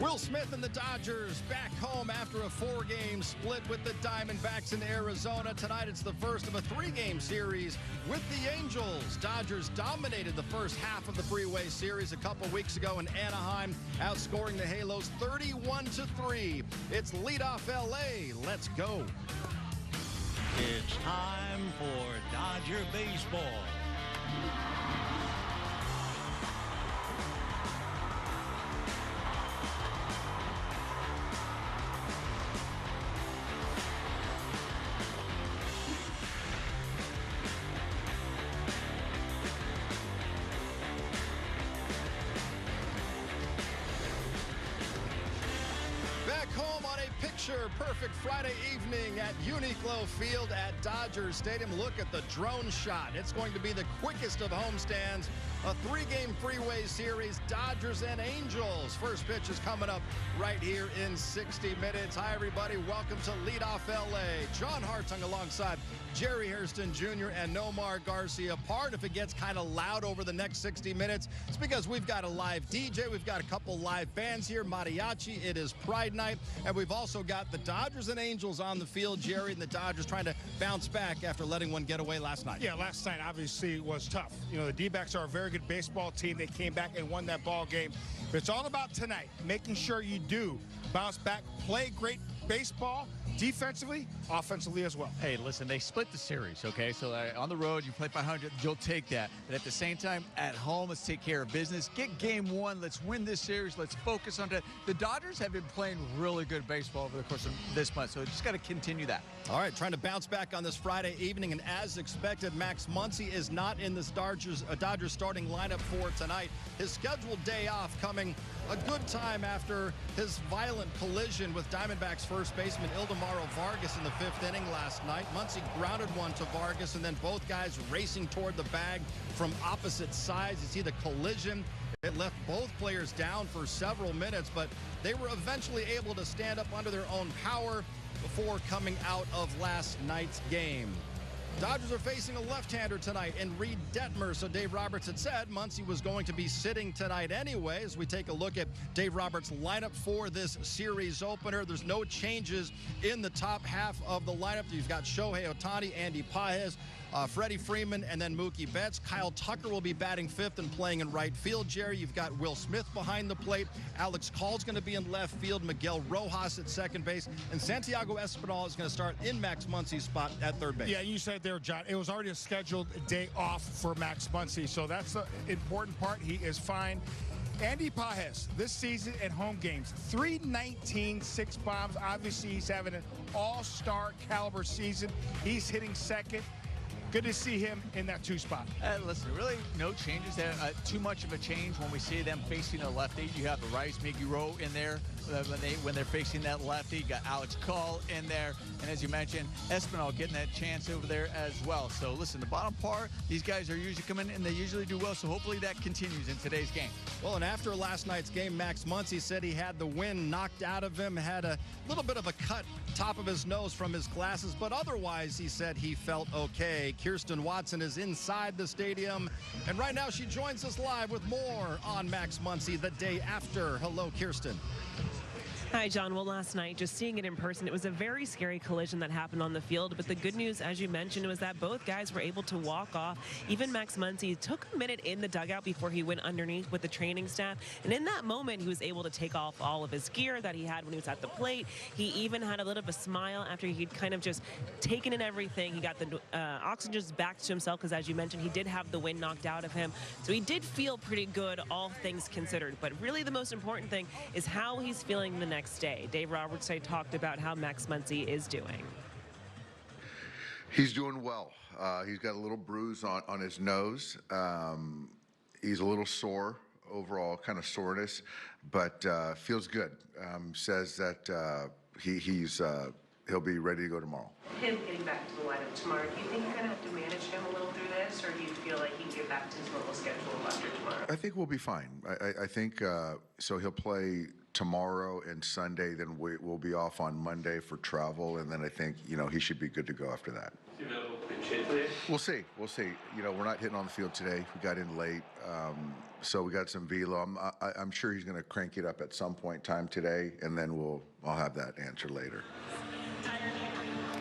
Will Smith and the Dodgers back home after a 4-game split with the Diamondbacks in Arizona. Tonight it's the first of a 3-game series with the Angels. Dodgers dominated the first half of the Freeway Series a couple weeks ago in Anaheim, outscoring the Halos 31-3. It's leadoff LA. Let's go. It's time for Dodger baseball. Perfect Friday evening at Uniqlo Field at Dodger Stadium. Look at the drone shot. It's going to be the quickest of homestands. A 3-game Freeway Series, Dodgers and Angels. First pitch is coming up right here in 60 minutes. Hi, everybody. Welcome to Leadoff LA. John Hartung alongside Jerry Hairston Jr. and Nomar Garcia. Pardon if it gets kind of loud over the next 60 minutes. It's because we've got a live DJ. We've got a couple live bands here. Mariachi. It is Pride Night. And we've also got the Dodgers and Angels on the field. Jerry and the Dodgers trying to bounce back after letting one get away last night. Yeah, last night obviously was tough. You know, the D-backs are a very good baseball team. They came back and won that ball game. But it's all about tonight, making sure you do bounce back, play great baseball, defensively, offensively as well. Hey, listen, they split the series, okay? So on the road, you play 500, you'll take that. But at the same time, at home, let's take care of business. Get game one. Let's win this series. Let's focus on that. The Dodgers have been playing really good baseball over the course of this month, so we just got to continue that. All right, trying to bounce back on this Friday evening, and as expected, Max Muncy is not in this Dodgers starting lineup for tonight. His scheduled day off coming a good time after his violent collision with Diamondbacks first baseman Ildemaro Vargas in the 5th inning last night. Muncy grounded one to Vargas, and then both guys racing toward the bag from opposite sides. You see the collision. It left both players down for several minutes, but they were eventually able to stand up under their own power before coming out of last night's game. Dodgers are facing a left-hander tonight in Reid Detmers. So Dave Roberts had said Muncy was going to be sitting tonight anyway. As we take a look at Dave Roberts' lineup for this series opener, there's no changes in the top half of the lineup. You've got Shohei Ohtani, Andy Pages, Freddie Freeman, and then Mookie Betts. Kyle Tucker will be batting 5th and playing in right field, Jerry. You've got Will Smith behind the plate. Alex Call's going to be in left field. Miguel Rojas at second base. And Santiago Espinal is going to start in Max Muncy's spot at third base. Yeah, you said there, John. It was already a scheduled day off for Max Muncy, so that's the important part. He is fine. Andy Pages, this season at home games, 319, 6 bombs. Obviously, he's having an all-star caliber season. He's hitting second. Good to see him in that 2 spot. Listen, really no changes there. Too much of a change when we see them facing a lefty. You have the Rice Miguro in there when they're facing that lefty. You got Alex Call in there. And as you mentioned, Espinal getting that chance over there as well. So listen, the bottom part, these guys are usually coming in and they usually do well. So hopefully that continues in today's game. Well, and after last night's game, Max Muncy said he had the wind knocked out of him, had a little bit of a cut top of his nose from his glasses, but otherwise he said he felt okay. Kirsten Watson is inside the stadium, and right now she joins us live with more on Max Muncy the day after. Hello, Kirsten. Hi, John. Well, last night, just seeing it in person, it was a very scary collision that happened on the field. But the good news, as you mentioned, was that both guys were able to walk off. Even Max Muncy took a minute in the dugout before he went underneath with the training staff. And in that moment, he was able to take off all of his gear that he had when he was at the plate. He even had a little bit of a smile after he'd kind of just taken in everything. He got the oxygen back to himself because, as you mentioned, he did have the wind knocked out of him. So he did feel pretty good, all things considered. But really the most important thing is how he's feeling the next day. Dave Roberts talked about how Max Muncy is doing. He's doing well. He's got a little bruise on his nose. He's a little sore overall, kind of soreness, but feels good. Says that he'll be ready to go tomorrow. Him getting back to the lineup tomorrow, do you think you're going to have to manage him a little through this, or do you feel like he can get back to his normal schedule after tomorrow? I think we'll be fine. I think so. He'll play tomorrow and Sunday, then we'll be off on Monday for travel, and then I think he should be good to go after that. We'll see. We'll see. We're not hitting on the field today. We got in late, So we got some velo. I'm sure he's going to crank it up at some point in time today, and then I'll have that answer later.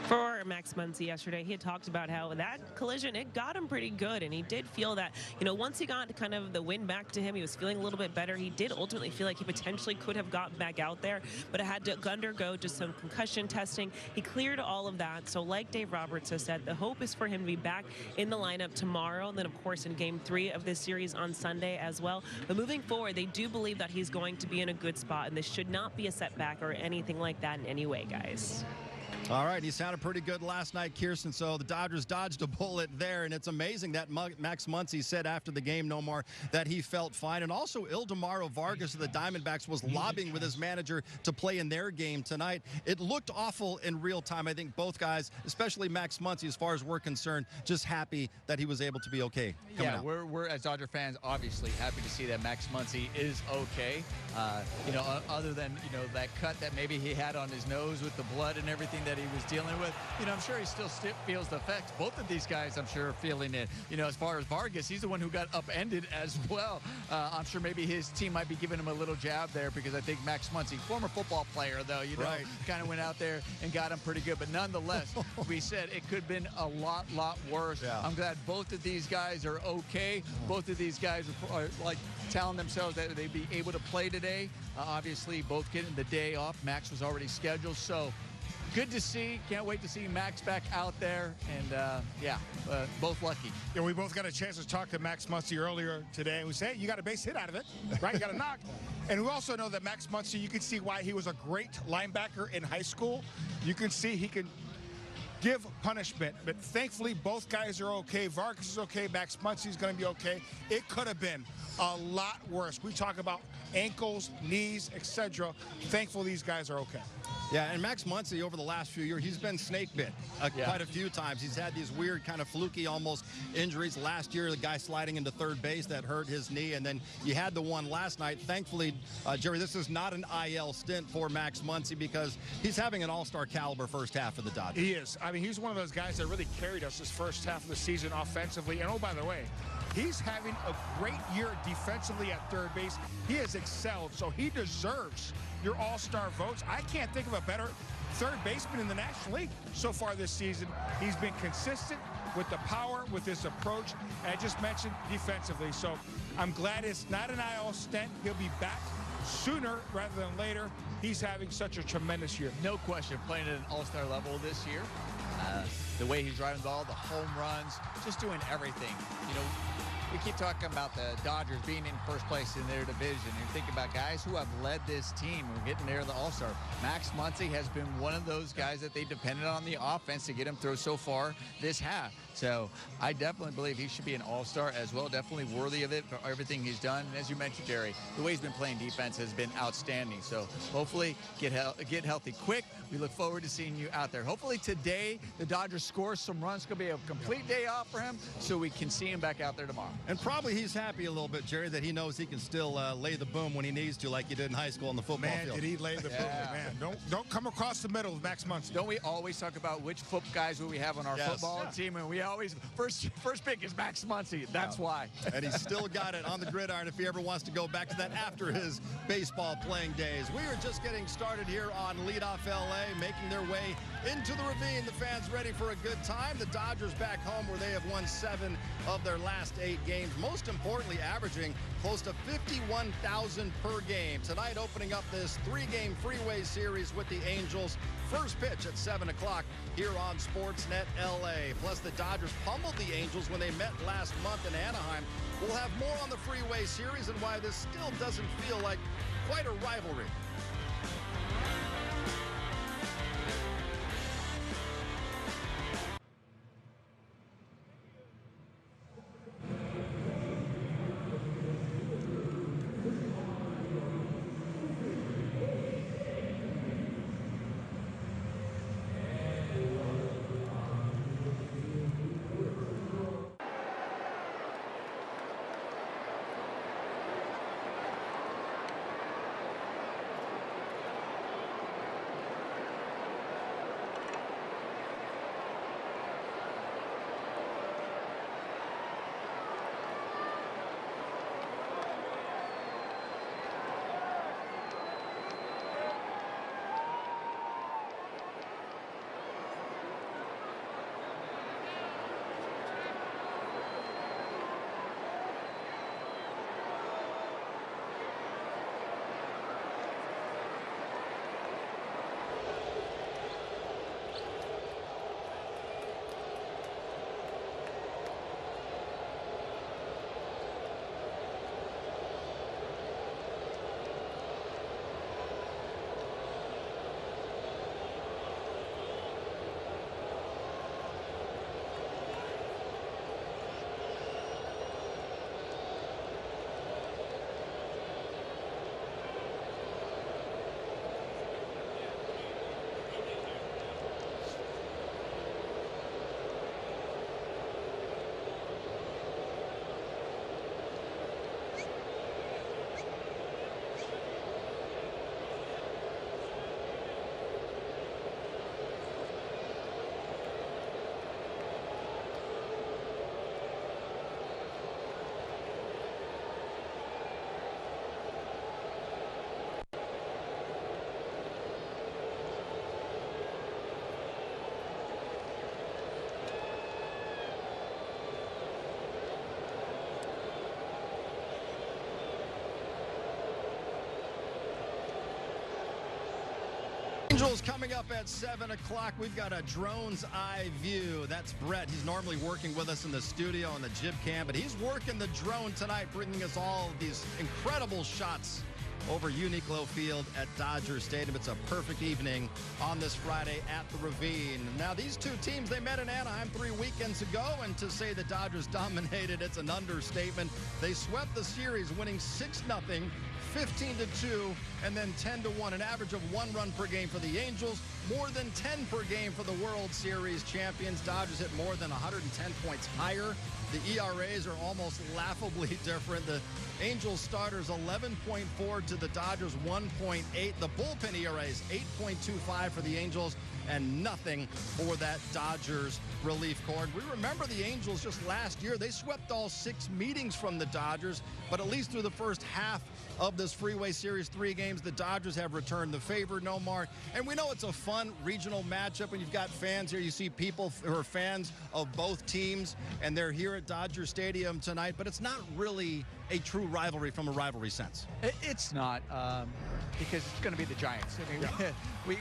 For Max Muncy yesterday, he had talked about how that collision, it got him pretty good, and he did feel that, once he got kind of the wind back to him, he was feeling a little bit better. He did ultimately feel like he potentially could have gotten back out there, but it had to undergo just some concussion testing. He cleared all of that, so like Dave Roberts has said, the hope is for him to be back in the lineup tomorrow, and then of course in Game 3 of this series on Sunday as well. But moving forward, they do believe that he's going to be in a good spot, and this should not be a setback or anything like that in any way, guys. All right, he sounded pretty good last night, Kirsten, so the Dodgers dodged a bullet there, and it's amazing that Max Muncy said after the game, Nomar, that he felt fine. And also, Ildemaro Vargas of the Diamondbacks was lobbying with his manager to play in their game tonight. It looked awful in real time. I think both guys, especially Max Muncy, as far as we're concerned, just happy that he was able to be okay. Yeah, we're as Dodger fans, obviously happy to see that Max Muncy is okay. Other than, that cut that maybe he had on his nose with the blood and everything that he was dealing with, I'm sure he still feels the effects. Both of these guys, I'm sure, are feeling it. As far as Vargas, he's the one who got upended as well. I'm sure maybe his team might be giving him a little jab there, because I think Max Muncy, former football player though, right, kind of went out there and got him pretty good. But nonetheless, we said it could have been a lot worse. Yeah. I'm glad both of these guys are okay. Both of these guys are like telling themselves that they'd be able to play today. Obviously, both getting the day off. Max was already scheduled, so good to see. Can't wait to see Max back out there, and both lucky. Yeah, we both got a chance to talk to Max Muncy earlier today, and we say, hey, you got a base hit out of it, right? You got a knock. And we also know that Max Muncy, you can see why he was a great linebacker in high school. You can see he can give punishment, but thankfully both guys are okay. Vargas is okay. Max Muncy is going to be okay. It could have been a lot worse. We talk about ankles, knees, etc. Thankful these guys are okay. Yeah, and Max Muncy over the last few years, he's been snake bit quite a few times. He's had these weird kind of fluky almost injuries. Last year, the guy sliding into third base that hurt his knee, and then you had the one last night. Thankfully, Jerry, this is not an IL stint for Max Muncy, because he's having an all-star caliber first half of the Dodgers. He is. I mean, he's one of those guys that really carried us this first half of the season offensively. And oh, by the way, he's having a great year defensively at third base. He has excelled, so he deserves your all-star votes. I can't think of a better third baseman in the National League so far this season. He's been consistent with the power, with his approach, and I just mentioned defensively. So I'm glad it's not an IL stint. He'll be back sooner rather than later. He's having such a tremendous year. No question, playing at an all-star level this year. The way he's driving the ball, the home runs, just doing everything. We keep talking about the Dodgers being in first place in their division. You're thinking about guys who have led this team and getting there to the All-Star. Max Muncy has been one of those guys that they depended on the offense to get him through so far this half. So I definitely believe he should be an all-star as well, definitely worthy of it for everything he's done. And as you mentioned, Jerry, the way he's been playing defense has been outstanding. So hopefully get healthy quick. We look forward to seeing you out there. Hopefully today the Dodgers score some runs. It's going to be a complete day off for him, so we can see him back out there tomorrow. And probably he's happy a little bit, Jerry, that he knows he can still lay the boom when he needs to, like he did in high school on the football field. Man, did he lay the boom. Man, don't come across the middle with Max Muncy. Don't we always talk about which guys we have on our football team? And we always, first pick is Max Muncy. That's why. And he's still got it on the gridiron if he ever wants to go back to that after his baseball playing days. We are just getting started here on Leadoff LA, making their way into the ravine. The fans ready for a good time. The Dodgers back home where they have won 7 of their last 8 games. Most importantly, averaging close to 51,000 per game. Tonight opening up this 3-game freeway series with the Angels. First pitch at 7 o'clock here on Sportsnet LA. Plus the Dodgers pummeled the Angels when they met last month in Anaheim. We'll have more on the freeway series and why this still doesn't feel like quite a rivalry. Angels coming up at 7 o'clock. We've got a drone's eye view. That's Brett. He's normally working with us in the studio on the jib cam, but he's working the drone tonight, bringing us all of these incredible shots over Uniqlo Field at Dodger Stadium. It's a perfect evening on this Friday at the Ravine. Now, these two teams, they met in Anaheim 3 weekends ago, and to say the Dodgers dominated, it's an understatement. They swept the series, winning 6-0, 15-2, and then 10-1, an average of 1 run per game for the Angels, more than 10 per game for the World Series champions. Dodgers hit more than 110 points higher. The ERAs are almost laughably different. The Angels starters 11.4 to the Dodgers 1.8. The bullpen ERA is 8.25 for the Angels and nothing for that Dodgers relief corps. We remember the Angels just last year. They swept all 6 meetings from the Dodgers, but at least through the first half of this Freeway Series 3 games, the Dodgers have returned the favor, Nomar. And we know it's a fun regional matchup when you've got fans here. You see people who are fans of both teams, and they're here at Dodger Stadium tonight, but it's not really a true rivalry from a rivalry sense. It's not, because it's going to be the Giants. I mean, yeah.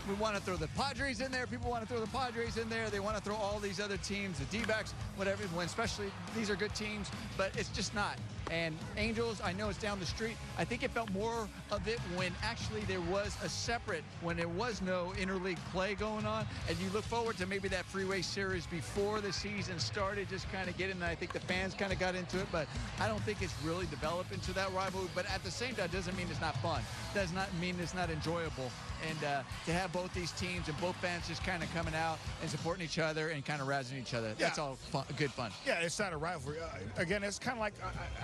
We want to throw the Padres in there. People want to throw the Padres in there. They want to throw all these other teams, the D-backs, whatever, when especially these are good teams, but it's just not. And Angels, I know it's down the street. I think it felt more of it when actually there was a separate, when there was no interleague play going on. And you look forward to maybe that Freeway Series before the season started, just kind of getting, and I think the fans kind of got into it, but I don't think it's really developed into that rivalry. But at the same time, doesn't mean it's not fun. Does not mean it's not enjoyable. And to have both these teams and both fans just kind of coming out and supporting each other and kind of razzing each other, that's all fun, good fun. Yeah, it's not a rivalry. Again, it's kind of like,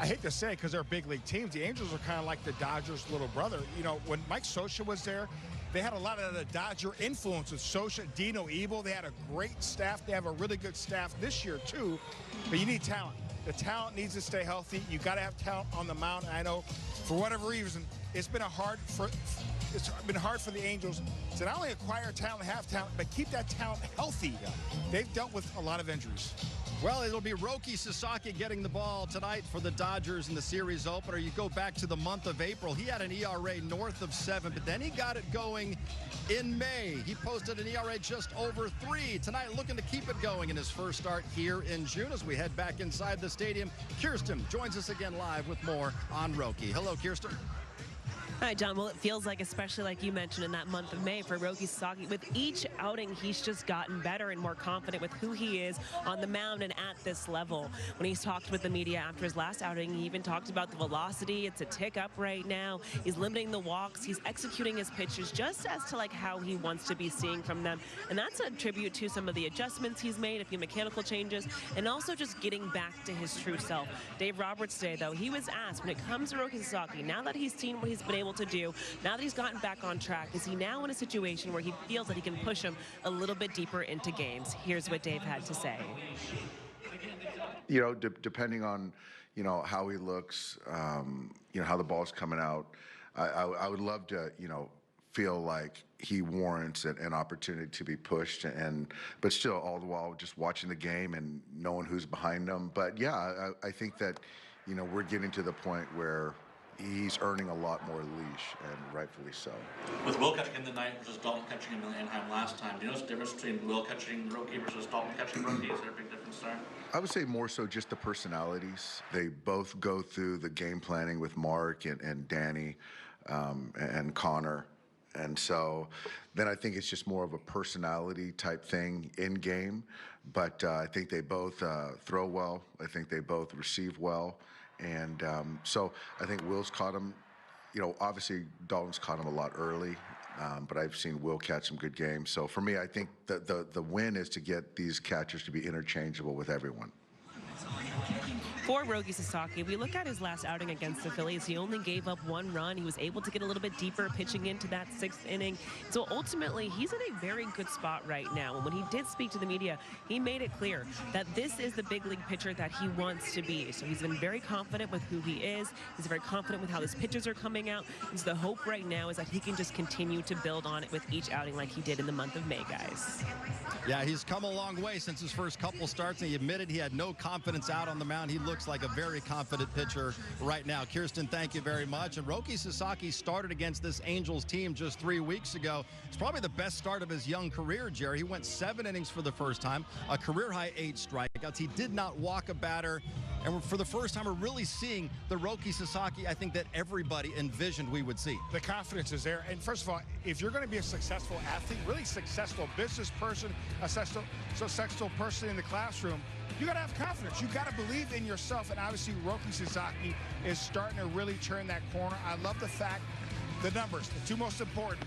I hate to say it because they're big league teams. The Angels are kind of like the Dodgers' little brother. You know, when Mike Scioscia was there, they had a lot of the Dodger influence with Scioscia, Dino Evil. They had a great staff. They have a really good staff this year, too. But you need talent. The talent needs to stay healthy. You got to have talent on the mound. And I know, for whatever reason, it's been hard for the Angels to not only acquire talent, have talent, but keep that talent healthy. They've dealt with a lot of injuries. Well, it'll be Roki Sasaki getting the ball tonight for the Dodgers in the series opener. You go back to the month of April. He had an ERA north of 7, but then he got it going in May. He posted an ERA just over 3. Tonight, looking to keep it going in his first start here in June as we head back inside the stadium. Kirsten joins us again live with more on Roki. Hello, Kirsten. Hi, John. Well, it feels like, especially like you mentioned in that month of May for Roki Sasaki, with each outing, he's just gotten better and more confident with who he is on the mound and at this level. When he's talked with the media after his last outing, he even talked about the velocity. It's a tick up right now. He's limiting the walks. He's executing his pitches just as to like how he wants to be seeing from them. And that's a tribute to some of the adjustments he's made, a few mechanical changes, and also just getting back to his true self. Dave Roberts today, though, he was asked, when it comes to Roki Sasaki, now that he's seen what he's been able to do, now that he's gotten back on track, is he now in a situation where he feels that he can push him a little bit deeper into games? Here's what Dave had to say. You know, depending on, you know, how he looks, you know, how the ball's coming out, I would love to, you know, feel like he warrants an opportunity to be pushed, but still all the while just watching the game and knowing who's behind him. But yeah, I think that, you know, we're getting to the point where he's earning a lot more leash, and rightfully so. With Will catching him tonight versus Dalton catching him in Anaheim last time, do you notice the difference between Will catching Roki versus Dalton catching Roki? Is there a big difference there? I would say more so just the personalities. They both go through the game planning with Mark and Danny and Connor. And so then I think it's just more of a personality type thing in game. But I think they both throw well. I think they both receive well. And so I think Will's caught him, you know, obviously Dalton's caught him a lot early, but I've seen Will catch some good games. So for me, I think the win is to get these catchers to be interchangeable with everyone. For Roki Sasaki, if we look at his last outing against the Phillies, he only gave up 1 run. He was able to get a little bit deeper pitching into that 6th inning. So ultimately, he's in a very good spot right now. And when he did speak to the media, he made it clear that this is the big league pitcher that he wants to be. So he's been very confident with who he is. He's very confident with how his pitches are coming out. And so the hope right now is that he can just continue to build on it with each outing like he did in the month of May, guys. Yeah, he's come a long way since his first couple starts, and he admitted he had no confidence out on the mound. He looked looks like a very confident pitcher right now. Kirsten, thank you very much. And Roki Sasaki started against this Angels team just 3 weeks ago. It's probably the best start of his young career, Jerry. He went 7 innings for the first time, a career-high 8 strikeouts. He did not walk a batter. And for the first time, we're really seeing the Roki Sasaki, I think, that everybody envisioned we would see. The confidence is there. And first of all, if you're going to be a successful athlete, really successful business person, a successful person in the classroom, you got to have confidence. You got to believe in yourself. And obviously, Roki Sasaki is starting to really turn that corner. I love the fact, the numbers, the two most important,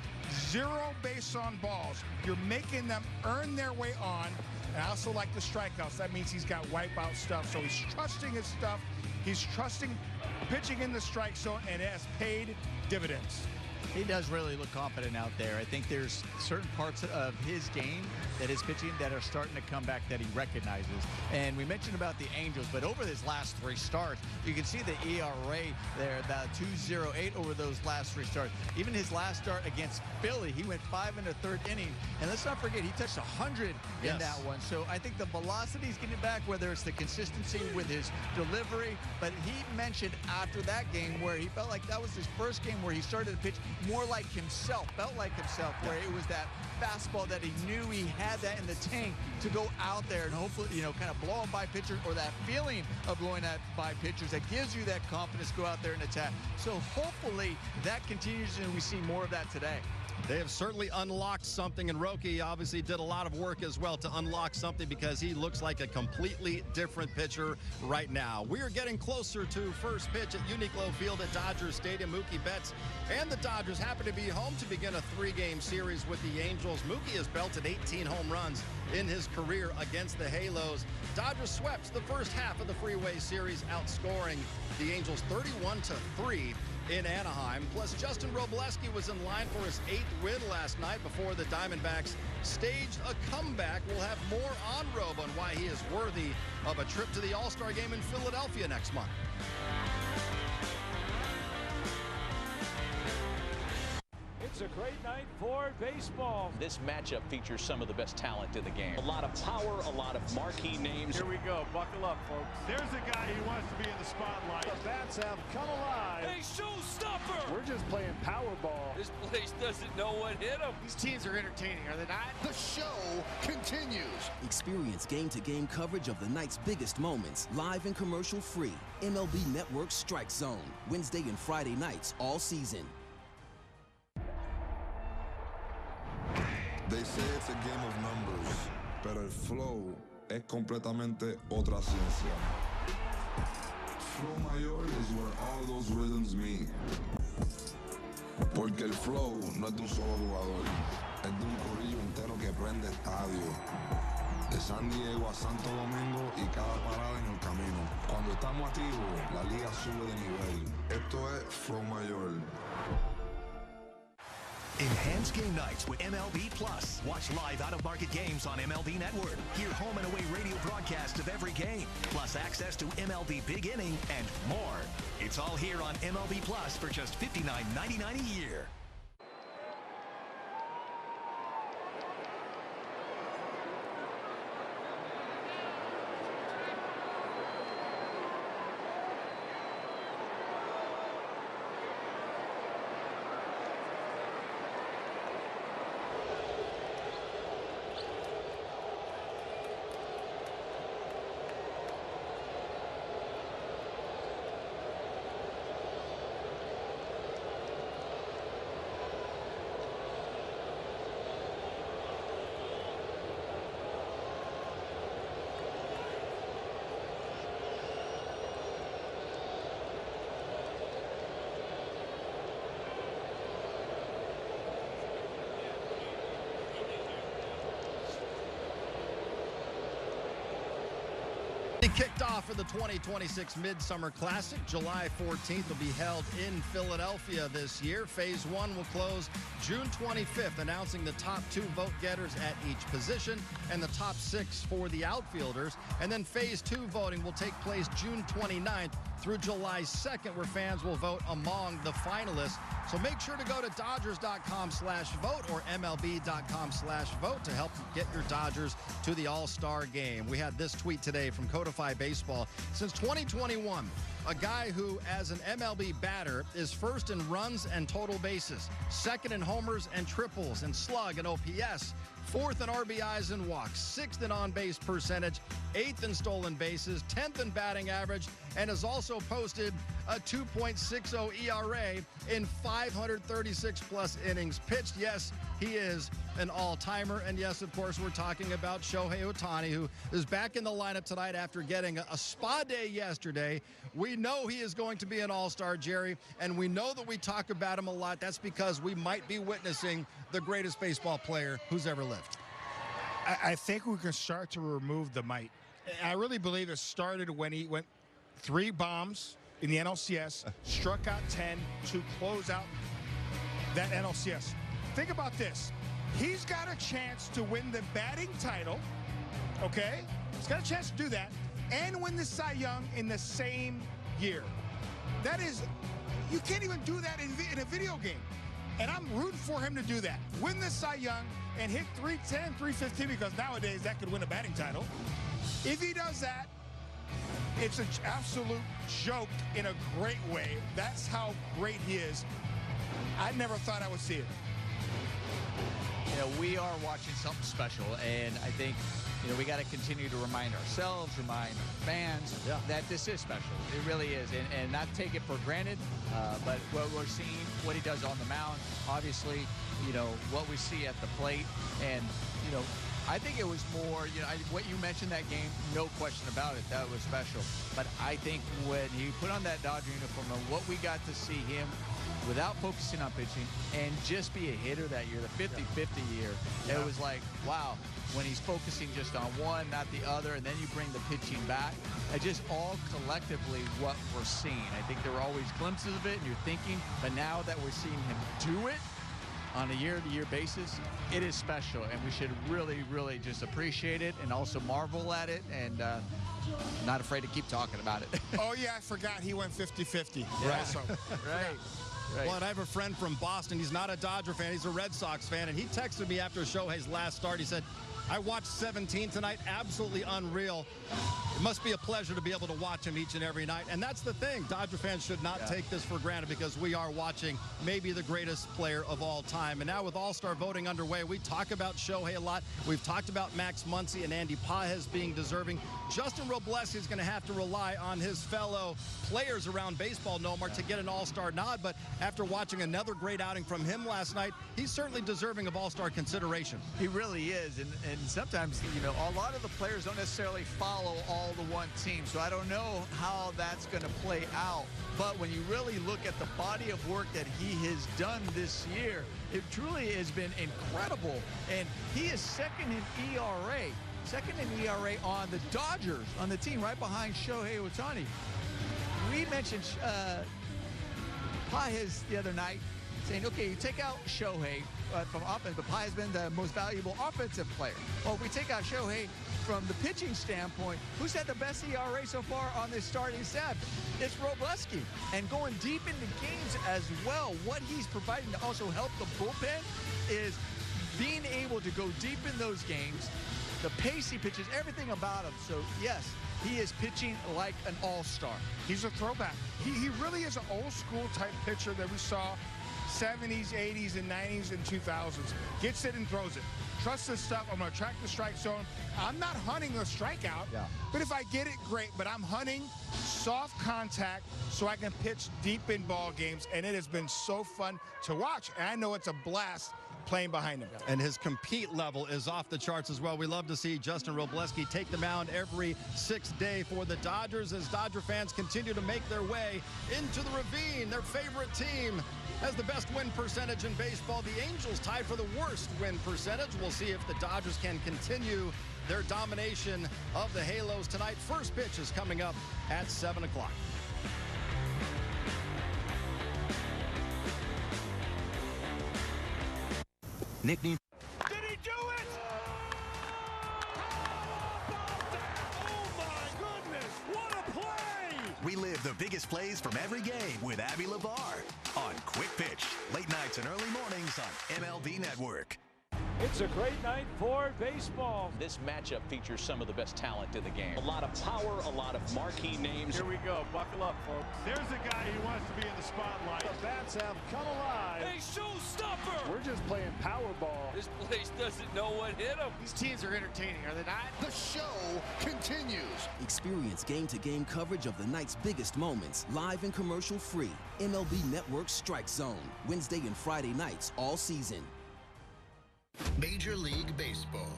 0 base on balls. You're making them earn their way on. And I also like the strikeouts. That means he's got wipeout stuff. So he's trusting his stuff. He's trusting pitching in the strike zone, and it has paid dividends. He does really look confident out there. I think there's certain parts of his game that is pitching that are starting to come back that he recognizes. And we mentioned about the Angels, but over his last 3 starts, you can see the ERA there, about 2.08 over those last 3 starts. Even his last start against Philly, he went 5 1/3 inning. And let's not forget, he touched 100 in that one. So I think the velocity's getting back, whether it's the consistency with his delivery. But he mentioned after that game where he felt like that was his first game where he started to pitch more like himself, felt like himself, where it was that fastball that he knew he had that in the tank to go out there and hopefully, you know, kind of blow him by pitchers, or that feeling of blowing that by pitchers that gives you that confidence to go out there and attack. So hopefully that continues and we see more of that today. They have certainly unlocked something, and Roki obviously did a lot of work as well to unlock something, because he looks like a completely different pitcher right now. We are getting closer to first pitch at Uniqlo Field at Dodger Stadium. Mookie Betts and the Dodgers happen to be home to begin a 3-game series with the Angels. Mookie has belted 18 home runs in his career against the Halos. Dodgers swept the first half of the Freeway Series, outscoring the Angels 31-3. in Anaheim. Plus, Justin Robleski was in line for his 8th win last night before the Diamondbacks staged a comeback. We'll have more on Rob on why he is worthy of a trip to the All-Star game in Philadelphia next month. It's a great night for baseball. This matchup features some of the best talent in the game. A lot of power, a lot of marquee names. Here we go. Buckle up, folks. There's a guy who wants to be in the spotlight. The bats have come alive. Hey, showstopper! We're just playing Powerball. This place doesn't know what hit them. These teams are entertaining, are they not? The show continues. Experience game-to-game coverage of the night's biggest moments, live and commercial-free. MLB Network Strike Zone, Wednesday and Friday nights all season. They say it's a game of numbers, pero el flow es completamente otra ciencia. Flow mayor is where all those rhythms meet. Porque el flow no es de un solo jugador, es de un corillo entero que prende estadio. De San Diego a Santo Domingo y cada parada en el camino. Cuando estamos activos, la liga sube de nivel. Esto es Flow Mayor. Enhanced game nights with MLB Plus. Watch live out-of-market games on MLB Network. Hear home and away radio broadcasts of every game, plus access to MLB Big Inning and more. It's all here on MLB Plus for just $59.99 a year. Kicked off for the 2026 Midsummer Classic. July 14th will be held in Philadelphia this year. Phase 1 will close June 25th, announcing the top 2 vote getters at each position and the top 6 for the outfielders. And then Phase 2 voting will take place June 29th through July 2nd, where fans will vote among the finalists. So make sure to go to Dodgers.com/vote or MLB.com/vote to help get your Dodgers to the All-Star game. We had this tweet today from Codify Baseball. Since 2021, a guy who, as an MLB batter, is first in runs and total bases, second in homers and triples, and slug and OPS, fourth in RBIs and walks, sixth in on-base percentage, eighth in stolen bases, 10th in batting average, and has also posted a 2.60 ERA in 536-plus innings pitched. Yes, he is an all-timer. And yes, of course, we're talking about Shohei Ohtani, who is back in the lineup tonight after getting a spa day yesterday. We know he is going to be an all-star, Jerry, and we know that we talk about him a lot. That's because we might be witnessing the greatest baseball player who's ever lived. I think we can start to remove the might. I really believe it started when he went 3 bombs in the NLCS, struck out 10 to close out that NLCS. Think about this. He's got a chance to win the batting title, okay? He's got a chance to do that and win the Cy Young in the same year. That is, you can't even do that in a video game. And I'm rooting for him to do that. Win the Cy Young and hit 310, 315, because nowadays that could win a batting title. If he does that, it's an absolute joke in a great way. That's how great he is. I never thought I would see it. You know, we are watching something special, and I think, you know, we got to continue to remind ourselves, remind our fans that this is special. It really is, and not take it for granted. But what we're seeing, what he does on the mound, obviously, you know, what we see at the plate, and, you know, I think it was more, you know, what you mentioned that game, no question about it, that was special. But I think when he put on that Dodger uniform and what we got to see him without focusing on pitching and just be a hitter that year, the 50-50 year, it was like, wow, when he's focusing just on one, not the other, and then you bring the pitching back, it just all collectively what we're seeing. I think there were always glimpses of it, and you're thinking, but now that we're seeing him do it on a year-to-year basis, it is special, and we should really, really just appreciate it and also marvel at it, and not afraid to keep talking about it. Oh, yeah, I forgot he went 50-50. Yeah. Also. Right. Well, and I have a friend from Boston. He's not a Dodger fan. He's a Red Sox fan. And he texted me after Shohei's last start. He said, I watched 17 tonight. Absolutely unreal. It must be a pleasure to be able to watch him each and every night. And that's the thing. Dodger fans should not take this for granted, because we are watching maybe the greatest player of all time. And now with All-Star voting underway, we talk about Shohei a lot. We've talked about Max Muncy and Andy Pages being deserving. Justin Robles is going to have to rely on his fellow players around baseball, Nomar, to get an All-Star nod. But after watching another great outing from him last night, he's certainly deserving of All-Star consideration. He really is. And sometimes, you know, a lot of the players don't necessarily follow all the one team, so I don't know how that's going to play out. But when you really look at the body of work that he has done this year, it truly has been incredible. And he is second in ERA on the Dodgers, on the team right behind Shohei Ohtani. We mentioned Pages the other night, saying, okay, you take out Shohei from offense, but Pages has been the most valuable offensive player. Well, if we take out Shohei from the pitching standpoint, who's had the best ERA so far on this starting staff? It's Robleski. And going deep into games as well, what he's providing to also help the bullpen is being able to go deep in those games, the pace he pitches, everything about him. So, yes, he is pitching like an all-star. He's a throwback. He really is an old-school type pitcher that we saw 70s, 80s, and 90s and 2000s. Gets it and throws it. Trust this stuff. I'm going to track the strike zone. I'm not hunting a strikeout, but if I get it, great. But I'm hunting soft contact so I can pitch deep in ball games, and it has been so fun to watch. And I know it's a blast playing behind him. And his compete level is off the charts as well. We love to see Justin Robleski take the mound every 6th day for the Dodgers as Dodger fans continue to make their way into the ravine. Their favorite team has the best win percentage in baseball. The Angels tied for the worst win percentage. We'll see if the Dodgers can continue their domination of the Halos tonight. First pitch is coming up at 7 o'clock. Nickname. Did he do it? Oh, my goodness. What a play. Relive The biggest plays from every game with Abby LeVar on Quick Pitch. Late nights and early mornings on MLB Network. It's a great night for baseball. This matchup features some of the best talent in the game. A lot of power, a lot of marquee names. Here we go. Buckle up, folks. There's a guy who wants to be in the spotlight. The bats have come alive. Hey, showstopper! We're just playing Powerball. This place doesn't know what hit him. These teams are entertaining, are they not? The show continues. Experience game-to-game coverage of the night's biggest moments, live and commercial-free. MLB Network Strike Zone, Wednesday and Friday nights all season. Major League Baseball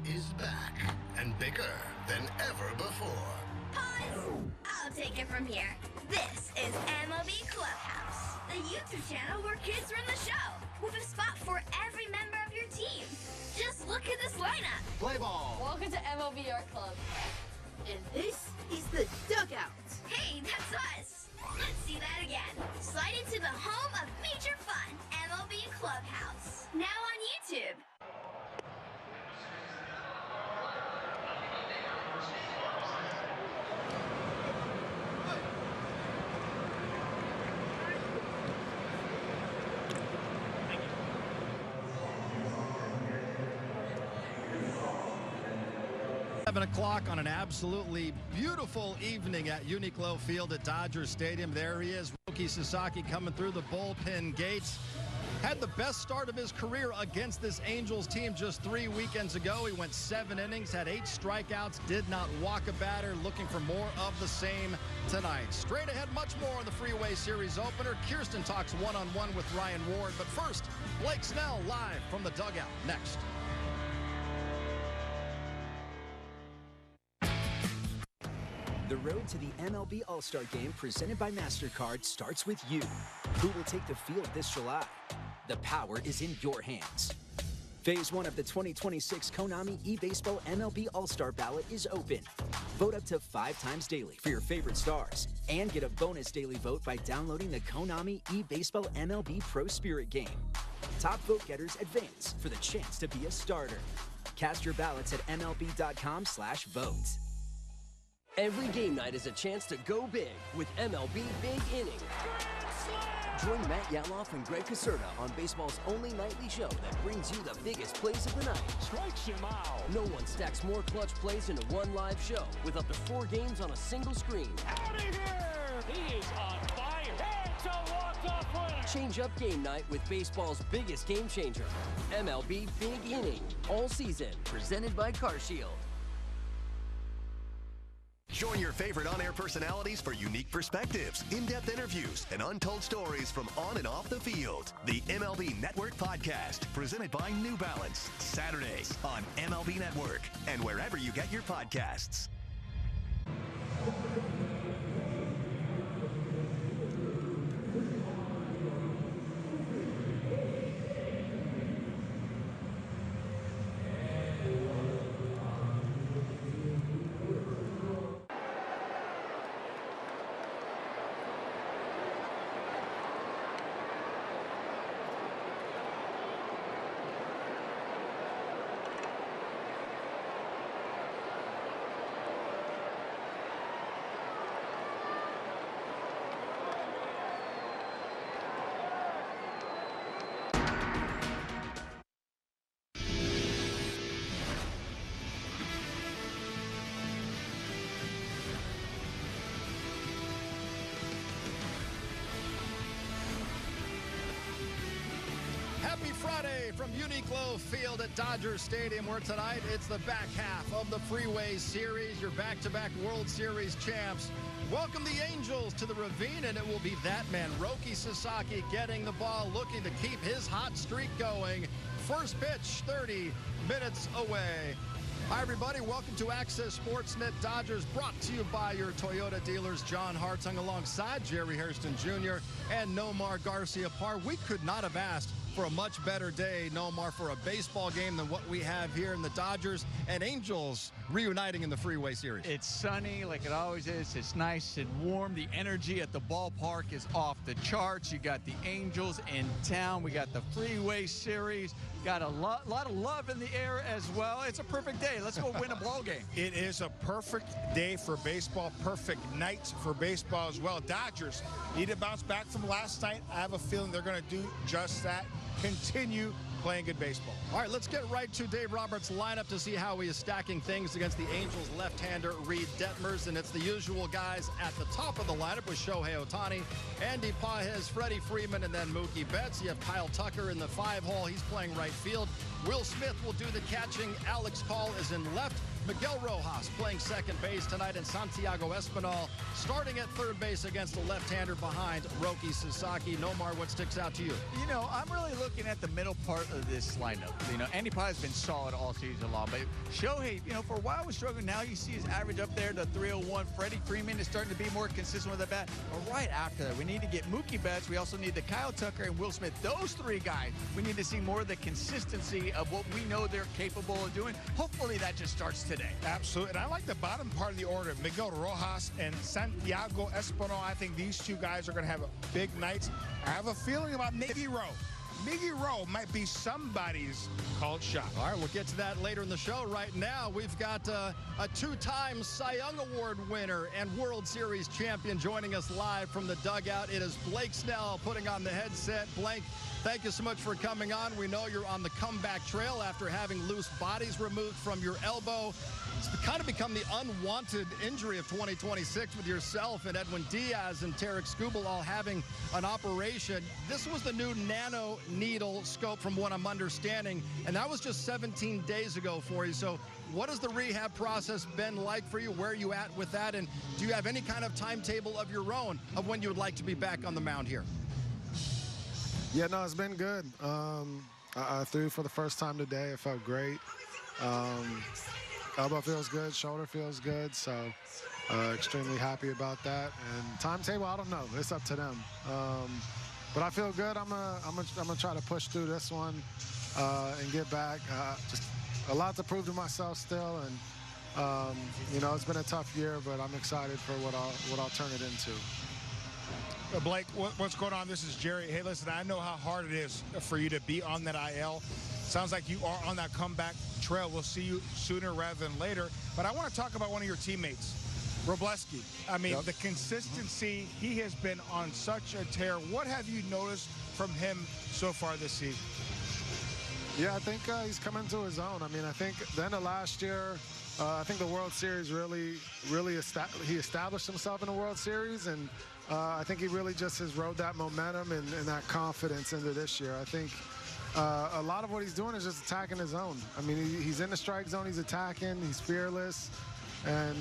is back and bigger than ever before. Pause! I'll take it from here. This is MLB Clubhouse, the YouTube channel where kids run the show, with a spot for every member of your team. Just look at this lineup. Play ball. Welcome to MLB Art Club. And this is the dugout. Hey, that's us. Let's see that again. Slide into the home of major fun, MLB Clubhouse. Now on YouTube. Seven o'clock on an absolutely beautiful evening at Uniqlo Field at Dodger Stadium. There he is, Roki Sasaki, coming through the bullpen gates. Had the best start of his career against this Angels team just 3 weekends ago. He went 7 innings, had 8 strikeouts, did not walk a batter, looking for more of the same tonight. Straight ahead, much more on the Freeway Series opener. Kirsten talks one-on-one with Ryan Ward. But first, Blake Snell live from the dugout next. The road to the MLB All-Star Game presented by MasterCard starts with you. Who will take the field this July? The power is in your hands. Phase 1 of the 2026 Konami eBaseball MLB All-Star Ballot is open. Vote up to 5 times daily for your favorite stars and get a bonus daily vote by downloading the Konami eBaseball MLB Pro Spirit game. Top vote getters advance for the chance to be a starter. Cast your ballots at MLB.com/vote. Every game night is a chance to go big with MLB Big Inning. Join Matt Yatloff and Greg Caserta on baseball's only nightly show that brings you the biggest plays of the night. Strikes him out. No one stacks more clutch plays into one live show with up to 4 games on a single screen. Out of here! He is on fire. It's a walk-off winner. Change up game night with baseball's biggest game changer. MLB Big Inning. All season. Presented by CarShield. Join your favorite on-air personalities for unique perspectives, in-depth interviews, and untold stories from on and off the field. The MLB Network Podcast, presented by New Balance, Saturdays on MLB Network and wherever you get your podcasts. Happy Friday from Uniqlo Field at Dodger Stadium, where tonight it's the back half of the Freeway Series, your back-to-back World Series champs. Welcome the Angels to the Ravine, and it will be that man, Roki Sasaki, getting the ball, looking to keep his hot streak going. First pitch, 30 minutes away. Hi, everybody. Welcome to Access Sportsnet Dodgers, brought to you by your Toyota dealers. John Hartung alongside Jerry Hairston Jr. and Nomar Garcia Parr. We could not have asked for a much better day, Nomar, for a baseball game than what we have here in the Dodgers and Angels reuniting in the Freeway Series. It's sunny like it always is. It's nice and warm. The energy at the ballpark is off the charts. You got the Angels in town. We got the Freeway Series. Got a lot of love in the air as well. It's a perfect day. Let's go win a ball game. It is a perfect day for baseball, perfect night for baseball as well. Dodgers need to bounce back from last night. I have a feeling they're going to do just that. Continue playing good baseball. All right, let's get right to Dave Roberts' lineup to see how he is stacking things against the Angels left-hander Reid Detmers. And it's the usual guys at the top of the lineup with Shohei Ohtani, Andy Pages, Freddie Freeman, and then Mookie Betts. You have Kyle Tucker in the 5-hole. He's playing right field. Will Smith will do the catching. Alex Call is in left. Miguel Rojas playing second base tonight, and Santiago Espinal starting at third base against the left-hander behind Roki Sasaki. Nomar, what sticks out to you? You know, I'm really looking at the middle part of this lineup. You know, Andy Pye has been solid all season long, but Shohei, you know, for a while was struggling. Now you see his average up there to 301. Freddie Freeman is starting to be more consistent with the bat. But right after that, we need to get Mookie Betts. We also need the Kyle Tucker and Will Smith. Those three guys, we need to see more of the consistency of what we know they're capable of doing. Hopefully that just starts today. Absolutely. And I like the bottom part of the order. Miguel Rojas and Santiago Espinal. I think these two guys are going to have big nights. I have a feeling about Miggy Rowe. Miggy Rowe might be somebody's called shot. All right, we'll get to that later in the show. Right now, we've got a two-time Cy Young Award winner and World Series champion joining us live from the dugout. It is Blake Snell putting on the headset. Blake, thank you so much for coming on. We know you're on the comeback trail after having loose bodies removed from your elbow. It's kind of become the unwanted injury of 2026 with yourself and Edwin Diaz and Tarek Skubal all having an operation. This was the new nano needle scope from what I'm understanding, and that was just 17 days ago for you. So what has the rehab process been like for you? Where are you at with that? And do you have any kind of timetable of your own of when you would like to be back on the mound here? Yeah, no, it's been good. I threw for the first time today. It felt great. Elbow feels good, shoulder feels good, so extremely happy about that. And timetable, I don't know. It's up to them. But I feel good. I'm gonna try to push through this one and get back. Just a lot to prove to myself still, and you know, it's been a tough year, but I'm excited for what I'll turn it into. Blake, what's going on? This is Jerry. Hey, listen, I know how hard it is for you to be on that IL. Sounds like you are on that comeback trail. We'll see you sooner rather than later. But I want to talk about one of your teammates, Robleski. I mean, the consistency, he has been on such a tear. What have you noticed from him so far this season? Yeah, I think he's coming to his own. I mean, I think the end of last year, I think the World Series really he established himself in the World Series, and I think he really just has rode that momentum and that confidence into this year. I think a lot of what he's doing is just attacking his zone. I mean, he's in the strike zone, he's attacking, he's fearless, and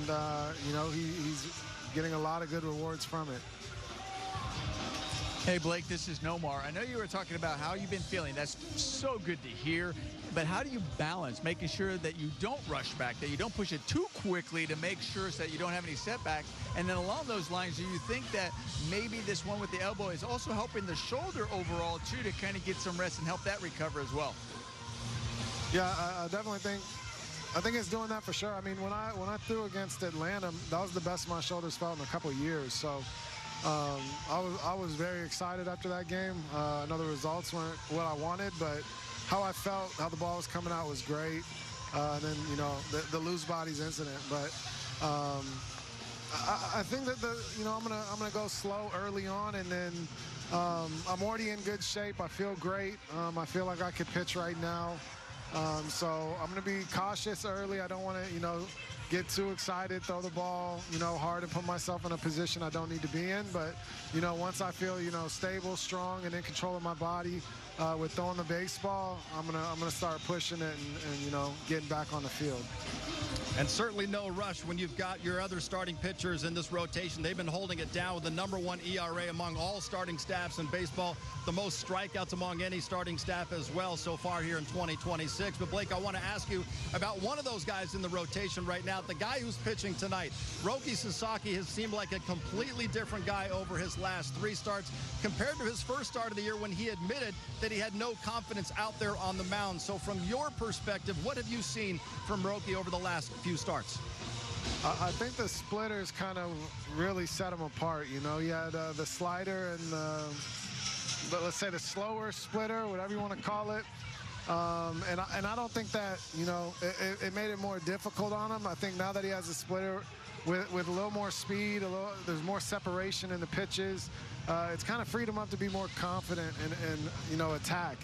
you know, he's getting a lot of good rewards from it. Hey, Blake, this is Nomar. I know you were talking about how you've been feeling. That's so good to hear. But how do you balance making sure that you don't rush back, that you don't push it too quickly to make sure so that you don't have any setbacks? And then along those lines, do you think that maybe this one with the elbow is also helping the shoulder overall, too, to kind of get some rest and help that recover as well? Yeah, I definitely think it's doing that for sure. I mean, when I threw against Atlanta, that was the best my shoulders felt in a couple of years. So I was very excited after that game. I know the results weren't what I wanted, but how I felt, how the ball was coming out was great. And then, you know, the loose bodies incident. But I think that I'm gonna go slow early on, and then I'm already in good shape. I feel great. I feel like I could pitch right now. So I'm gonna be cautious early. I don't want to, you know, get too excited, throw the ball, you know, hard and put myself in a position I don't need to be in. But, you know, once I feel, you know, stable, strong, and in control of my body with throwing the baseball, I'm gonna start pushing it and you know, getting back on the field. And certainly no rush when you've got your other starting pitchers in this rotation. They've been holding it down with the #1 ERA among all starting staffs in baseball, the most strikeouts among any starting staff as well so far here in 2026. But Blake, I want to ask you about one of those guys in the rotation right now about the guy who's pitching tonight. Roki Sasaki has seemed like a completely different guy over his last 3 starts compared to his first start of the year when he admitted that he had no confidence out there on the mound. So from your perspective, what have you seen from Roki over the last few starts? I think the splitters kind of really set him apart. You know, he had the slider and let's say the slower splitter, whatever you want to call it. And I don't think that, you know, it made it more difficult on him. I think now that he has a splitter with a little more speed, there's more separation in the pitches. It's kind of freed him up to be more confident and you know, attack.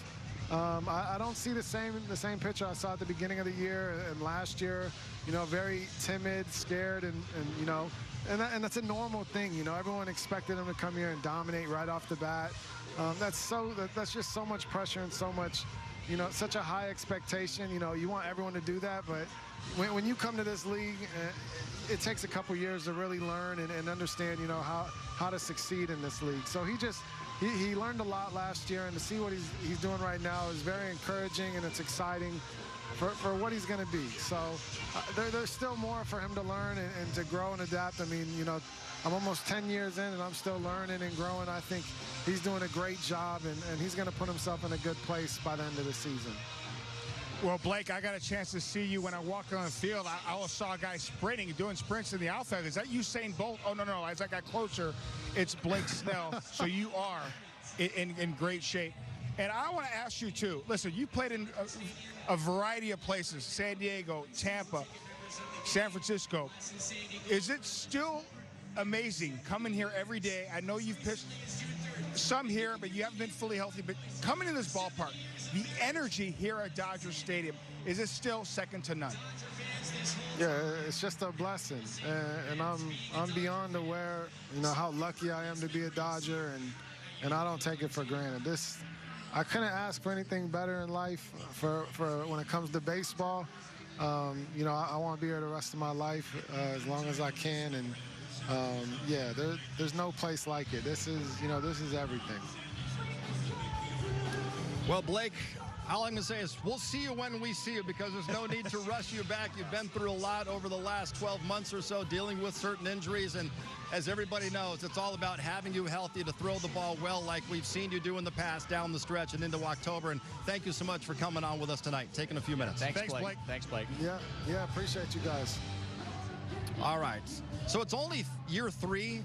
I don't see the same pitcher I saw at the beginning of the year and last year. You know, very timid, scared, and you know, and that's a normal thing. You know, everyone expected him to come here and dominate right off the bat. That's just so much pressure and so much, you know, such a high expectation. You know, you want everyone to do that, but when you come to this league, it takes a couple years to really learn and understand, you know, how to succeed in this league. So he learned a lot last year, and to see what he's doing right now is very encouraging, and it's exciting for what he's going to be. So there's still more for him to learn and to grow and adapt. I mean, you know, I'm almost 10 years in, and I'm still learning and growing. I think he's doing a great job, and he's going to put himself in a good place by the end of the season. Well, Blake, I got a chance to see you when I walked on the field. I also saw a guy sprinting, doing sprints in the outfield. Is that Usain Bolt? Oh, no. As I got closer, it's Blake Snell. So you are in great shape. And I want to ask you, too. Listen, you played in a variety of places, San Diego, Tampa, San Francisco. Is it still amazing coming here every day? I know you've pitched some here, but you haven't been fully healthy. But coming in this ballpark, the energy here at Dodger Stadium, is it still second to none? Yeah, it's just a blessing, and I'm beyond aware, you know, how lucky I am to be a Dodger, and I don't take it for granted. I couldn't ask for anything better in life for when it comes to baseball. You know, I want to be here the rest of my life as long as I can, and yeah, there's no place like it. This is everything. Well, Blake, all I'm going to say is we'll see you when we see you, because there's no need to rush you back. You've been through a lot over the last 12 months or so, dealing with certain injuries. And as everybody knows, it's all about having you healthy to throw the ball well like we've seen you do in the past down the stretch and into October. And thank you so much for coming on with us tonight, taking a few minutes. Thanks, Blake. Thanks, Blake. Yeah, appreciate you guys. All right. So it's only year 3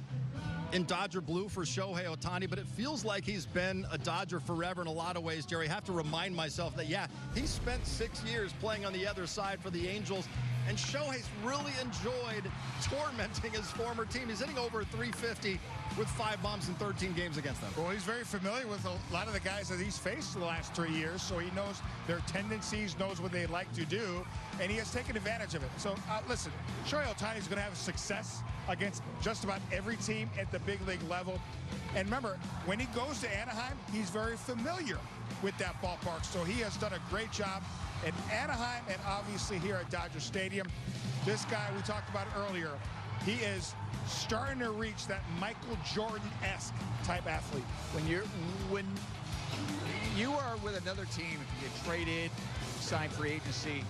in Dodger blue for Shohei Ohtani, but it feels like he's been a Dodger forever in a lot of ways, Jerry. I have to remind myself that, yeah, he spent 6 years playing on the other side for the Angels, and Shohei's really enjoyed tormenting his former team. He's hitting over 350 with 5 bombs in 13 games against them. Well, he's very familiar with a lot of the guys that he's faced the last 3 years, so he knows their tendencies, knows what they like to do, and he has taken advantage of it. So, listen, Shohei Ohtani is going to have success against just about every team at the big league level. And remember, when he goes to Anaheim, he's very familiar with that ballpark. So he has done a great job at Anaheim and obviously here at Dodger Stadium. This guy we talked about earlier, he is starting to reach that Michael Jordan-esque type athlete. When you are with another team, if you get traded, sign free agency,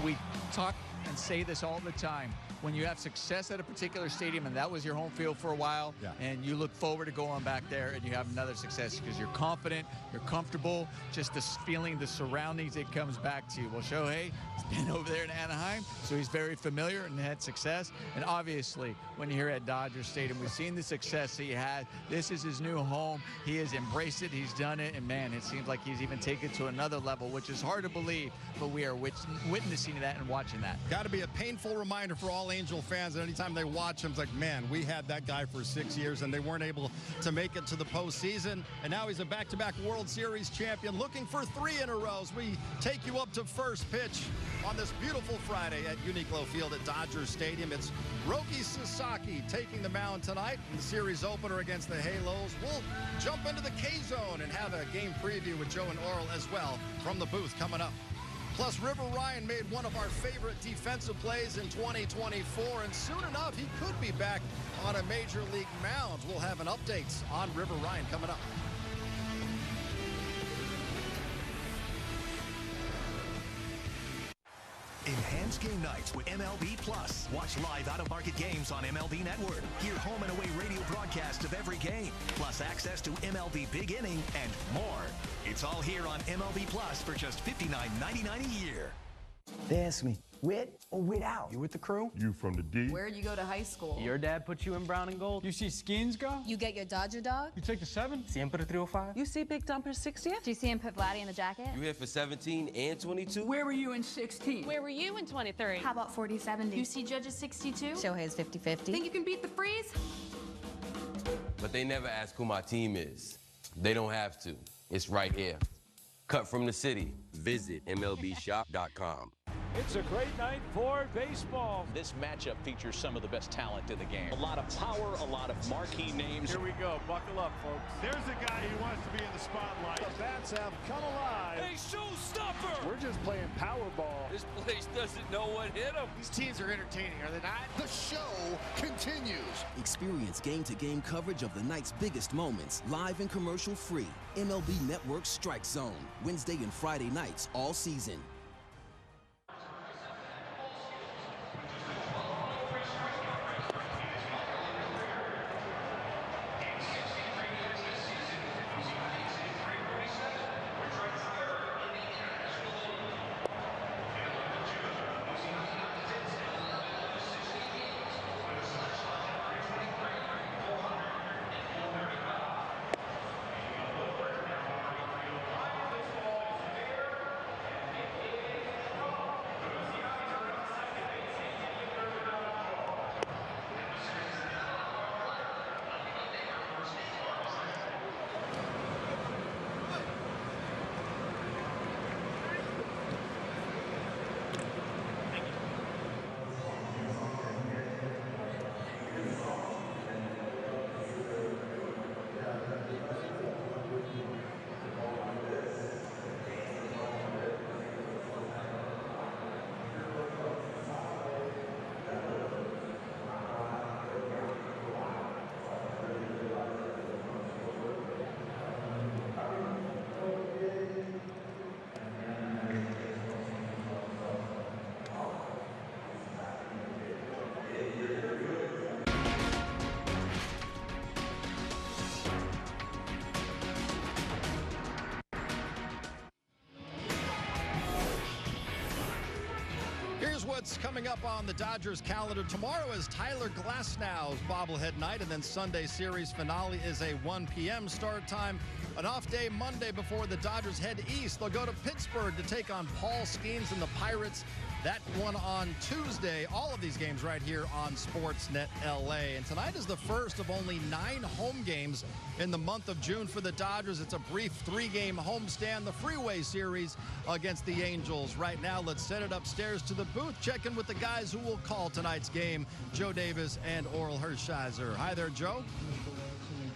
we talk and say this all the time. When you have success at a particular stadium, and that was your home field for a while, and you look forward to going back there and you have another success because you're confident, you're comfortable, just this feeling, the surroundings, it comes back to you. Well, Shohei has been over there in Anaheim, so he's very familiar and had success. And obviously, when you're here at Dodger Stadium, we've seen the success he had. This is his new home. He has embraced it. He's done it. And, man, it seems like he's even taken it to another level, which is hard to believe, but we are witnessing that and watching that. Got to be a painful reminder for all Angel fans, and anytime they watch him, it's like, man, we had that guy for 6 years and they weren't able to make it to the postseason, and now he's a back-to-back World Series champion, looking for 3 in a row. As we take you up to first pitch on this beautiful Friday at Uniqlo Field at Dodger Stadium. It's Roki Sasaki taking the mound tonight in the series opener against the Halos. We'll jump into the K-Zone and have a game preview with Joe and Oral as well from the booth coming up. Plus, River Ryan made one of our favorite defensive plays in 2024, and soon enough, he could be back on a Major League mound. We'll have an update on River Ryan coming up. Enhanced game nights with MLB Plus. Watch live out-of-market games on MLB Network. Hear home and away radio broadcasts of every game, plus access to MLB Big Inning and more. It's all here on MLB Plus for just $59.99 a year. They ask me, with or without? You with the crew? You from the D? Where'd you go to high school? Your dad put you in brown and gold? You see Skins go? You get your Dodger dog? You take the 7? Siempre 305? You see Big Dumper's 60th? Do you see him put Vladdy in the jacket? You here for 17 and 22? Where were you in 16? Where were you in 23? How about 40-70? You see Judge's 62? Shohei's 50-50. Think you can beat the freeze? But they never ask who my team is. They don't have to. It's right here. Cut from the city. Visit MLBshop.com. It's a great night for baseball. This matchup features some of the best talent in the game. A lot of power, a lot of marquee names. Here we go. Buckle up, folks. There's a guy who wants to be in the spotlight. The bats have come alive. Hey, showstopper! We're just playing Powerball. This place doesn't know what hit them. These teams are entertaining, are they not? The show continues. Experience game-to-game coverage of the night's biggest moments, live and commercial-free. MLB Network Strike Zone, Wednesday and Friday nights all season. What's coming up on the Dodgers calendar tomorrow is Tyler Glasnow's bobblehead night, and then Sunday series finale is a 1 p.m. start time. An off day Monday before the Dodgers head east. They'll go to Pittsburgh to take on Paul Skeens and the Pirates. That one on Tuesday. All of these games right here on Sportsnet LA. And tonight is the first of only 9 home games in the month of June for the Dodgers. It's a brief 3-game homestand, the Freeway Series against the Angels. Right now, let's send it upstairs to the booth. Check in with the guys who will call tonight's game, Joe Davis and Oral Hershiser. Hi there, Joe.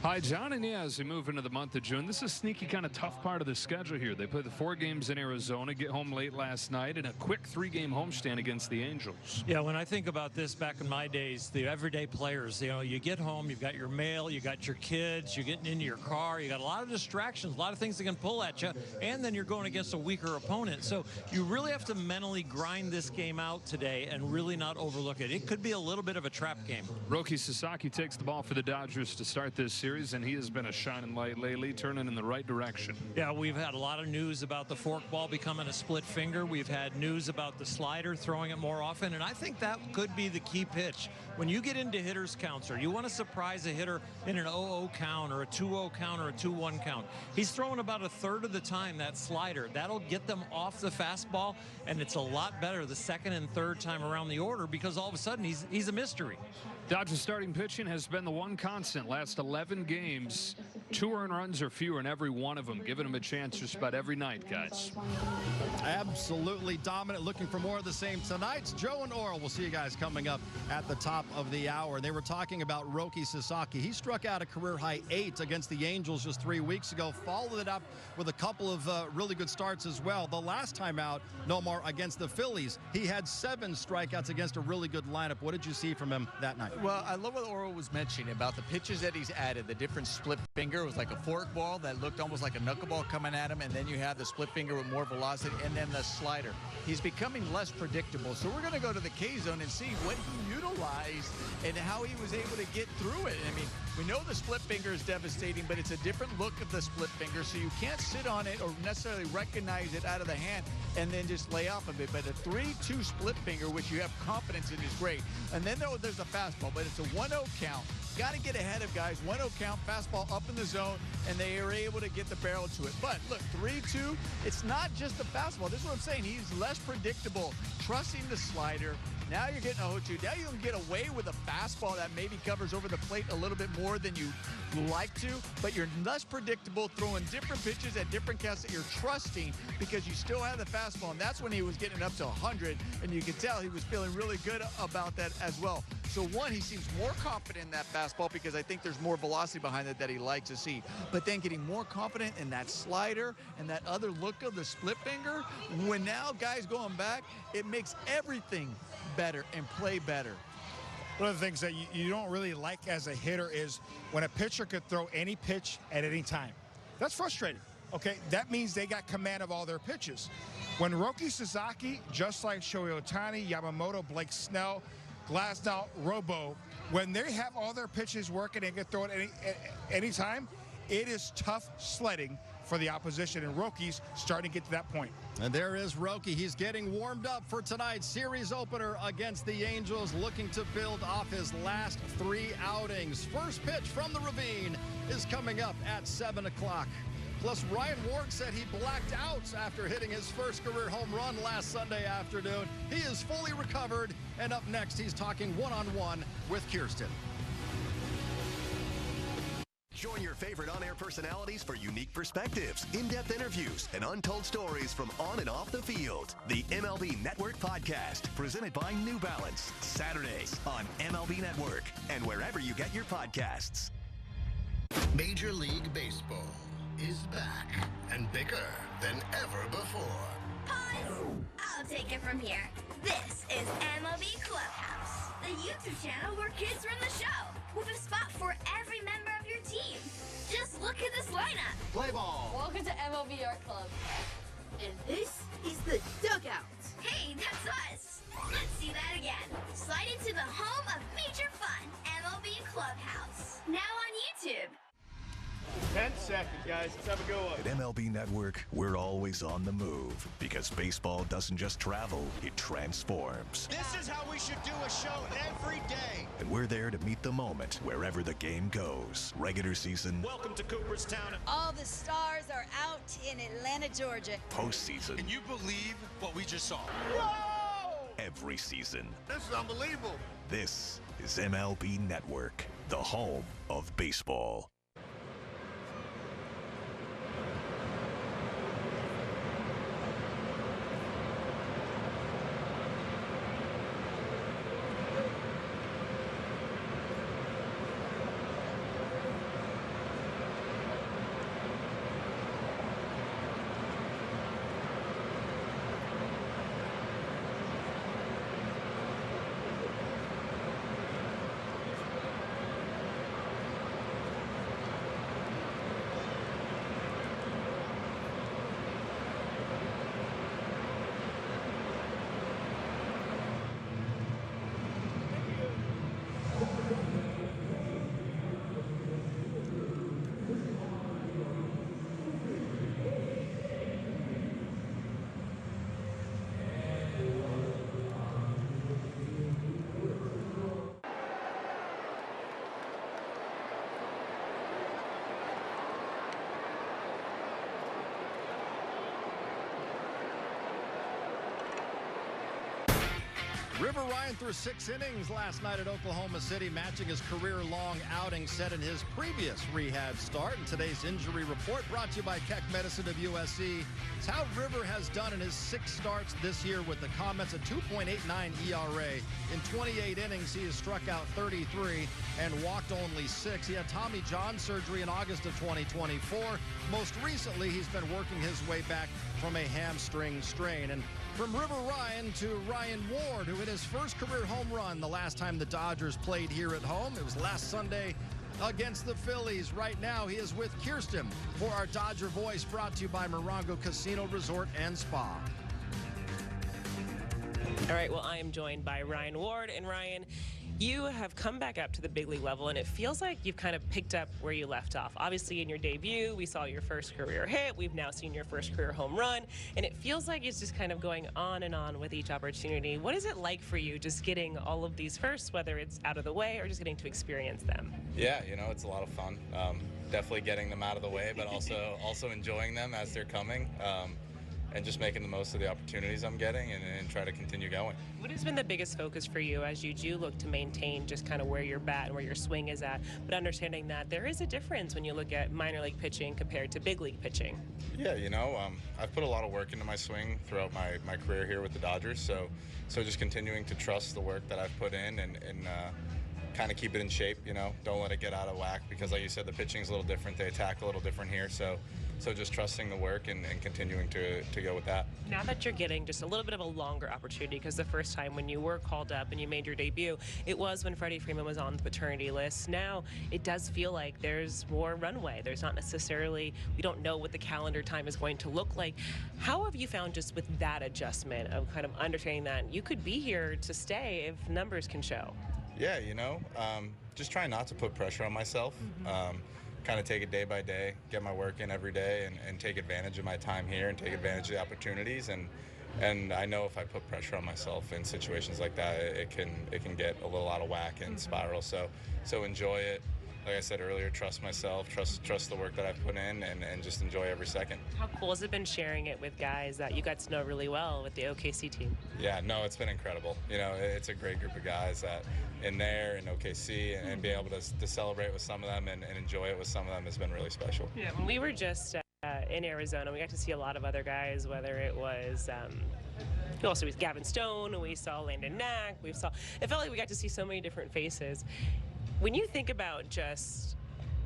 Hi, John, and yeah, as we move into the month of June, this is a sneaky kind of tough part of the schedule here. They play the 4 games in Arizona, get home late last night, and a quick 3-game homestand against the Angels. Yeah, when I think about this back in my days, the everyday players, you know, you get home, you've got your mail, you got your kids, you're getting into your car, you got a lot of distractions, a lot of things that can pull at you, and then you're going against a weaker opponent. So you really have to mentally grind this game out today and really not overlook it. It could be a little bit of a trap game. Roki Sasaki takes the ball for the Dodgers to start this series, and he has been a shining light lately, turning in the right direction. Yeah, we've had a lot of news about the forkball becoming a split finger. We've had news about the slider throwing it more often, and I think that could be the key pitch. When you get into hitters counts, or you want to surprise a hitter in an 0-0 count or a 2-0 count or a 2-1 count, he's throwing about a third of the time that slider. That'll get them off the fastball, and it's a lot better the second and third time around the order because all of a sudden he's a mystery. Dodgers starting pitching has been the one constant. Last 11 games, 2 earned runs or fewer in every one of them, giving them a chance just about every night, guys. Absolutely dominant. Looking for more of the same tonight. Joe and Oral, we'll see you guys coming up at the top of the hour. They were talking about Roki Sasaki. He struck out a career-high 8 against the Angels just 3 weeks ago, followed it up with a couple of really good starts as well. The last time out, Nomar, against the Phillies, he had 7 strikeouts against a really good lineup. What did you see from him that night? Well, I love what Oral was mentioning about the pitches that he's added, the different split finger. It was like a fork ball that looked almost like a knuckleball coming at him, and then you have the split finger with more velocity, and then the slider. He's becoming less predictable. So we're going to go to the K-zone and see what he utilized and how he was able to get through it. I mean, we know the split finger is devastating, but it's a different look of the split finger, so you can't sit on it or necessarily recognize it out of the hand and then just lay off of it. But a 3-2 split finger, which you have confidence in, is great. And then there's a fastball, but it's a 1-0 count. Got to get ahead of guys. 1-0 count, fastball up in the zone, and they are able to get the barrel to it. But look, 3-2, it's not just the fastball. This is what I'm saying. He's less predictable, trusting the slider. Now you're getting a 0-2. Now you can get away with a fastball that maybe covers over the plate a little bit more than you like to, but you're less predictable, throwing different pitches at different counts that you're trusting because you still have the fastball. And that's when he was getting up to 100, and you could tell he was feeling really good about that as well. So one, he seems more confident in that fastball because I think there's more velocity behind it that he likes to see. But then getting more confident in that slider and that other look of the split finger, when now guys going back, it makes everything better and play better. One of the things that you don't really like as a hitter is when a pitcher could throw any pitch at any time. That's frustrating, okay? That means they got command of all their pitches. When Roki, Sasaki, just like Shohei Ohtani, Yamamoto, Blake Snell, Glasnow, Robo, when they have all their pitches working and can throw it any time, it is tough sledding for the opposition, and Roki's starting to get to that point. And there is Roki. He's getting warmed up for tonight's series opener against the Angels, looking to build off his last 3 outings. First pitch from the Ravine is coming up at 7 o'clock. Plus, Ryan Ward said he blacked out after hitting his first career home run last Sunday afternoon. He is fully recovered, and up next, he's talking one-on-one with Kirsten. Join your favorite on-air personalities for unique perspectives, in-depth interviews, and untold stories from on and off the field. The MLB Network Podcast, presented by New Balance. Saturdays on MLB Network and wherever you get your podcasts. Major League Baseball is back and bigger than ever before. Pause! I'll take it from here. This is MLB Clubhouse, the YouTube channel where kids run the show, with a spot for every member of your team. Just look at this lineup. Play ball. Welcome to MLB Art Club. And this is the dugout. Hey, that's us. Let's see that again. Slide into the home of major fun, MLB Clubhouse. Now on YouTube. 10 seconds, guys. Let's have a go up. At MLB Network, we're always on the move because baseball doesn't just travel, it transforms. This is how we should do a show every day. And we're there to meet the moment wherever the game goes. Regular season. Welcome to Cooperstown. All the stars are out in Atlanta, Georgia. Postseason. Can you believe what we just saw? Whoa! Every season. This is unbelievable. This is MLB Network, the home of baseball. River Ryan threw 6 innings last night at Oklahoma City, matching his career-long outing set in his previous rehab start. And today's injury report brought to you by Keck Medicine of USC. It's how River has done in his 6 starts this year with the Comets, a 2.89 ERA. In 28 innings, he has struck out 33 and walked only 6. He had Tommy John surgery in August of 2024. Most recently, he's been working his way back from a hamstring strain. And from River Ryan to Ryan Ward, who hit his first career home run the last time the Dodgers played here at home. It was last Sunday against the Phillies. Right now, he is with Kirsten for our Dodger Voice, brought to you by Morongo Casino Resort and Spa. All right, well, I am joined by Ryan Ward. And Ryan, you have come back up to the big league level, and it feels like you've kind of picked up where you left off. Obviously, in your debut, we saw your first career hit. We've now seen your first career home run, and it feels like it's just kind of going on and on with each opportunity. What is it like for you just getting all of these firsts, whether it's out of the way or just getting to experience them? Yeah, you know, it's a lot of fun. Definitely getting them out of the way, but also enjoying them as they're coming. And just making the most of the opportunities I'm getting and try to continue going. What has been the biggest focus for you as you do look to maintain just kind of where your bat and where your swing is at, but understanding that there is a difference when you look at minor league pitching compared to big league pitching? Yeah, you know, I've put a lot of work into my swing throughout my career here with the Dodgers, so just continuing to trust the work that I've put in and kind of keep it in shape, you know, don't let it get out of whack, because like you said, the pitching's a little different, they attack a little different here, so just trusting the work and continuing to go with that. Now that you're getting just a little bit of a longer opportunity, because the first time when you were called up and you made your debut, it was when Freddie Freeman was on the paternity list. Now it does feel like there's more runway. There's not necessarily, we don't know what the calendar time is going to look like. How have you found just with that adjustment of kind of understanding that you could be here to stay if numbers can show? Yeah, you know, just trying not to put pressure on myself. Kind of take it day by day, get my work in every day, and take advantage of my time here and take advantage of the opportunities. And I know if I put pressure on myself in situations like that, it can get a little out of whack and spiral. So enjoy it. Like I said earlier, trust myself, trust the work that I've put in, and just enjoy every second. How cool has it been sharing it with guys that you got to know really well with the OKC team? Yeah, no, it's been incredible. You know, it's a great group of guys that in there in OKC, and being able to celebrate with some of them and enjoy it with some of them has been really special. Yeah, when we were just in Arizona, we got to see a lot of other guys, whether it was we also was Gavin Stone, we saw Landon Knack, it felt like we got to see so many different faces. When you think about just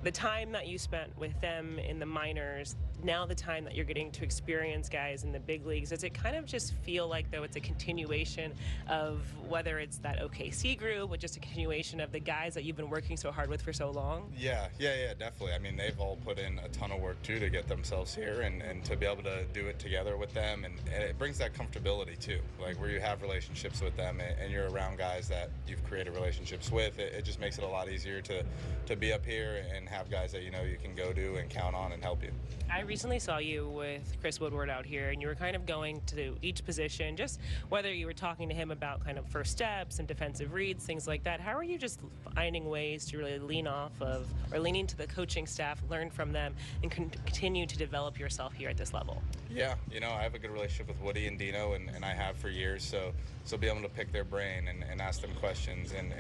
the time that you spent with them in the minors, now the time that you're getting to experience guys in the big leagues, does it kind of just feel like, though, it's a continuation of whether it's that OKC group, or just a continuation of the guys that you've been working so hard with for so long? Yeah, definitely. I mean, they've all put in a ton of work, too, to get themselves here and to be able to do it together with them. And it brings that comfortability, too, like where you have relationships with them and you're around guys that you've created relationships with. It just makes it a lot easier to be up here and have guys that you know you can go to and count on and help you. I recently saw you with Chris Woodward out here, and you were kind of going to each position, just whether you were talking to him about kind of first steps and defensive reads, things like that. How are you just finding ways to really lean off of, or lean into the coaching staff, learn from them, and continue to develop yourself here at this level? Yeah, you know, I have a good relationship with Woody and Dino, and I have for years, so be able to pick their brain and ask them questions and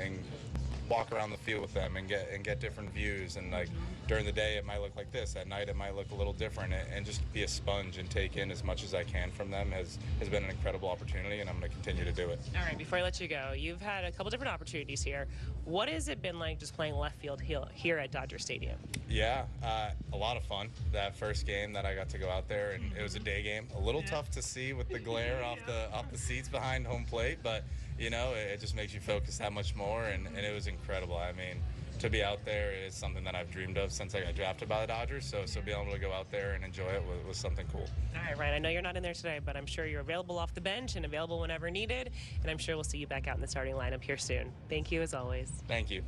walk around the field with them and get different views. And like during the day it might look like this, at night it might look a little different, and just be a sponge and take in as much as I can from them has been an incredible opportunity, and I'm going to continue to do it. All right, before I let you go, you've had a couple different opportunities here. What has it been like just playing left field here at Dodger Stadium? Yeah, a lot of fun. That first game that I got to go out there, and it was a day game, a little tough to see with the glare off the seats behind home plate, but you know, it just makes you focus that much more, and it was incredible. I mean, to be out there is something that I've dreamed of since I got drafted by the Dodgers, so being able to go out there and enjoy it was something cool. All right, Ryan, I know you're not in there today, but I'm sure you're available off the bench and available whenever needed, and I'm sure we'll see you back out in the starting lineup here soon. Thank you, as always. Thank you.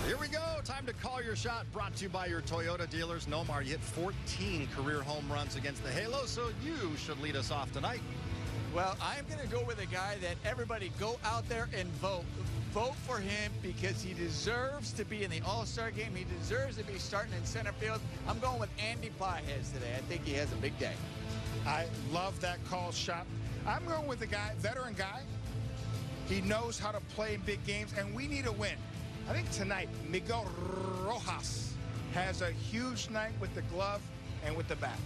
Here we go. Time to call your shot, brought to you by your Toyota dealers. Nomar, you hit 14 career home runs against the Halos, so you should lead us off tonight. Well, I'm going to go with a guy that everybody go out there and vote. Vote for him because he deserves to be in the All-Star game. He deserves to be starting in center field. I'm going with Andy Pages today. I think he has a big day. I love that call shot. I'm going with the guy, veteran guy. He knows how to play in big games, and we need a win. I think tonight, Miguel Rojas has a huge night with the glove. and with the bat.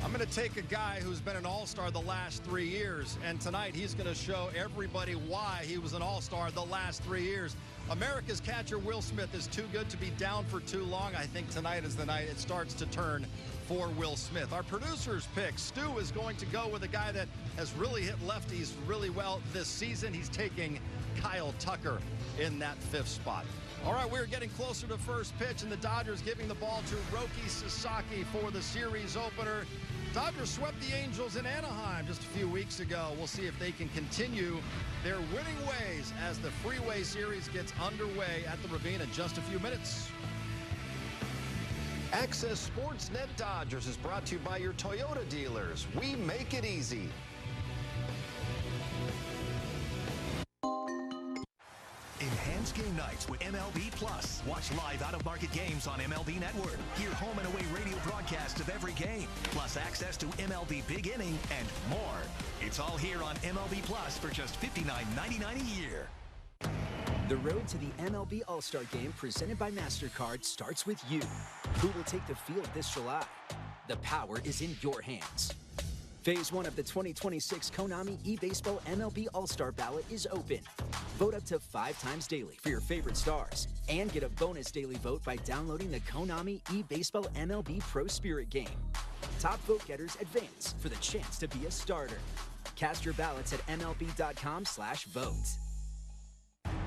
I'm going to take a guy who's been an all-star the last 3 years, and tonight he's going to show everybody why he was an all-star the last 3 years. America's catcher Will Smith is too good to be down for too long. I think tonight is the night it starts to turn for Will Smith. Our producer's pick, Stu, is going to go with a guy that has really hit lefties really well this season. He's taking Kyle Tucker in that 5th spot. All right, we're getting closer to first pitch, and the Dodgers giving the ball to Roki Sasaki for the series opener. Dodgers swept the Angels in Anaheim just a few weeks ago. We'll see if they can continue their winning ways as the Freeway Series gets underway at the Ravine in just a few minutes. Access Sportsnet Dodgers is brought to you by your Toyota dealers. We make it easy. Enhance game nights with MLB Plus. Watch live out-of-market games on MLB Network. Hear home and away radio broadcasts of every game, plus access to MLB Big Inning and more. It's all here on MLB Plus for just $59.99 a year. The road to the MLB All-Star Game presented by MasterCard starts with you. Who will take the field this July? The power is in your hands. Phase 1 of the 2026 Konami eBaseball MLB All-Star Ballot is open. Vote up to 5 times daily for your favorite stars and get a bonus daily vote by downloading the Konami eBaseball MLB Pro Spirit game. Top vote getters advance for the chance to be a starter. Cast your ballots at MLB.com/vote.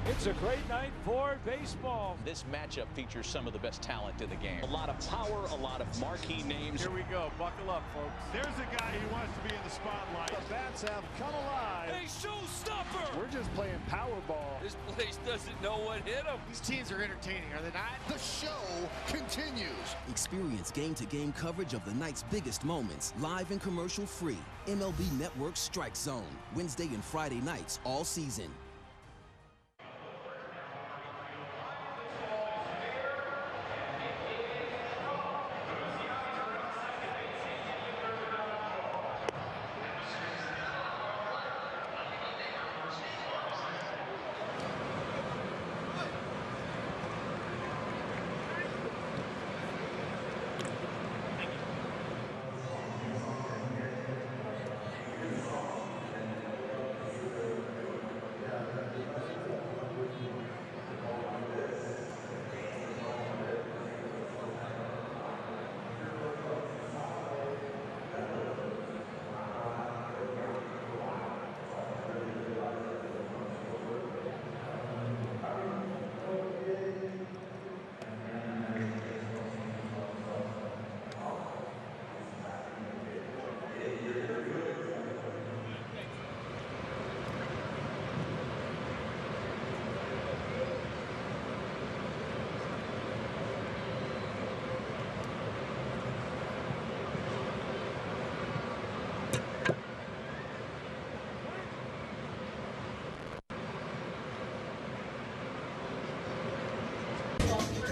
It's a great night for baseball. This matchup features some of the best talent in the game. A lot of power, a lot of marquee names. Here we go. Buckle up, folks. There's a guy who wants to be in the spotlight. The bats have come alive. Hey, showstopper! We're just playing Powerball. This place doesn't know what hit them. These teams are entertaining, are they not? The show continues. Experience game-to-game coverage of the night's biggest moments, live and commercial-free. MLB Network Strike Zone, Wednesday and Friday nights all season.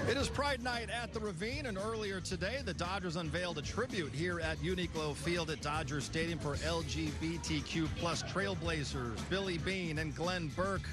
It is Pride Night at the Ravine, and earlier today, the Dodgers unveiled a tribute here at Uniqlo Field at Dodger Stadium for LGBTQ plus trailblazers Billy Beane and Glenn Burke,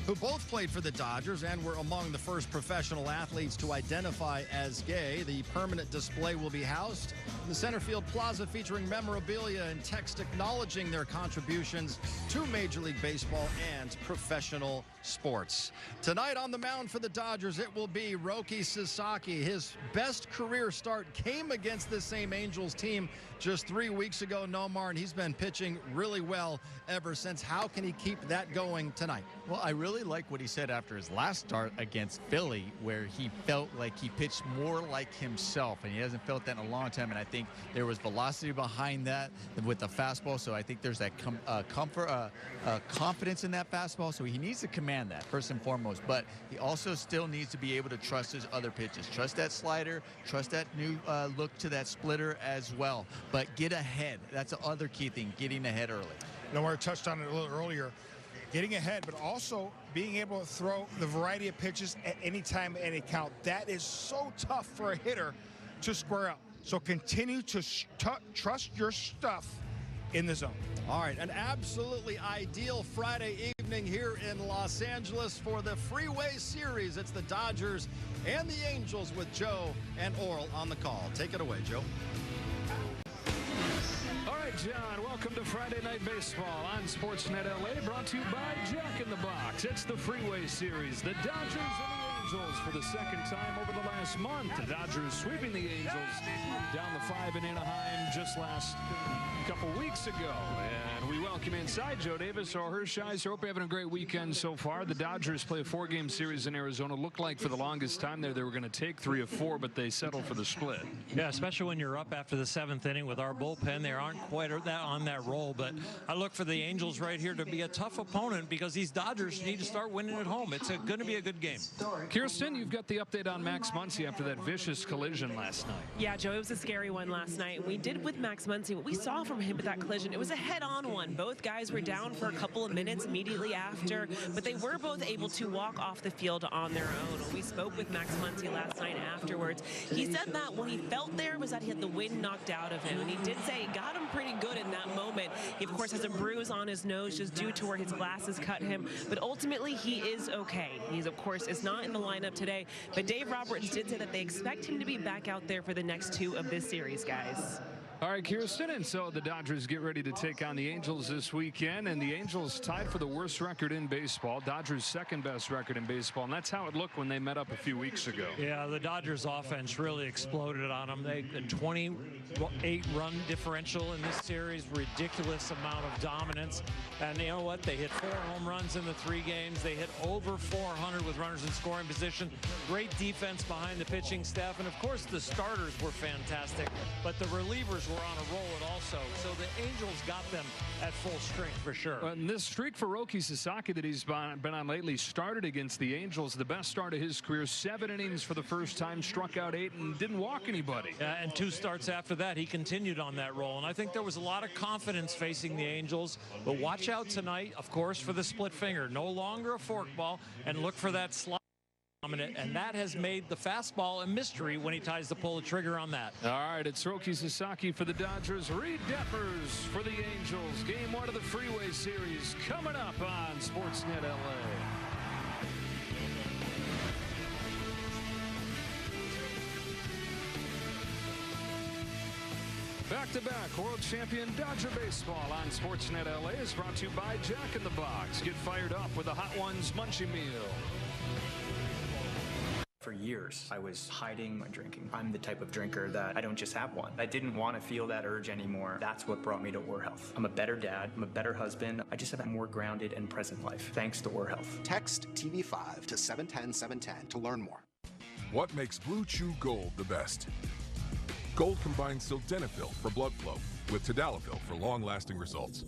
who both played for the Dodgers and were among the first professional athletes to identify as gay. The permanent display will be housed in the center field plaza, featuring memorabilia and text acknowledging their contributions to Major League Baseball and professional sports. Tonight on the mound for the Dodgers, it will be Roki Sasaki. His best career start came against this same Angels team just 3 weeks ago, Nomar, and he's been pitching really well ever since. How can he keep that going tonight? Well, I really like what he said after his last start against Philly, where he felt like he pitched more like himself, and he hasn't felt that in a long time. And I think there was velocity behind that with the fastball, so I think there's that confidence in that fastball. So he needs to command that first and foremost, but he also still needs to be able to trust his other pitches, trust that slider, trust that new look to that splitter as well. But get ahead. That's the other key thing, getting ahead early. Nomar touched on it a little earlier. Getting ahead, but also being able to throw the variety of pitches at any time, any count. That is so tough for a hitter to square up. So continue to trust your stuff in the zone. All right, an absolutely ideal Friday evening here in Los Angeles for the Freeway Series. It's the Dodgers and the Angels with Joe and Oral on the call. Take it away, Joe. John. Welcome to Friday Night Baseball on Sportsnet LA, brought to you by Jack in the Box. It's the Freeway Series. The Dodgers and the Angels for the second time over the last month. The Dodgers sweeping the Angels down the 5 in Anaheim just last couple weeks ago. And we welcome inside Joe Davis or Hershiser. Hope you're having a great weekend so far. The Dodgers play a 4-game series in Arizona. Looked like for the longest time there they were going to take 3 of 4, but they settled for the split. Yeah, especially when you're up after the 7th inning with our bullpen. They aren't quite on that roll, but I look for the Angels right here to be a tough opponent because these Dodgers need to start winning at home. It's going to be a good game. Kirsten, you've got the update on Max Muncy after that vicious collision last night. Yeah, Joe, it was a scary one last night. We did with Max Muncy what we saw from him at that collision. It was a head-on one. Both guys were down for a couple of minutes immediately after, but they were both able to walk off the field on their own. When we spoke with Max Muncy last night afterwards, he said that what he felt there was that he had the wind knocked out of him, and he did say it got him pretty good in that moment. He, of course, has a bruise on his nose just due to where his glasses cut him, but ultimately he is okay. He's, of course, is not in the lineup today, but Dave Roberts did say that they expect him to be back out there for the next 2 of this series, guys. All right, Kirsten, and so the Dodgers get ready to take on the Angels this weekend, and the Angels tied for the worst record in baseball. Dodgers' second-best record in baseball, and that's how it looked when they met up a few weeks ago. Yeah, the Dodgers' offense really exploded on them. They had 28-run differential in this series, ridiculous amount of dominance, and you know what? They hit 4 home runs in the 3 games. They hit over 400 with runners in scoring position. Great defense behind the pitching staff, and of course the starters were fantastic, but the relievers were on a roll also, so the Angels got them at full strength for sure. And this streak for Roki Sasaki that he's been on lately started against the Angels, the best start of his career, 7 innings for the first time, struck out 8 and didn't walk anybody. And 2 starts after that, he continued on that roll, and I think there was a lot of confidence facing the Angels, but watch out tonight, of course, for the split finger. No longer a forkball, and look for that slide. And that has made the fastball a mystery when he tries to pull the trigger on that. All right, it's Roki Sasaki for the Dodgers, Reid Detmers for the Angels. Game 1 of the Freeway Series coming up on Sportsnet LA. Back-to-back world champion Dodger baseball on Sportsnet LA is brought to you by Jack in the Box. Get fired up with the Hot Ones Munchie Meal. For years, I was hiding my drinking. I'm the type of drinker that I don't just have one. I didn't want to feel that urge anymore. That's what brought me to War Health. I'm a better dad. I'm a better husband. I just have a more grounded and present life, thanks to War Health. Text TV5 to 710-710 to learn more. What makes Blue Chew Gold the best? Gold combines sildenafil for blood flow with tadalafil for long-lasting results.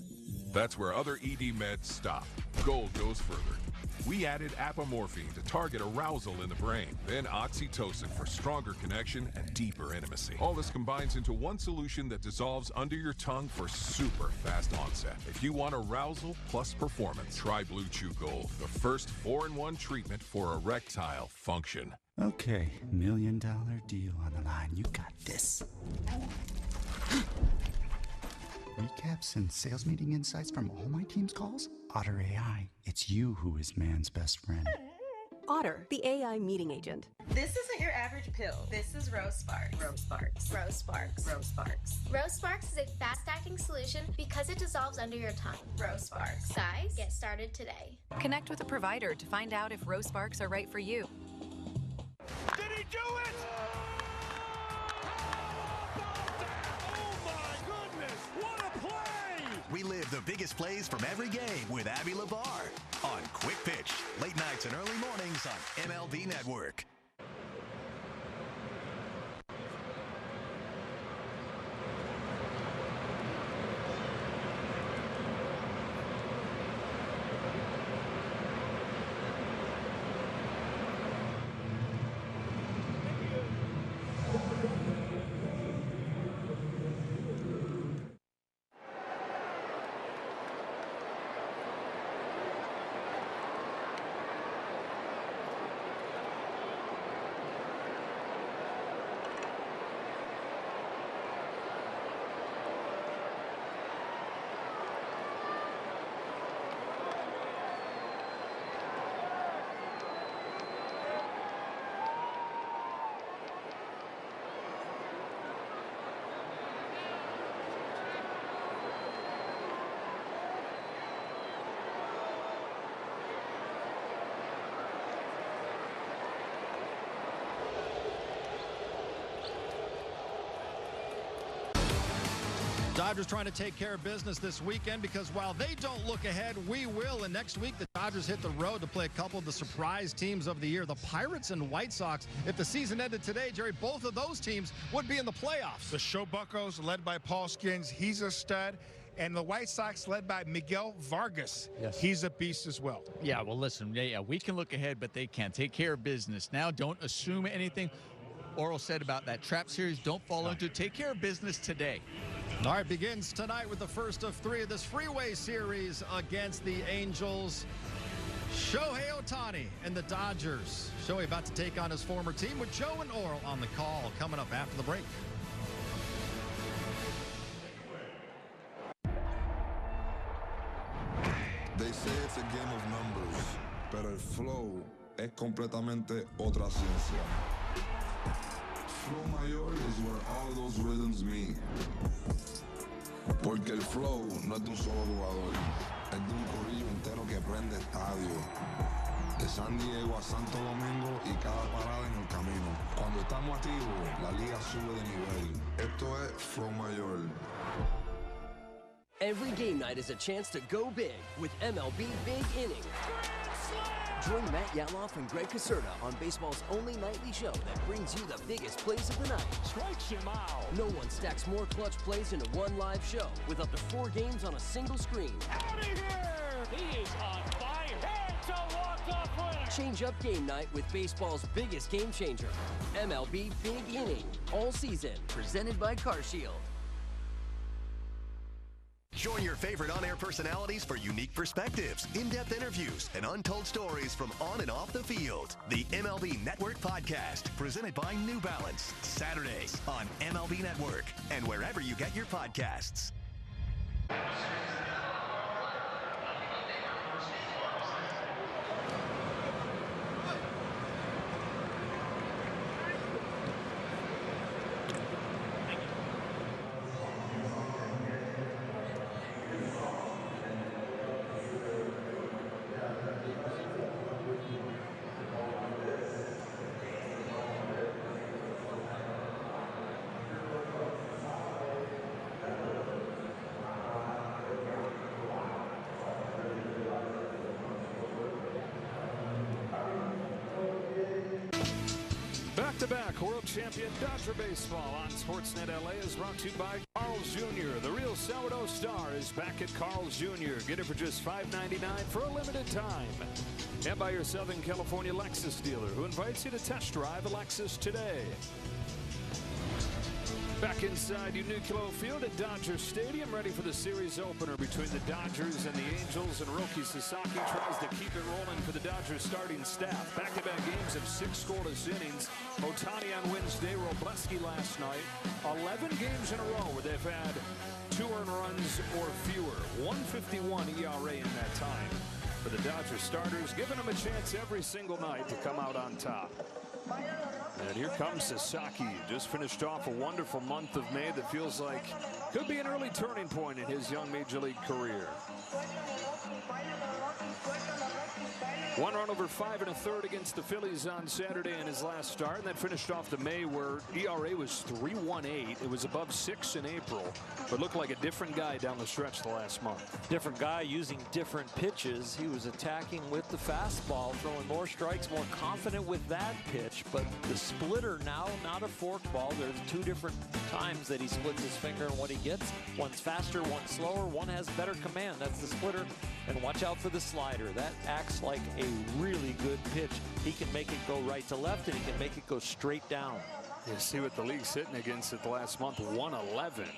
That's where other ED meds stop. Gold goes further. We added apomorphine to target arousal in the brain, then oxytocin for stronger connection and deeper intimacy. All this combines into one solution that dissolves under your tongue for super fast onset. If you want arousal plus performance, try Blue Chew Gold, the first 4-in-1 treatment for erectile function. Okay, $1 million deal on the line. You got this. Recaps and sales meeting insights from all my team's calls? Otter AI, it's you who is man's best friend. Otter, the AI meeting agent. This isn't your average pill. This is Rose Sparks. Rose Sparks. Rose Sparks. Rose Sparks. Rose Sparks is a fast-acting solution because it dissolves under your tongue. Rose Sparks. Guys, get started today. Connect with a provider to find out if Rose Sparks are right for you. Did he do it? Relive the biggest plays from every game with Abby LeVar on Quick Pitch, late nights and early mornings on MLB Network. Dodgers trying to take care of business this weekend because while they don't look ahead, we will. And next week, the Dodgers hit the road to play a couple of the surprise teams of the year, the Pirates and White Sox. If the season ended today, Jerry, both of those teams would be in the playoffs. The Showbuckos, led by Paul Skins, he's a stud. And the White Sox, led by Miguel Vargas, he's a beast as well. Yeah, well, listen, we can look ahead, but they can't take care of business. Now, don't assume anything. Oral said about that trap series, don't fall into it. Take care of business today. All right, begins tonight with the first of 3 of this Freeway Series against the Angels. Shohei Ohtani and the Dodgers. Shohei about to take on his former team with Joe and Oral on the call coming up after the break. They say it's a game of numbers, pero el flow es completamente otra ciencia. Flow mayor is where all those rhythms meet. Porque el flow no es de un solo jugador, es de un corillo entero que prende estadio. De San Diego a Santo Domingo y cada parada en el camino. Cuando estamos activos, la liga sube de nivel. Esto es Flow Mayor. Every game night is a chance to go big with MLB Big Inning. Join Matt Yaloff and Greg Caserta on baseball's only nightly show that brings you the biggest plays of the night. Strikes him out. No one stacks more clutch plays into one live show with up to 4 games on a single screen. Out of here! He is on fire. It's a walk-off winner. Change up game night with baseball's biggest game changer. MLB Big Inning. All season. Presented by CarShield. Join your favorite on-air personalities for unique perspectives, in-depth interviews, and untold stories from on and off the field. The MLB Network Podcast, presented by New Balance, Saturdays on MLB Network and wherever you get your podcasts. Back-to-back world champion Dodger baseball on Sportsnet LA is brought to you by Carl's Jr. The real sourdough star is back at Carl's Jr. Get it for just $5.99 for a limited time. And by your Southern California Lexus dealer, who invites you to test drive a Lexus today. Back inside Uniqlo Field at Dodger Stadium, ready for the series opener between the Dodgers and the Angels. And Roki Sasaki tries to keep it rolling for the Dodgers starting staff. Back-to-back games of 6 scoreless innings. Ohtani on Wednesday, Robleski last night. 11 games in a row where they've had 2 earned runs or fewer. 151 ERA in that time for the Dodger starters, giving them a chance every single night to come out on top. And here comes Sasaki. Just finished off a wonderful month of May that feels like could be an early turning point in his young major league career. 1 run over 5 1/3 against the Phillies on Saturday in his last start, and that finished off the May where ERA was 3.18. It was above 6 in April, but looked like a different guy down the stretch the last month. Different guy using different pitches. He was attacking with the fastball, throwing more strikes, more confident with that pitch. But the splitter now, not a forkball. There's 2 different times that he splits his finger and what he gets. One's faster, one's slower, one has better command. That's the splitter. And watch out for the slider. That acts like a really good pitch. He can make it go right to left, and he can make it go straight down. You see what the league's hitting against it the last month, 111.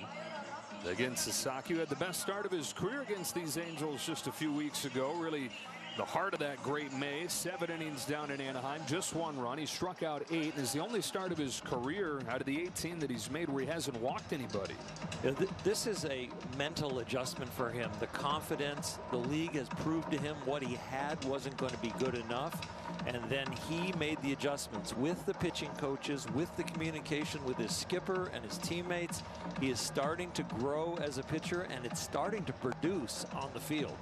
Against Sasaki, who had the best start of his career against these Angels just a few weeks ago. Really the heart of that great May. 7 innings down in Anaheim, just 1 run. He struck out 8 and is the only start of his career out of the 18 that he's made where he hasn't walked anybody. This is a mental adjustment for him. The confidence, the league has proved to him what he had wasn't going to be good enough. And then he made the adjustments with the pitching coaches, with the communication with his skipper and his teammates. He is starting to grow as a pitcher, and it's starting to produce on the field.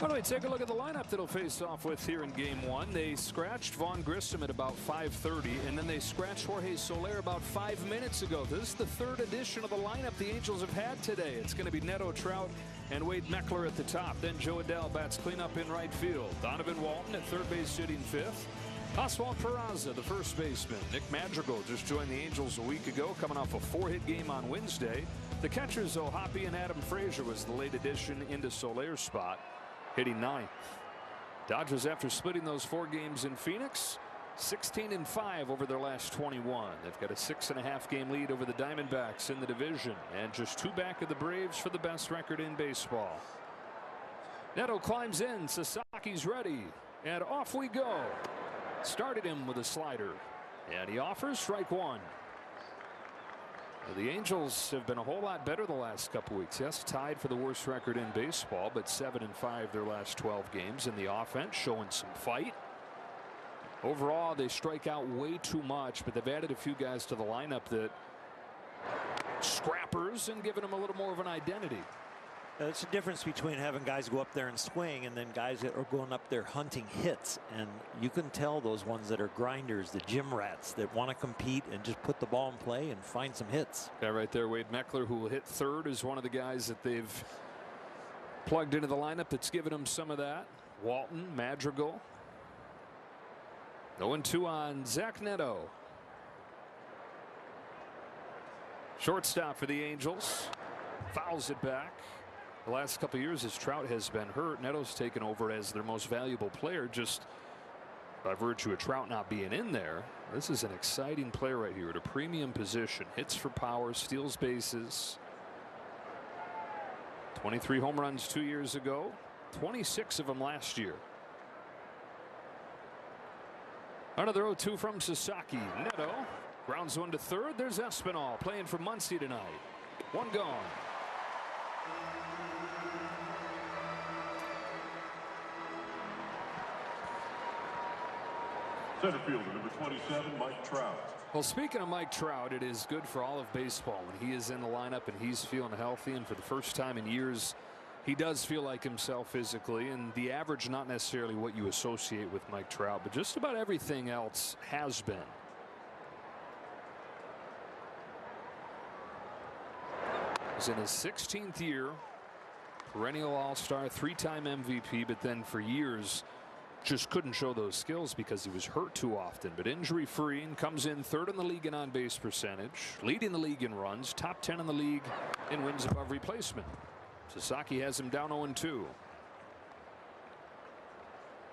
Why don't we take a look at the lineup that'll face off with here in game one. They scratched Vaughn Grissom at about 5:30, and then they scratched Jorge Soler about 5 minutes ago. This is the third edition of the lineup the Angels have had today. It's going to be Neto, Trout, and Wade Meckler at the top. Then Joe Adell bats cleanup in right field. Donovan Walton at third base sitting fifth. Oswald Peraza, the first baseman. Nick Madrigal just joined the Angels a week ago, coming off a 4-hit game on Wednesday. The catchers, O'Hoppe and Adam Frazier, was the late addition into Soler's spot, hitting ninth. Dodgers, after splitting those 4 games in Phoenix, 16-5 over their last 21. They've got a 6.5 game lead over the Diamondbacks in the division, and just 2 back of the Braves for the best record in baseball. Neto climbs in. Sasaki's ready, and off we go. Started him with a slider, and he offers strike one. The Angels have been a whole lot better the last couple weeks. Yes, tied for the worst record in baseball, but 7-5 their last 12 games, and the offense showing some fight. Overall, they strike out way too much, but they've added a few guys to the lineup that scrappers and giving them a little more of an identity. It's a difference between having guys go up there and swing and then guys that are going up there hunting hits. And you can tell those ones that are grinders, the gym rats that want to compete and just put the ball in play and find some hits. Yeah, right there, Wade Meckler, who will hit third, is one of the guys that they've plugged into the lineup that's given them some of that. Walton, Madrigal. 0-2 on Zach Neto. Shortstop for the Angels. Fouls it back. The last couple of years, as Trout has been hurt, Neto's taken over as their most valuable player just by virtue of Trout not being in there. This is an exciting player right here at a premium position. Hits for power, steals bases. 23 home runs 2 years ago, 26 of them last year. Another 0-2 from Sasaki. Neto grounds one to third. There's Espinal playing for Muncie tonight. One gone. Center fielder, number 27, Mike Trout. Well, speaking of Mike Trout, it is good for all of baseball when he is in the lineup and he's feeling healthy, and for the first time in years he does feel like himself physically, and the average not necessarily what you associate with Mike Trout, but just about everything else has been. He's in his 16th year, perennial all-star, 3-time MVP, but then for years just couldn't show those skills because he was hurt too often. But injury free, and comes in third in the league in on base percentage, leading the league in runs, top 10 in the league in wins above replacement. Sasaki has him down 0-2.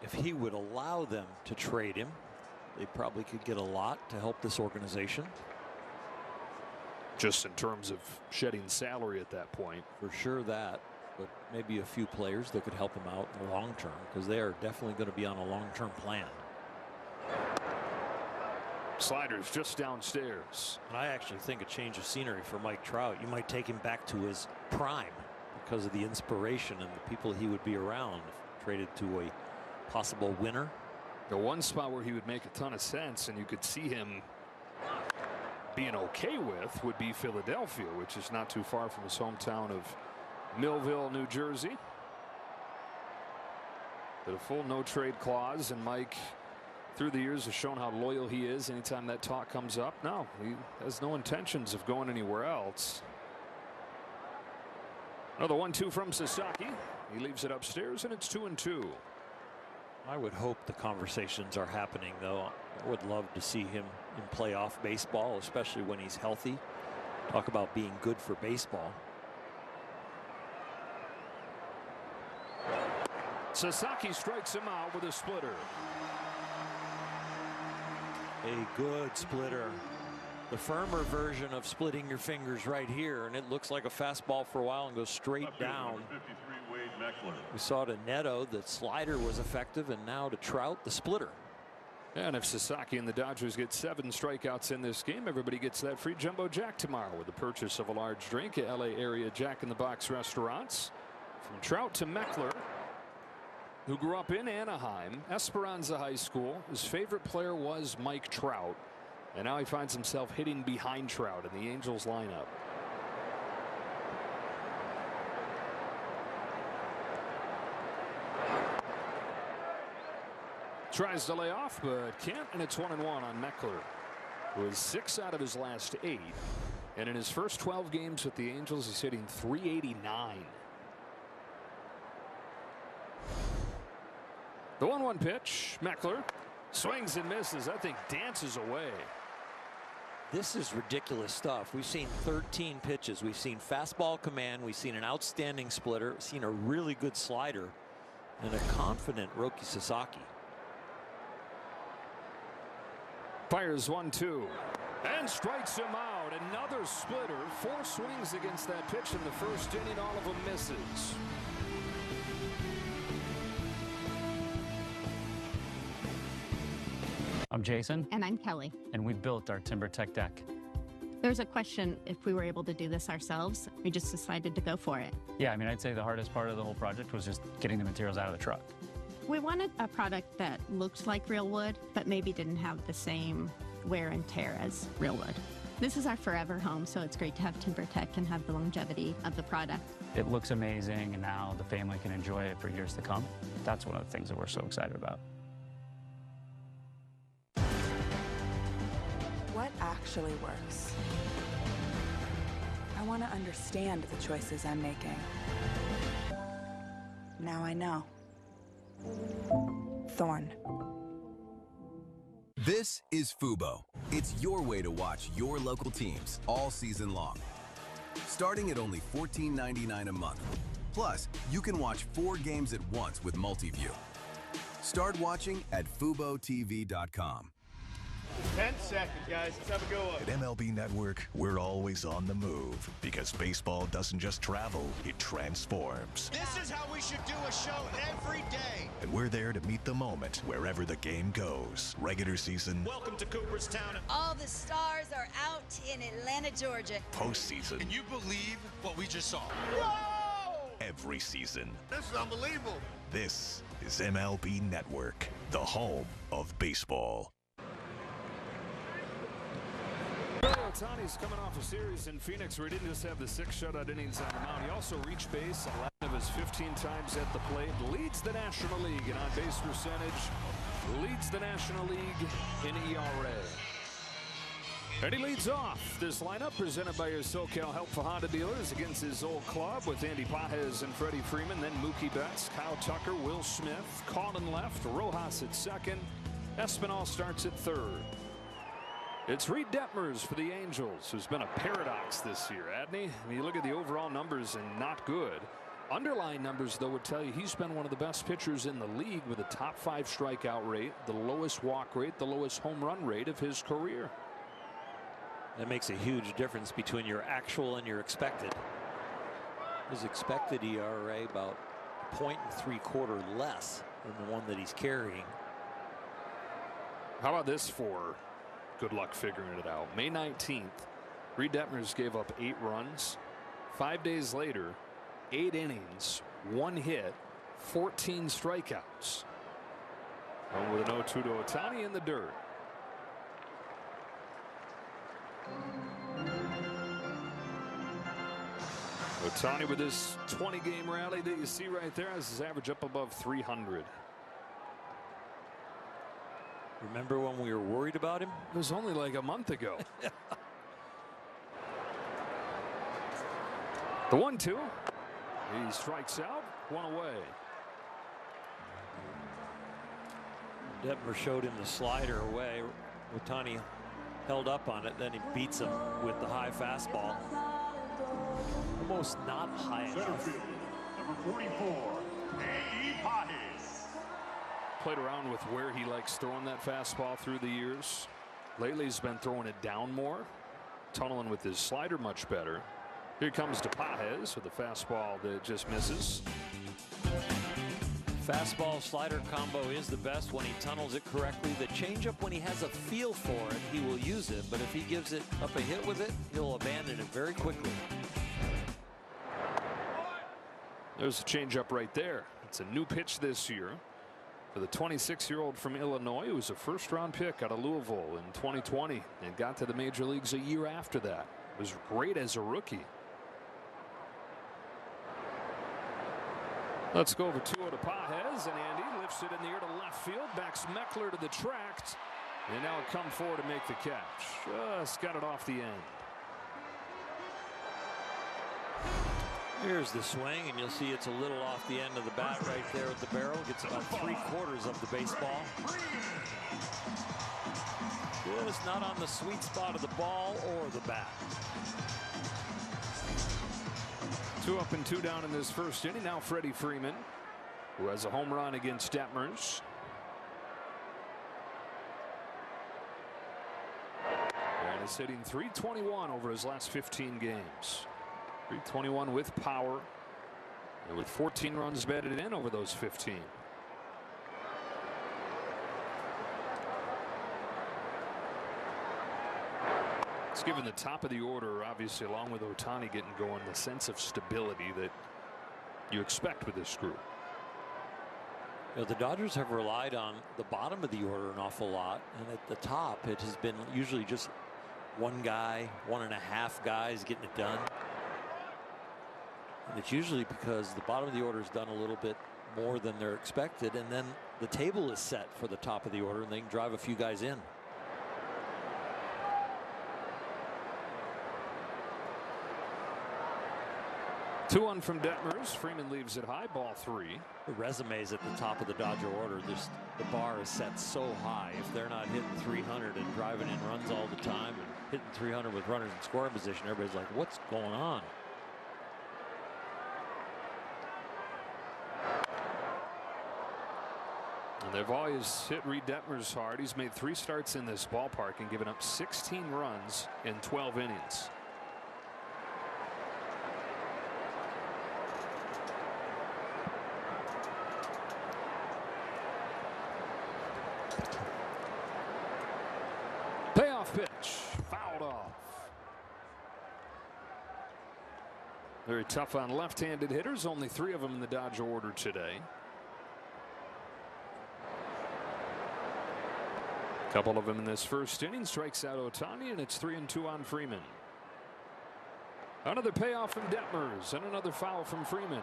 If he would allow them to trade him, they probably could get a lot to help this organization. Just in terms of shedding salary at that point. For sure that. But maybe a few players that could help him out in the long term, because they are definitely going to be on a long-term plan. Sliders just downstairs. I actually think a change of scenery for Mike Trout, you might take him back to his prime because of the inspiration and the people he would be around if traded to a possible winner. The one spot where he would make a ton of sense and you could see him being okay with would be Philadelphia, which is not too far from his hometown of Millville, New Jersey. But a full no trade clause, and Mike through the years has shown how loyal he is anytime that talk comes up. No, he has no intentions of going anywhere else. Another 1-2 from Sasaki. He leaves it upstairs, and it's 2-2. I would hope the conversations are happening, though. I would love to see him in playoff baseball, especially when he's healthy. Talk about being good for baseball. Sasaki strikes him out with a splitter. A good splitter. The firmer version of splitting your fingers right here, and it looks like a fastball for a while and goes straight down. 53, Wade Meckler. We saw to Neto, the slider was effective, and now to Trout, the splitter. And if Sasaki and the Dodgers get 7 strikeouts in this game, everybody gets that free Jumbo Jack tomorrow with the purchase of a large drink at LA area Jack in the Box restaurants. From Trout to Meckler, who grew up in Anaheim, Esperanza High School. His favorite player was Mike Trout, and now he finds himself hitting behind Trout in the Angels lineup. Tries to lay off, but can't, and it's 1-1 on Meckler, who is 6 out of his last 8. And in his first 12 games with the Angels, he's hitting .389. The 1-1 pitch. Meckler swings and misses. I think dances away. This is ridiculous stuff. We've seen 13 pitches. We've seen fastball command. We've seen an outstanding splitter. We've seen a really good slider and a confident Roki Sasaki. Fires 1-2 and strikes him out. Another splitter. 4 swings against that pitch in the first inning. All of them misses. I'm Jason. And I'm Kelly. And we built our TimberTech deck. There's a question if we were able to do this ourselves. We just decided to go for it. Yeah, I mean, I'd say the hardest part of the whole project was just getting the materials out of the truck. We wanted a product that looked like real wood, but maybe didn't have the same wear and tear as real wood. This is our forever home, so it's great to have TimberTech and have the longevity of the product. It looks amazing, and now the family can enjoy it for years to come. That's one of the things that we're so excited about. What actually works? I want to understand the choices I'm making. Now I know. Thorn. This is Fubo. It's your way to watch your local teams all season long. Starting at only $14.99 a month. Plus, you can watch 4 games at once with Multiview. Start watching at FuboTV.com. 10 seconds, guys. Let's have a go up. At MLB Network, we're always on the move because baseball doesn't just travel, it transforms. This is how we should do a show every day. And we're there to meet the moment wherever the game goes. Regular season. Welcome to Cooperstown. All the stars are out in Atlanta, Georgia. Postseason. Can you believe what we just saw? Whoa! Every season. This is unbelievable. This is MLB Network, the home of baseball. Ohtani's coming off a series in Phoenix where he didn't just have the 6 shutout innings on the mound. He also reached base 11 of his 15 times at the plate. Leads the National League in on-base percentage. Leads the National League in ERA. And he leads off this lineup presented by your SoCal Help for Honda dealers against his old club with Andy Pages and Freddie Freeman. Then Mookie Betts, Kyle Tucker, Will Smith, Colin left, Rojas at second. Espinal starts at third. It's Reid Detmers for the Angels, who's been a paradox this year, hasn't he? I mean, you look at the overall numbers and not good. Underlying numbers, though, would tell you he's been one of the best pitchers in the league with a top 5 strikeout rate, the lowest walk rate, the lowest home run rate of his career. That makes a huge difference between your actual and your expected. His expected ERA about 0.75 less than the one that he's carrying. How about this for good luck figuring it out? May 19th, Reid Detmers gave up 8 runs. 5 days later, 8 innings, 1 hit, 14 strikeouts. And with an 0-2 to Ohtani in the dirt. Ohtani with this 20-game rally that you see right there has his average up above 300. Remember when we were worried about him? It was only like a month ago. The 1-2. He strikes out, 1 away. Detmer showed him the slider away. Ohtani held up on it, then he beats him with the high fastball. Almost not high enough. Number 44, Reid Pages. Played around with where he likes throwing that fastball through the years. Lately he's been throwing it down more, tunneling with his slider much better. Here comes to Pages with a fastball that just misses. Fastball slider combo is the best when he tunnels it correctly. The changeup, when he has a feel for it, he will use it, but if he gives it up a hit with it, he'll abandon it very quickly. There's a changeup right there. It's a new pitch this year for the 26-year-old from Illinois, who was a first-round pick out of Louisville in 2020 and got to the major leagues a year after that. Was great as a rookie. Let's go over 2-0 to Pajes, and Andy lifts it in the air to left field, backs Meckler to the track, and now come forward to make the catch. Just got it off the end. Here's the swing, and you'll see it's a little off the end of the bat right there at the barrel. Gets about 3/4 of the baseball. Just not on the sweet spot of the ball or the bat. 2 up and 2 down in this first inning. Now Freddie Freeman, who has a home run against Detmers. And is hitting .321 over his last 15 games. .321 with power, and with 14 runs batted in over those 15. It's given the top of the order, obviously, along with Ohtani getting going, the sense of stability that you expect with this group. You know, the Dodgers have relied on the bottom of the order an awful lot, and at the top it has been usually just one guy, 1.5 guys getting it done. And it's usually because the bottom of the order is done a little bit more than they're expected, and then the table is set for the top of the order, and they can drive a few guys in. Two on from Detmers. Freeman leaves it high, ball 3. The resumes at the top of the Dodger order, just the bar is set so high. If they're not hitting 300 and driving in runs all the time and hitting 300 with runners in scoring position, everybody's like, what's going on? And they've always hit Reid Detmers hard. He's made 3 starts in this ballpark and given up 16 runs in 12 innings. Payoff pitch, fouled off. Very tough on left-handed hitters. Only 3 of them in the Dodger order today. Couple of them in this first inning. Strikes out Ohtani, and it's 3-2 on Freeman. Another payoff from Detmers, and another foul from Freeman.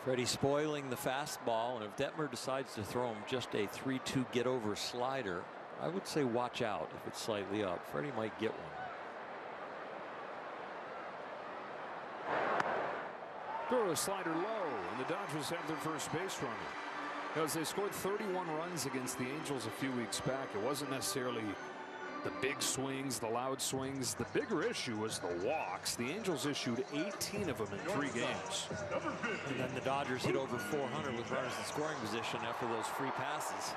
Freddie spoiling the fastball, and if Detmer decides to throw him just a 3-2 get over slider, I would say watch out if it's slightly up. Freddie might get one. Throw a slider low, and the Dodgers have their first base runner. Because they scored 31 runs against the Angels a few weeks back. It wasn't necessarily the big swings, the loud swings. The bigger issue was the walks. The Angels issued 18 of them in 3 games. And then the Dodgers hit over 400 with runners in scoring position after those free passes.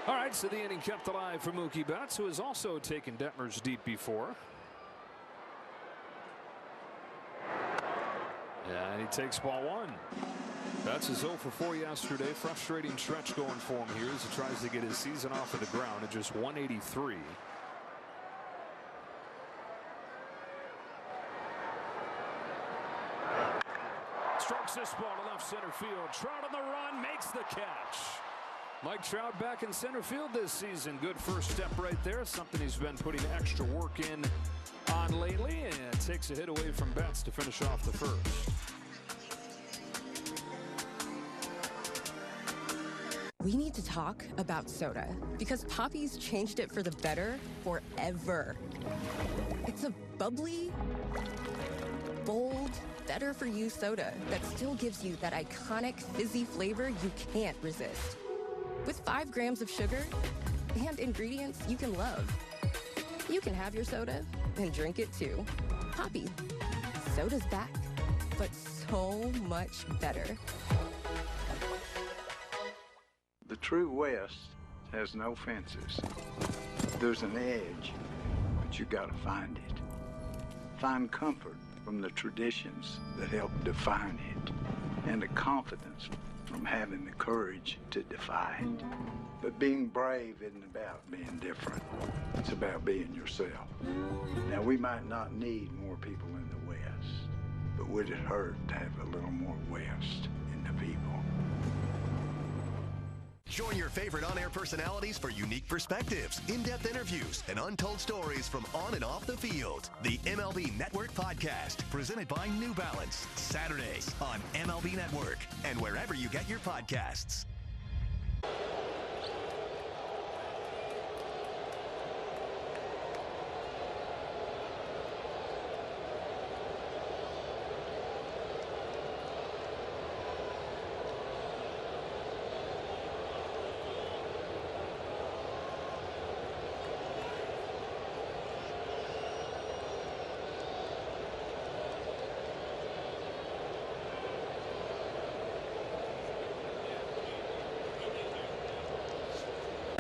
All right, so the inning kept alive for Mookie Betts, who has also taken Detmers deep before. Yeah, and he takes ball 1. Betts is 0 for 4 yesterday. Frustrating stretch going for him here as he tries to get his season off of the ground at just 183. Strokes this ball to left center field. Trout on the run, makes the catch. Mike Trout back in center field this season. Good first step right there. Something he's been putting extra work in on lately, and takes a hit away from Betts to finish off the first. We need to talk about soda because Poppy's changed it for the better forever. It's a bubbly, bold, better for you soda that still gives you that iconic fizzy flavor you can't resist. With 5 grams of sugar and ingredients you can love. You can have your soda and drink it too. Poppy. Soda's back, but so much better. The true West has no fences. There's an edge, but you gotta find it. Find comfort from the traditions that help define it, and the confidence from having the courage to defy it. But being brave isn't about being different. It's about being yourself. Now, we might not need more people in the West, but would it hurt to have a little more West in the people? Join your favorite on-air personalities for unique perspectives, in-depth interviews, and untold stories from on and off the field. The MLB Network Podcast, presented by New Balance, Saturdays on MLB Network and wherever you get your podcasts.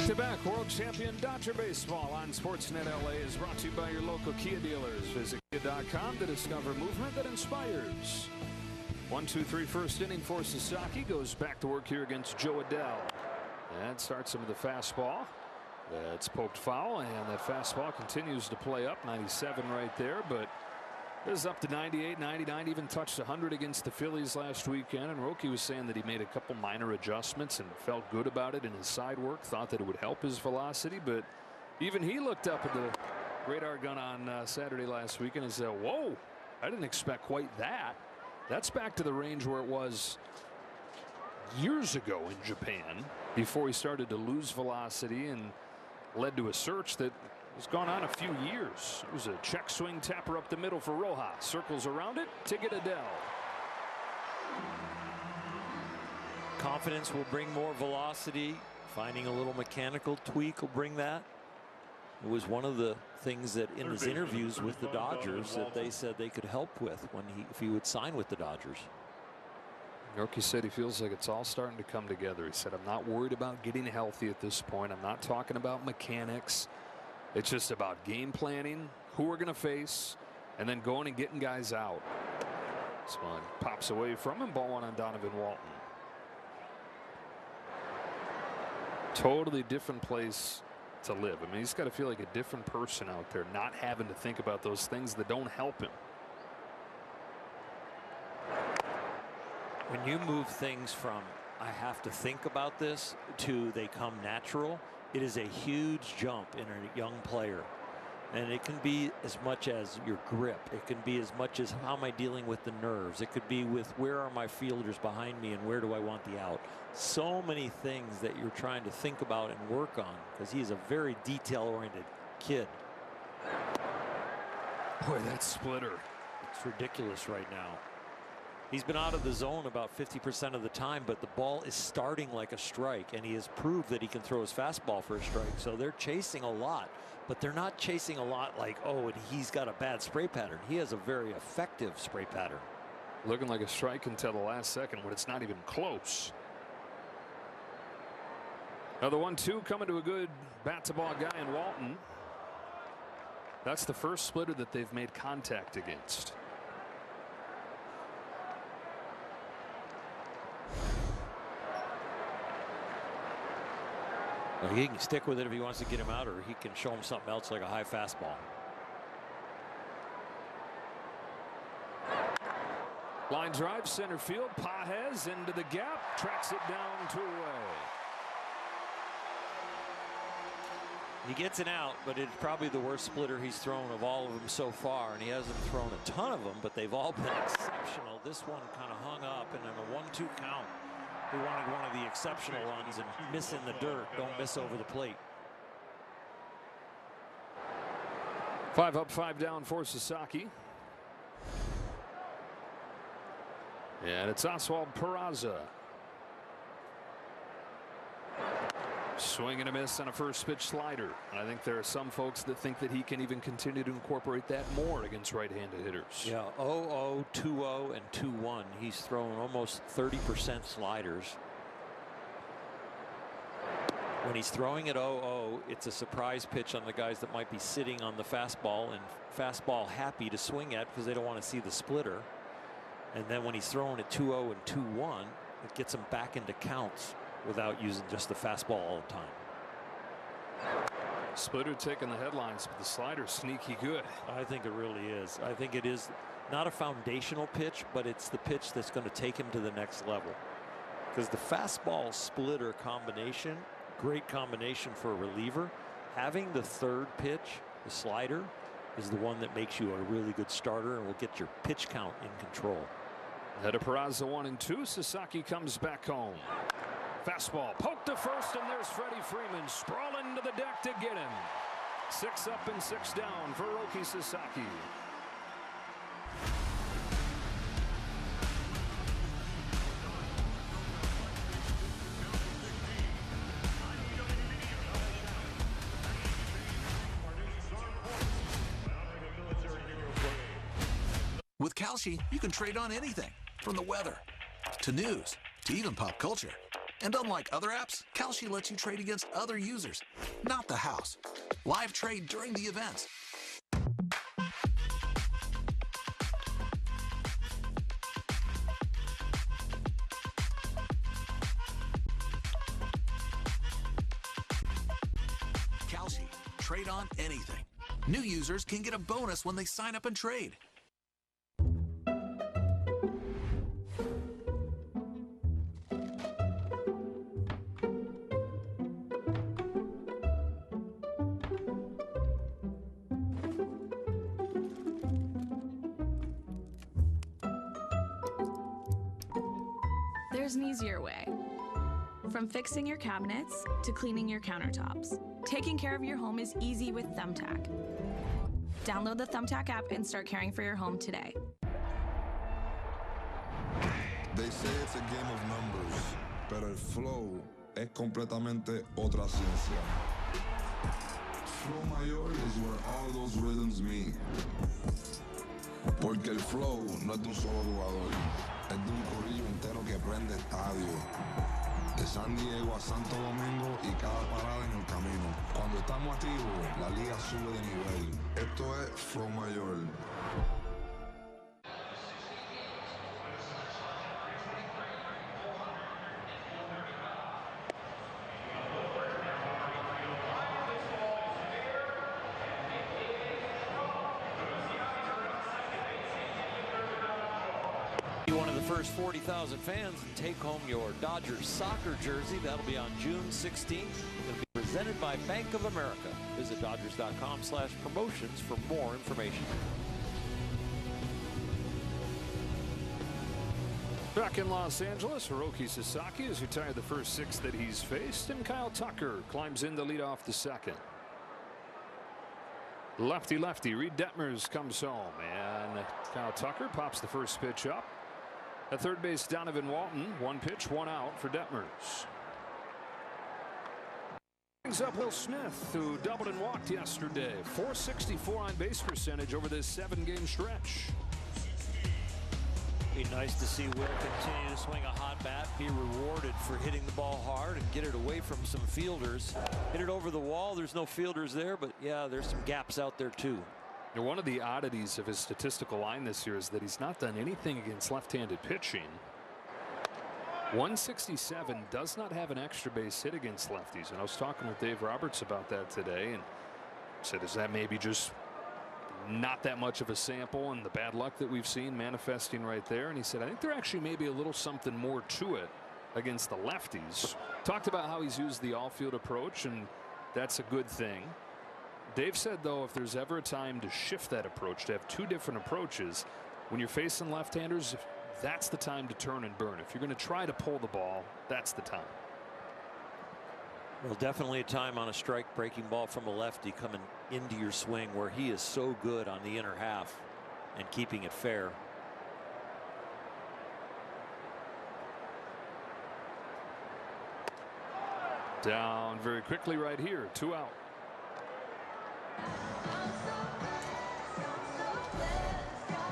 Back-to-back world champion Dodger baseball on Sportsnet LA is brought to you by your local Kia dealers. Visit Kia.com to discover movement that inspires. 1-2-3 first inning for Sasaki. Goes back to work here against Joe Adell. And starts him with the fastball. That's poked foul, and that fastball continues to play up. 97 right there, but is up to 98, 99, even touched 100 against the Phillies last weekend. And Roki was saying that he made a couple minor adjustments and felt good about it in his side work, thought that it would help his velocity. But even he looked up at the radar gun on Saturday last weekend and said, whoa, I didn't expect quite that. That's back to the range where it was years ago in Japan before he started to lose velocity and led to a search that has gone on a few years. It was a check swing tapper up the middle for Rojas. Circles around it to get Adell. Confidence will bring more velocity. Finding a little mechanical tweak will bring that. It was one of the things that in his interviews with the Dodgers that they said they could help with when if he would sign with the Dodgers. Roki said he feels like it's all starting to come together. He said, I'm not worried about getting healthy at this point. I'm not talking about mechanics. It's just about game planning, who we're going to face, and then going and getting guys out. This one pops away from him. Ball one on Donovan Walton. Totally different place to live. I mean, he's got to feel like a different person out there, not having to think about those things that don't help him. When you move things from I have to think about this to they come natural, it is a huge jump in a young player. And it can be as much as your grip. It can be as much as how am I dealing with the nerves. It could be with where are my fielders behind me and where do I want the out. So many things that you're trying to think about and work on because he's a very detail-oriented kid. Boy, that splitter. It's ridiculous right now. He's been out of the zone about 50% of the time, but the ball is starting like a strike, and he has proved that he can throw his fastball for a strike. So they're chasing a lot, but they're not chasing a lot like, oh, and he's got a bad spray pattern. He has a very effective spray pattern. Looking like a strike until the last second when it's not even close. Now the 1-2 coming to a good bat-to-ball guy in Walton. That's the first splitter that they've made contact against. Well, he can stick with it if he wants to get him out, or he can show him something else like a high fastball. Line drive, center field. Pages into the gap, tracks it down 2 away. He gets it out, but it's probably the worst splitter he's thrown of all of them so far, and he hasn't thrown a ton of them, but they've all been exceptional. This one kind of hung up, and in a 1-2 count, he wanted one of the exceptional ones and miss in the dirt. Don't miss over the plate. 5 up, 5 down for Sasaki. And it's Oswald Peraza. Swing and a miss on a first pitch slider. And I think there are some folks that think that he can even continue to incorporate that more against right-handed hitters. Yeah, 0-0, 2-0, and 2-1. He's thrown almost 30% sliders. When he's throwing at 0-0, it's a surprise pitch on the guys that might be sitting on the fastball and fastball happy to swing at because they don't want to see the splitter. And then when he's throwing at 2-0 and 2-1, it gets him back into counts without using just the fastball all the time. Splitter taking the headlines, but the slider's sneaky good. I think it really is. I think it is not a foundational pitch, but it's the pitch that's going to take him to the next level. Because the fastball splitter combination, great combination for a reliever. Having the third pitch, the slider, is the one that makes you a really good starter and will get your pitch count in control. Ahead of Peraza 1-2. Sasaki comes back home. Fastball poked to first, and there's Freddie Freeman sprawling to the deck to get him. 6 up and 6 down for Roki Sasaki. With Kalshi, you can trade on anything, from the weather to news to even pop culture. And unlike other apps, Kalshi lets you trade against other users, not the house. Live trade during the events. Kalshi, trade on anything. New users can get a bonus when they sign up and trade. There's an easier way. From fixing your cabinets to cleaning your countertops, taking care of your home is easy with Thumbtack. Download the Thumbtack app and start caring for your home today. They say it's a game of numbers, pero el flow es completamente otra ciencia. Flow mayor is where all those rhythms meet. Porque el flow no es de un solo jugador, es de un corillo entero que prende estadio. De San Diego a Santo Domingo y cada parada en el camino. Cuando estamos activos, la liga sube de nivel. Esto es Flow Mayor. One of the first 40,000 fans and take home your Dodgers soccer jersey. That'll be on June 16th. It'll be presented by Bank of America. Visit Dodgers.com/promotions for more information. Back in Los Angeles, Roki Sasaki has retired the first 6 that he's faced, and Kyle Tucker climbs in to lead off the second. Lefty, Reid Detmers comes home, and Kyle Tucker pops the first pitch up. At third base, Donovan Walton, 1 pitch, 1 out for Detmers. Brings up Will Smith, who doubled and walked yesterday. .464 on base percentage over this 7-game stretch. Be nice to see Will continue to swing a hot bat, be rewarded for hitting the ball hard and get it away from some fielders. Hit it over the wall. There's no fielders there, but yeah, there's some gaps out there too. Now, one of the oddities of his statistical line this year is that he's not done anything against left-handed pitching. 167 does not have an extra base hit against lefties, and I was talking with Dave Roberts about that today and said, is that maybe just not that much of a sample and the bad luck that we've seen manifesting right there? And he said, I think there actually may be a little something more to it against the lefties. Talked about how he's used the all-field approach, and that's a good thing. Dave said, though, if there's ever a time to shift that approach, to have 2 different approaches, when you're facing left-handers, that's the time to turn and burn. If you're going to try to pull the ball, that's the time. Well, definitely a time on a strike breaking ball from a lefty coming into your swing where he is so good on the inner half and keeping it fair. Down very quickly right here, 2 out.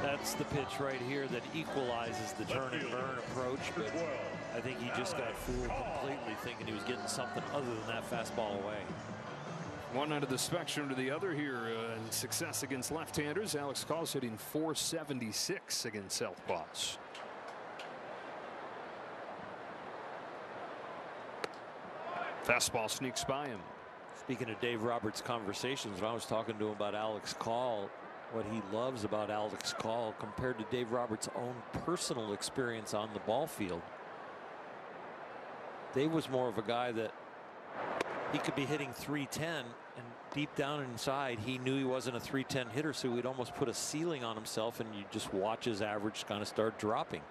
That's the pitch right here that equalizes the turn and burn approach, but I think he just got fooled completely thinking he was getting something other than that fastball away. One end of the spectrum to the other here. Success against left-handers. Alex Call's hitting .476 against southpaws. Fastball sneaks by him. Speaking of Dave Roberts' conversations, when I was talking to him about Alex Call, what he loves about Alex Call compared to Dave Roberts' own personal experience on the ball field, Dave was more of a guy that he could be hitting 310, and deep down inside he knew he wasn't a 310 hitter, so he'd almost put a ceiling on himself, and you just watch his average kind of start dropping.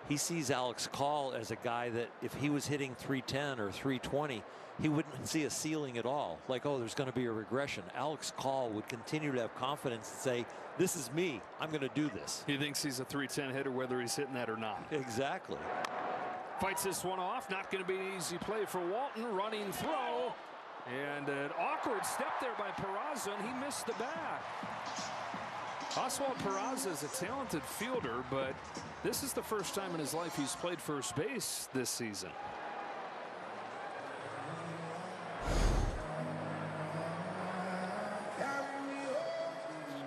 He sees Alex Call as a guy that if he was hitting 310 or 320, he wouldn't see a ceiling at all. Like, oh, there's going to be a regression. Alex Call would continue to have confidence and say, this is me. I'm going to do this. He thinks he's a 310 hitter whether he's hitting that or not. Exactly. Fights this one off. Not going to be an easy play for Walton. Running throw. And an awkward step there by Peraza, and he missed the bag. Oswald Peraza is a talented fielder, but this is the first time in his life he's played first base this season.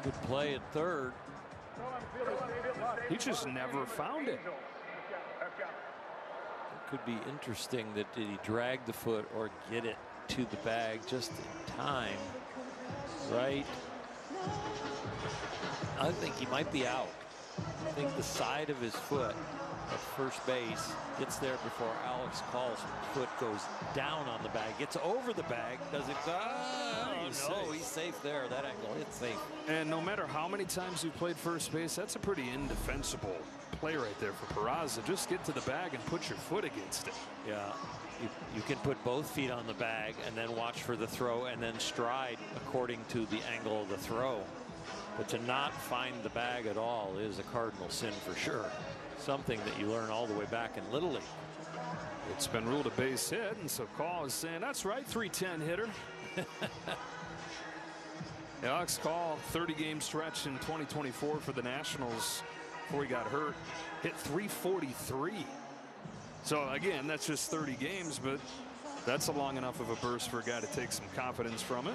Good play at third. He just never found it. It could be interesting that did he drag the foot or get it to the bag just in time, right? I think he might be out. I think the side of his foot at first base gets there before Alex Call's foot goes down on the bag, gets over the bag. Does it go? No, he's safe there. That angle, it's safe. And no matter how many times you played first base, that's a pretty indefensible play right there for Peraza. Just get to the bag and put your foot against it. Yeah, you can put both feet on the bag and then watch for the throw and then stride according to the angle of the throw. But to not find the bag at all is a cardinal sin for sure. Something that you learn all the way back in Little League. It's been ruled a base hit, and so Call is saying, that's right, 310 hitter. Alex Call, 30-game stretch in 2024 for the Nationals before he got hurt. Hit 343. So, again, that's just 30 games, but that's a long enough of a burst for a guy to take some confidence from it.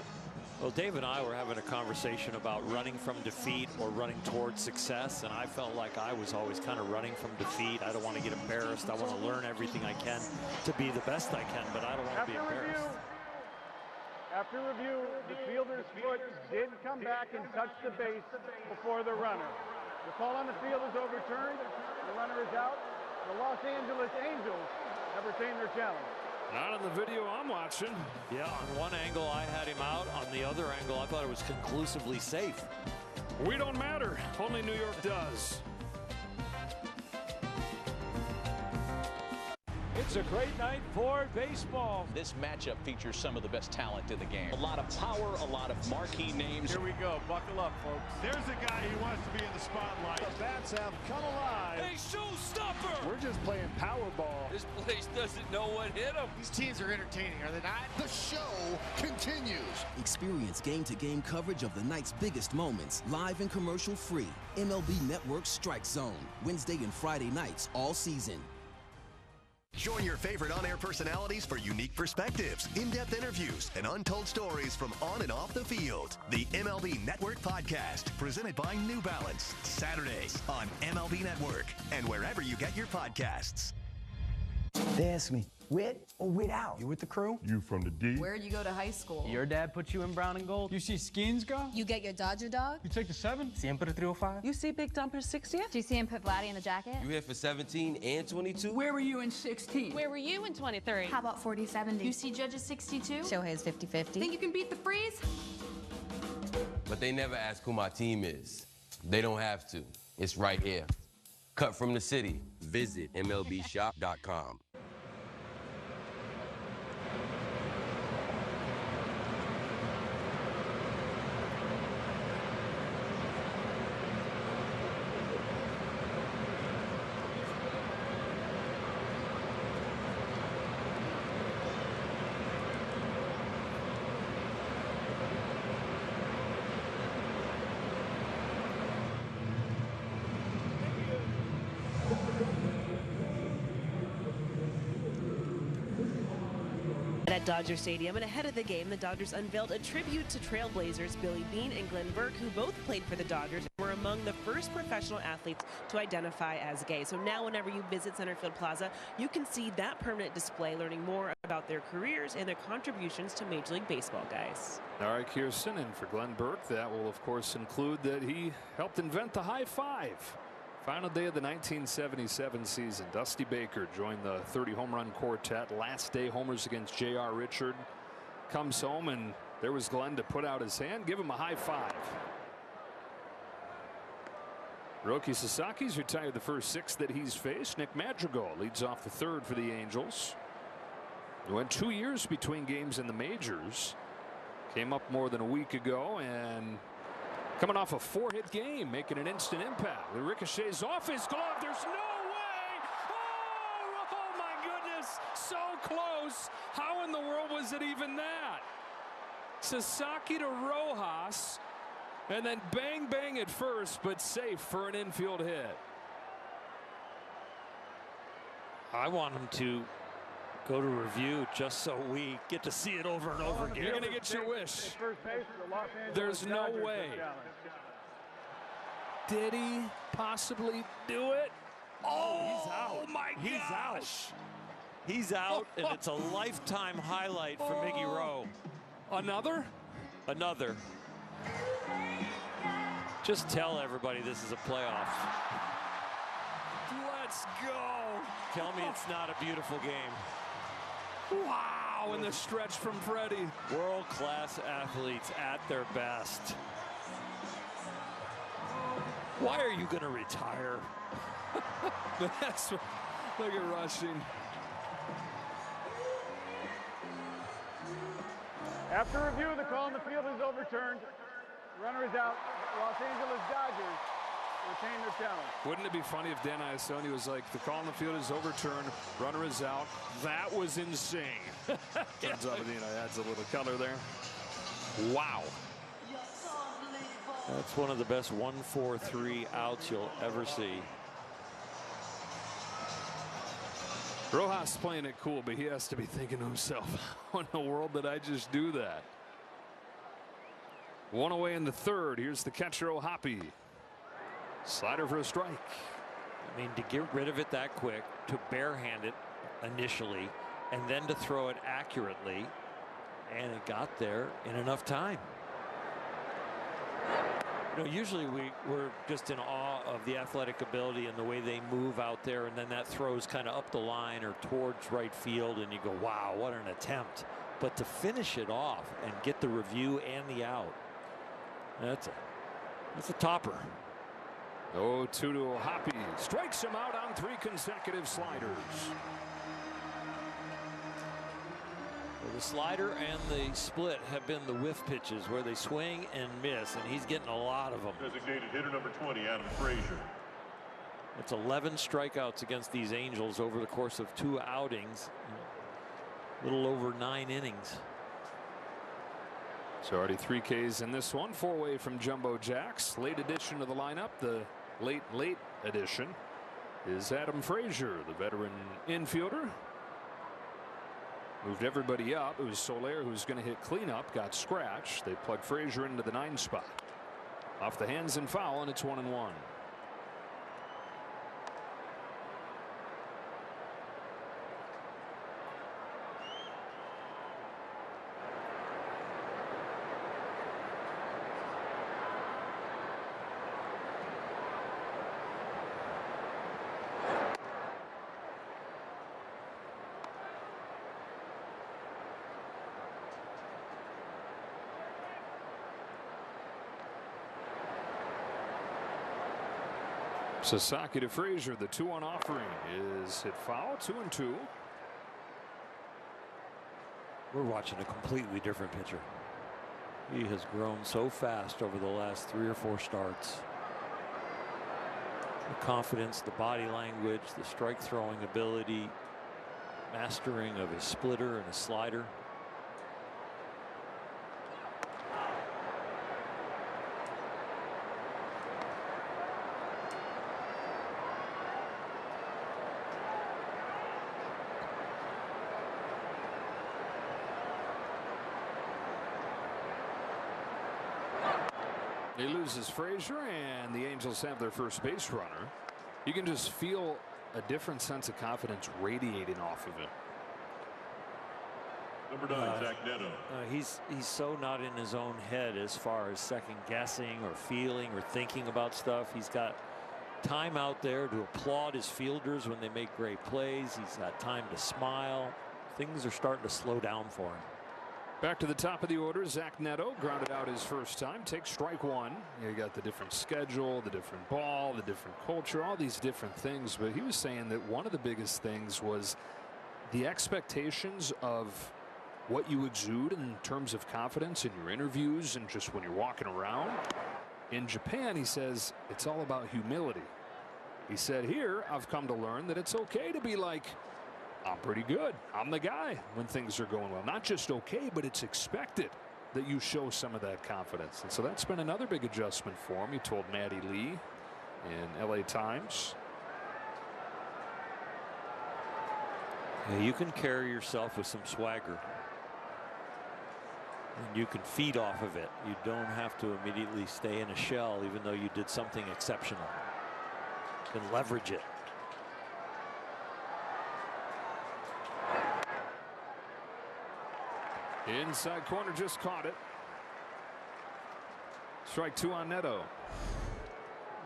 Well, Dave and I were having a conversation about running from defeat or running towards success, and I felt like I was always kind of running from defeat. I don't want to get embarrassed. I want to learn everything I can to be the best I can, but I don't want to be embarrassed. After review, the fielder's foot did come back and touch the base before the runner. The call on the field is overturned. The runner is out. The Los Angeles Angels have retained their challenge. Not on the video I'm watching. Yeah, on one angle I had him out. On the other angle I thought it was conclusively safe. We don't matter. Only New York does. It's a great night for baseball. This matchup features some of the best talent in the game. A lot of power, a lot of marquee names. Here we go. Buckle up, folks. There's a guy who wants to be in the spotlight. The bats have come alive. Hey, showstopper! We're just playing Powerball. This place doesn't know what hit them. These teams are entertaining, are they not? The show continues. Experience game-to-game coverage of the night's biggest moments, live and commercial-free. MLB Network Strike Zone, Wednesday and Friday nights all season. Join your favorite on-air personalities for unique perspectives, in-depth interviews, and untold stories from on and off the field. The MLB Network Podcast, presented by New Balance, Saturdays on MLB Network and wherever you get your podcasts. They ask me, with or without? You with the crew? You from the D? Where'd you go to high school? Your dad put you in brown and gold. You see Skins go? You get your Dodger dog? You take the 7? Siempre 305? You see Big Dumper's 60th? Do you see him put Vladdy in the jacket? You here for 17 and 22? Where were you in 16? Where were you in 23? How about 40-70? You see Judge's 62? Shohei's 50-50. Think you can beat the freeze? But they never ask who my team is. They don't have to. It's right here. Cut from the city. Visit MLBshop.com. At Dodger Stadium and ahead of the game, the Dodgers unveiled a tribute to Trailblazers Billy Beane and Glenn Burke, who both played for the Dodgers and were among the first professional athletes to identify as gay. So now whenever you visit Centerfield Plaza, you can see that permanent display, learning more about their careers and their contributions to Major League Baseball, guys. All right, Kirsten, and for Glenn Burke, that will, of course, include that he helped invent the high five. Final day of the 1977 season. Dusty Baker joined the 30 home run quartet. Last day homers against J.R. Richard. Comes home and there was Glenn to put out his hand, give him a high five. Roki Sasaki's retired the first 6 that he's faced. Nick Madrigal leads off the 3rd for the Angels. It went 2 years between games in the majors. Came up more than a week ago and coming off a 4-hit game, making an instant impact. The ricochets off his glove. There's no way. Oh my goodness. So close. How in the world was it even that? Sasaki to Rojas. And then bang, bang at first, but safe for an infield hit. I want him to go to review just so we get to see it over and over again. You're going to get your wish. There's no way. Did he possibly do it? Oh, he's out. My gosh. He's out. He's out, and it's a lifetime highlight for Miggy Rowe. Another? Another. Just tell everybody this is a playoff. Let's go. Tell me it's not a beautiful game. Wow, and the stretch from Freddie. World-class athletes at their best. Why are you going to retire? Look at rushing. After review, the call in the field is overturned. Runner is out. Los Angeles Dodgers retain their challenge. Wouldn't it be funny if Dan Iasoni was like, the call in the field is overturned, runner is out. That was insane. Turns out it adds a little color there. Wow. That's one of the best 1-4-3 outs you'll ever see. Rojas playing it cool, but he has to be thinking to himself, how in the world did I just do that? One away in the 3rd. Here's the catcher, O'Hoppe. Slider for a strike. I mean, to get rid of it that quick, to barehand it initially, and then to throw it accurately, and it got there in enough time. You know, usually we're just in awe of the athletic ability and the way they move out there, and then that throws kind of up the line or towards right field, and you go, wow, what an attempt. But to finish it off and get the review and the out, that's a topper. 0-2 to O'Hoppe. Strikes him out on 3 consecutive sliders. Well, the slider and the split have been the whiff pitches where they swing and miss, and he's getting a lot of them. Designated hitter number 20, Adam Frazier. It's 11 strikeouts against these Angels over the course of 2 outings. A little over 9 innings. So already 3 Ks in this one. 4 away from Jumbo Jacks. Late addition to the lineup. The late addition is Adam Frazier, the veteran infielder. Moved everybody up. It was Soler who was going to hit cleanup. Got scratched. They plugged Frazier into the 9 spot. Off the hands and foul, and it's 1-1. Sasaki to Frazier. The 2-1 offering is hit foul. 2-2. We're watching a completely different pitcher. He has grown so fast over the last 3 or 4 starts. The confidence, the body language, the strike throwing ability, mastering of his splitter and his slider. He loses Frazier, and the Angels have their first base runner. You can just feel a different sense of confidence radiating off of him. Number 9, Zach Neto. He's so not in his own head as far as second guessing or feeling or thinking about stuff. He's got time out there to applaud his fielders when they make great plays. He's got time to smile. Things are starting to slow down for him. Back to the top of the order, Zach Neto grounded out his first time. Takes strike one. You got the different schedule, the different ball, the different culture, all these different things. But he was saying that one of the biggest things was the expectations of what you exude in terms of confidence in your interviews and just when you're walking around. In Japan, he says it's all about humility. He said, here, I've come to learn that it's okay to be like, I'm pretty good. I'm the guy when things are going well. Not just okay, but it's expected that you show some of that confidence. And so that's been another big adjustment for him. He told Maddie Lee in LA Times. Yeah, you can carry yourself with some swagger. And you can feed off of it. You don't have to immediately stay in a shell, even though you did something exceptional. You can leverage it. Inside corner, just caught it. Strike two on Neto.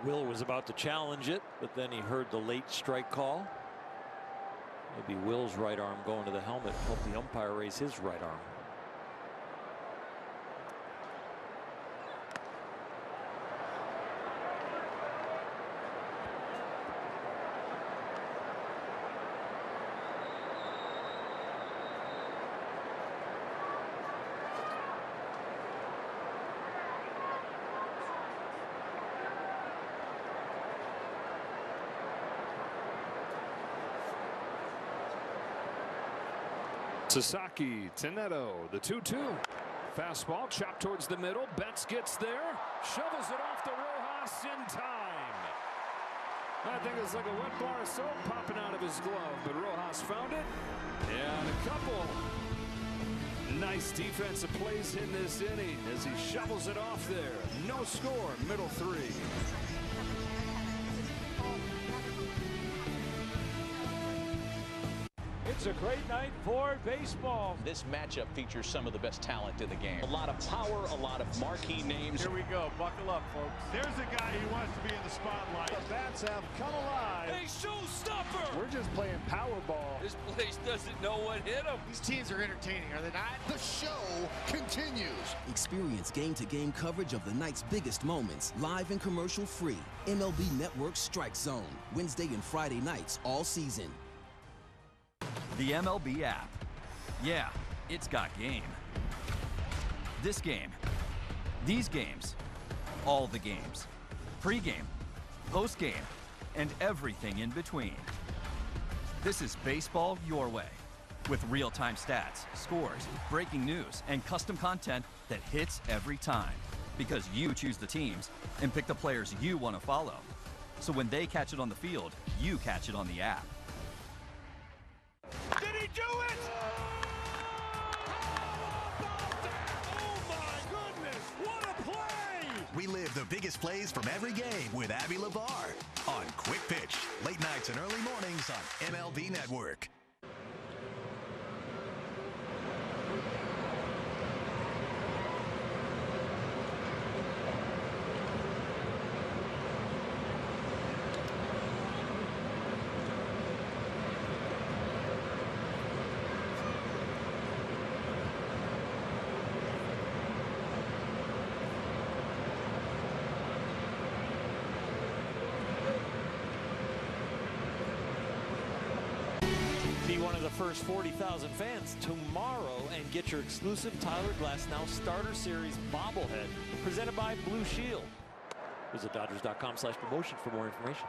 Will was about to challenge it, but then he heard the late strike call. Maybe Will's right arm going to the helmet helped the umpire raise his right arm. Sasaki to Neto, the 2-2. Fastball chopped towards the middle. Betts gets there, shovels it off to Rojas in time. I think it's like a wet bar of soap popping out of his glove, but Rojas found it. And a couple nice defensive plays in this inning as he shovels it off there. No score, middle three. It's a great night for baseball. This matchup features some of the best talent in the game. A lot of power, a lot of marquee names. Here we go. Buckle up, folks. There's a guy who wants to be in the spotlight. The bats have come alive. A showstopper. We're just playing Powerball. This place doesn't know what hit him. These teams are entertaining, are they not? The show continues. Experience game-to-game coverage of the night's biggest moments, live and commercial-free. MLB Network Strike Zone, Wednesday and Friday nights all season. The MLB app. Yeah, it's got game. This game. These games. All the games. Pre-game, post-game, and everything in between. This is baseball your way. With real-time stats, scores, breaking news, and custom content that hits every time. Because you choose the teams and pick the players you want to follow. So when they catch it on the field, you catch it on the app. Did he do it? Oh my goodness, what a play! We live the biggest plays from every game with Abby LeVar on Quick Pitch, late nights and early mornings on MLB Network. Be one of the first 40,000 fans tomorrow and get your exclusive Tyler Glasnow Starter Series bobblehead presented by Blue Shield. Visit Dodgers.com/promotion for more information.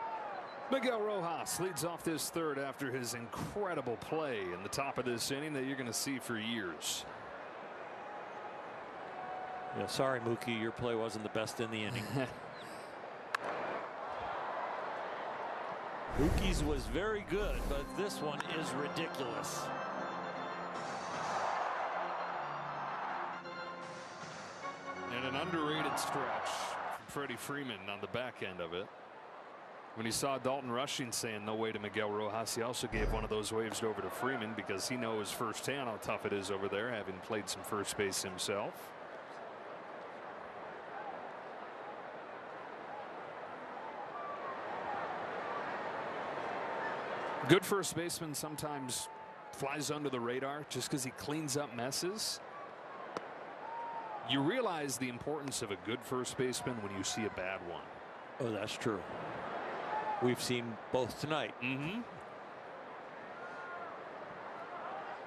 Miguel Rojas leads off this third after his incredible play in the top of this inning that you're going to see for years. Yeah, sorry, Mookie, your play wasn't the best in the inning. Mookie's was very good, but this one is ridiculous. And an underrated stretch from Freddie Freeman on the back end of it. When he saw Dalton Rushing saying no way to Miguel Rojas, he also gave one of those waves over to Freeman because he knows firsthand how tough it is over there, having played some first base himself. Good first baseman sometimes flies under the radar just because he cleans up messes. You realize the importance of a good first baseman when you see a bad one. Oh, that's true. We've seen both tonight.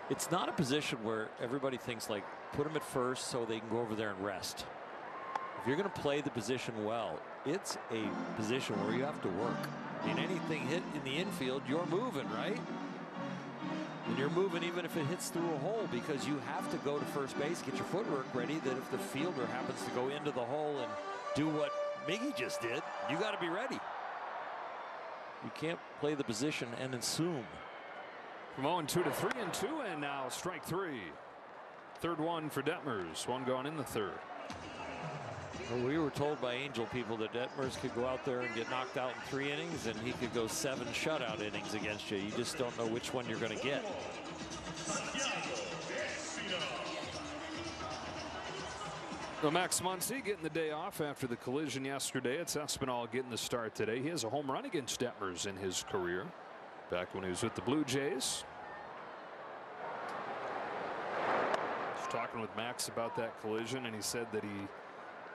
It's not a position where everybody thinks like put him at first so they can go over there and rest. If you're going to play the position well, it's a position where you have to work. I mean, anything hit in the infield, you're moving, right? And you're moving even if it hits through a hole, because you have to go to first base, get your footwork ready, that if the fielder happens to go into the hole and do what Miggy just did, you got to be ready. You can't play the position and assume. From 0-2 to 3-2, and now strike three. Third one for Detmers. One gone in the third. Well, we were told by Angel people that Detmers could go out there and get knocked out in 3 innings, and he could go 7 shutout innings against you. You just don't know which one you're going to get. Well, Max Muncy getting the day off after the collision yesterday. It's Espinal getting the start today. He has a home run against Detmers in his career, back when he was with the Blue Jays. I was talking with Max about that collision, and he said that he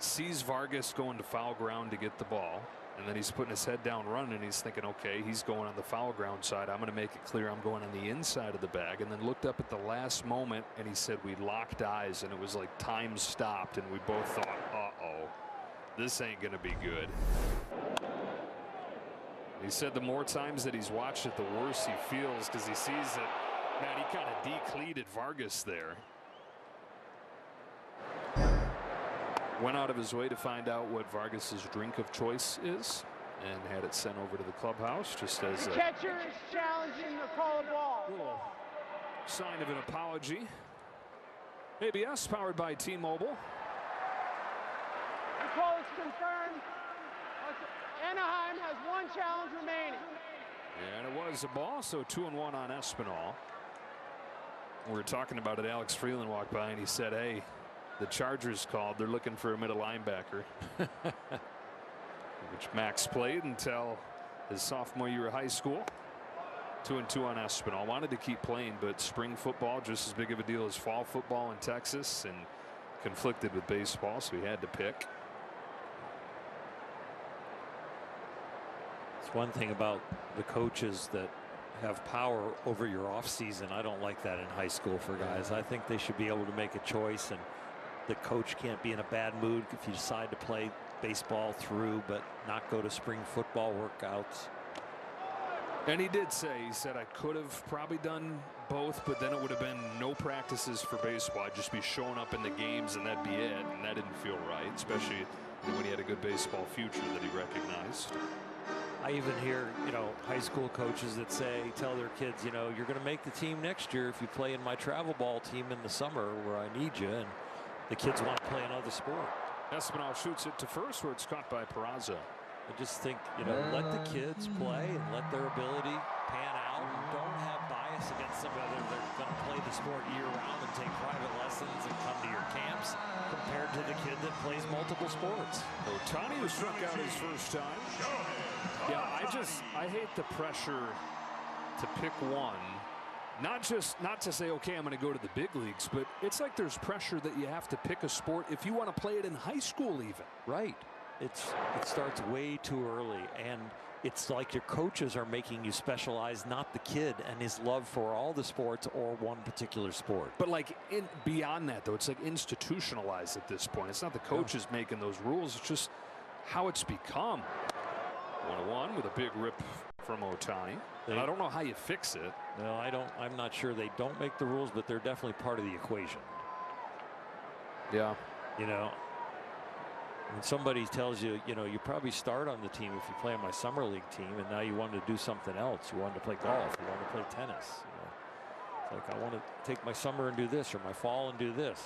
sees Vargas going to foul ground to get the ball, and then he's putting his head down running, and he's thinking, okay, he's going on the foul ground side. I'm going to make it clear I'm going on the inside of the bag. And then looked up at the last moment, and he said we locked eyes, and it was like time stopped, and we both thought, uh-oh, this ain't going to be good. He said the more times that he's watched it, the worse he feels, because he sees that, man, he kind of decleated Vargas there. Went out of his way to find out what Vargas's drink of choice is, and had it sent over to the clubhouse just as The catcher is challenging the call of ball. Little sign of an apology. ABS powered by T-Mobile. The call is confirmed. Anaheim has 1 challenge remaining. And it was a ball, so 2-1 on Espinal. We were talking about it. Alex Freeland walked by and he said, hey, the Chargers called. They're looking for a middle linebacker. Which Max played until his sophomore year of high school. 2-2 on Espinal. Wanted to keep playing, but spring football just as big of a deal as fall football in Texas, and conflicted with baseball, so he had to pick. It's one thing about the coaches that have power over your off season. I don't like that in high school for guys. I think they should be able to make a choice, and the coach can't be in a bad mood if you decide to play baseball through but not go to spring football workouts. And he did say, he said, I could have probably done both, but then it would have been no practices for baseball. I'd just be showing up in the games and that'd be it. And that didn't feel right, especially when he had a good baseball future that he recognized. I even hear, high school coaches that tell their kids, you're going to make the team next year if you play in my travel ball team in the summer where I need you. And the kids want to play another sport. Espinal shoots it to first, where it's caught by Peraza. I just think, let the kids play and let their ability pan out, and don't have bias against them whether they're going to play the sport year-round and take private lessons and come to your camps compared to the kid that plays multiple sports. Ohtani was struck out his first time. Yeah, I hate the pressure to pick one. Not to say, okay, I'm going to go to the big leagues, but it's like there's pressure that you have to pick a sport if you want to play it in high school even. Right. It starts way too early, and it's like your coaches are making you specialize, not the kid and his love for all the sports or one particular sport. But beyond that, though, it's like institutionalized at this point. It's not the coaches making those rules. It's just how it's become. 1-1 with a big rip from Ohtani. And I don't know how you fix it. No, I'm not sure they don't make the rules, but they're definitely part of the equation. Yeah. When somebody tells you, you probably start on the team if you play on my summer league team, and now you want to do something else. You want to play golf. You want to play tennis. It's like, I want to take my summer and do this, or my fall and do this.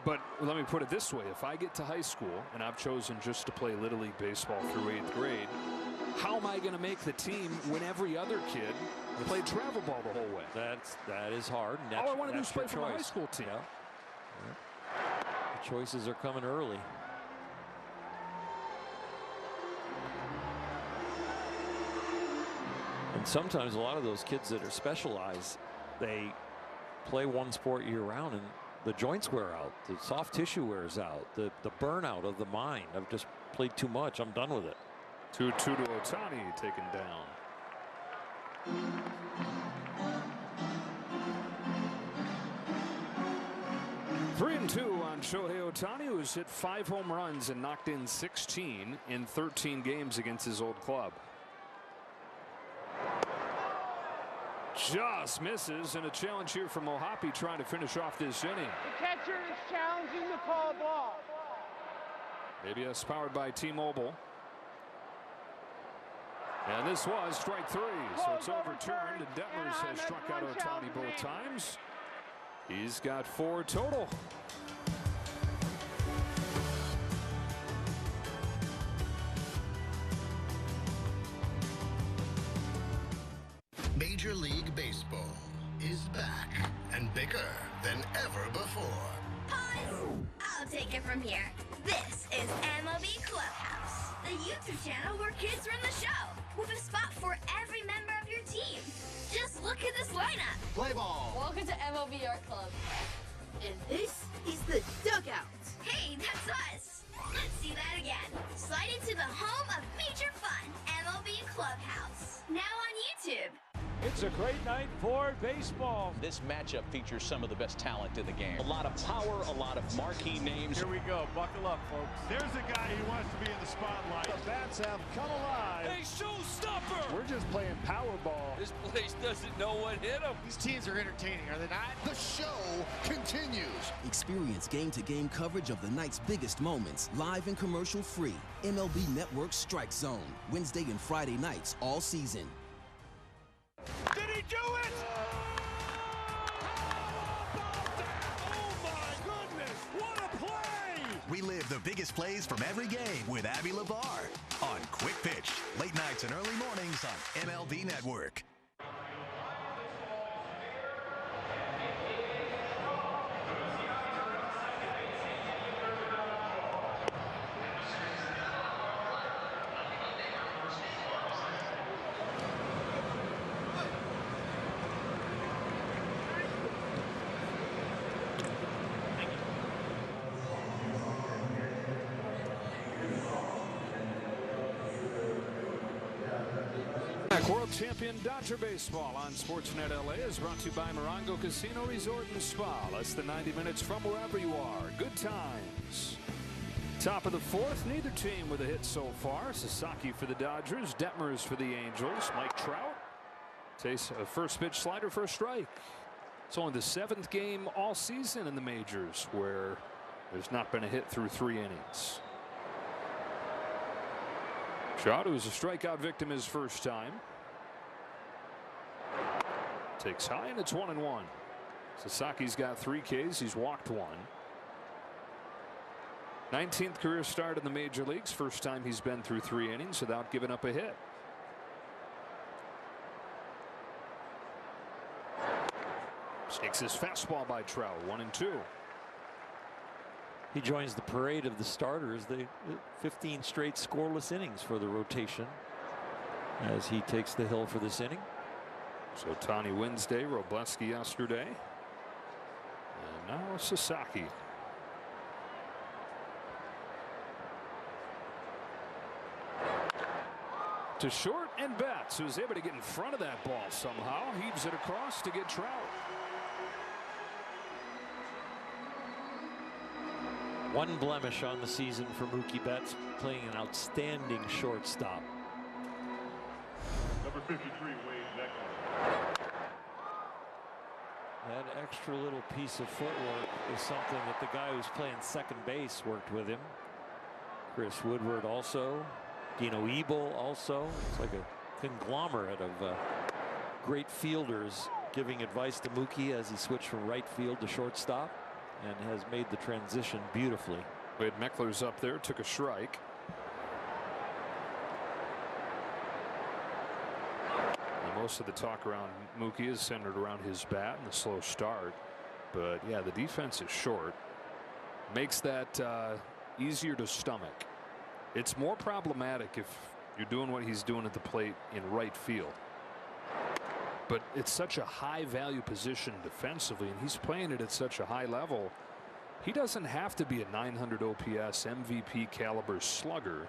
But let me put it this way. If I get to high school and I've chosen just to play Little League baseball through 8th grade, how am I going to make the team when every other kid played travel ball the whole way? That is hard. And all I want to do is play for my high school team. Yeah. The choices are coming early. And And sometimes a lot of those kids that are specialized, they play one sport year round and the joints wear out, the soft tissue wears out, the burnout of the mind. I've just played too much, I'm done with it. 2-2 to Ohtani, taken down. Three and 2 on Shohei Ohtani, who's hit 5 home runs and knocked in 16 in 13 games against his old club. Just misses, and a challenge here from Mohapi trying to finish off this inning. The catcher is challenging the call ball. ABS powered by T-Mobile. And this was strike 3, so it's overturned, and Detmers has struck out Ohtani both times. He's got 4 total. Major League Baseball is back and bigger than ever before. Pause! I'll take it from here. This is MLB Clubhouse, the YouTube channel where kids run the show, with a spot for every member of your team. Just look at this lineup. Play ball. Welcome to MLB Art Club. And this is the dugout. Hey, that's us. Let's see that again. Slide into the home of major fun, MLB Clubhouse. Now on YouTube. It's a great night for baseball. This matchup features some of the best talent in the game. A lot of power, a lot of marquee names. Here we go. Buckle up, folks. There's a guy who wants to be in the spotlight. The bats have come alive. Hey, showstopper! We're just playing Powerball. This place doesn't know what hit them. These teams are entertaining, are they not? The show continues. Experience game-to-game coverage of the night's biggest moments, live and commercial-free. MLB Network Strike Zone, Wednesday and Friday nights all season. Did he do it? Oh my goodness, what a play! Relive the biggest plays from every game with Abby LeVar on Quick Pitch, late nights and early mornings on MLB Network. World Champion Dodger Baseball on Sportsnet LA is brought to you by Morongo Casino Resort and Spa. Less than 90 minutes from wherever you are. Good times. Top of the 4th, neither team with a hit so far. Sasaki for the Dodgers, Detmers for the Angels. Mike Trout takes a first pitch slider for a strike. It's only the 7th game all season in the majors where there's not been a hit through 3 innings. Trout, who was a strikeout victim his first time, takes high, and it's 1-1. Sasaki's got 3 Ks. He's walked 1. 19th career start in the major leagues. First time he's been through 3 innings without giving up a hit. Takes his fastball by Trout. 1-2. He joins the parade of the starters. The 15 straight scoreless innings for the rotation as he takes the hill for this inning. So Ohtani Wednesday, Robleski yesterday, and now Sasaki. To short, and Betts, who's able to get in front of that ball somehow, heaves it across to get Trout. One blemish on the season for Mookie Betts, playing an outstanding shortstop. Number 53, Wade Detmers. That extra little piece of footwork is something that the guy who's playing second base worked with him. Chris Woodward also. Dino Ebel also. It's like a conglomerate of great fielders giving advice to Mookie as he switched from right field to shortstop and has made the transition beautifully. Wade Meckler's up there, took a strike. And most of the talk around Mookie is centered around his bat and the slow start. But yeah, the defense is short. Makes that easier to stomach. It's more problematic if you're doing what he's doing at the plate in right field. But it's such a high-value position defensively, and he's playing it at such a high level. He doesn't have to be a 900 OPS MVP caliber slugger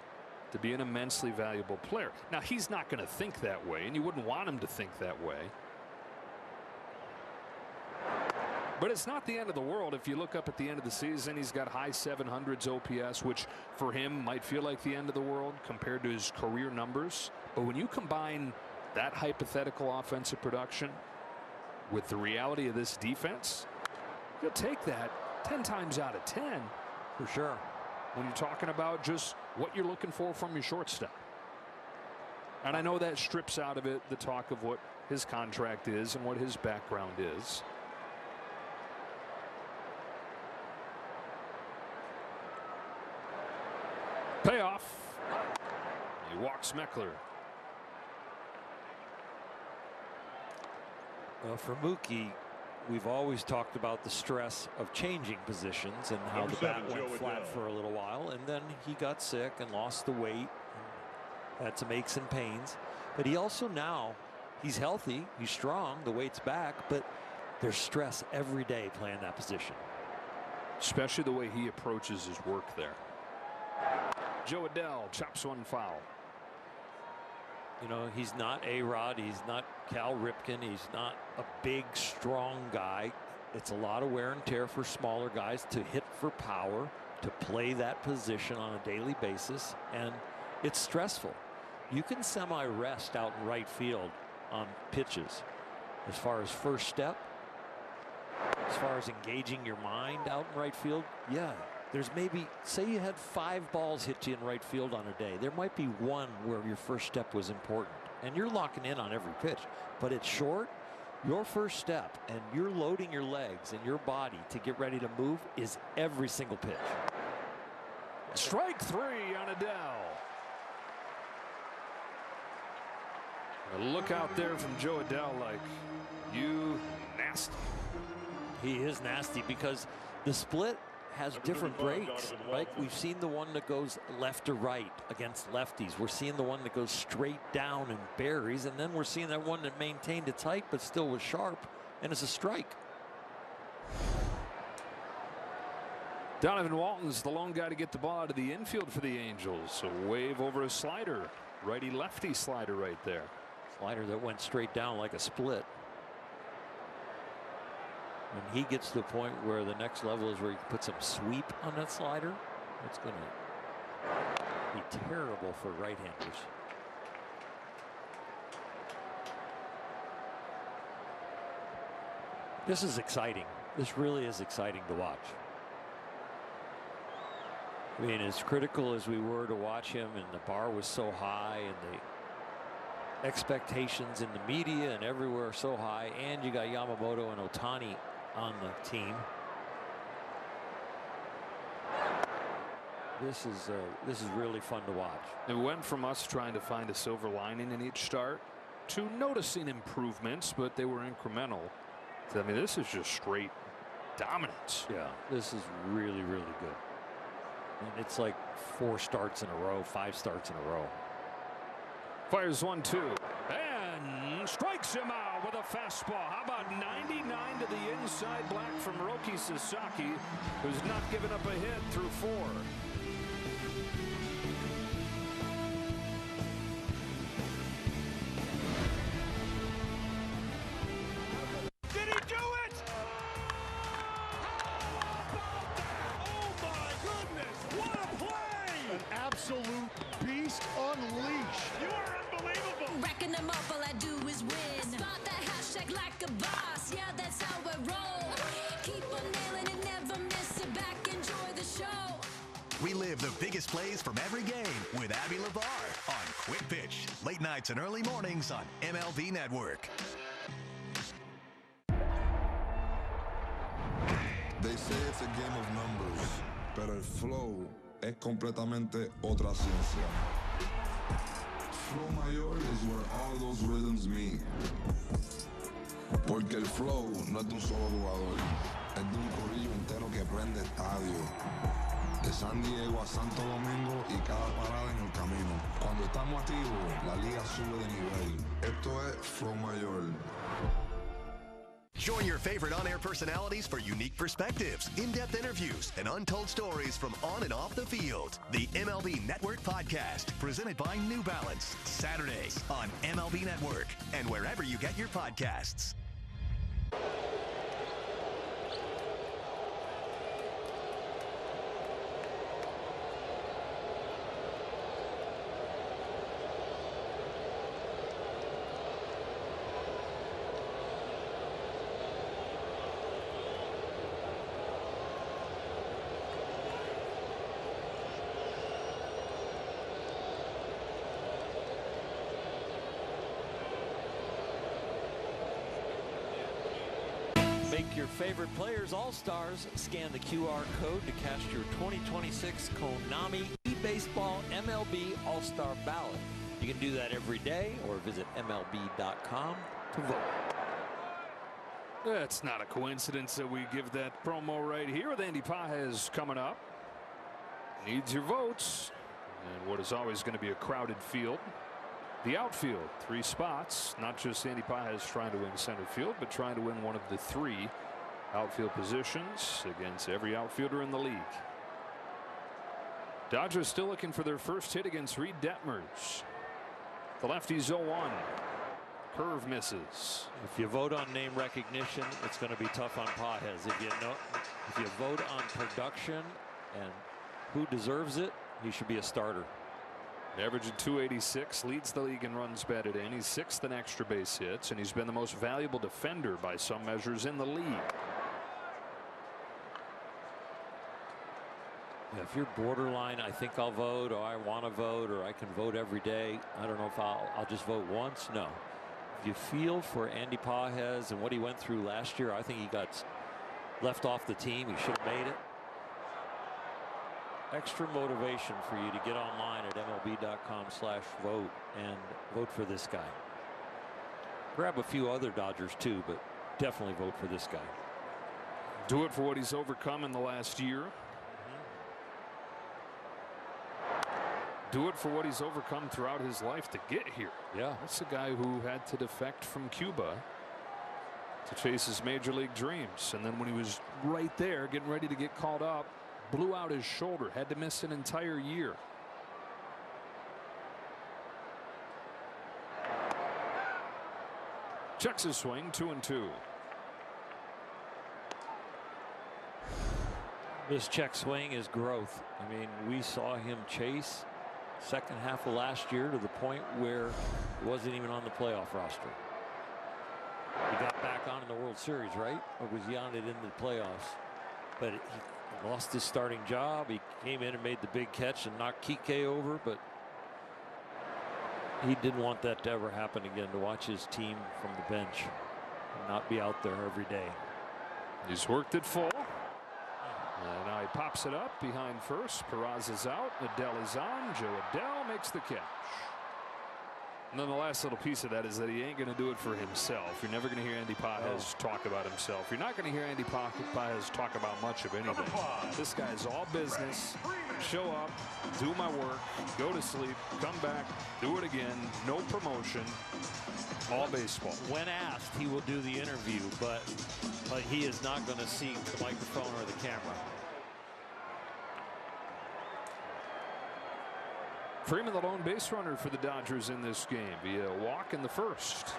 to be an immensely valuable player. Now, he's not going to think that way, and you wouldn't want him to think that way. But it's not the end of the world. If you look up at the end of the season, he's got high 700s OPS, which for him might feel like the end of the world compared to his career numbers. But when you combine that hypothetical offensive production with the reality of this defense, you'll take that 10 times out of 10. For sure. When you're talking about just what you're looking for from your shortstop. And I know that strips out of it the talk of what his contract is and what his background is. Payoff. He walks Meckler. Well, for Mookie, we've always talked about the stress of changing positions and how the bat went flat for a little while, and then he got sick and lost the weight, had some aches and pains. But he also now, he's healthy, he's strong, the weight's back, but there's stress every day playing that position. Especially the way he approaches his work there. Joe Adell chops one foul. You know, he's not A-Rod, he's not Cal Ripken, he's not a big, strong guy. It's a lot of wear and tear for smaller guys to hit for power, to play that position on a daily basis, and it's stressful. You can semi-rest out in right field on pitches. As far as first step, as far as engaging your mind out in right field, yeah. There's maybe, say you had 5 balls hit you in right field on a day. There might be one where your first step was important. And you're locking in on every pitch. But it's short. Your first step and you're loading your legs and your body to get ready to move is every single pitch. Strike 3 on Adell. A look out there from Joe Adell like, you nasty. He is nasty because the split has different breaks. Like we've seen the one that goes left to right against lefties. We're seeing the one that goes straight down and buries, and then we're seeing that one that maintained its height but still was sharp, and it's a strike. Donovan Walton's the lone guy to get the ball out of the infield for the Angels. A wave over a slider, righty lefty slider right there. Slider that went straight down like a split. When he gets to the point where the next level is where he can put some sweep on that slider, it's going to be terrible for right-handers. This is exciting. This really is exciting to watch. I mean, as critical as we were to watch him, and the bar was so high, and the expectations in the media and everywhere are so high, and you got Yamamoto and Ohtani on the team. This is really fun to watch. It went from us trying to find a silver lining in each start to noticing improvements, but they were incremental. I mean, this is just straight dominance. Yeah, this is really, really good. And it's like 4 starts in a row, 5 starts in a row. Fires 1-2 and strikes him out with a fastball. How about 99 to the inside black from Roki Sasaki, who's not given up a hit through 4. Did he do it? Oh my goodness, what a play! An absolute beast unleashed. You are unbelievable. Racking them up, all I do is win. Start that hashtag like a boss, yeah, that's how I roll. Keep on nailing it, never miss it, back, enjoy the show. Relive the biggest plays from every game with Abby LeVar on Quick Pitch. Late nights and early mornings on MLB Network. They say it's a game of numbers, pero el flow es completamente otra ciencia. Flow mayor is where all those rhythms meet. Porque el flow no es de un solo jugador, es de un corillo entero que prende estadio. De San Diego a Santo Domingo y cada parada en el camino. Cuando estamos activos, la liga sube de nivel. Esto es Flow Mayor. Join your favorite on-air personalities for unique perspectives, in-depth interviews, and untold stories from on and off the field. The MLB Network Podcast, presented by New Balance, Saturdays on MLB Network and wherever you get your podcasts. Make your favorite players all-stars. Scan the QR code to cast your 2026 Konami eBaseball MLB All-Star ballot. You can do that every day or visit MLB.com to vote. It's not a coincidence that we give that promo right here with Andy Pages coming up. Needs your votes. And what is always going to be a crowded field. The outfield, 3 spots. Not just Andy Pages trying to win center field, but trying to win one of the 3 outfield positions against every outfielder in the league. Dodgers still looking for their first hit against Reid Detmers. The lefty's 0-1. Curve misses. If you vote on name recognition, it's going to be tough on Pages. If you vote on production and who deserves it, he should be a starter. Averaging .286, leads the league in runs batted in. He's 6th in extra base hits, and he's been the most valuable defender by some measures in the league. Yeah, if you're borderline, I think I'll vote, or I want to vote, or I can vote every day. I don't know if I'll just vote once. No. If you feel for Andy Pages and what he went through last year, I think he got left off the team. He should have made it. Extra motivation for you to get online at MLB.com/vote and vote for this guy. Grab a few other Dodgers too, but definitely vote for this guy. Do it for what he's overcome in the last year. Do it for what he's overcome throughout his life to get here. Yeah. That's a guy who had to defect from Cuba to chase his major league dreams. And then when he was right there getting ready to get called up, blew out his shoulder, had to miss an entire year. Checks his swing, 2-2. This check swing is growth. I mean, we saw him chase second half of last year to the point where he wasn't even on the playoff roster. He got back on in the World Series, right? Or was he on it in the playoffs? But he lost his starting job. He came in and made the big catch and knocked Kike over, but he didn't want that to ever happen again, to watch his team from the bench and not be out there every day. He's worked it full. And now he pops it up behind first. Peraza is out. Adele is on. Joe Adele makes the catch. And then the last little piece of that is that he ain't going to do it for himself. You're never going to hear Andy Pages talk about himself. You're not going to hear Andy Pages talk about much of anything. This guy is all business. Show up, do my work, go to sleep, come back, do it again. No promotion. All baseball. When asked, he will do the interview, but he is not going to seek the microphone or the camera. Freeman, the lone base runner for the Dodgers in this game via walk in the first.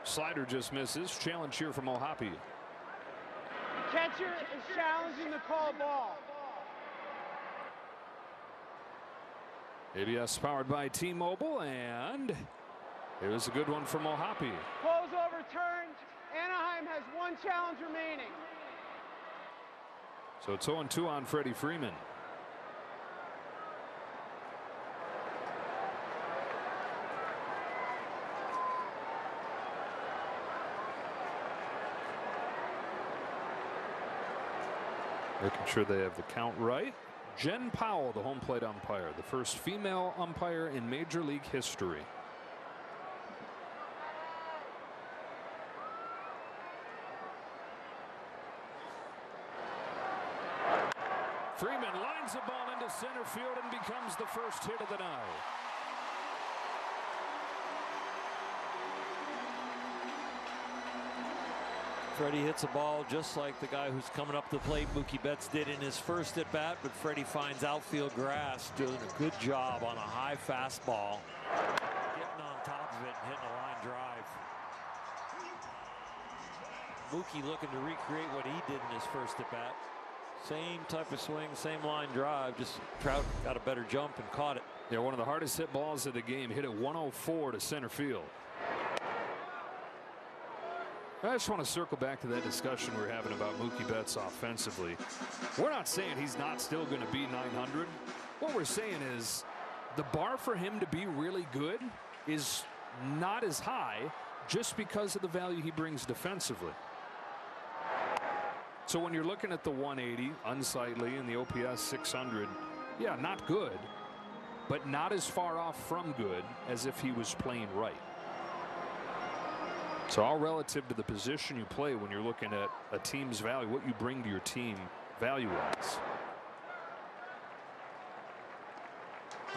Slider just misses. Challenge here from Mohapi. Catcher is challenging the call ball. ABS powered by T-Mobile, and it was a good one for Mohapi. Close overturned. Anaheim has 1 challenge remaining. So it's 0-2 on Freddie Freeman. Making sure they have the count right. Jen Powell, the home plate umpire, the first female umpire in Major League history. lines the ball into center field and becomes the first hit of the night. Freddie hits a ball just like the guy who's coming up the plate, Mookie Betts, did in his first at bat, but Freddie finds outfield grass, doing a good job on a high fastball, getting on top of it and hitting a line drive. Mookie looking to recreate what he did in his first at bat. Same type of swing, same line drive, just Trout got a better jump and caught it. Yeah, one of the hardest hit balls of the game, hit at 104 to center field. I just want to circle back to that discussion we were having about Mookie Betts offensively. We're not saying he's not still going to be 900. What we're saying is the bar for him to be really good is not as high just because of the value he brings defensively. So when you're looking at the 180 unsightly and the OPS 600, yeah, not good, but not as far off from good as if he was playing right. So all relative to the position you play when you're looking at a team's value, what you bring to your team value-wise.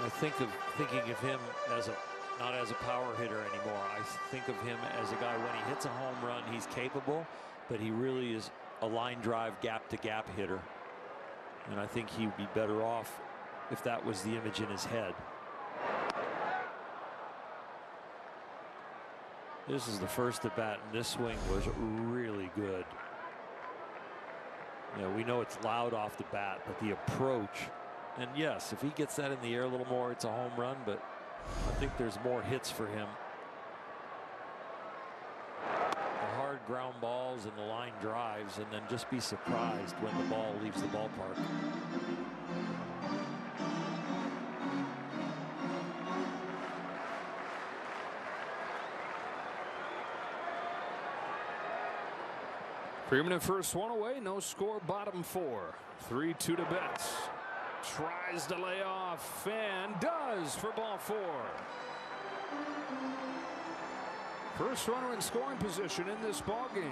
I think of thinking of him as not as a power hitter anymore. I think of him as a guy when he hits a home run, he's capable, but he really is a line drive gap to gap hitter. And I think he'd be better off if that was the image in his head. This is the first at bat, and this swing was really good. You know, we know it's loud off the bat, but the approach, and yes, if he gets that in the air a little more, it's a home run, but I think there's more hits for him. The hard ground balls and the line drives, and then just be surprised when the ball leaves the ballpark. Freeman at first, one away, no score, bottom four. 3-2 to Betts. Tries to lay off and does for ball four. First runner in scoring position in this ball game.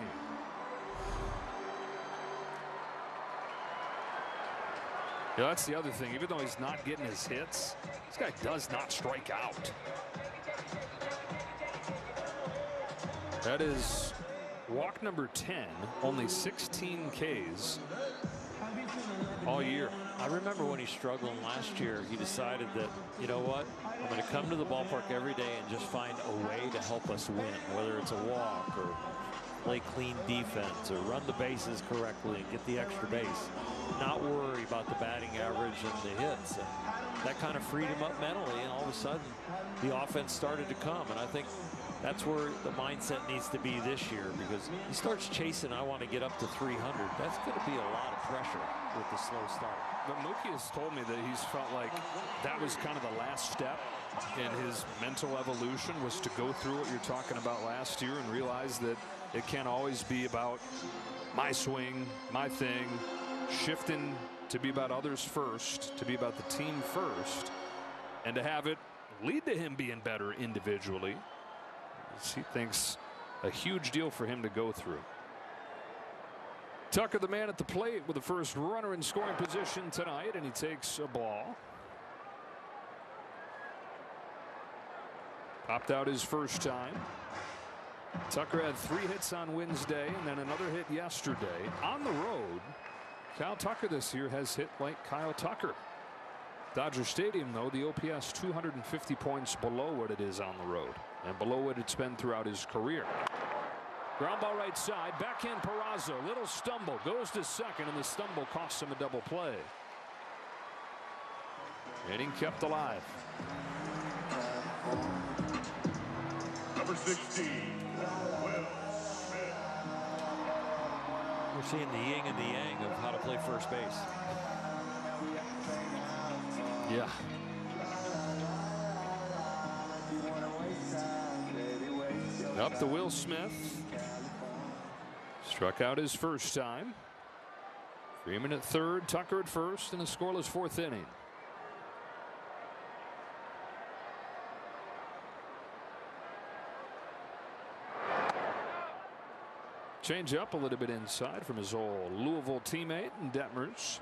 Yeah, that's the other thing. Even though he's not getting his hits, this guy does not strike out. That is walk number 10, only 16 Ks all year. I remember when he struggled last year, he decided that, you know what, I'm going to come to the ballpark every day and just find a way to help us win, whether it's a walk or play clean defense or run the bases correctly and get the extra base. Not worry about the batting average and the hits. And that kind of freed him up mentally, and all of a sudden the offense started to come. And I think that's where the mindset needs to be this year, because he starts chasing, I want to get up to 300. That's going to be a lot of pressure with the slow start. But Mookie has told me that he's felt like that was kind of the last step in his mental evolution, was to go through what you're talking about last year and realize that it can't always be about my swing, my thing, shifting to be about others first, to be about the team first, and to have it lead to him being better individually. He thinks a huge deal for him to go through. Tucker, the man at the plate, with the first runner in scoring position tonight, and he takes a ball. Popped out his first time. Tucker had 3 hits on Wednesday and then another hit yesterday. On the road, Kyle Tucker this year has hit like Kyle Tucker. Dodger Stadium, though, the OPS 250 points below what it is on the road and below what it's been throughout his career. Ground ball right side, backhand Peraza, little stumble, goes to second, and the stumble costs him a double play. Inning kept alive. Number 16, We're seeing the yin and the yang of how to play first base. Yeah. Up to Will Smith. Struck out his first time. Freeman at third, Tucker at first, and a scoreless 4th inning. Change up a little bit inside from his old Louisville teammate and Detmers.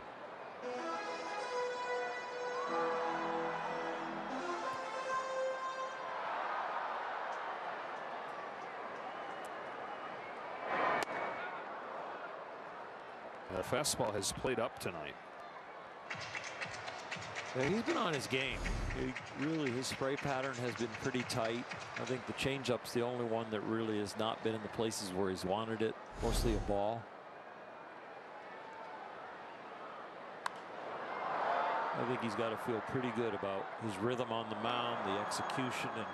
The fastball has played up tonight. Yeah, he's been on his game. His spray pattern has been pretty tight. I think the changeup's the only one that really has not been in the places where he's wanted it. Mostly a ball. I think he's got to feel pretty good about his rhythm on the mound, the execution, and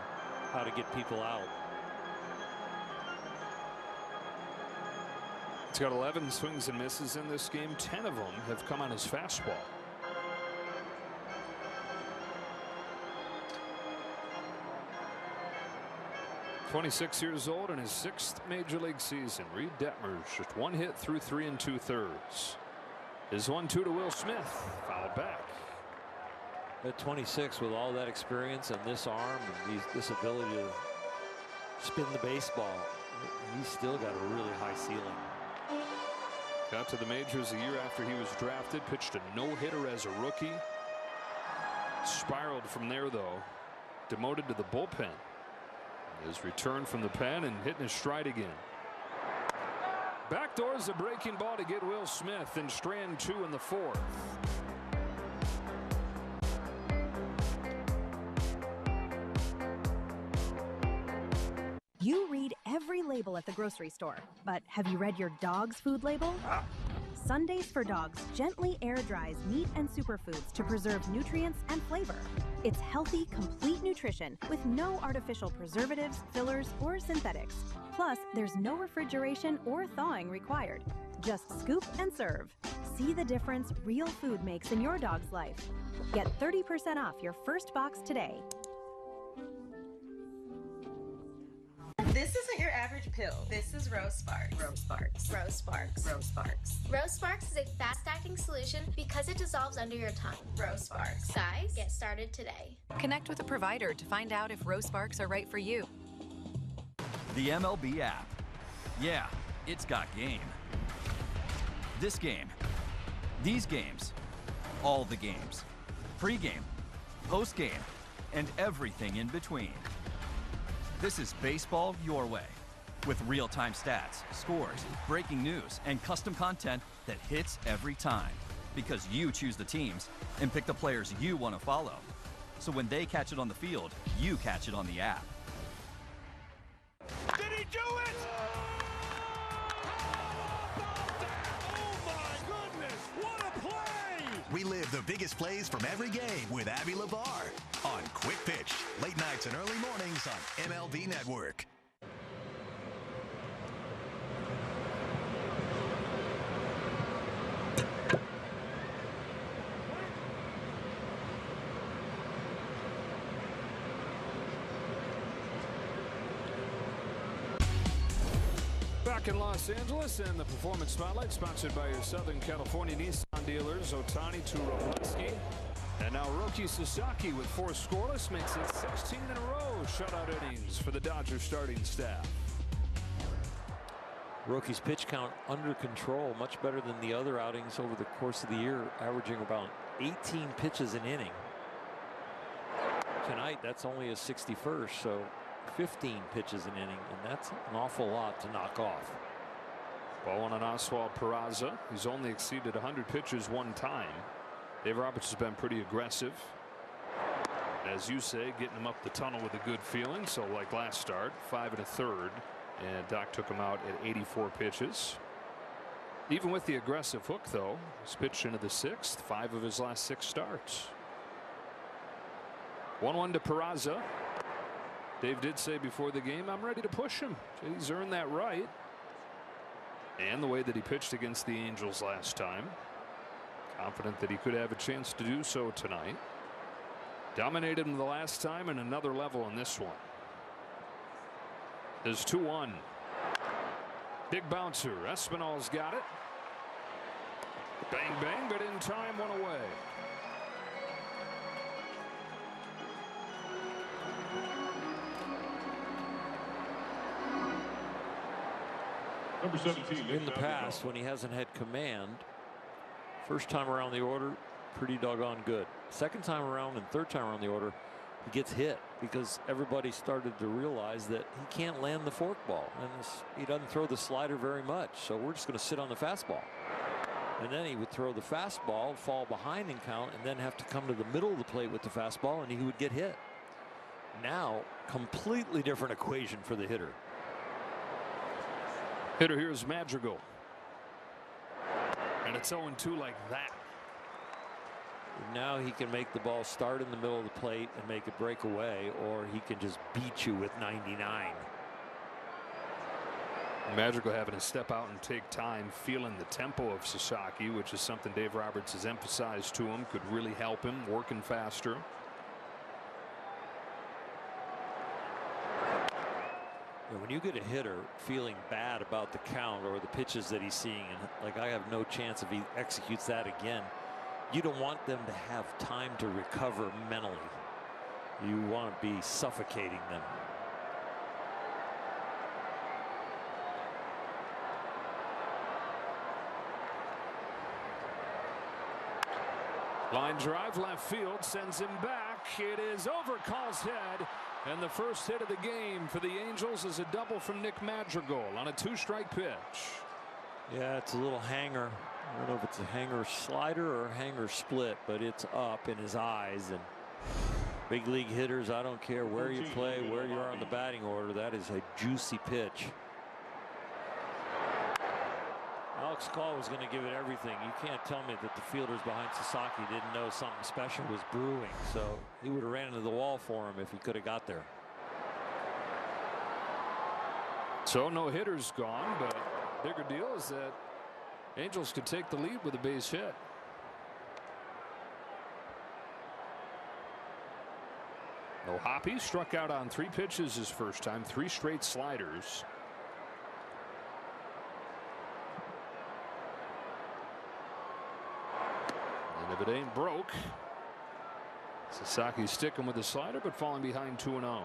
how to get people out. He's got 11 swings and misses in this game. 10 of them have come on his fastball. .26 years old in his 6th major league season. Reid Detmers just 1 hit through 3 2/3. His 1-2 to Will Smith, fouled back. At 26, with all that experience and this arm and this ability to spin the baseball, he's still got a really high ceiling. Got to the majors a year after he was drafted, pitched a no-hitter as a rookie. Spiraled from there, though, demoted to the bullpen. His return from the pen and hitting his stride again. Backdoors a breaking ball to get Will Smith in strand 2 in the 4th. You read every label at the grocery store, but have you read your dog's food label? Sundays for Dogs gently air dries meat and superfoods to preserve nutrients and flavor. It's healthy, complete nutrition with no artificial preservatives, fillers, or synthetics. Plus, there's no refrigeration or thawing required. Just scoop and serve. See the difference real food makes in your dog's life. Get 30% off your first box today. This isn't your average pill. This is Rose Sparks. Rose Sparks. Rose Sparks. Rose Sparks. Rose Sparks is a fast-acting solution because it dissolves under your tongue. Rose Sparks. Guys, get started today. Connect with a provider to find out if Rose Sparks are right for you. The MLB app. Yeah, it's got game. This game. These games. All the games. Pre-game, post-game, and everything in between. This is baseball your way, with real-time stats, scores, breaking news, and custom content that hits every time. Because you choose the teams and pick the players you want to follow. So when they catch it on the field, you catch it on the app. Did he do it? Oh my goodness, what a play! Relive the biggest plays from every game with Abby LeVar on Quick Pitch, late nights and early mornings on MLB Network. Back in Los Angeles, and the Performance Spotlight sponsored by your Southern California Nissan dealers, Ohtani to Robleski. And now Roki Sasaki with 4 scoreless makes it 16 in a row shutout innings for the Dodgers starting staff. Roki's pitch count under control, much better than the other outings over the course of the year, averaging about 18 pitches an inning. Tonight, that's only his 61st, so 15 pitches an inning, and that's an awful lot to knock off. Ball on Oswald Peraza. He's only exceeded 100 pitches 1 time. Dave Roberts has been pretty aggressive. As you say, getting him up the tunnel with a good feeling. So like last start, 5 1/3, and Doc took him out at 84 pitches. Even with the aggressive hook, though, he's pitched into the 6th, 5 of his last 6 starts. 1-1 to Peraza. Dave did say before the game, I'm ready to push him. He's earned that right. And the way that he pitched against the Angels last time. Confident that he could have a chance to do so tonight. Dominated him the last time, and another level in this one. There's 2-1. Big bouncer. Espinal's got it. Bang, bang, but in time, 1 away. Number 17. In the past, when he hasn't had command, first time around the order, pretty doggone good. Second time around and third time around the order, he gets hit because everybody started to realize that he can't land the forkball, and he doesn't throw the slider very much. So we're just going to sit on the fastball. And then he would throw the fastball, fall behind and count, and then have to come to the middle of the plate with the fastball, and he would get hit. Now, completely different equation for the hitter. Hitter here is Madrigal. And it's 0-2 like that. Now he can make the ball start in the middle of the plate and make it break away, or he can just beat you with 99. Madrigal having to step out and take time, feeling the tempo of Sasaki, which is something Dave Roberts has emphasized to him, could really help him, working faster. When you get a hitter feeling bad about the count or the pitches that he's seeing, and like, I have no chance if he executes that again, you don't want them to have time to recover mentally. You want to be suffocating them. Line drive left field, sends him back. It is over Call's head, and the first hit of the game for the Angels is a double from Nick Madrigal on a 2-strike pitch. Yeah, it's a little hanger. I don't know if it's a hanger slider or a hanger split, but it's up in his eyes. And big league hitters, I don't care where you play, where you are on the batting order, that is a juicy pitch. Alex Call was going to give it everything. You can't tell me that the fielders behind Sasaki didn't know something special was brewing. So he would have ran into the wall for him if he could have got there. So no hitters gone, but bigger deal is that Angels could take the lead with a base hit. No Hoppy struck out on 3 pitches his first time, 3 straight sliders. And if it ain't broke, Sasaki sticking with the slider, but falling behind 2-0.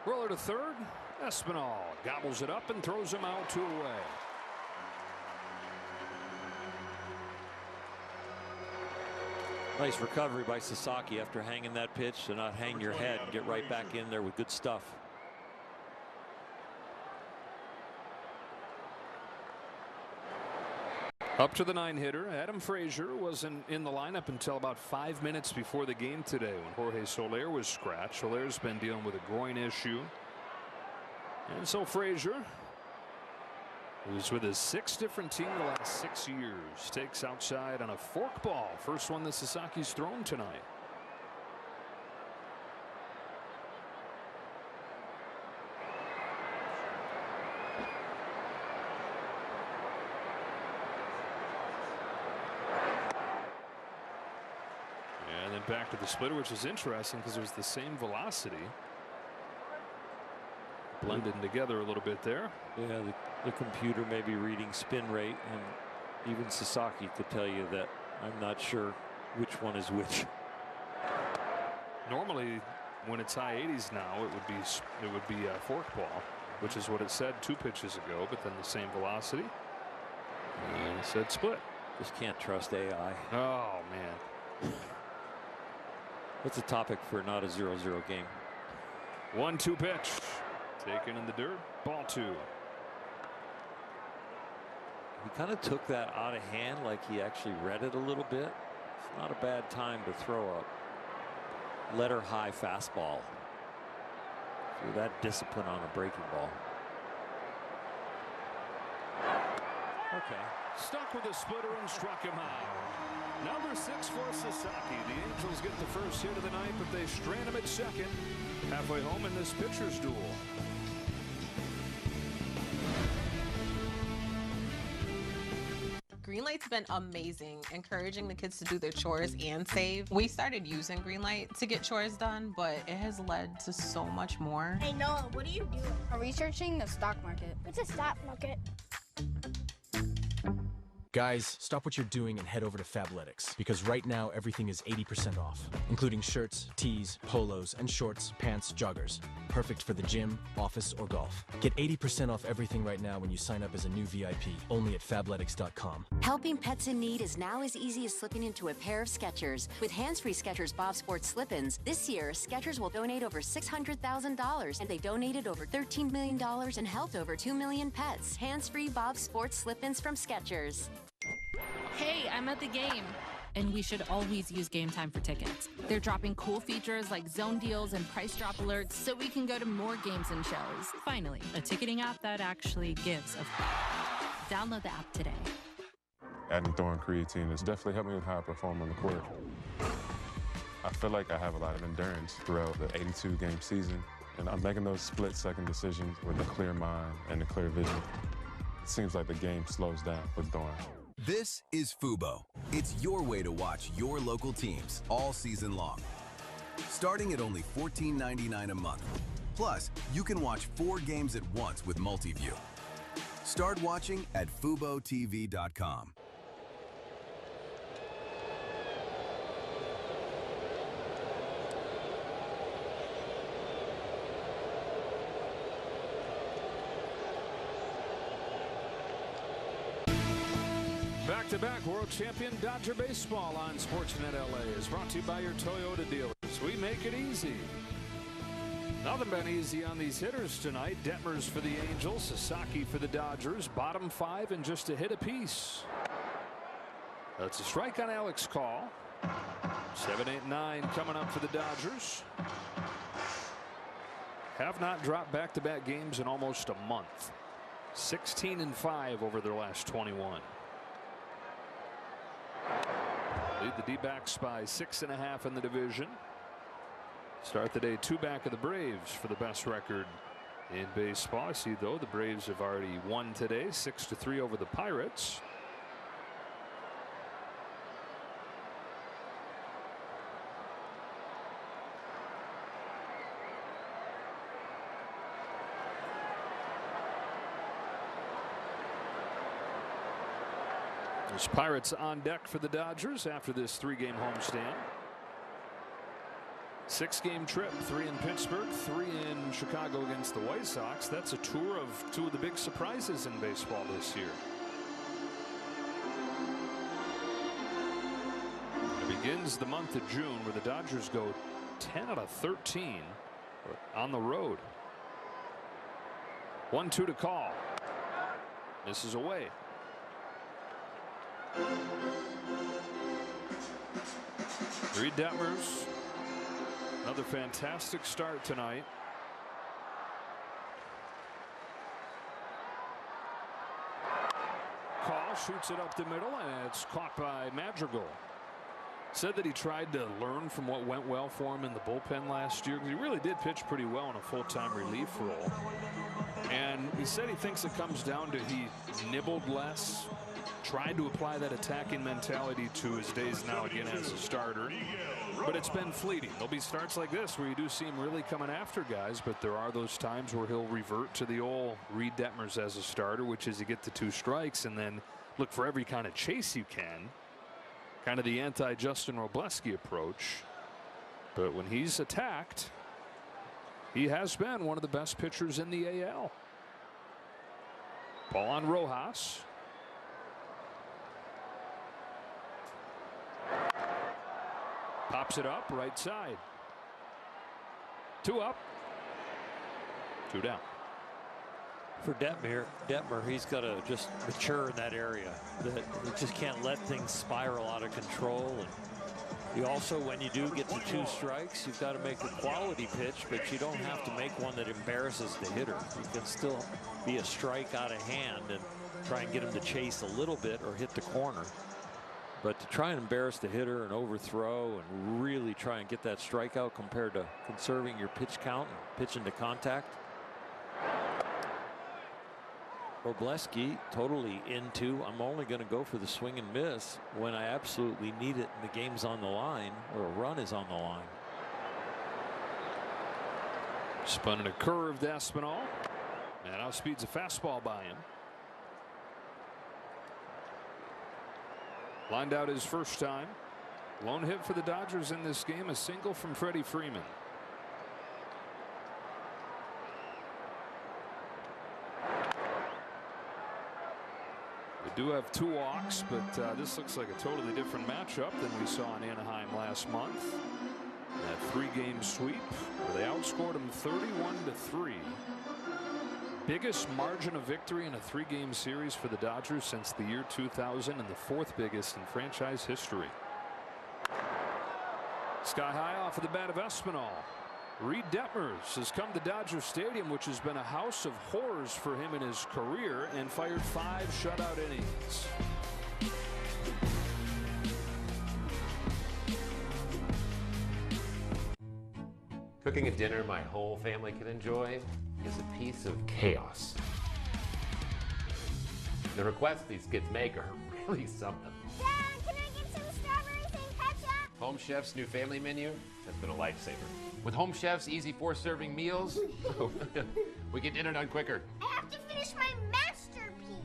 Roller to third. Espinal gobbles it up and throws him out 2 away. Nice recovery by Sasaki after hanging that pitch, to not hang your head and get right back in there with good stuff. Up to the 9-hitter. Adam Frazier wasn't in the lineup until about 5 minutes before the game today when Jorge Soler was scratched. Soler's been dealing with a groin issue. And so Frazier, who's with his 6th different team the last 6 years, takes outside on a forkball. First one that Sasaki's thrown tonight. And then back to the splitter, which is interesting because it was the same velocity. Blended together a little bit there. Yeah, the computer may be reading spin rate, and even Sasaki could tell you that. I'm not sure which one is which. Normally, when it's high 80s now, it would be a forkball, which is what it said 2 pitches ago. But then the same velocity, and it said split. Just can't trust AI. Oh man, that's a topic for not a 0-0 game. 1-2 pitch. Taken in the dirt, ball 2. He kind of took that out of hand, like he actually read it a little bit. It's not a bad time to throw a letter high fastball. So that discipline on a breaking ball. Okay. Stuck with a splitter and struck him out. Number 6 for Sasaki. The Angels get the first hit of the night, but they strand him at second. Halfway home in this pitcher's duel. Greenlight's been amazing, encouraging the kids to do their chores and save. We started using Greenlight to get chores done, but it has led to so much more. Hey Noah, what are you doing? I'm researching the stock market. What's a stock market? Guys, stop what you're doing and head over to Fabletics, because right now everything is 80% off, including shirts, tees, polos, and shorts, pants, joggers. Perfect for the gym, office, or golf. Get 80% off everything right now when you sign up as a new VIP, only at Fabletics.com. Helping pets in need is now as easy as slipping into a pair of Skechers. With hands-free Skechers Bob Sports slip-ins, this year, Skechers will donate over $600,000, and they donated over $13 million and helped over 2 million pets. Hands-free Bob Sports slip-ins from Skechers. Hey, I'm at the game. And we should always use Game Time for tickets. They're dropping cool features like zone deals and price drop alerts so we can go to more games and shows. Finally, a ticketing app that actually gives a f. Download the app today. Adding throwing creatine has definitely helped me with how I perform on the court. I feel like I have a lot of endurance throughout the 82-game season, and I'm making those split-second decisions with a clear mind and a clear vision. It seems like the game slows down with throwing. This is Fubo. It's your way to watch your local teams all season long. Starting at only $14.99 a month. Plus, you can watch 4 games at once with Multiview. Start watching at FuboTV.com. Back-to-back world champion Dodger baseball on Sportsnet LA is brought to you by your Toyota dealers. We make it easy. Nothing been easy on these hitters tonight. Detmers for the Angels, Sasaki for the Dodgers. Bottom 5 and just a hit apiece. That's a strike on Alex Call. 7, 8, 9 coming up for the Dodgers. Have not dropped back-to-back games in almost a month. 16-5 over their last 21. Lead the D-backs by 6.5 in the division. Start the day 2 back of the Braves for the best record in baseball. I see, though, the Braves have already won today, 6-3 over the Pirates. There's Pirates on deck for the Dodgers after this 3-game homestand. 6-game trip, 3 in Pittsburgh, 3 in Chicago against the White Sox. That's a tour of 2 of the big surprises in baseball this year. It begins the month of June where the Dodgers go 10 out of 13 on the road. 1-2 to call. This is away. Reid Detmers, another fantastic start tonight. Call shoots it up the middle, and it's caught by Madrigal. Said that he tried to learn from what went well for him in the bullpen last year, because he really did pitch pretty well in a full-time relief role. And he said he thinks it comes down to he nibbled less, tried to apply that attacking mentality to his days now again as a starter, but it's been fleeting. There'll be starts like this where you do see him really coming after guys, but there are those times where he'll revert to the old Reid Detmers as a starter, which is you get the 2 strikes and then look for every kind of chase you can, kind of the anti-Justin Robleski approach. But when he's attacked, he has been one of the best pitchers in the AL. Ball on Rojas. Pops it up right side. 2 up. 2 down. For Detmer, he's got to just mature in that area. That he just can't let things spiral out of control. And you also, when you do get to 2 strikes, you've got to make a quality pitch, but you don't have to make one that embarrasses the hitter. You can still be a strike out of hand and try and get him to chase a little bit or hit the corner. But to try and embarrass the hitter and overthrow and really try and get that strikeout compared to conserving your pitch count and pitching to contact. Robleski totally into, I'm only going to go for the swing and miss when I absolutely need it and the game's on the line or a run is on the line. Spun in a curve to Espinal, and outspeeds a fastball by him. Lined out his first time. Lone hit for the Dodgers in this game, a single from Freddie Freeman. They do have 2 walks, but this looks like a totally different matchup than we saw in Anaheim last month. That 3-game sweep where they outscored them 31-3. Biggest margin of victory in a 3-game series for the Dodgers since the year 2000 and the 4th biggest in franchise history. Sky high off of the bat of Espinal. Reid Detmers has come to Dodger Stadium, which has been a house of horrors for him in his career, and fired 5 shutout innings. Cooking a dinner my whole family can enjoy is a piece of chaos. The requests these kids make are really something. Dad, can I get some strawberries and ketchup? Home Chef's new family menu has been a lifesaver. With Home Chef's easy 4-serving meals, we get dinner done quicker. I have to finish my masterpiece.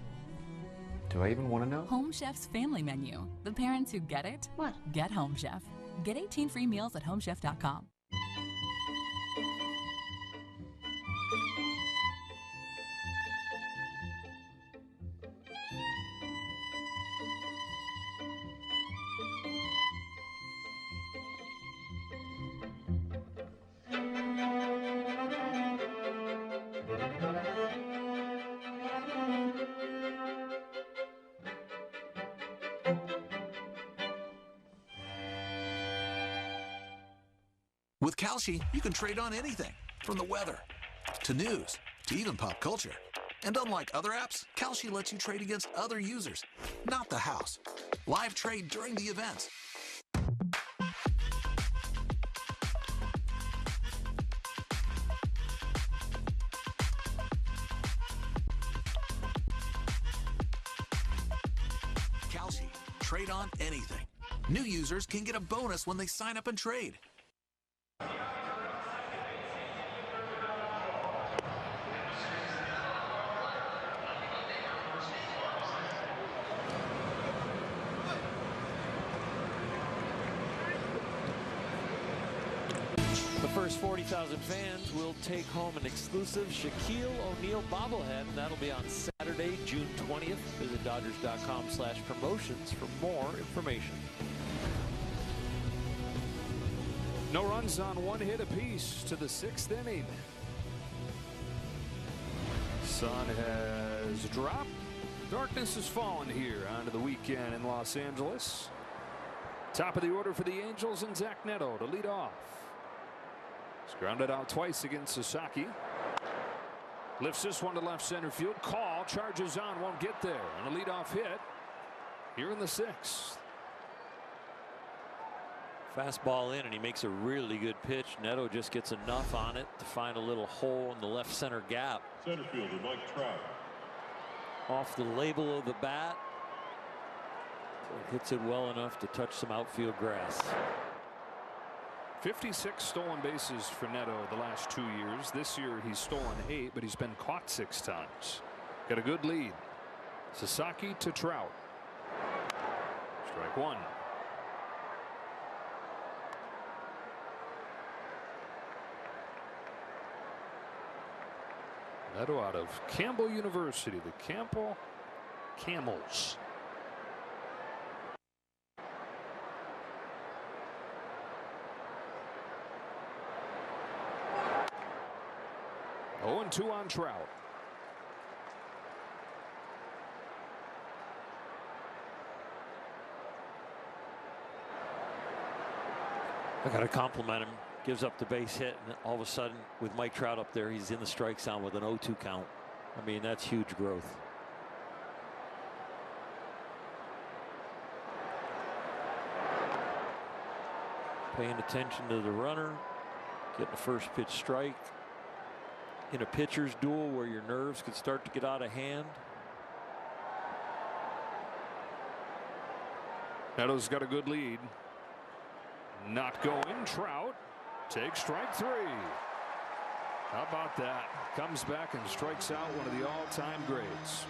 Do I even want to know? Home Chef's family menu. The parents who get it, what? Get Home Chef. Get 18 free meals at homechef.com. With Kalshi, you can trade on anything, from the weather to news to even pop culture. And unlike other apps, Kalshi lets you trade against other users, not the house. Live trade during the events. Kalshi, trade on anything. New users can get a bonus when they sign up and trade. The first 40,000 fans will take home an exclusive Shaquille O'Neal bobblehead, and that'll be on Saturday, June 20th. Visit Dodgers.com/promotions for more information. No runs on 1 hit apiece to the 6th inning. Sun has dropped. Darkness has fallen here onto the weekend in Los Angeles. Top of the order for the Angels, and Zach Neto to lead off. He's grounded out twice against Sasaki. Lifts this one to left center field. Call, charges on, won't get there. And a leadoff hit here in the 6th. Fastball in, and he makes a really good pitch. Neto just gets enough on it to find a little hole in the left center gap. Center fielder Mike Trout. Off the label of the bat. So it hits it well enough to touch some outfield grass. 56 stolen bases for Neto the last 2 years. This year he's stolen 8, but he's been caught 6 times. Got a good lead. Sasaki to Trout. Strike 1. Neto out of Campbell University, the Campbell Camels. Oh, and 2 on Trout. I got to compliment him. Gives up the base hit, and all of a sudden, with Mike Trout up there, he's in the strike zone with an 0-2 count. I mean, that's huge growth. Paying attention to the runner, getting a first pitch strike. In a pitcher's duel where your nerves could start to get out of hand. Neto's got a good lead. Not going. Trout takes strike 3. How about that? Comes back and strikes out one of the all-time greats.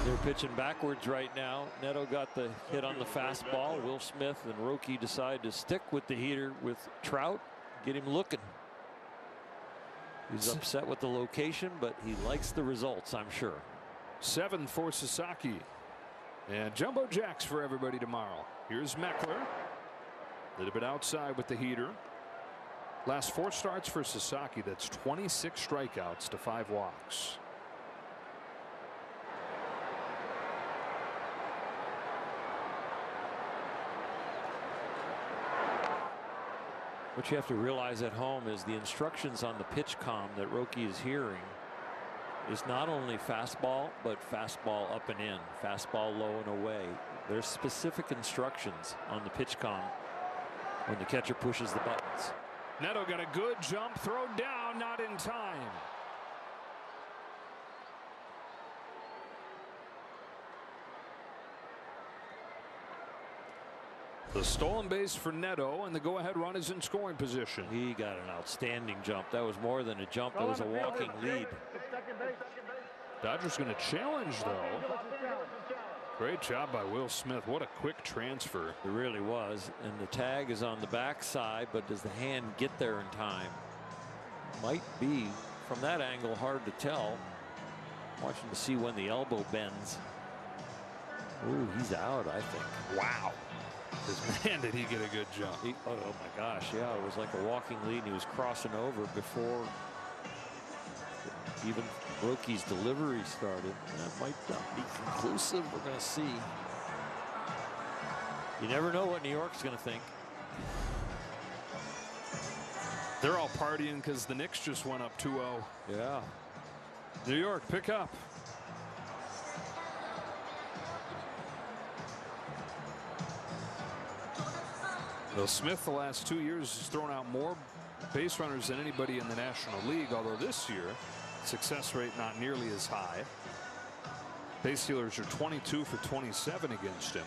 They're pitching backwards right now. Neto got the hit on the fastball. Will Smith and Roki decide to stick with the heater with Trout, get him looking. He's upset with the location, but he likes the results, I'm sure. 7 for Sasaki. And jumbo jacks for everybody tomorrow. Here's Meckler. A little bit outside with the heater. Last 4 starts for Sasaki. That's 26 strikeouts to 5 walks. What you have to realize at home is the instructions on the pitch comm that Roki is hearing is not only fastball, but fastball up and in, fastball low and away. There's specific instructions on the pitch comm when the catcher pushes the buttons. Neto got a good jump, throw down, not in time. The stolen base for Neto, and the go-ahead run is in scoring position. He got an outstanding jump. That was more than a jump. That was a walking lead. Dodgers going to challenge, though. Great job by Will Smith. What a quick transfer. It really was. And the tag is on the backside, but does the hand get there in time? Might be, from that angle, hard to tell. Watching to see when the elbow bends. Ooh, he's out, I think. Wow. Man, did he get a good jump. Oh my gosh, yeah, it was like a walking lead. He was crossing over before even Roki's delivery started. That might not be conclusive. We're going to see. You never know what New York's going to think. They're all partying because the Knicks just went up 2-0. Yeah. New York, pick up. Will Smith, the last 2 years, has thrown out more base runners than anybody in the National League, although this year, success rate not nearly as high. Base stealers are 22 for 27 against him.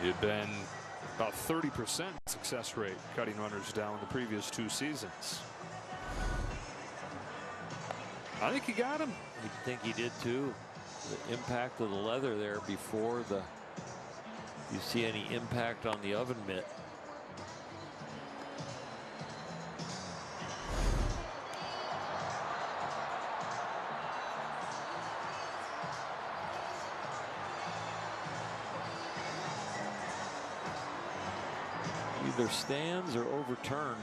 He had been about 30% success rate cutting runners down the previous 2 seasons. I think he got him. I think he did too. The impact of the leather there before you see any impact on the oven mitt. Either stands or overturned.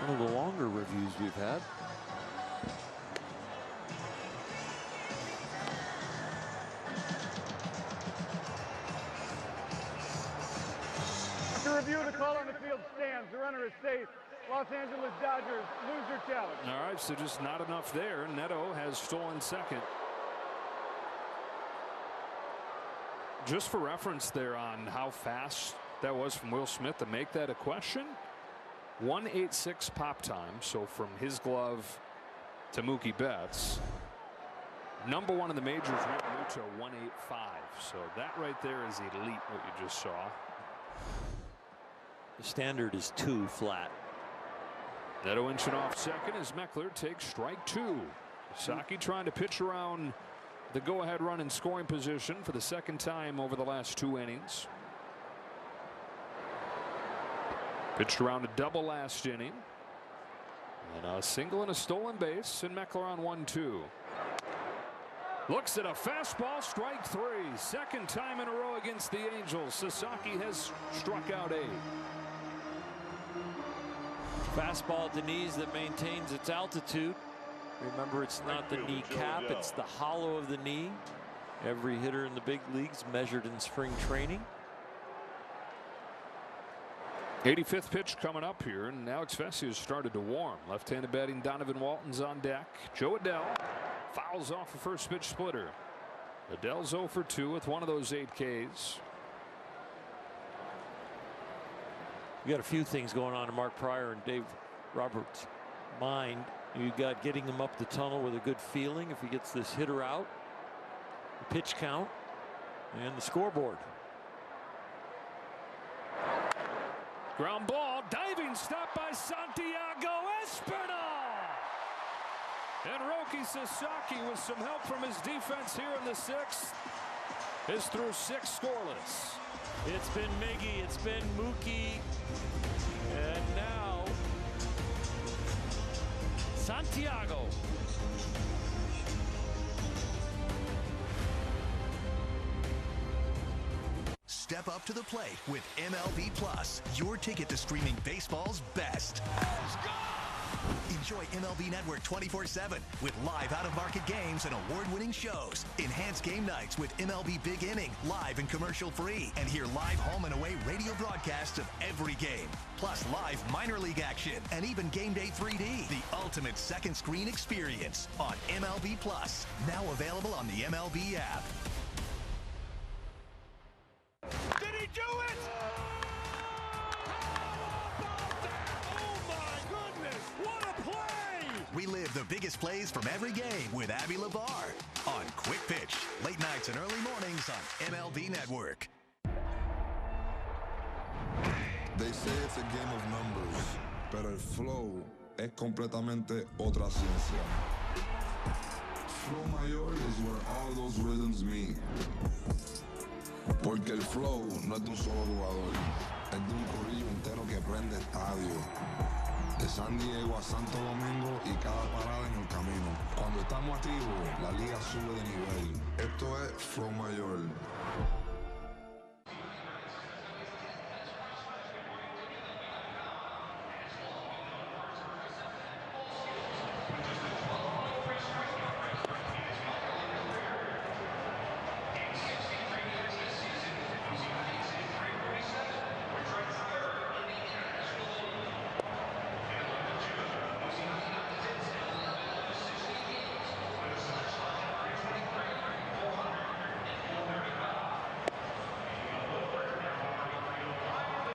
One of the longer reviews we've had. After review, the call on the field stands. The runner is safe. Los Angeles Dodgers lose their challenge. All right, so just not enough there. Neto has stolen second. Just for reference there on how fast that was from Will Smith to make that a question. 1.86 pop time, so from his glove to Mookie Betts. Number 1 in the majors, Rick Muto, 1.85. So that right there is elite, what you just saw. The standard is 2 flat. Neto inching off second as Meckler takes strike 2. Sasaki trying to pitch around the go-ahead run in scoring position for the second time over the last 2 innings. Pitched around a double last inning. And a single and a stolen base, and Meckler on 1-2. Looks at a fastball, strike 3. Second time in a row against the Angels. Sasaki has struck out 8. Fastball at the knees that maintains its altitude. Remember, it's not the kneecap, it's the hollow of the knee. Every hitter in the big leagues measured in spring training. 85th pitch coming up here, and Alex Vesia has started to warm. Left-handed batting Donovan Walton's on deck. Joe Adell fouls off a first pitch splitter. Adell's 0 for 2 with one of those 8 Ks. You got a few things going on in Mark Pryor and Dave Roberts' mind. You got getting him up the tunnel with a good feeling if he gets this hitter out, the pitch count, and the scoreboard. Ground ball, diving stop by Santiago Espinal. And Roki Sasaki, with some help from his defense here in the 6th, is through 6 scoreless. It's been Miggy, it's been Mookie, and now Santiago. Step up to the plate with MLB Plus, your ticket to streaming baseball's best. Enjoy MLB Network 24/7 with live out-of-market games and award-winning shows. Enhance game nights with MLB Big Inning, live and commercial-free. And hear live home and away radio broadcasts of every game. Plus live minor league action and even Game Day 3D. The ultimate second screen experience on MLB Plus. Now available on the MLB app. Did he do it? Relive the biggest plays from every game with Abby LeVar on Quick Pitch. Late nights and early mornings on MLB Network. They say it's a game of numbers, pero el flow es completamente otra ciencia. Flow mayor is where all those rhythms meet. Porque el flow no es de un solo jugador, es de un corillo entero que prende estadio. De San Diego a Santo Domingo y cada parada en el camino. Cuando estamos activos, la liga sube de nivel. Esto es Flow Mayor.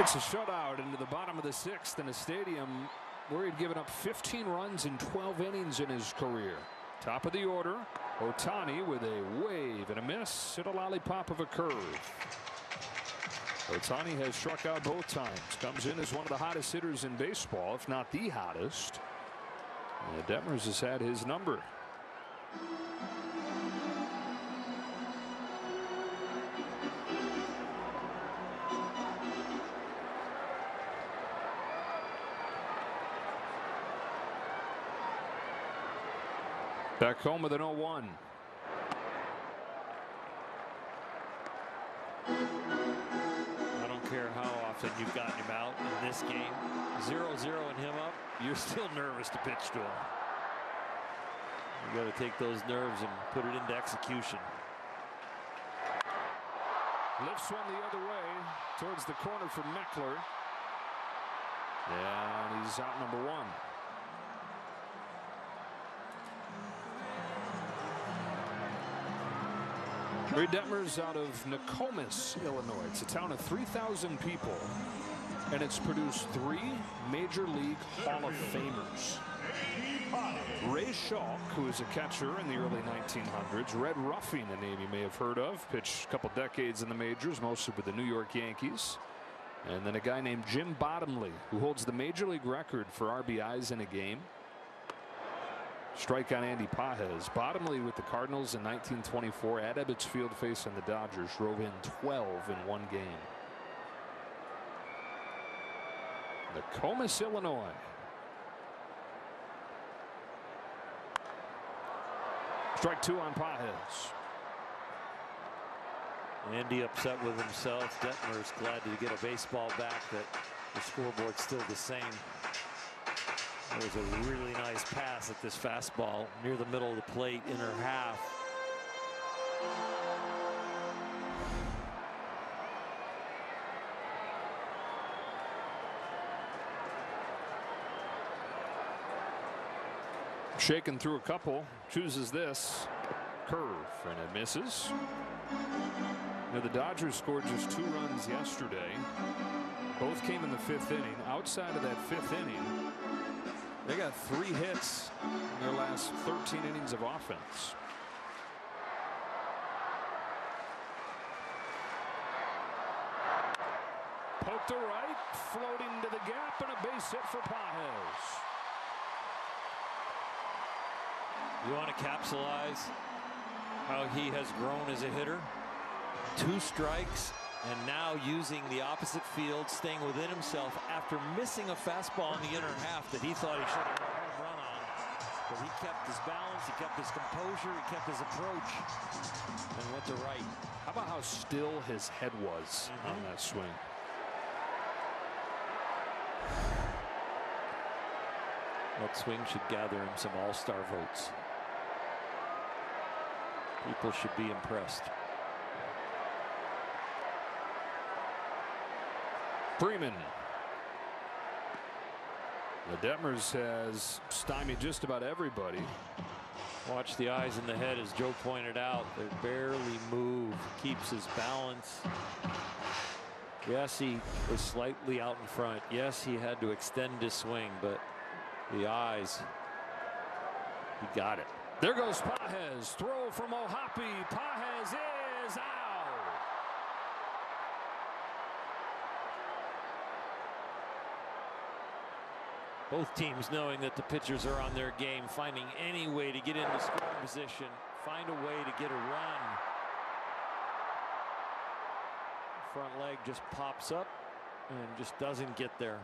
It's a shutout into the bottom of the 6th in a stadium where he'd given up 15 runs in 12 innings in his career. Top of the order, Ohtani with a wave and a miss at a lollipop of a curve. Ohtani has struck out both times. Comes in as one of the hottest hitters in baseball, if not the hottest. And Detmers has had his number. Back home with an 0-1. I don't care how often you've gotten him out in this game. 0-0 and him up, you're still nervous to pitch to him. You got to take those nerves and put it into execution. Lifts one the other way towards the corner for Meckler. Yeah, and he's out number 1. Reid Detmers out of Nokomis, Illinois. It's a town of 3,000 people, and it's produced 3 Major League Hall of Famers. Ray Schalk, who was a catcher in the early 1900s. Red Ruffing, a name you may have heard of. Pitched a couple decades in the majors, mostly with the New York Yankees. And then a guy named Jim Bottomley, who holds the Major League record for RBIs in a game. Strike on Andy Pages. Bottomley with the Cardinals in 1924 at Ebbets Field facing the Dodgers. Drove in 12 in one game. Nokomis, Illinois. Strike 2 on Pages. Andy upset with himself. Detmers glad to get a baseball back, that the scoreboard's still the same. That was a really nice pass at this fastball near the middle of the plate, inner half. Shaking through a couple, chooses this curve, and it misses. Now the Dodgers scored just 2 runs yesterday. Both came in the 5th inning. Outside of that 5th inning, they got 3 hits in their last 13 innings of offense. Poked out to right, floating to the gap, and a base hit for Pages. You want to capitalize how he has grown as a hitter? 2 strikes, and now using the opposite field, staying within himself after missing a fastball in the inner half that he thought he should have a home run on. But he kept his balance, he kept his composure, he kept his approach, and went to right. How about how still his head was on that swing? That swing should gather him some all-star votes. People should be impressed. Freeman. The Detmers has stymied just about everybody. Watch the eyes and the head, as Joe pointed out. They barely move. Keeps his balance. Yes, he was slightly out in front. Yes, he had to extend his swing, but the eyes, he got it. There goes Pages. Throw from Ohapi. Pages is out. Both teams knowing that the pitchers are on their game, finding any way to get into scoring position, find a way to get a run. Front leg just pops up and just doesn't get there.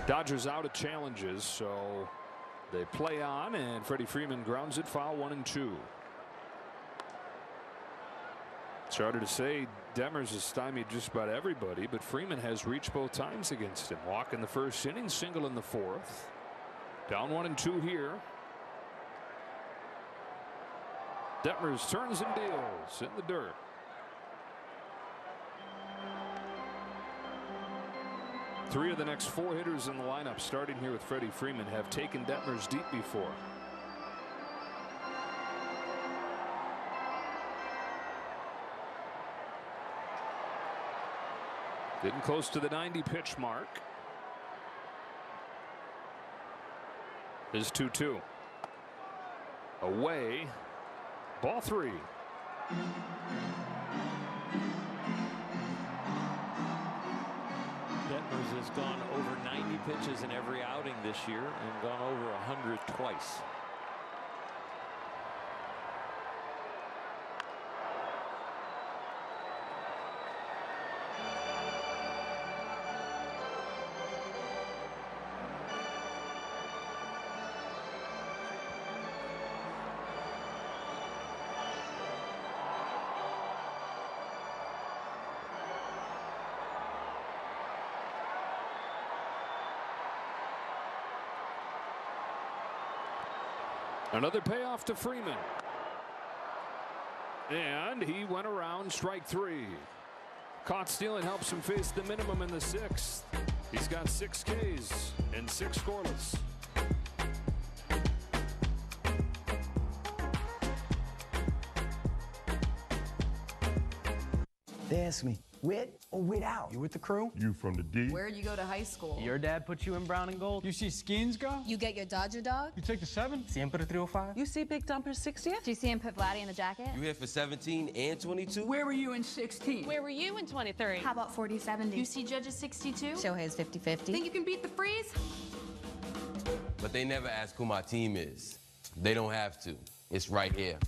Dodgers out of challenges, so they play on, and Freddie Freeman grounds it foul 1-2. It's harder to say. Detmers has stymied just about everybody, but Freeman has reached both times against him. Walk in the first inning, single in the fourth. Down 1-2 here. Detmers turns and deals in the dirt. Three of the next 4 hitters in the lineup, starting here with Freddie Freeman, have taken Detmers deep before. Getting close to the 90 pitch mark. Is 2-2. Away. Ball 3. Detmers has gone over 90 pitches in every outing this year and gone over 100 twice. Another payoff to Freeman. And he went around strike 3. Caught stealing helps him face the minimum in the 6th. He's got 6 Ks and 6 scoreless. They ask me, with or without? You with the crew? You from the D? Where'd you go to high school? Your dad put you in brown and gold? You see Skins go? You get your Dodger dog? You take the 7? Siempre 305? You see Big Dumper's 60th? Do you see him put Vladdy in the jacket? You here for 17 and 22? Where were you in 16? Where were you in 23? How about 40-70? You see Judge's 62? Shohei's 50-50. Think you can beat the freeze? But they never ask who my team is. They don't have to. It's right here.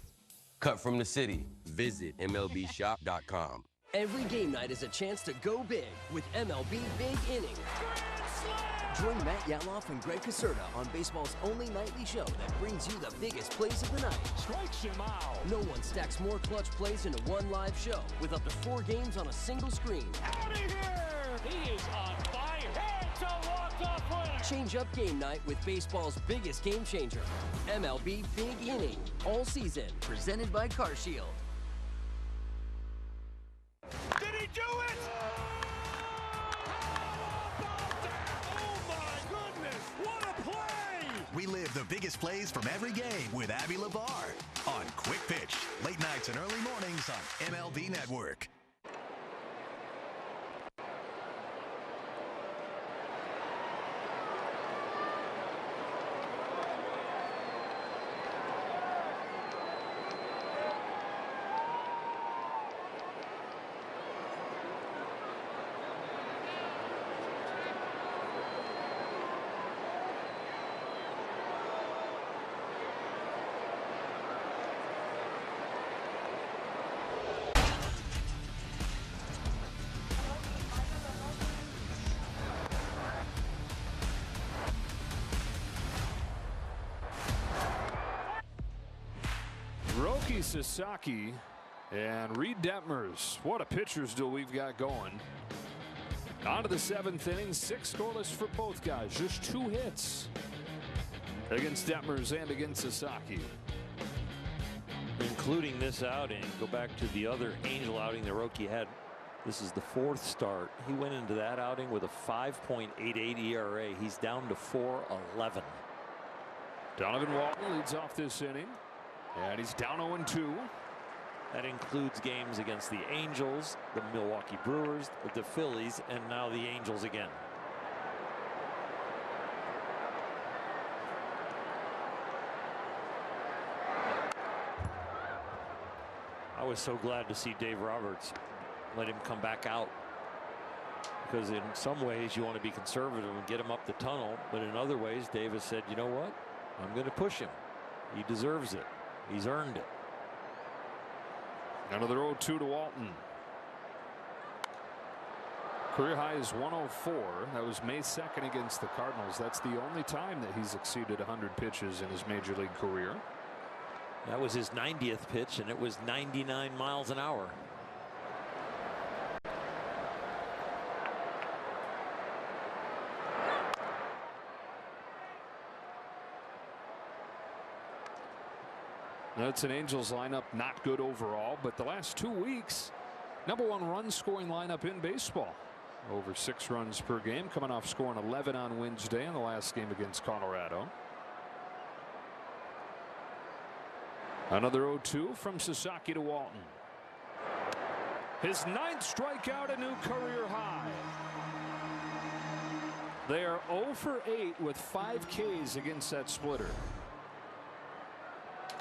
Cut from the city. Visit MLBshop.com. Every game night is a chance to go big with MLB Big Inning. Join Matt Yaloff and Greg Caserta on baseball's only nightly show that brings you the biggest plays of the night. Strikes him out. No one stacks more clutch plays into one live show with up to 4 games on a single screen. Out of here! He is on fire. It's a walk-off winner. Change up game night with baseball's biggest game changer. MLB Big Inning. All season. Presented by CarShield. Did he do it? Oh my goodness, what a play! Relive the biggest plays from every game with Abby LeVar on Quick Pitch, late nights and early mornings on MLB Network. Roki Sasaki and Reid Detmers. What a pitcher's duel we've got going. On to the 7th inning, 6 scoreless for both guys. Just 2 hits against Detmers and against Sasaki. Including this outing, go back to the other Angel outing that Roki had. This is the 4th start. He went into that outing with a 5.88 ERA. He's down to 4.11. Donovan Walton leads off this inning, and he's down 0-2. That includes games against the Angels, the Milwaukee Brewers, the Phillies, and now the Angels again. I was so glad to see Dave Roberts let him come back out, because in some ways you want to be conservative and get him up the tunnel, but in other ways Davis said, you know what, I'm going to push him. He deserves it. He's earned it. Another 0-2 to Walton. Career high is 104. That was May 2nd against the Cardinals. That's the only time that he's exceeded 100 pitches in his major league career. That was his 90th pitch, and it was 99 miles an hour. That's an Angels lineup not good overall, but the last 2 weeks, #1 run scoring lineup in baseball. Over 6 runs per game, coming off scoring 11 on Wednesday in the last game against Colorado. Another 0-2 from Sasaki to Walton. His 9th strikeout, a new career high. They are 0 for 8 with 5 Ks against that splitter.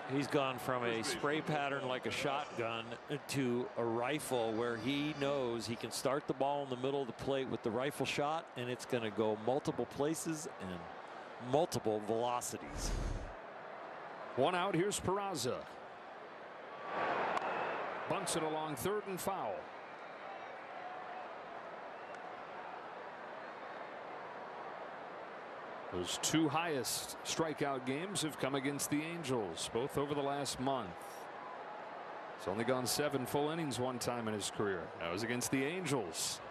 He's gone from a spray pattern like a shotgun to a rifle where he knows he can start the ball in the middle of the plate with the rifle shot, and it's going to go multiple places and multiple velocities. 1 out. Here's Peraza. Bunts it along 3rd and foul. Those 2 highest strikeout games have come against the Angels, both over the last month. He's only gone 7 full innings 1 time in his career. That was against the Angels.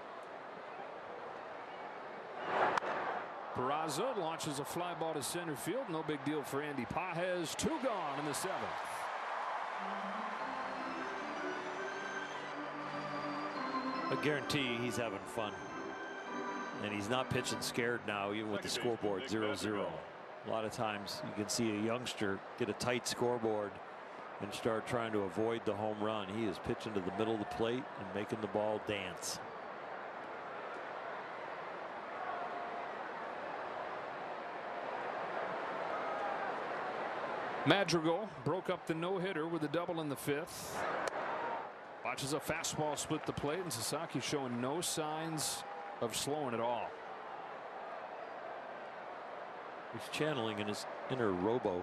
Peraza launches a fly ball to center field. No big deal for Andy Pages. 2 gone in the 7th. I guarantee he's having fun. And he's not pitching scared now, even with the scoreboard 0-0. A lot of times you can see a youngster get a tight scoreboard and start trying to avoid the home run. He is pitching to the middle of the plate and making the ball dance. Madrigal broke up the no-hitter with a double in the 5th. Watches a fastball split the plate, and Sasaki showing no signs of slowing at all. He's channeling in his inner robo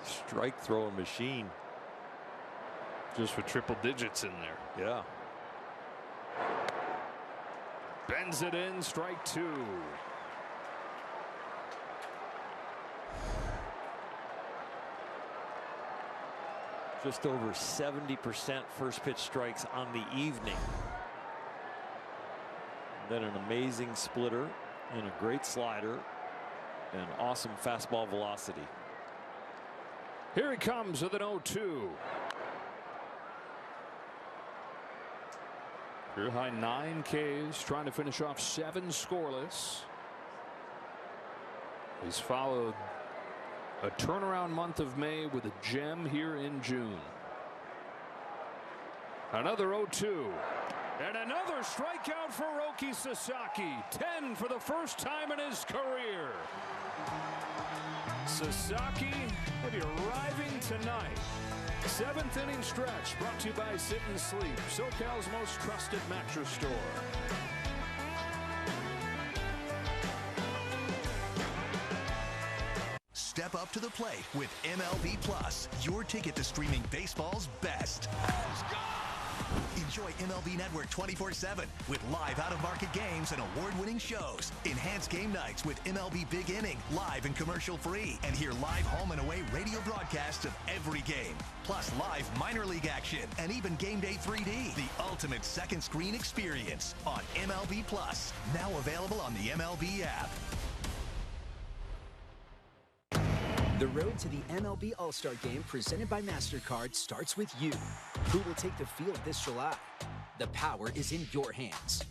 strike throwing machine. Just with triple digits in there. Yeah. Bends it in, strike 2. Just over 70% first pitch strikes on the evening. Then an amazing splitter and a great slider and awesome fastball velocity. Here he comes with an 0-2. Career high 9 Ks, trying to finish off 7 scoreless. He's followed a turnaround month of May with a gem here in June. Another 0-2. And another strikeout for Roki Sasaki. 10 for the first time in his career. Sasaki maybe arriving tonight. 7th inning stretch brought to you by Sit and Sleep, SoCal's most trusted mattress store. Step up to the plate with MLB Plus, your ticket to streaming baseball's best. Enjoy MLB Network 24/7 with live out-of-market games and award-winning shows. Enhance game nights with MLB Big Inning, live and commercial-free. And hear live home and away radio broadcasts of every game. Plus live minor league action and even Game Day 3D. The ultimate second screen experience on MLB Plus. Now available on the MLB app. The road to the MLB All-Star Game presented by MasterCard starts with you. Who will take the field this July? The power is in your hands.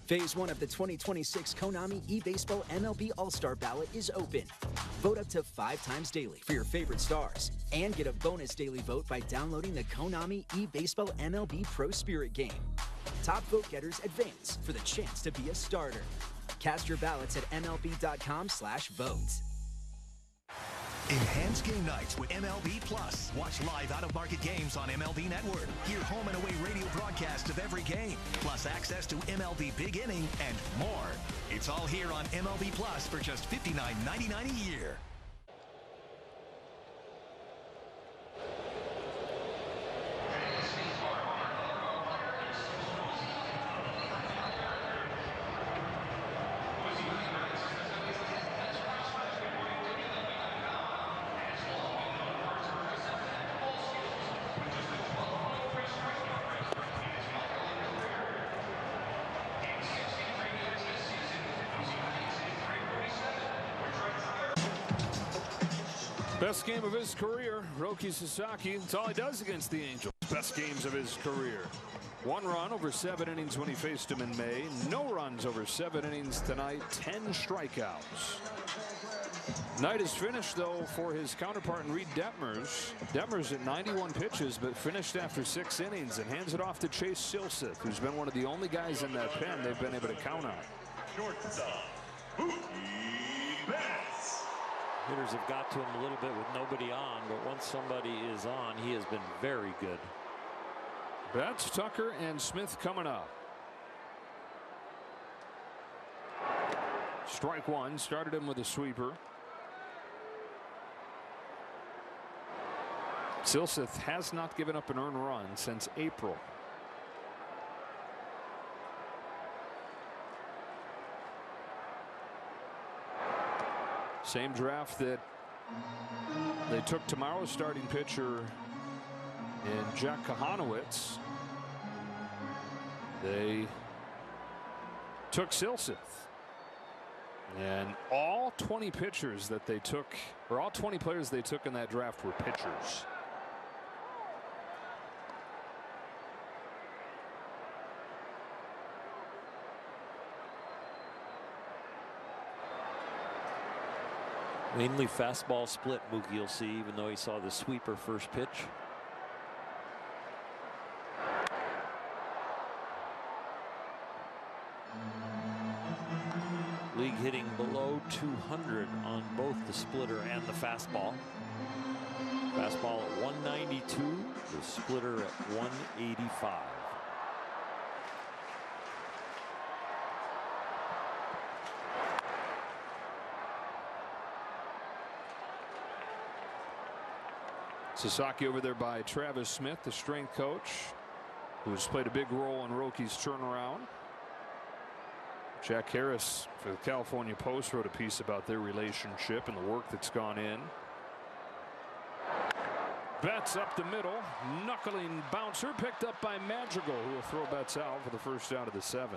Phase 1 of the 2026 Konami eBaseball MLB All-Star Ballot is open. Vote up to 5 times daily for your favorite stars and get a bonus daily vote by downloading the Konami eBaseball MLB Pro Spirit game. Top vote getters advance for the chance to be a starter. Cast your ballots at MLB.com/vote. Enhance game nights with MLB Plus. Watch live out-of-market games on MLB Network. Hear home and away radio broadcasts of every game. Plus access to MLB Big Inning and more. It's all here on MLB Plus for just $59.99 a year. Best game of his career, Roki Sasaki. That's all he does against the Angels. Best games of his career. 1 run over 7 innings when he faced him in May. No runs over 7 innings tonight. 10 strikeouts. Night is finished, though, for his counterpart in Reid Detmers. Detmers at 91 pitches, but finished after 6 innings and hands it off to Chase Silseth, who's been one of the only guys in that pen they've been able to count on. Shortstop, Hitters have got to him a little bit with nobody on, but once somebody is on, he has been very good. Betts, Tucker, and Smith coming up. Strike 1, started him with a sweeper. Silseth has not given up an earned run since April. Same draft that they took tomorrow's starting pitcher in Jack Kahanowitz. They took Silseth. And all 20 pitchers that they took, or all 20 players they took in that draft were pitchers. Mainly fastball split, Mookie, you'll see, even though he saw the sweeper first pitch. League hitting below 200 on both the splitter and the fastball. Fastball at 192, the splitter at 185. Sasaki over there by Travis Smith, the strength coach, who's played a big role in Roki's turnaround. Jack Harris for the California Post wrote a piece about their relationship and the work that's gone in. Betts up the middle, knuckling bouncer picked up by Madrigal, who will throw Betts out for the first out of the 7th.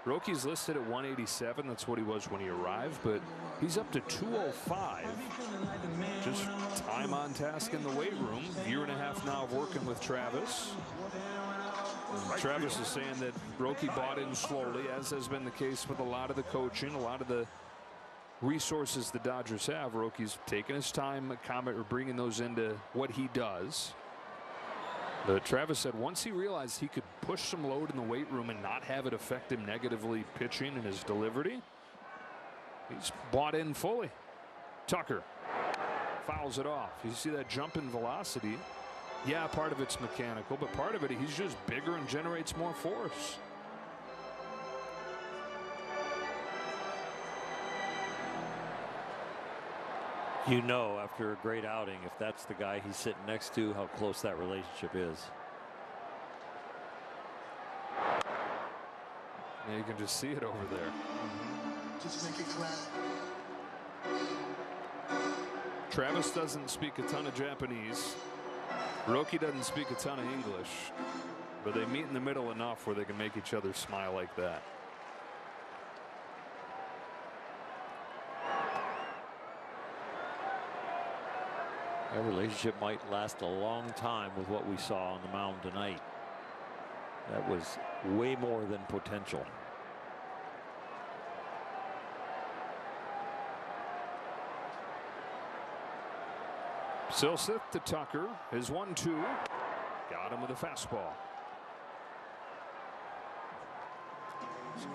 Roki's listed at 187. That's what he was when he arrived, but he's up to 205. Just time on task in the weight room. Year and a half now of working with Travis. Travis is saying that Roki bought in slowly, as has been the case with a lot of the coaching, a lot of the resources the Dodgers have. Roki's taking his time, bringing those into what he does. But Travis said once he realized he could push some load in the weight room and not have it affect him negatively pitching and his delivery, he's bought in fully. Tucker fouls it off. You see that jump in velocity. Yeah, part of it's mechanical, but part of it, he's just bigger and generates more force. You know, after a great outing, if that's the guy he's sitting next to, how close that relationship is. And you can just see it over there. Just make it clap. Travis doesn't speak a ton of Japanese. Roki doesn't speak a ton of English. But they meet in the middle enough where they can make each other smile like that. That relationship might last a long time with what we saw on the mound tonight. That was way more than potential. Silseth to Tucker. His 1-2. Got him with a fastball.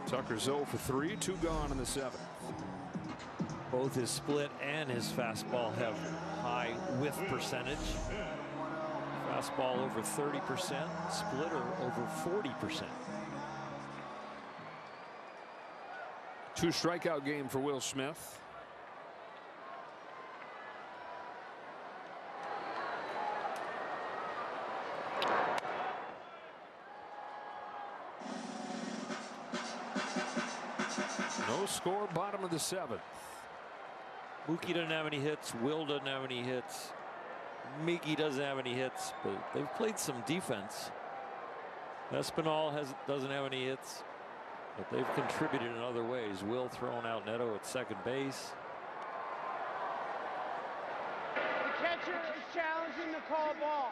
Tucker's 0 for 3. 2 gone in the 7th. Both his split and his fastball have high whiff percentage. Fastball over 30%, splitter over 40%. 2 strikeout game for Will Smith. No score, bottom of the 7th. Mookie doesn't have any hits. Will doesn't have any hits. Miggy doesn't have any hits, but they've played some defense. Espinal doesn't have any hits, but they've contributed in other ways. Will throwing out Neto at second base. The catcher is challenging the call ball.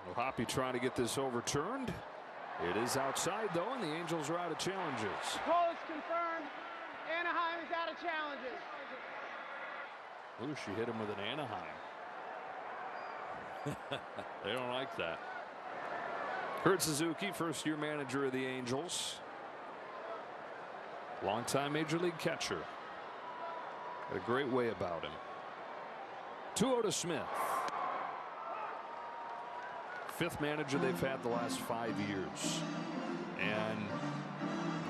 Well, Hoppy trying to get this overturned. It is outside though, and the Angels are out of challenges. Call is confirmed. Anaheim is out of challenges. Ooh, she hit him with an Anaheim. They don't like that. Kurt Suzuki, first-year manager of the Angels. Longtime Major League catcher. Got a great way about him. 2-0 to Smith. 5th manager they've had the last 5 years. And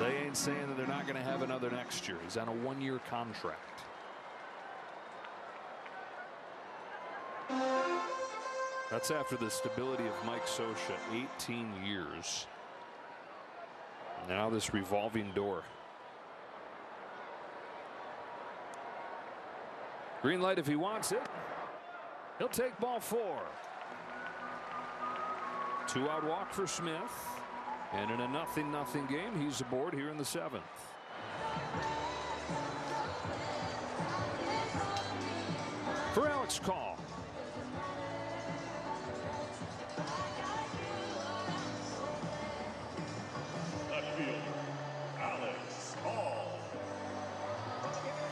they ain't saying that they're not going to have another next year. He's on a 1-year contract. That's after the stability of Mike Scioscia, 18 years. Now this revolving door. Green light if he wants it. He'll take ball 4. 2-out walk for Smith. And in a 0-0 game, he's aboard here in the 7th. For Alex Call.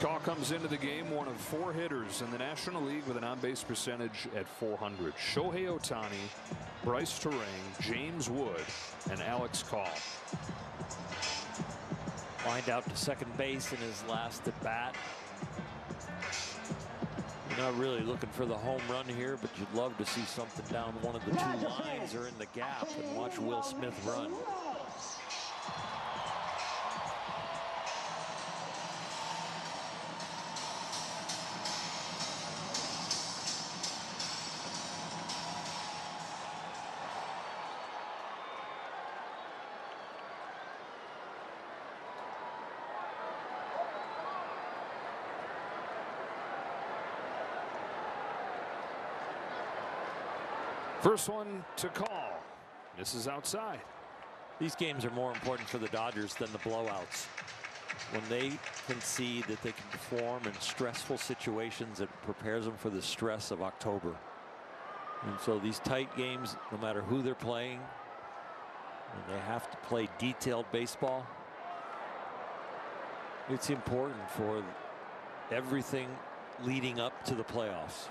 Call comes into the game one of 4 hitters in the National League with an on-base percentage at .400. Shohei Ohtani, Bryce Terang, James Wood, and Alex Call. Lined out to second base in his last at bat. You're not really looking for the home run here, but you'd love to see something down one of the 2 lines or in the gap and watch Will Smith run. First one to Call. This is outside. These games are more important for the Dodgers than the blowouts. When they can see that they can perform in stressful situations, it prepares them for the stress of October. And so these tight games, no matter who they're playing, and they have to play detailed baseball. It's important for everything leading up to the playoffs.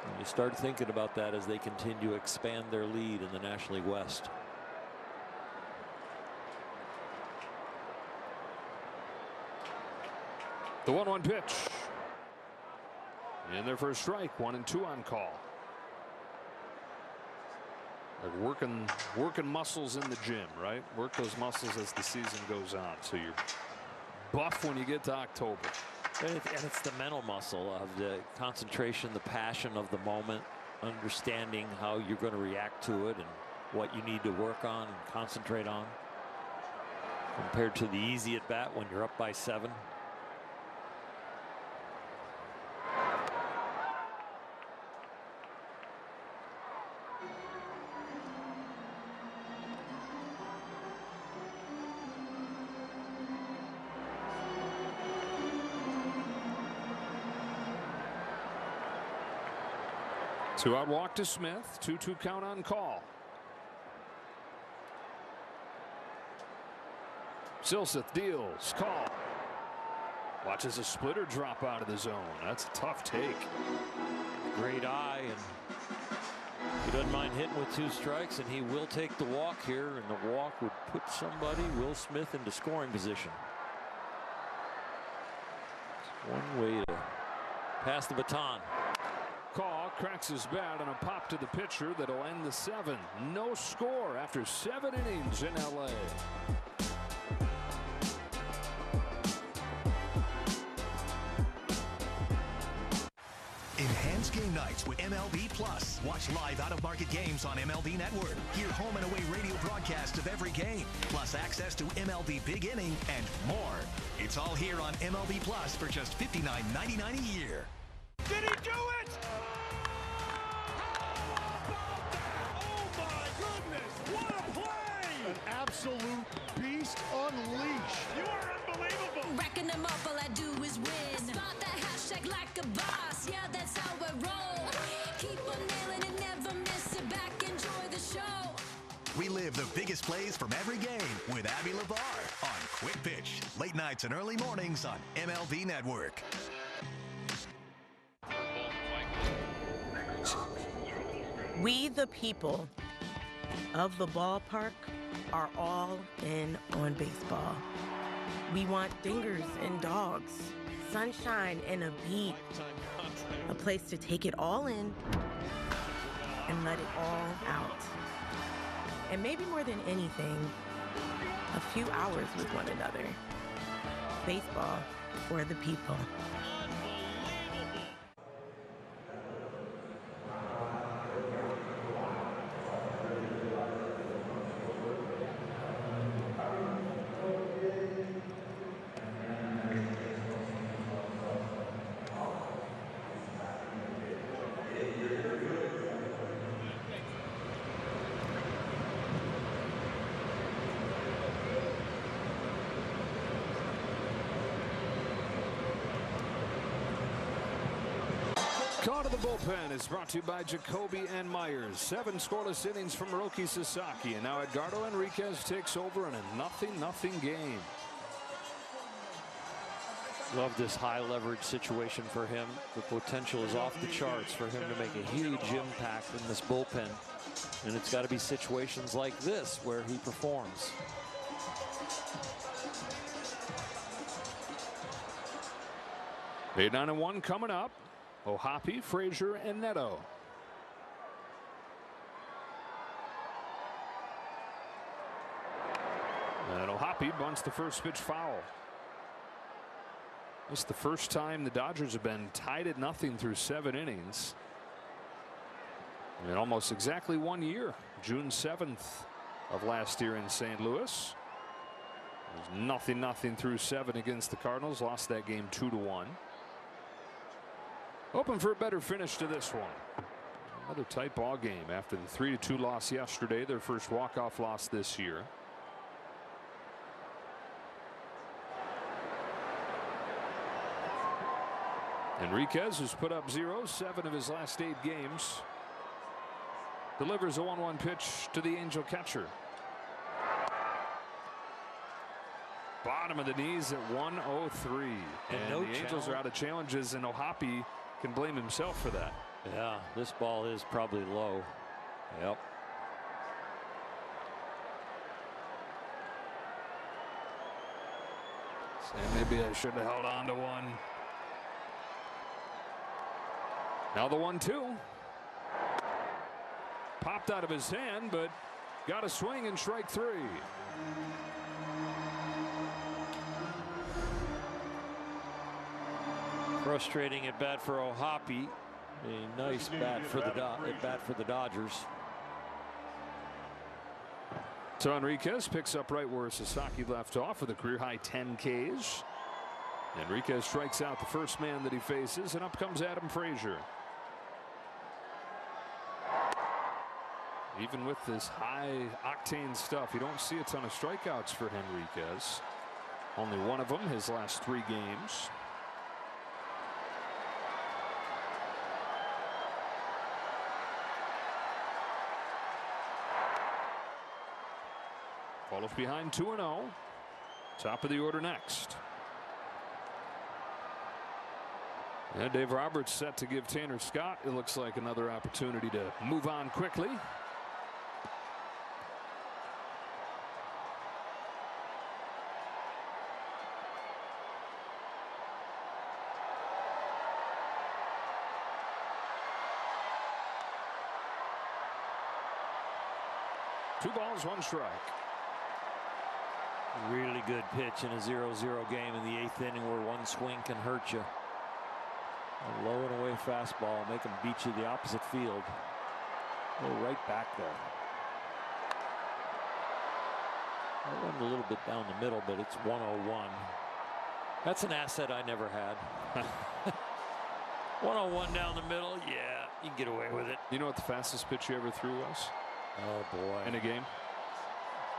And you start thinking about that as they continue to expand their lead in the National League West. The 1-1 pitch. In their first strike, 1 and 2 on Call. Like working muscles in the gym, right? Work those muscles as the season goes on. So you're buff when you get to October. And it's the mental muscle of the concentration, the passion of the moment, understanding how you're going to react to it, and what you need to work on and concentrate on compared to the easy at bat when you're up by 7. Two-out walk to Smith. 2-2 count on call. Silseth deals. Call. Watches a splitter drop out of the zone. That's a tough take. Great eye, and he doesn't mind hitting with 2 strikes, and he will take the walk here, and the walk would put somebody, Will Smith, into scoring position. It's one way to pass the baton. Call cracks his bat on a pop to the pitcher that'll end the 7. No score after 7 innings in LA. Enhance game nights with MLB Plus. Watch live out-of-market games on MLB Network. Hear home and away radio broadcasts of every game, plus access to MLB Big Inning and more. It's all here on MLB Plus for just $59.99 a year. Did he do it? Oh my goodness, what a play! An absolute beast unleashed. You are unbelievable. Racking them up, all I do is win. Spot that hashtag like a boss, yeah, that's how I roll. Keep on nailing it, never miss it, back, enjoy the show. Relive the biggest plays from every game with Abby LeVar on Quick Pitch. Late nights and early mornings on MLB Network. We, the people of the ballpark, are all in on baseball. We want dingers and dogs, sunshine and a beat, a place to take it all in and let it all out. And maybe more than anything, a few hours with one another. Baseball for the people. Call to the bullpen is brought to you by Jacoby and Myers. 7 scoreless innings from Roki Sasaki, and now Edgardo Enriquez takes over in a 0-0 game. Love this high leverage situation for him. The potential is off the charts for him to make a huge impact in this bullpen, and it's got to be situations like this where he performs. 8-9-1 coming up. O'Hoppe, Frazier, and Neto. And O'Hoppe bunts the first pitch foul. This is the first time the Dodgers have been tied at 0 through 7 innings. In almost exactly 1 year. June 7th of last year in St. Louis. It was 0-0 through 7 against the Cardinals. Lost that game 2-1. Hoping for a better finish to this one. Another tight ball game after the 3-2 loss yesterday, their first walk-off loss this year. Enriquez, who's put up 7 of his last 8 games, delivers a 1-1 pitch to the Angel catcher. Bottom of the knees at 103. And the Angels are out of challenges, and O'Hoppe can blame himself for that. Yeah, this ball is probably low. Yep. And maybe I should have held on to one. Now the 1-2. Popped out of his hand, but got a swing and strike 3. Frustrating at bat for O'Hoppe. A nice bat for the Dodgers. So Enriquez picks up right where Sasaki left off with a career-high 10 Ks. Enriquez strikes out the first man that he faces, and up comes Adam Frazier. Even with this high-octane stuff, you don't see a ton of strikeouts for Enriquez. Only one of them his last 3 games. Follows behind 2-0. Top of the order next. And Dave Roberts set to give Tanner Scott, it looks like, another opportunity to move on quickly. Two balls, one strike. Really good pitch in a 0-0 game in the 8th inning where one swing can hurt you. A low and away fastball, make him beat you the opposite field. Go right back there. I went a little bit down the middle, but it's 101. That's an asset I never had. 101 down the middle, yeah, you can get away with it. You know what the fastest pitch you ever threw was? Oh boy. In a game?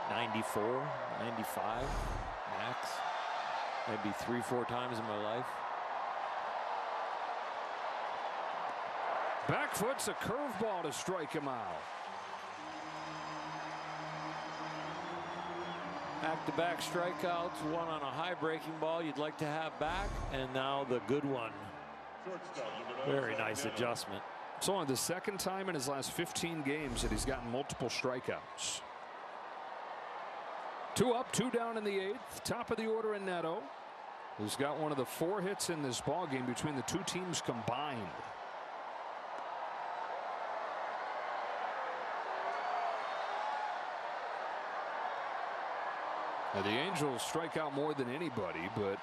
94, 95 max. Maybe 3-4 times in my life. Back foot's a curveball to strike him out. Back-to-back strikeouts, one on a high breaking ball you'd like to have back, and now the good one. Very nice adjustment. It's only the second time in his last 15 games that he's gotten multiple strikeouts. 2 up, 2 down in the 8th. Top of the order in Neto, who's got one of the 4 hits in this ball game between the 2 teams combined. Now, the Angels strike out more than anybody, but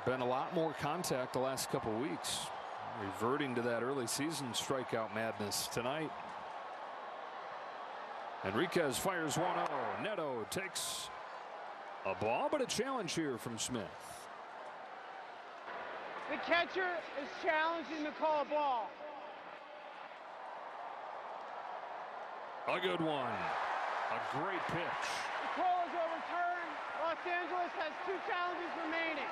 been a lot more contact the last couple weeks. Reverting to that early season strikeout madness tonight. Enriquez fires 1-0. Neto takes a ball, but a challenge here from Smith. The catcher is challenging the call ball. A good one. A great pitch. The call is overturned. Los Angeles has 2 challenges remaining.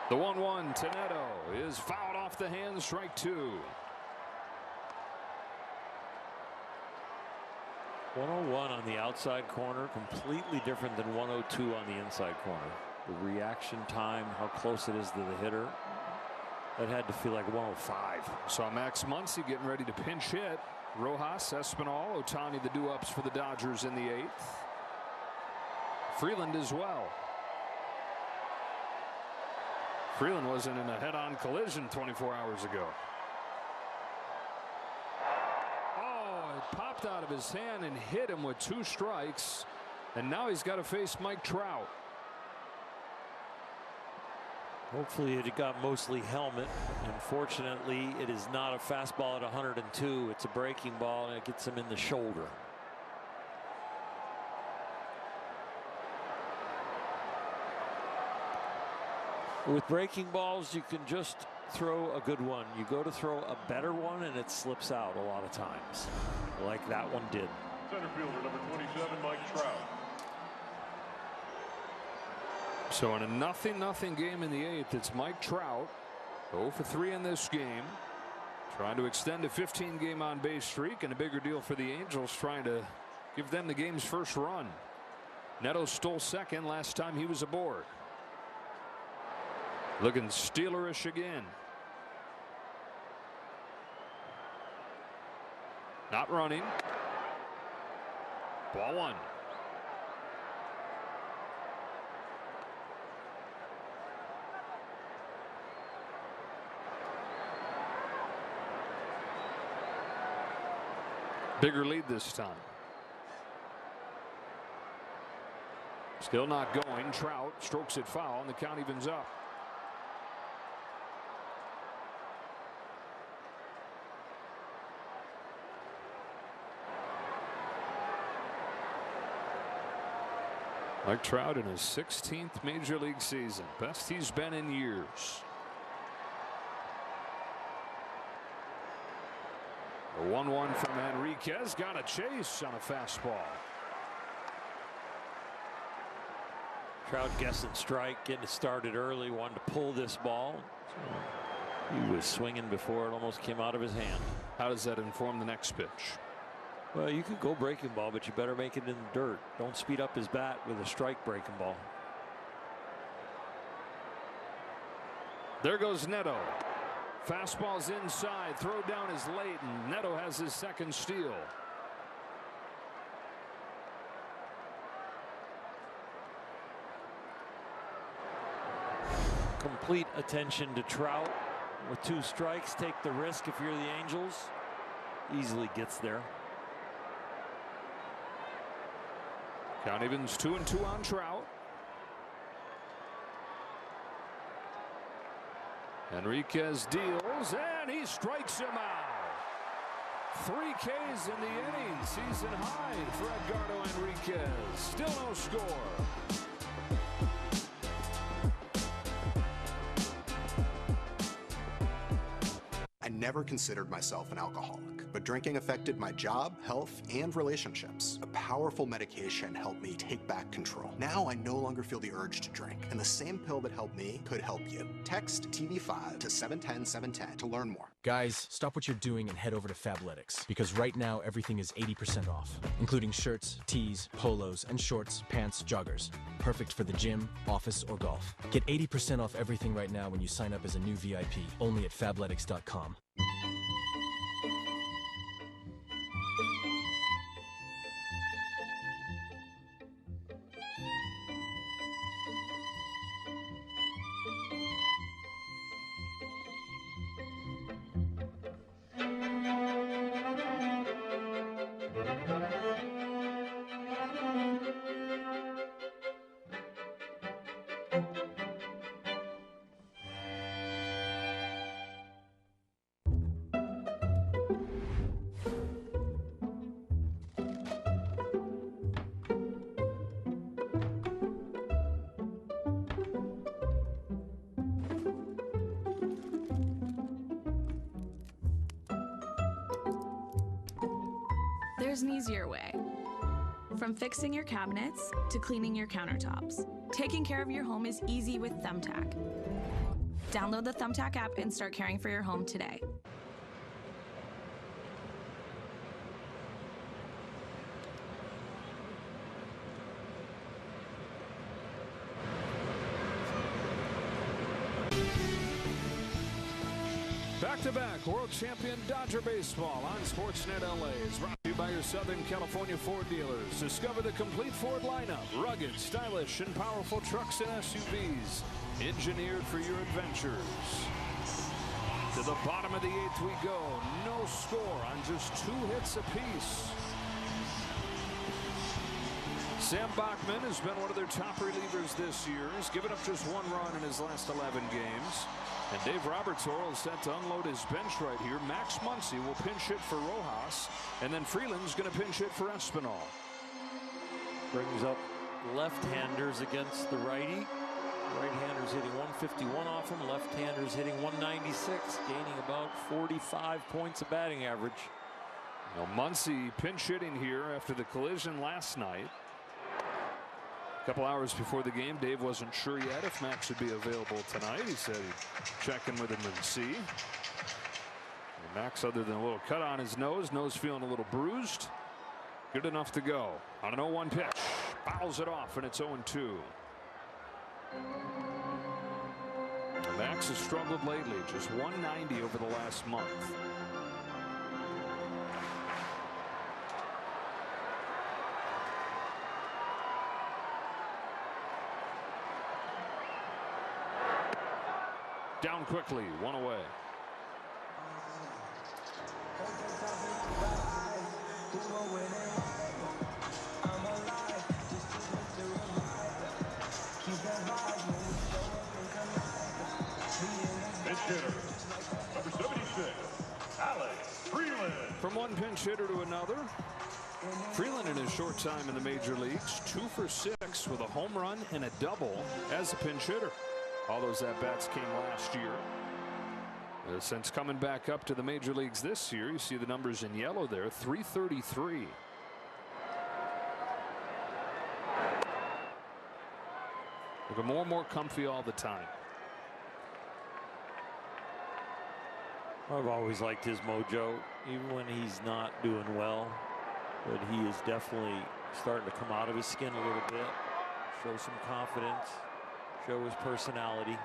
The 1-1 to Neto is fouled off the hand, strike 2. 101 on the outside corner, completely different than 102 on the inside corner. The reaction time, how close it is to the hitter, that had to feel like 105. Saw Max Muncy getting ready to pinch hit. Rojas, Espinal, Ohtani the do-ups for the Dodgers in the 8th. Freeland as well. Freeland wasn't in a head-on collision 24 hours ago. Oh, it popped out of his hand and hit him with 2 strikes. And now he's got to face Mike Trout. Hopefully it got mostly helmet. Unfortunately, it is not a fastball at 102. It's a breaking ball, and it gets him in the shoulder. With breaking balls, you can just throw a good one. You go to throw a better one, and it slips out a lot of times, like that one did. Center fielder number 27, Mike Trout. So in a 0-0 game in the 8th, it's Mike Trout, 0 for 3 in this game, trying to extend a 15-game on-base streak, and a bigger deal for the Angels, trying to give them the game's first run. Neto stole second last time he was aboard. Looking Steelerish again. Not running. Ball 1. Bigger lead this time. Still not going. Trout strokes it foul, and the count evens up. Mike Trout in his 16th major league season, best he's been in years. The 1-1 from Enriquez, got a chase on a fastball. Trout guessing strike, getting it started early, wanted to pull this ball. So he was swinging before it almost came out of his hand. How does that inform the next pitch? Well, you could go breaking ball, but you better make it in the dirt. Don't speed up his bat with a strike breaking ball. There goes Neto. Fastball's inside. Throw down is late, and Neto has his second steal. Complete attention to Trout. With 2 strikes, take the risk if you're the Angels. Easily gets there. Count evens 2-2 on Trout. Enriquez deals, and he strikes him out. 3 Ks in the inning, season high for Edgardo Enriquez. Still no score. I never considered myself an alcoholic, but drinking affected my job, health, and relationships. A powerful medication helped me take back control. Now I no longer feel the urge to drink, and the same pill that helped me could help you. Text TV5 to 710-710 to learn more. Guys, stop what you're doing and head over to Fabletics, because right now everything is 80% off, including shirts, tees, polos, and shorts, pants, joggers. Perfect for the gym, office, or golf. Get 80% off everything right now when you sign up as a new VIP, only at Fabletics.com. There's an easier way. From fixing your cabinets to cleaning your countertops, taking care of your home is easy with Thumbtack. Download the Thumbtack app and start caring for your home today. Back-to-back world champion Dodger baseball on Sportsnet LA is brought to you by your Southern California Ford dealers. Discover the complete Ford lineup, rugged, stylish, and powerful trucks and SUVs, engineered for your adventures. To the bottom of the 8th we go. No score on just 2 hits apiece. Sam Bachman has been one of their top relievers this year. He's given up just 1 run in his last 11 games. And Dave Roberts is set to unload his bench right here. Max Muncy will pinch hit for Rojas, and then Freeland's going to pinch hit for Espinal. Brings up left-handers against the righty. Right-handers hitting 151 off him. Left-handers hitting 196, gaining about 45 points of batting average. Now Muncy pinch hitting here after the collision last night. A couple hours before the game, Dave wasn't sure yet if Max would be available tonight. He said he'd check in with him and see. And Max, other than a little cut on his nose feeling a little bruised, good enough to go. On an 0-1 pitch, fouls it off, and it's 0-2. Max has struggled lately, just 190 over the last month. Down quickly, 1 away. one pinch hitter to another. Freeland in his short time in the major leagues, 2 for 6 with a home run and a double as a pinch hitter. All those at-bats came last year. Since coming back up to the major leagues this year, you see the numbers in yellow there, 333. Looking more and more comfy all the time. I've always liked his mojo, even when he's not doing well. But he is definitely starting to come out of his skin a little bit, show some confidence, show his personality.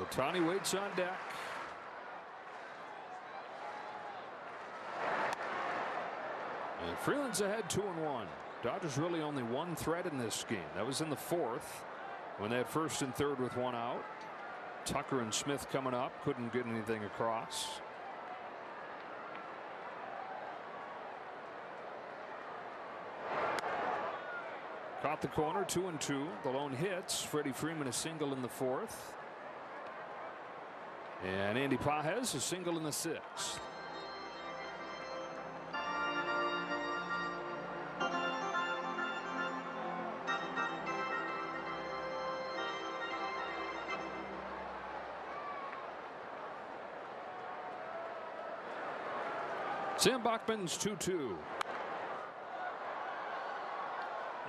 Ohtani waits on deck. And Freeland's ahead 2-1. Dodgers really only one threat in this game. That was in the 4th when they had first and third with 1 out. Tucker and Smith coming up, couldn't get anything across. Caught the corner, 2-2. The lone hits. Freddie Freeman a single in the 4th. And Andy Pages a single in the 6th. Sam Bachman's 2-2.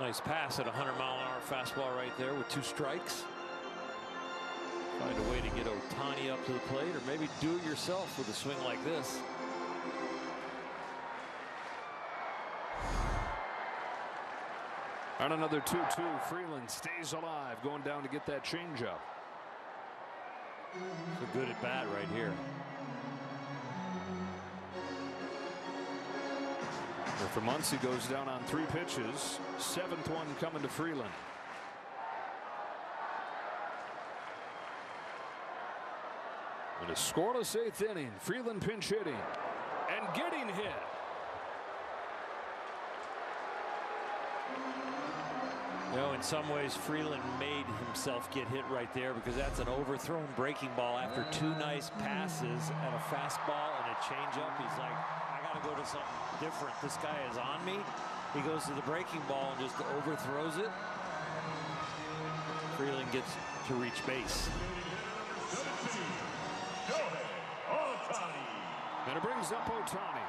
Nice pass at 100-mile-an-hour fastball right there with 2 strikes. Find a way to get Ohtani up to the plate, or maybe do it yourself with a swing like this. On another 2-2, Freeland stays alive, going down to get that changeup. It's a good at bat right here. And for months he goes down on 3 pitches. 7th one coming to Freeland. In a scoreless 8th inning, Freeland pinch hitting and getting hit. You know, in some ways, Freeland made himself get hit right there, because that's an overthrown breaking ball after 2 nice passes and a fastball and a changeup. He's like, I got to go to something different. This guy is on me. He goes to the breaking ball and just overthrows it. Freeland gets to reach base. And it brings up Ohtani.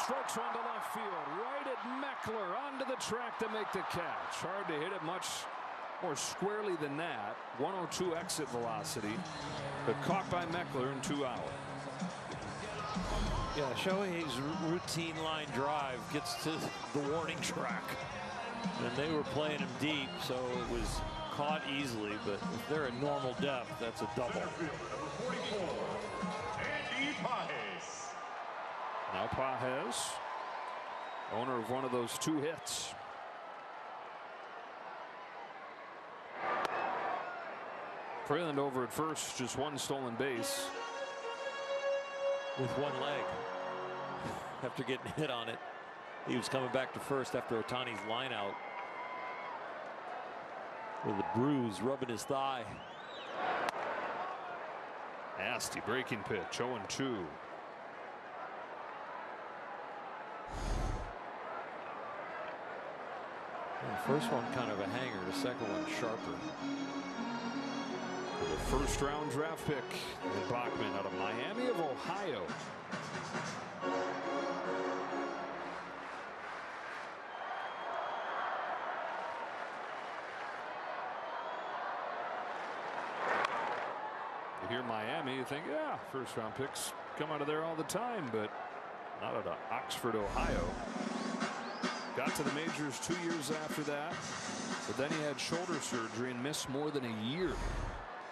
Strikes one to left field, right at Meckler, onto the track to make the catch. Hard to hit it much more squarely than that. 102 exit velocity, but caught by Meckler and 2 out. Yeah, Shohei's routine line drive gets to the warning track. And they were playing him deep, so it was caught easily. But if they're at normal depth, that's a double. Now Pages, owner of one of those 2 hits. Freeland over at first, just 1 stolen base. With 1 leg. After getting hit on it. He was coming back to first after Ohtani's line out. With a bruise rubbing his thigh. Nasty breaking pitch, 0-2. The first one kind of a hanger, the second one sharper. The 1st round draft pick in Bachman out of Miami of Ohio. You hear Miami, you think, yeah, 1st round picks come out of there all the time, but not out of Oxford, Ohio. Got to the majors 2 years after that, but then he had shoulder surgery and missed more than a year.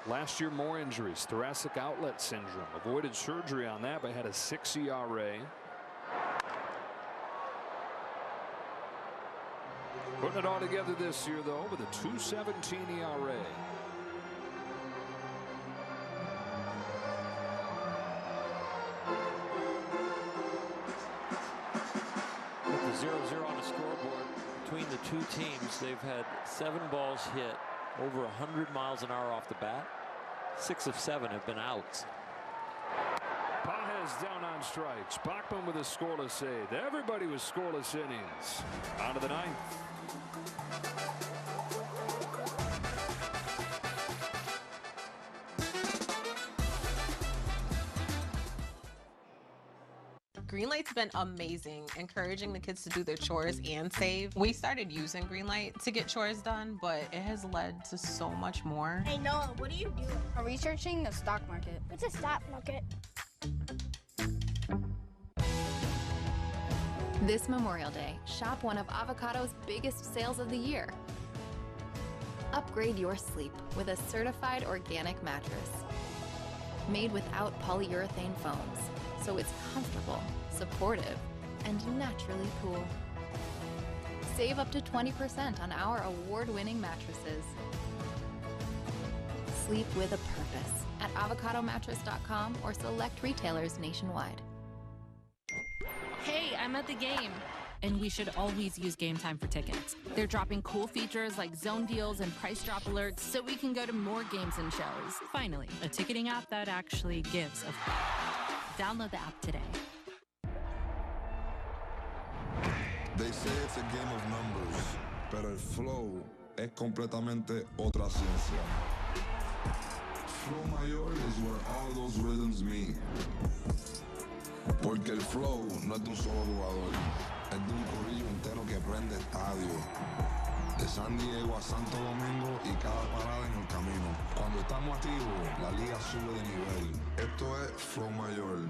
Last year, more injuries, thoracic outlet syndrome. Avoided surgery on that, but had a 6 ERA. Putting it all together this year, though, with a 2.17 ERA. two teams, they've had 7 balls hit over 100 miles an hour off the bat. 6 of 7 have been outs. Pages down on strikes. Bachman with a scoreless save. Everybody was scoreless innings. On to the 9th. Greenlight's been amazing, encouraging the kids to do their chores and save. We started using Greenlight to get chores done, but it has led to so much more. Hey Noah, what are you doing? I'm researching the stock market. What's a stock market? This Memorial Day, shop one of Avocado's biggest sales of the year. Upgrade your sleep with a certified organic mattress. Made without polyurethane foams, so it's comfortable, supportive, and naturally cool. Save up to 20% on our award-winning mattresses. Sleep with a purpose at avocadomattress.com or select retailers nationwide. Hey, I'm at the game. And we should always use Game Time for tickets. They're dropping cool features like zone deals and price drop alerts so we can go to more games and shows. Finally, a ticketing app that actually gives a f***. Download the app today. They say it's a game of numbers, pero el flow es completamente otra ciencia. Flow mayor is where all those rhythms meet. Porque el flow no es de un solo jugador, es de un corillo entero que prende estadio. De San Diego a Santo Domingo y cada parada en el camino. Cuando estamos activos, la liga sube de nivel. Esto es Flow Mayor.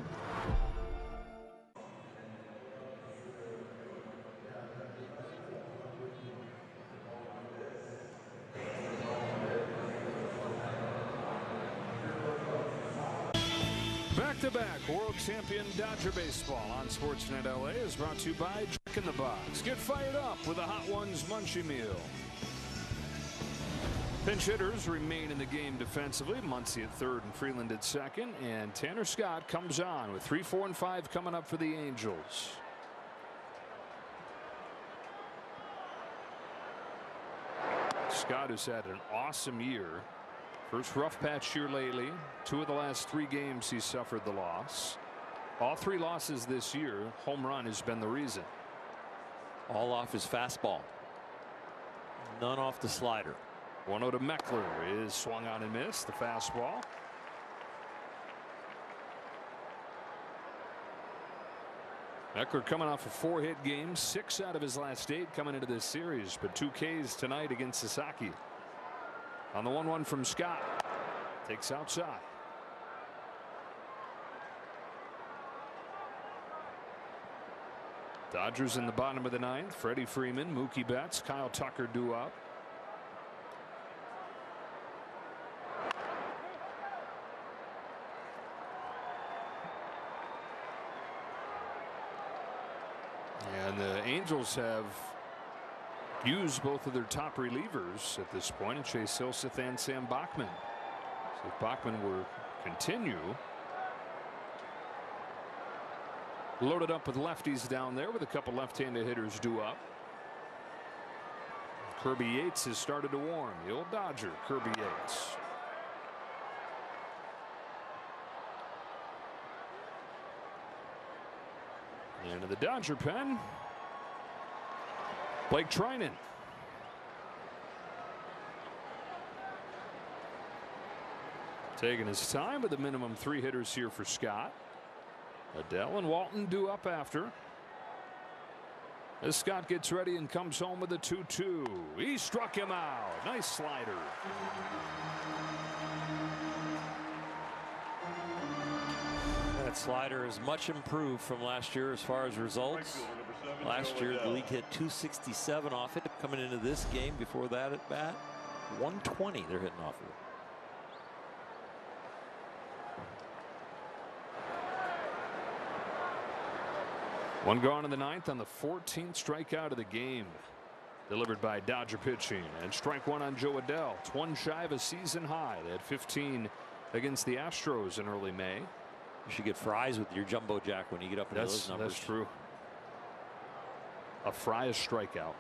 Back-to-back world champion Dodger baseball on Sportsnet LA is brought to you by Jack in the Box. Get fired up with the Hot Ones Munchie Meal. Pinch hitters remain in the game defensively. Muncie at third and Freeland at second. And Tanner Scott comes on with 3, 4, and 5 coming up for the Angels. Scott has had an awesome year. First rough patch year lately. 2 of the last 3 games he suffered the loss. All 3 losses this year, home run has been the reason. All off his fastball. None off the slider. 1-0 to Meckler is swung on and missed. The fastball. Meckler coming off a 4-hit game, 6 out of his last 8 coming into this series, but 2 Ks tonight against Sasaki. On the 1-1 from Scott. Takes outside. Dodgers in the bottom of the 9th. Freddie Freeman, Mookie Betts, Kyle Tucker due up. And the Angels have used both of their top relievers at this point in Chase Hilseth and Sam Bachman. So if Bachman were continue. Loaded up with lefties down there with a couple left-handed hitters due up. Kirby Yates has started to warm. The old Dodger, Kirby Yates. And in the Dodger pen, Blake Trinan. Taking his time with a minimum 3 hitters here for Scott. Adele and Walton due up after. As Scott gets ready and comes home with a 2-2. He struck him out. Nice slider. That slider is much improved from last year as far as results. Last year the league hit 267 off it coming into this game. Before that at bat 120 they're hitting off of it. One gone in the 9th on the 14th strikeout of the game. Delivered by Dodger pitching. And strike 1 on Joe Adele. It's 1 shy of a season high. They had 15 against the Astros in early May. You should get fries with your jumbo jack when you get up into those numbers. That's true. A Fries strikeout.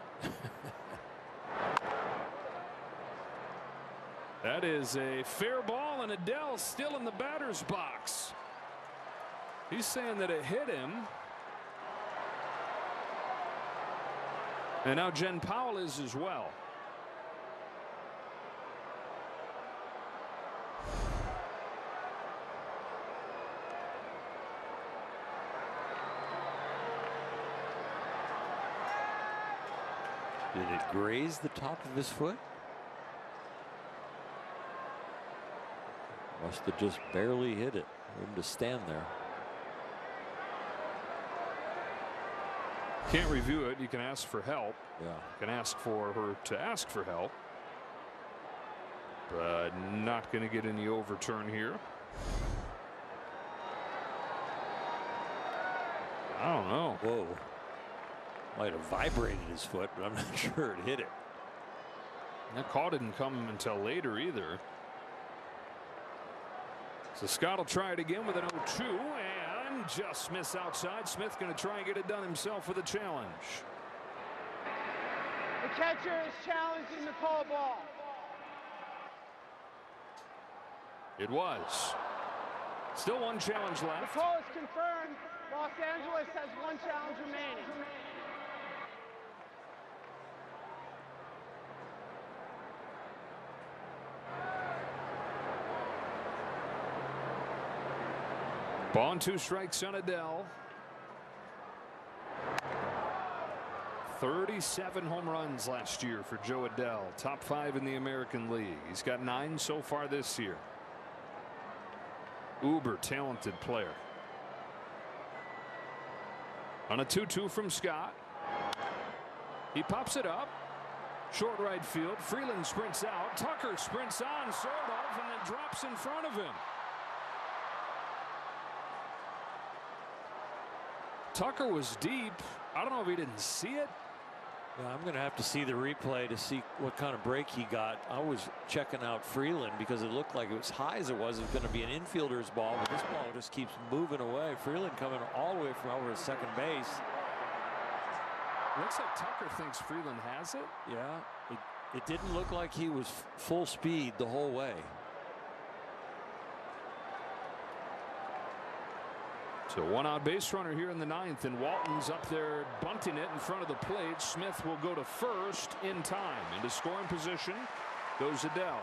That is a fair ball, and Adele still in the batter's box. He's saying that it hit him. And now Jen Powell is as well. Did it graze the top of his foot? Must have just barely hit it for him to stand there. Can't review it. You can ask for help. Yeah. You can ask for her to ask for help. But not going to get any overturn here. I don't know. Whoa. Might have vibrated his foot, but I'm not sure it hit it. That call didn't come until later either. So Scott will try it again with an 0-2 and just miss outside. Smith going to try and get it done himself with a challenge. The catcher is challenging the call ball. It was. Still one challenge left. The call is confirmed. Los Angeles has one challenge remaining. Ball and 2 strikes on Adele. 37 home runs last year for Joe Adele. Top 5 in the American League. He's got 9 so far this year. Uber talented player. On a 2-2 from Scott. He pops it up. Short right field. Freeland sprints out. Tucker sprints on, sort of, and then drops in front of him. Tucker was deep. I don't know if he didn't see it. Yeah, I'm going to have to see the replay to see what kind of break he got. I was checking out Freeland because it looked like it was high as it was going to be an infielder's ball, but this ball just keeps moving away. Freeland coming all the way from over his second base. Looks like Tucker thinks Freeland has it. Yeah, it didn't look like he was full speed the whole way. So one out base runner here in the 9th, and Walton's up there bunting it in front of the plate. Smith will go to first in time. Into scoring position goes Adele.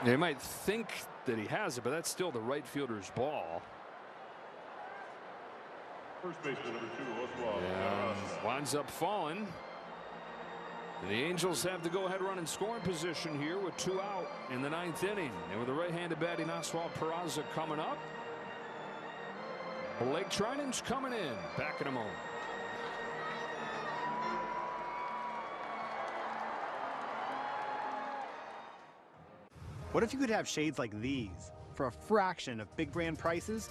They might think that he has it, but that's still the right fielder's ball. First baseman number 2, Oswald. And winds up falling. And the Angels have the go-ahead run in scoring position here with 2 out in the 9th inning. And with the right-handed batting Oswald Peraza coming up. Blake Trinan's coming in. Back in a moment. What if you could have shades like these for a fraction of big brand prices?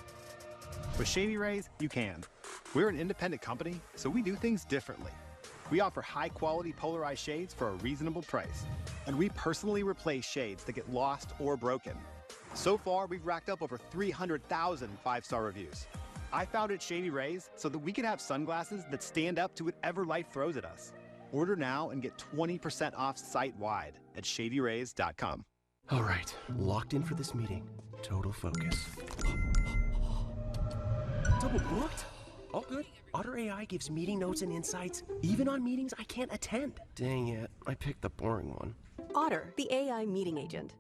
With Shady Rays, you can. We're an independent company, so we do things differently. We offer high-quality polarized shades for a reasonable price. And we personally replace shades that get lost or broken. So far, we've racked up over 300,000 5-star reviews. I founded Shady Rays so that we can have sunglasses that stand up to whatever life throws at us. Order now and get 20% off site-wide at shadyrays.com. All right, locked in for this meeting. Total focus. Double booked? All good. Otter AI gives meeting notes and insights, even on meetings I can't attend. Dang it, I picked the boring one. Otter, the AI meeting agent.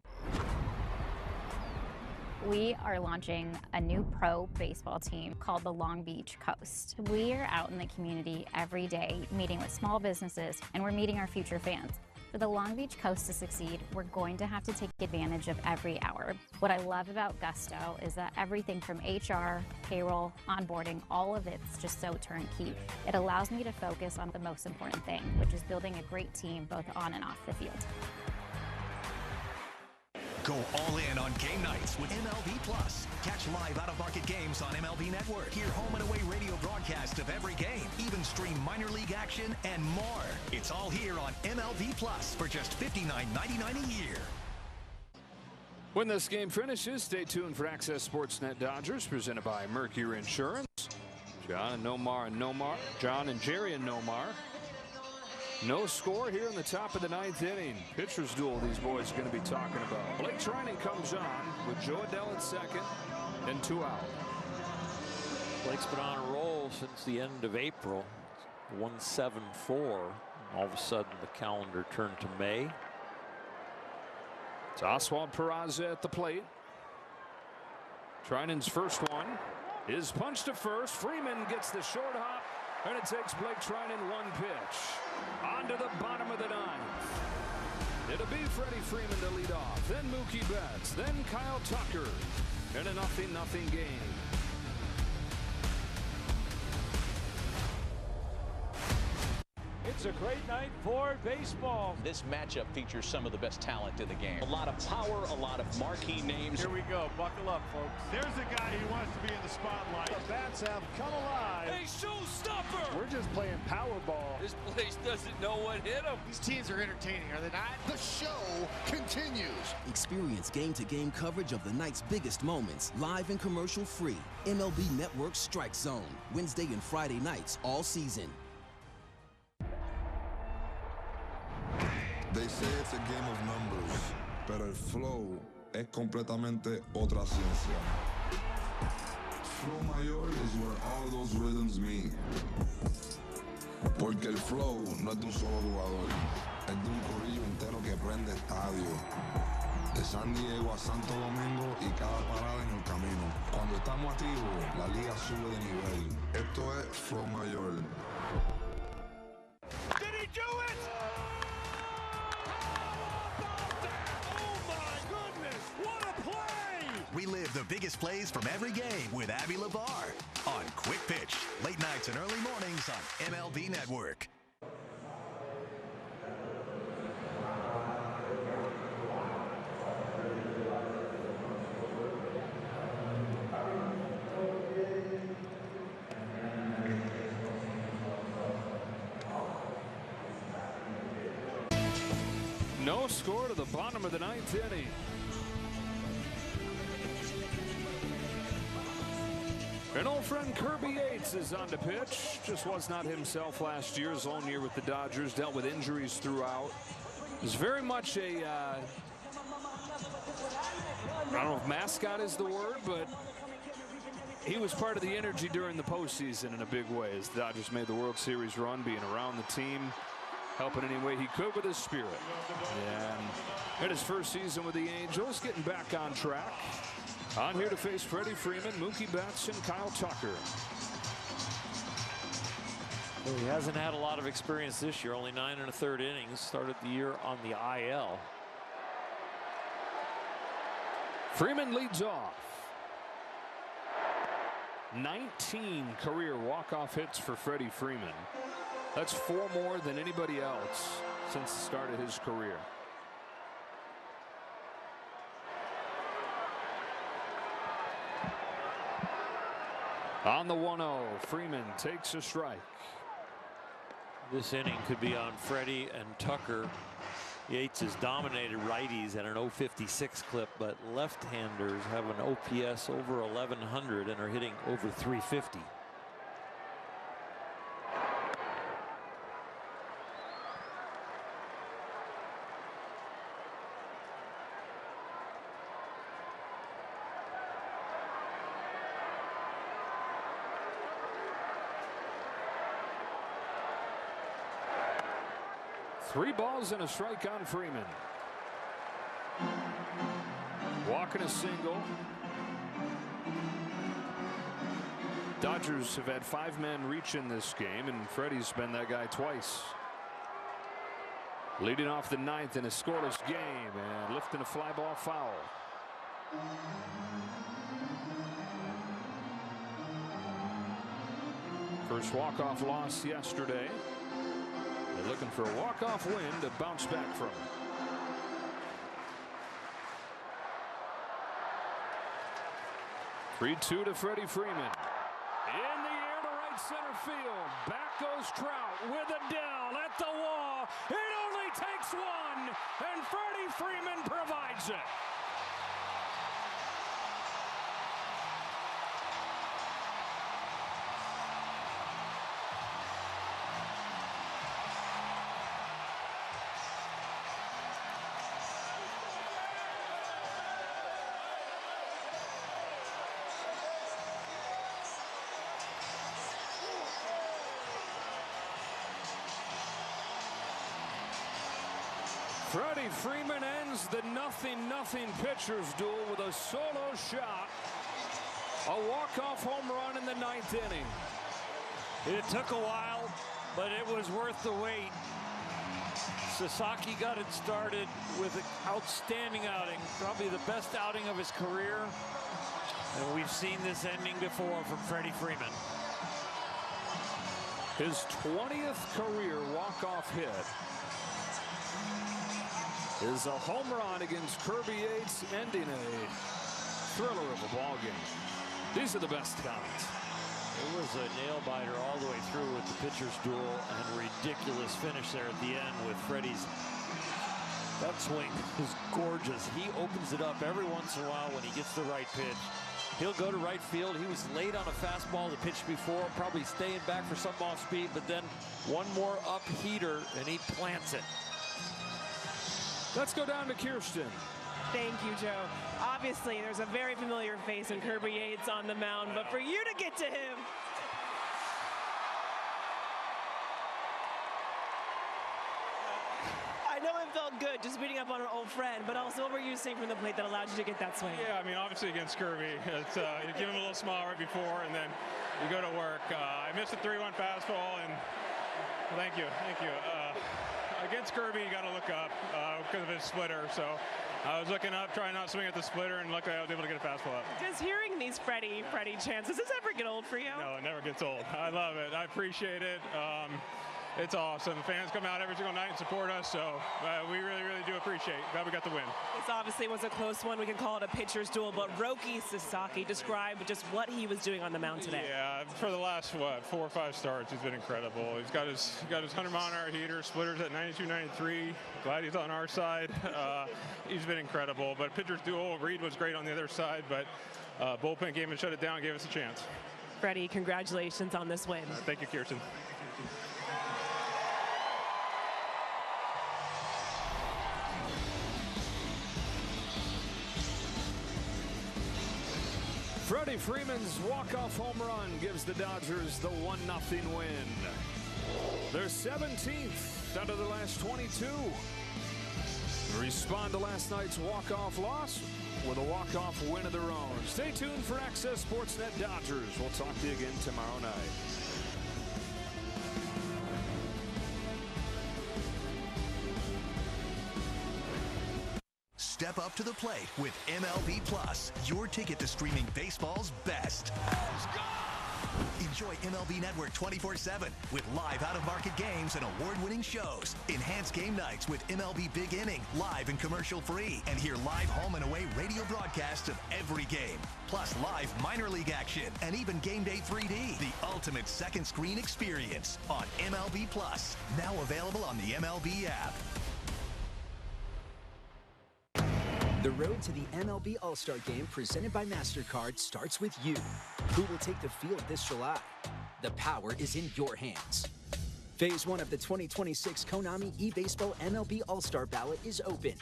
We are launching a new pro baseball team called the Long Beach Coast. We are out in the community every day, meeting with small businesses, and we're meeting our future fans. For the Long Beach Coast to succeed, we're going to have to take advantage of every hour. What I love about Gusto is that everything from HR, payroll, onboarding, all of it's just so turnkey. It allows me to focus on the most important thing, which is building a great team both on and off the field. Go all in on game nights with MLB Plus. Catch live out-of-market games on MLB Network. Hear home and away radio broadcasts of every game. Even stream minor league action and more. It's all here on MLB Plus for just $59.99 a year. When this game finishes, stay tuned for Access Sportsnet Dodgers, presented by Mercury Insurance. John and Jerry and Nomar. No score here in the top of the 9th inning. Pitcher's duel these boys are going to be talking about. Blake Trinan comes on with Joe Adell at second and 2 out. Blake's been on a roll since the end of April. 1-7-4. All of a sudden the calendar turned to May. It's Oswald Peraza at the plate. Trinan's first one is punched to first. Freeman gets the short hop, and it takes Blake Trinan 1 pitch. On to the bottom of the 9th. It'll be Freddie Freeman to lead off, then Mookie Betts, then Kyle Tucker in a 0-0 game. It's a great night for baseball. This matchup features some of the best talent in the game. A lot of power, a lot of marquee names. Here we go. Buckle up, folks. There's a guy who wants to be in the spotlight. The bats have come alive. Hey, showstopper! We're just playing Powerball. This place doesn't know what hit him. These teams are entertaining, are they not? The show continues. Experience game-to-game coverage of the night's biggest moments, live and commercial-free. MLB Network Strike Zone, Wednesday and Friday nights all season. They say it's a game of numbers, pero el flow es completamente otra ciencia. Flow mayor is where all those rhythms meet. Porque el flow no es de un solo jugador, es de un corillo entero que prende estadio. De San Diego a Santo Domingo y cada parada en el camino. Cuando estamos activos, la liga sube de nivel. Esto es Flow Mayor. Did he do it? Relive the biggest plays from every game with Abby LeVar on Quick Pitch, late nights and early mornings on MLB Network. No score to the bottom of the 9th inning. And old friend Kirby Yates is on the pitch. Just was not himself last year. His own year with the Dodgers. Dealt with injuries throughout. Is very much a, I don't know if mascot is the word, but he was part of the energy during the postseason in a big way as the Dodgers made the World Series run, being around the team, helping any way he could with his spirit. And in his first season with the Angels, getting back on track. On here to face Freddie Freeman, Mookie Betts, and Kyle Tucker. Well, he hasn't had a lot of experience this year. Only 9 1/3 innings. Started the year on the IL. Freeman leads off. 19 career walk-off hits for Freddie Freeman. That's 4 more than anybody else since the start of his career. On the 1-0, Freeman takes a strike. This inning could be on Freddie and Tucker. Yates has dominated righties at an 0.56 clip, but left-handers have an OPS over 1100 and are hitting over 350. Three balls and a strike on Freeman. Walking a single. Dodgers have had 5 men reach in this game, and Freddie's been that guy twice. Leading off the 9th in a scoreless game and lifting a fly ball foul. First walk-off loss yesterday. They're looking for a walk-off win to bounce back from. 3-2 to Freddie Freeman. In the air to right center field. Back goes Trout with Adell at the wall. It only takes one, and Freddie Freeman provides it. Freddie Freeman ends the 0-0 pitcher's duel with a solo shot. A walk-off home run in the 9th inning. It took a while, but it was worth the wait. Sasaki got it started with an outstanding outing, probably the best outing of his career. And we've seen this ending before from Freddie Freeman. His 20th career walk-off hit is a home run against Kirby Yates, ending a thriller of a ball game. These are the best talents. It was a nail-biter all the way through with the pitcher's duel, and ridiculous finish there at the end with Freddie's. That swing is gorgeous. He opens it up every once in a while when he gets the right pitch. He'll go to right field. He was late on a fastball the pitch before, probably staying back for some off speed, but then one more up heater, and he plants it. Let's go down to Kirsten. Thank you, Joe. Obviously, there's a very familiar face in Kirby Yates on the mound, but for you to get to him. I know it felt good just beating up on an old friend, but also what were you seeing from the plate that allowed you to get that swing? Yeah, I mean, obviously against Kirby, it's, you give him a little smile right before, and then you go to work. I missed a 3-1 fastball, and thank you. Against Kirby, you got to look up because of his splitter. So I was looking up, trying not to swing at the splitter, and luckily I was able to get a fastball up. Does hearing these Freddie chants, does this ever get old for you? No, it never gets old. I love it. I appreciate it. It's awesome. Fans come out every single night and support us, so we really, really do appreciate it. Glad we got the win. This obviously was a close one. We can call it a pitcher's duel, but Roki Sasaki described just what he was doing on the mound today. Yeah, for the last, 4 or 5 starts, he's been incredible. He's got his 100-mile-an-hour heater, splitters at 92, 93. Glad he's on our side. He's been incredible, but pitcher's duel, Reid was great on the other side, but bullpen came and shut it down, gave us a chance. Freddie, congratulations on this win. Thank you, Kirsten. Freddie Freeman's walk-off home run gives the Dodgers the 1-0 win. They're 17th out of the last 22. Respond to last night's walk-off loss with a walk-off win of their own. Stay tuned for Access Sportsnet Dodgers. We'll talk to you again tomorrow night. Step up to the plate with MLB Plus, your ticket to streaming baseball's best. Enjoy MLB Network 24/7 with live out-of-market games and award-winning shows. Enhance game nights with MLB Big Inning, live and commercial-free. And hear live home and away radio broadcasts of every game. Plus live minor league action and even Game Day 3D. The ultimate second screen experience on MLB Plus. Now available on the MLB app. The road to the MLB All-Star Game presented by MasterCard starts with you. Who will take the field this July? The power is in your hands. Phase 1 of the 2026 Konami eBaseball MLB All-Star Ballot is open.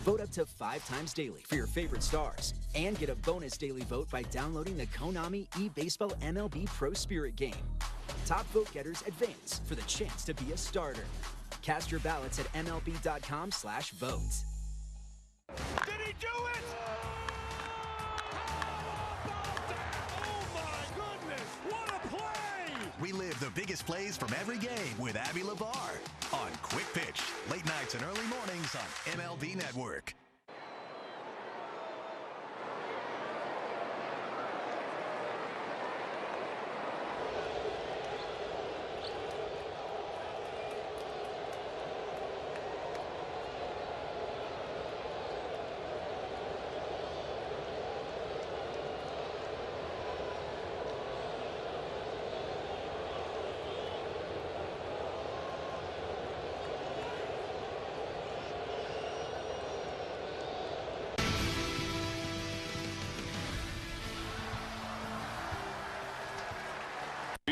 Vote up to 5 times daily for your favorite stars. And get a bonus daily vote by downloading the Konami eBaseball MLB Pro Spirit game. Top vote getters advance for the chance to be a starter. Cast your ballots at MLB.com/vote. Did he do it? Oh my goodness, what a play! Relive the biggest plays from every game with Abby LeVar on Quick Pitch, late nights and early mornings on MLB Network.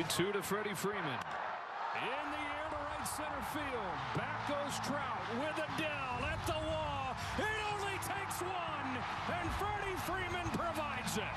Two to Freddie Freeman. In the air to right center field. Back goes Trout with Adele at the wall. It only takes one, and Freddie Freeman provides it.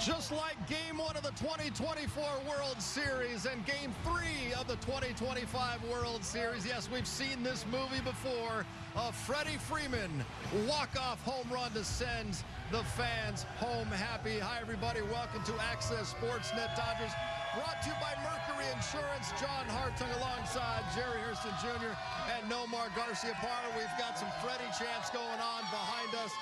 Just like Game 1 of the 2024 World Series and Game 3 of the 2025 World Series. Yes, we've seen this movie before. A Freddie Freeman walk-off home run to send the fans home happy. Hi, everybody. Welcome to Access Sportsnet Dodgers. Brought to you by Mercury Insurance. John Hartung alongside Jerry Hairston Jr. and Nomar Garciaparra. We've got some Freddie chants going on behind us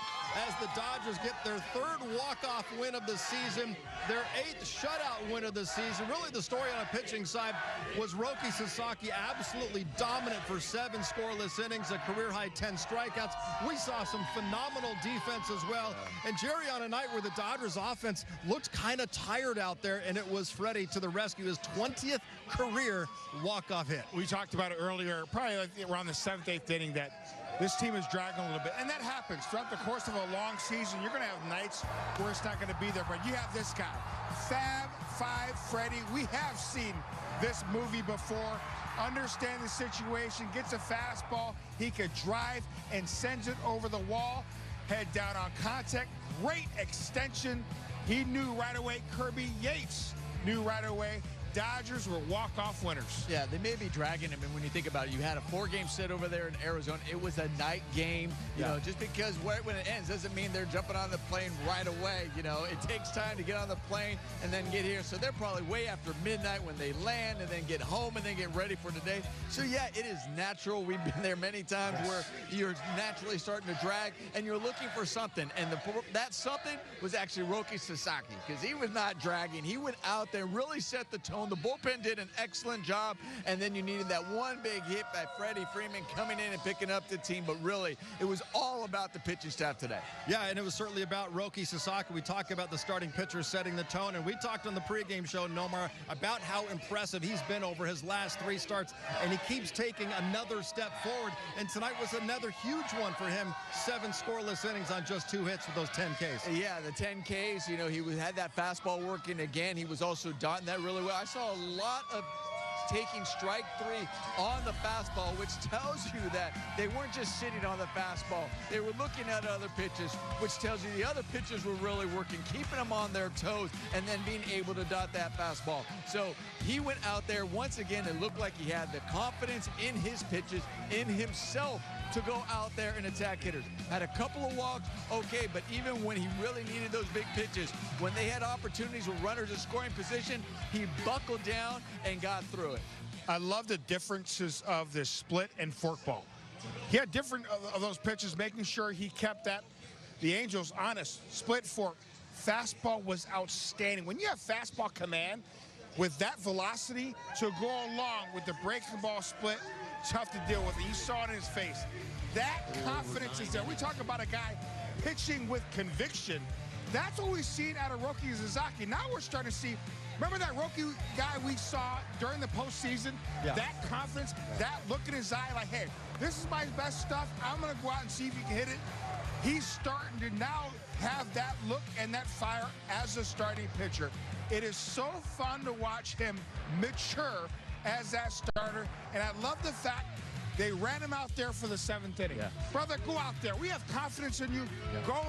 as the Dodgers get their third walk-off win of the season, their 8th shutout win of the season. Really, the story on the pitching side was Roki Sasaki absolutely dominant for 7 scoreless innings, a career-high 10 strikeouts. We saw some phenomenal defense as well. And Jerry, on a night where the Dodgers offense looked kind of tired out there, and it was Freddie to the rescue, his 20th career walk-off hit. We talked about it earlier, probably like around the 7th, 8th inning, that this team is dragging a little bit. And that happens throughout the course of a long season. You're going to have nights where it's not going to be there. But you have this guy, Fab Five Freddie. We have seen this movie before. Understand the situation, gets a fastball. He could drive and sends it over the wall. Head down on contact. Great extension. He knew right away. Kirby Yates knew right away. Dodgers were walk-off winners. Yeah, they may be dragging him, and when you think about it, you had a 4-game sit over there in Arizona. It was a night game. You know, just because when it ends doesn't mean they're jumping on the plane right away. You know, it takes time to get on the plane and then get here. So they're probably way after midnight when they land and then get home and then get ready for today. So, yeah, it is natural. We've been there many times where you're naturally starting to drag and you're looking for something. And that something was actually Roki Sasaki, because he was not dragging. He went out there, really set the tone. The bullpen did an excellent job, and then you needed that one big hit by Freddie Freeman coming in and picking up the team. But really, it was all about the pitching staff today. Yeah, and it was certainly about Roki Sasaki. We talked about the starting pitcher setting the tone, and we talked on the pregame show, Nomar, about how impressive he's been over his last 3 starts, and he keeps taking another step forward. And tonight was another huge one for him. 7 scoreless innings on just 2 hits with those 10 Ks. Yeah, the 10 Ks, you know, he had that fastball working again. He was also dotting that really well. I saw a lot of taking strike 3 on the fastball, which tells you that they weren't just sitting on the fastball. They were looking at other pitches, which tells you the other pitchers were really working, keeping them on their toes, and then being able to dot that fastball. So he went out there once again. It looked like he had the confidence in his pitches, in himself, to go out there and attack hitters. Had a couple of walks, okay, but even when he really needed those big pitches, when they had opportunities with runners in scoring position, he buckled down and got through it. I love the differences of the split and forkball. He had different of those pitches, making sure he kept the Angels honest. Split fork, fastball was outstanding. When you have fastball command with that velocity to go along with the breaking ball split, tough to deal with. You saw it in his face. That confidence is there. We talk about a guy pitching with conviction. That's what we've seen out of Roki Sasaki. Now we're starting to see, remember that Roki guy we saw during the postseason? Yeah. That confidence, that look in his eye like, hey, this is my best stuff. I'm going to go out and see if he can hit it. He's starting to now have that look and that fire as a starting pitcher. It is so fun to watch him mature as that starter, and I love the fact they ran him out there for the 7th inning. Yeah. Brother, go out there. We have confidence in you. Yeah. Go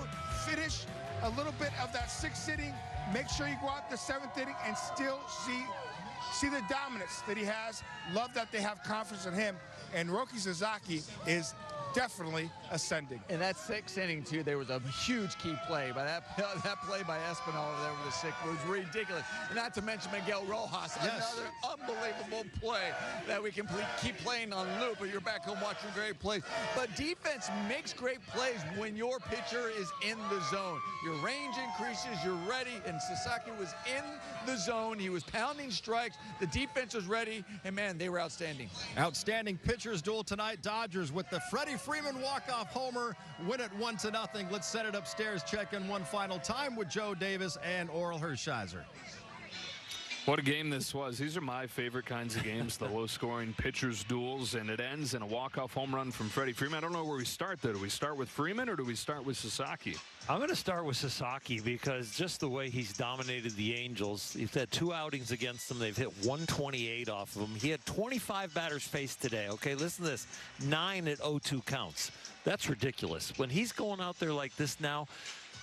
finish a little bit of that 6th inning. Make sure you go out the 7th inning and still see the dominance that he has. Love that they have confidence in him. And Roki Sasaki is definitely ascending. In that 6th inning, too, there was a huge key play. By that play by Espinal over there with the 6th was ridiculous. And not to mention Miguel Rojas, another unbelievable play that we can keep playing on loop. But you're back home watching great plays. But defense makes great plays when your pitcher is in the zone. Your range increases, you're ready, and Sasaki was in the zone. He was pounding strikes. The defense was ready, and, man, they were outstanding. Outstanding pitchers duel tonight. Dodgers with the Freddie Freeman walk-off homer, win it 1-0. Let's set it upstairs, check in one final time with Joe Davis and Oral Hershiser. What a game this was. These are my favorite kinds of games, the low-scoring pitchers duels, and it ends in a walk-off home run from Freddie Freeman. I don't know where we start, though. Do we start with Freeman or do we start with Sasaki? I'm going to start with Sasaki because just the way he's dominated the Angels. He's had 2 outings against them. They've hit 128 off of him. He had 25 batters faced today. Okay, listen to this. 9 at 0-2 counts. That's ridiculous. When he's going out there like this now,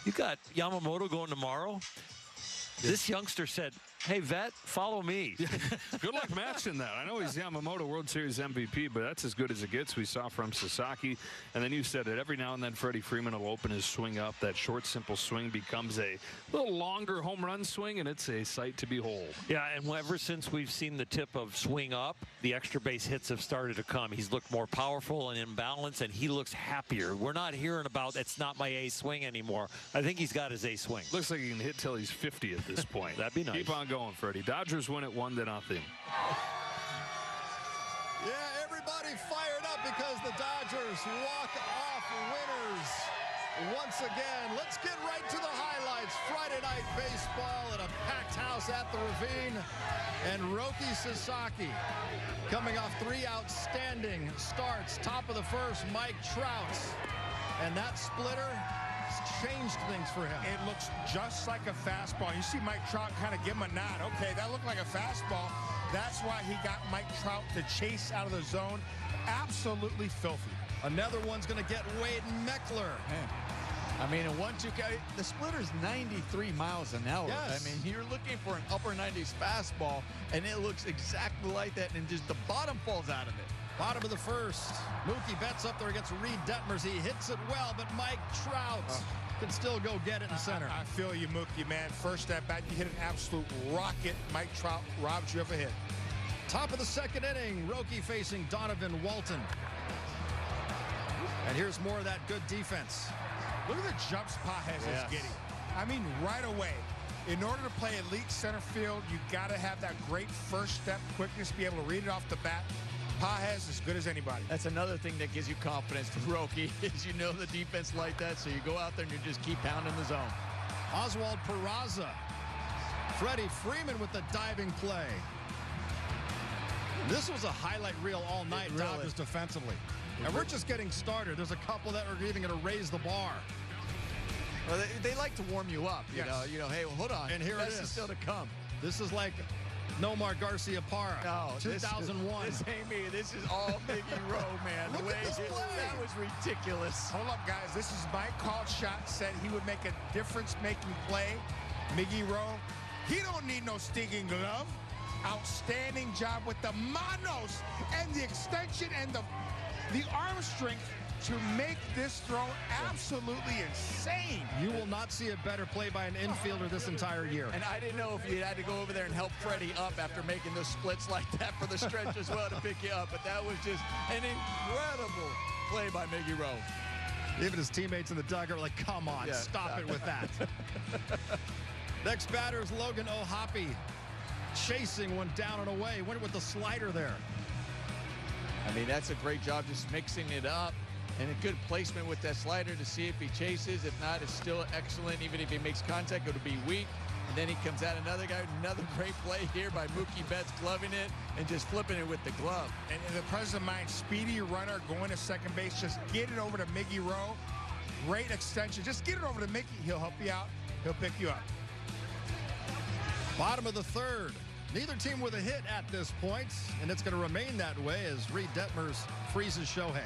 you got Yamamoto going tomorrow. This youngster said, hey, vet, follow me. Good luck matching that. I know he's Yamamoto World Series MVP, but that's as good as it gets. We saw from Sasaki. And then you said it, every now and then Freddie Freeman will open his swing up. That short, simple swing becomes a little longer home run swing, and it's a sight to behold. Yeah, and ever since we've seen the tip of swing up, the extra base hits have started to come. He's looked more powerful and in balance, and he looks happier. We're not hearing about, it's not my A swing anymore. I think he's got his A swing. Looks like he can hit till he's 50 at this point. That'd be nice. Keep on going, Freddie. Dodgers win it 1-0. Yeah, everybody fired up because the Dodgers walk off winners once again. Let's get right to the highlights. Friday night baseball at a packed house at the Ravine. And Roki Sasaki coming off 3 outstanding starts. Top of the first, Mike Trout. And that splitter changed things for him. It looks just like a fastball. You see Mike Trout kind of give him a nod. Okay, that looked like a fastball. That's why he got Mike Trout to chase out of the zone. Absolutely filthy. Another one's going to get Wade Meckler. Man. I mean, a 1-2 count. The splitter's 93 miles an hour. Yes. I mean, you're looking for an upper 90s fastball, and it looks exactly like that, and just the bottom falls out of it. Bottom of the first. Mookie Betts up there against Reid Detmers. He hits it well, but Mike Trout can still go get it in center. I feel you, Mookie, man. First at bat, you hit an absolute rocket. Mike Trout robs you of a hit. Top of the second inning, Roki facing Donovan Walton. And here's more of that good defense. Look at the jumps Pages is getting. I mean, right away. In order to play elite center field, you got to have that great first step quickness, be able to read it off the bat. Pages as good as anybody. That's another thing that gives you confidence to Roki, is you know the defense like that, so you go out there and you just keep pounding the zone. Oswald Peraza. Freddie Freeman with the diving play. This was a highlight reel all night, Dodgers defensively. And we're just getting started. There's a couple that are even going to raise the bar. Well, they like to warm you up, you know, hey, well, hold on. And here it is. This is still to come. This is like Nomar Garcia Parra, no, 2001. This ain't me. This is all Miggy Rowe, man. Look at this play. That was ridiculous. Hold up, guys. This is my called shot. Said he would make a difference-making play. Miggy Rowe, he don't need no stinking glove. Outstanding job with the manos and the extension and the arm strength to make this throw absolutely insane. You will not see a better play by an infielder this entire year. And I didn't know if you had to go over there and help Freddie up after making those splits like that for the stretch as well to pick you up. But that was just an incredible play by Miggy Rowe. Even his teammates in the dugout were like, come on, stop it with that. Next batter is Logan O'Hoppe. Chasing one down and away. Went with the slider there. I mean, that's a great job just mixing it up. And a good placement with that slider to see if he chases. If not, it's still excellent. Even if he makes contact, it'll be weak. And then he comes out another guy. Another great play here by Mookie Betts, gloving it and just flipping it with the glove. And in the present of mind, speedy runner going to second base. Just get it over to Miggy Rowe. Great extension. Just get it over to Mickey. He'll help you out. He'll pick you up. Bottom of the third. Neither team with a hit at this point, and it's going to remain that way as Reid Detmers freezes Shohei.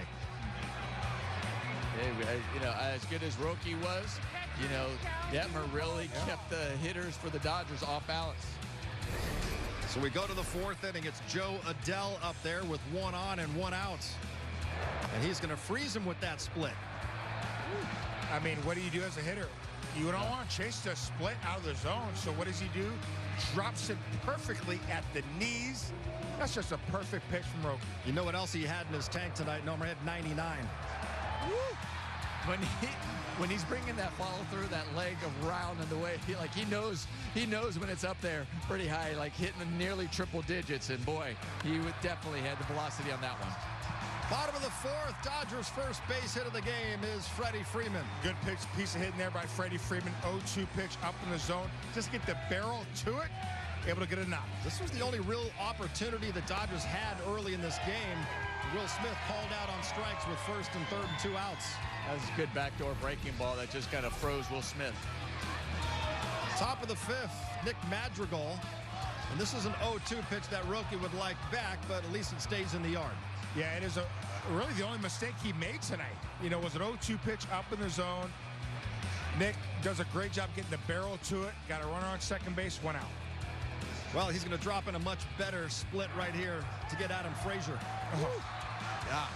You know, as good as Roki was, you know, Detmer really kept the hitters for the Dodgers off balance. So we go to the fourth inning. It's Joe Adell up there with 1 on and 1 out. And he's going to freeze him with that split. I mean, what do you do as a hitter? You don't want to chase the split out of the zone. So what does he do? Drops it perfectly at the knees. That's just a perfect pitch from Roki. You know what else he had in his tank tonight? Nomer had 99. Woo! When he's bringing that follow through, that leg around and the way he knows when it's up there pretty high, like hitting nearly triple digits. And boy, he would definitely had the velocity on that one. Bottom of the fourth, Dodgers' first base hit of the game is Freddie Freeman. Good piece of hitting there by Freddie Freeman. 0-2 pitch up in the zone. Just get the barrel to it, able to get a knock. This was the only real opportunity the Dodgers had early in this game. Will Smith called out on strikes with first and third and 2 outs. That was a good backdoor breaking ball that just kind of froze Will Smith. Top of the fifth, Nick Madrigal. And this is an 0-2 pitch that Roki would like back, but at least it stays in the yard. Yeah, it is really the only mistake he made tonight. You know, was an 0-2 pitch up in the zone. Nick does a great job getting the barrel to it. Got a runner on second base, 1 out. Well, he's going to drop in a much better split right here to get Adam Frazier. Yeah.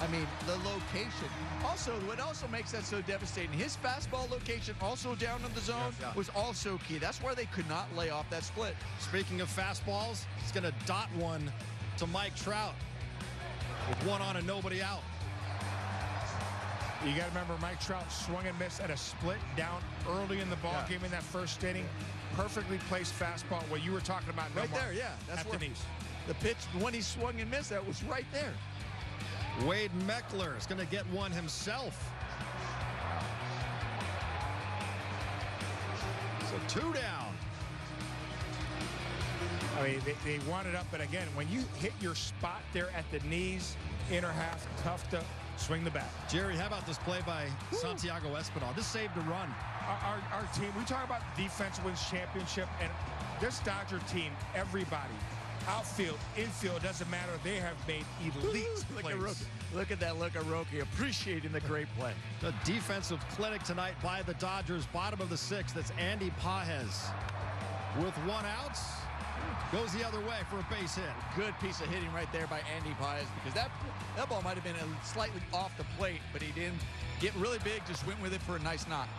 I mean, the location. Also, what also makes that so devastating, his fastball location also down in the zone was also key. That's why they could not lay off that split. Speaking of fastballs, he's going to dot one to Mike Trout with 1 on and nobody out. You got to remember, Mike Trout swung and missed at a split down early in the ball game in that first inning. Perfectly placed fastball, what you were talking about. Right there, yeah. That's where the pitch, when he swung and missed, that was right there. Wade Meckler is going to get one himself. So 2 down. I mean, they wound it up, but again, when you hit your spot there at the knees, inner half, tough to swing the bat. Jerry, how about this play by Santiago Espinal? This saved a run. Our team, we talk about defense wins championship, and this Dodger team, everybody, outfield, infield, doesn't matter. They have made elite plays. Look at that look of Roki, appreciating the great play. The defensive clinic tonight by the Dodgers. Bottom of the 6th, that's Andy Pages. With 1 out, goes the other way for a base hit. Good piece of hitting right there by Andy Pages, because that ball might have been slightly off the plate, but he didn't get really big, just went with it for a nice knock.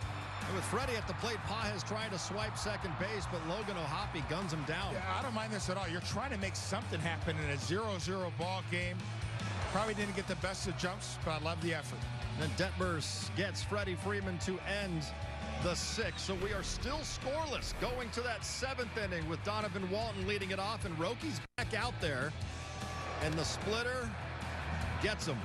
And with Freddie at the plate, Pages trying to swipe second base, but Logan O'Hoppe guns him down. Yeah, I don't mind this at all. You're trying to make something happen in a 0-0 ball game. Probably didn't get the best of jumps, but I love the effort. Then Detmers gets Freddie Freeman to end the 6th. So we are still scoreless going to that 7th inning with Donovan Walton leading it off, and Roki's back out there. And the splitter gets him.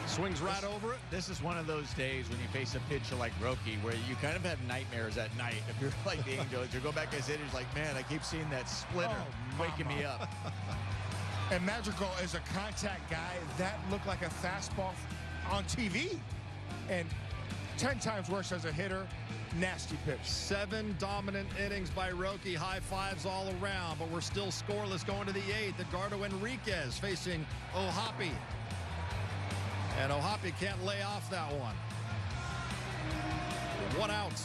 Swings right over it. This is one of those days when you face a pitcher like Roki where you kind of have nightmares at night. If you're like the Angels, you go back as hitters like, man, I keep seeing that splitter waking me up. And Magical is a contact guy. That looked like a fastball on TV. And 10 times worse as a hitter. Nasty pitch. 7 dominant innings by Roki. High fives all around, but we're still scoreless going to the 8th. Edgardo Enriquez facing O'Hoppe. And O'Hoppe can't lay off that one. 1 out.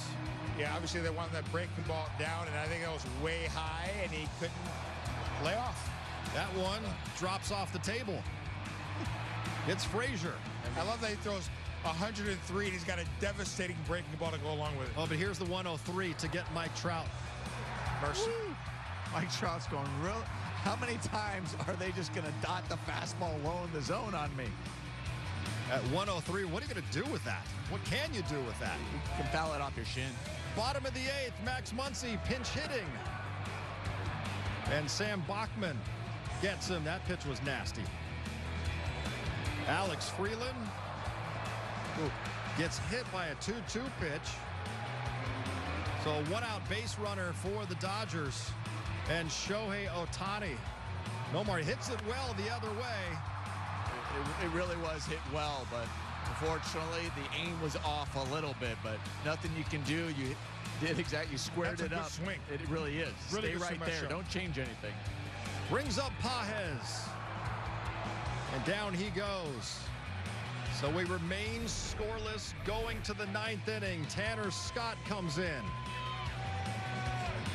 Yeah, obviously they wanted that breaking ball down, and I think that was way high, and he couldn't lay off. That one drops off the table. It's Frazier. I love that he throws 103, and he's got a devastating breaking ball to go along with it. Oh, but here's the 103 to get Mike Trout. Mercy. Woo. Mike Trout's going, real. How many times are they just going to dot the fastball low in the zone on me? At 103, what are you going to do with that? What can you do with that? You can foul it off your shin. Bottom of the 8th, Max Muncy pinch hitting. And Sam Bachman gets him. That pitch was nasty. Alex Freeland gets hit by a 2-2 pitch. So a 1-out base runner for the Dodgers. And Shohei Ohtani. Nomar hits it well the other way. It really was hit well, but unfortunately the aim was off a little bit, but nothing you can do. You did exactly, you squared it up. Swing. It really is. Really Stay right there. Show. Don't change anything. Brings up Pages. And down he goes. So we remain scoreless going to the 9th inning. Tanner Scott comes in.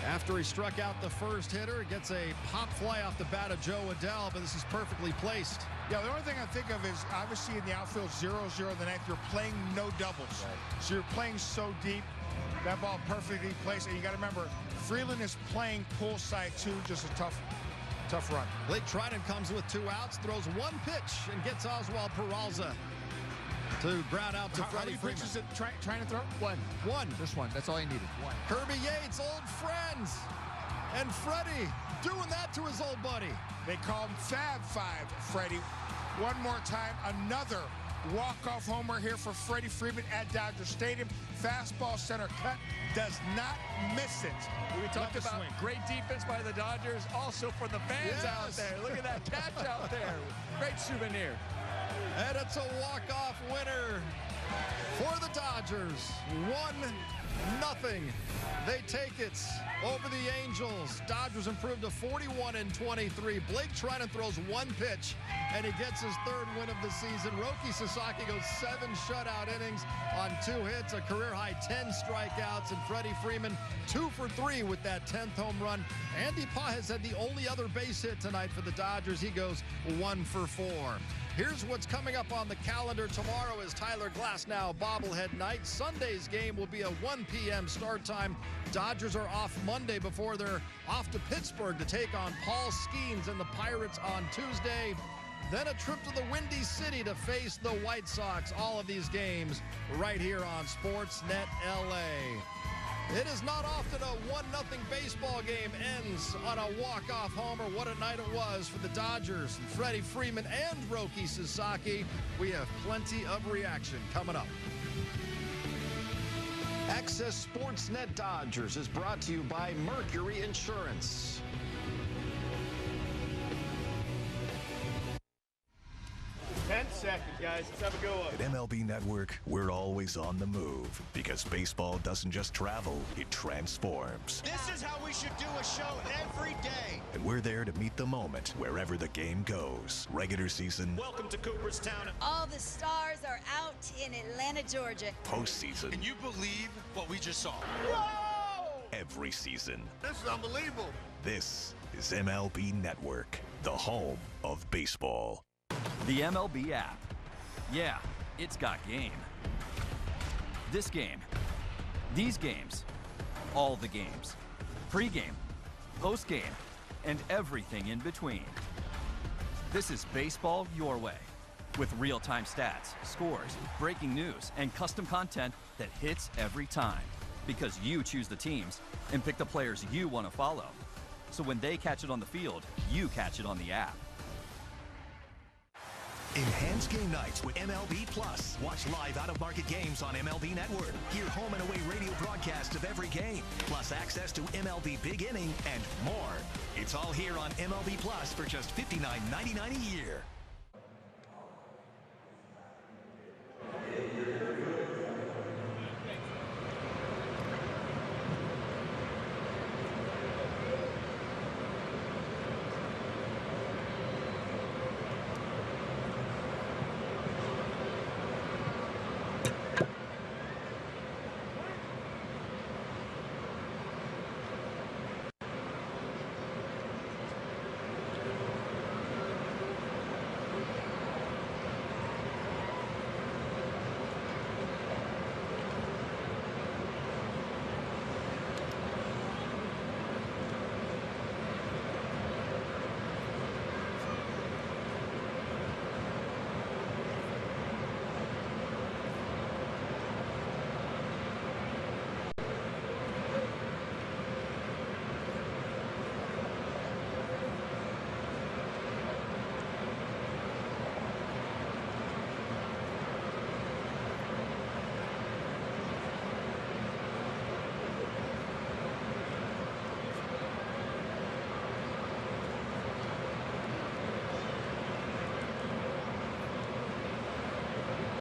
After he struck out the first hitter, gets a pop fly off the bat of Joe Adell, but this is perfectly placed. Yeah, the only thing I think of is obviously in the outfield 0-0 the 9th, you're playing no doubles. Right. So you're playing so deep. That ball perfectly placed. And you got to remember, Freeland is playing pull side too, just a tough run. Blake Trinan comes with 2 outs, throws 1 pitch, and gets Oswald Peralta to ground out to Freddie Freeman. How many pitches is it trying to throw? One. Just one. That's all he needed. One. Kirby Yates, old friends. And Freddie doing that to his old buddy. They call him Fab Five, Freddie. One more time, another walk-off homer here for Freddie Freeman at Dodger Stadium. Fastball center cut, does not miss it. We talked about great defense by the Dodgers, also for the fans out there. Look at that catch out there. Great souvenir. And it's a walk-off winner for the Dodgers. 1 They take it over the Angels. Dodgers improved to 41-23. Blake Trinan throws one pitch, and he gets his third win of the season. Roki Sasaki goes 7 shutout innings on 2 hits, a career-high 10 strikeouts, and Freddie Freeman 2 for 3 with that 10th home run. Andy Pages had the only other base hit tonight for the Dodgers. He goes 1 for 4. Here's what's coming up on the calendar. Tomorrow is Tyler Glasnow bobblehead night. Sunday's game will be a 1 p.m. start time. Dodgers are off Monday before they're off to Pittsburgh to take on Paul Skeens and the Pirates on Tuesday. Then a trip to the Windy City to face the White Sox. All of these games right here on Sportsnet LA. It is not often a 1-0 baseball game ends on a walk-off homer. What a night it was for the Dodgers and Freddie Freeman and Roki Sasaki. We have plenty of reaction coming up. Access Sportsnet Dodgers is brought to you by Mercury Insurance. 10 seconds, guys. Let's have a go up. At MLB Network, we're always on the move because baseball doesn't just travel, it transforms. This is how we should do a show every day. And we're there to meet the moment wherever the game goes. Regular season. Welcome to Cooperstown. All the stars are out in Atlanta, Georgia. Postseason. Can you believe what we just saw? Whoa! Every season. This is unbelievable. This is MLB Network, the home of baseball. The MLB app. Yeah, it's got game. This game. These games. All the games. Pre-game, post-game, and everything in between. This is baseball your way. With real-time stats, scores, breaking news, and custom content that hits every time. Because you choose the teams and pick the players you want to follow. So when they catch it on the field, you catch it on the app. Enhance game nights with MLB Plus. Watch live out-of-market games on MLB Network. Hear home and away radio broadcasts of every game, plus access to MLB Big Inning and more. It's all here on MLB Plus for just $59.99 a year.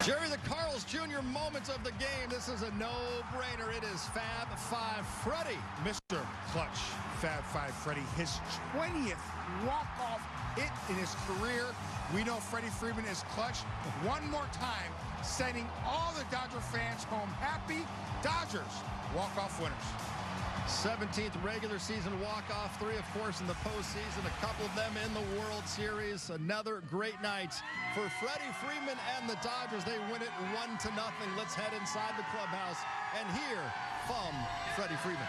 Jerry, the Carl's Jr. moments of the game. This is a no-brainer. It is Fab Five Freddie. Mr. Clutch, Fab Five Freddie, his 20th walk-off hit in his career. We know Freddie Freeman is clutch. One more time, sending all the Dodger fans home happy. Dodgers, walk-off winners. 17th regular season walk-off, 3, of course, in the postseason, a couple of them in the World Series. Another great night for Freddie Freeman and the Dodgers. They win it 1-0. Let's head inside the clubhouse and hear from Freddie Freeman.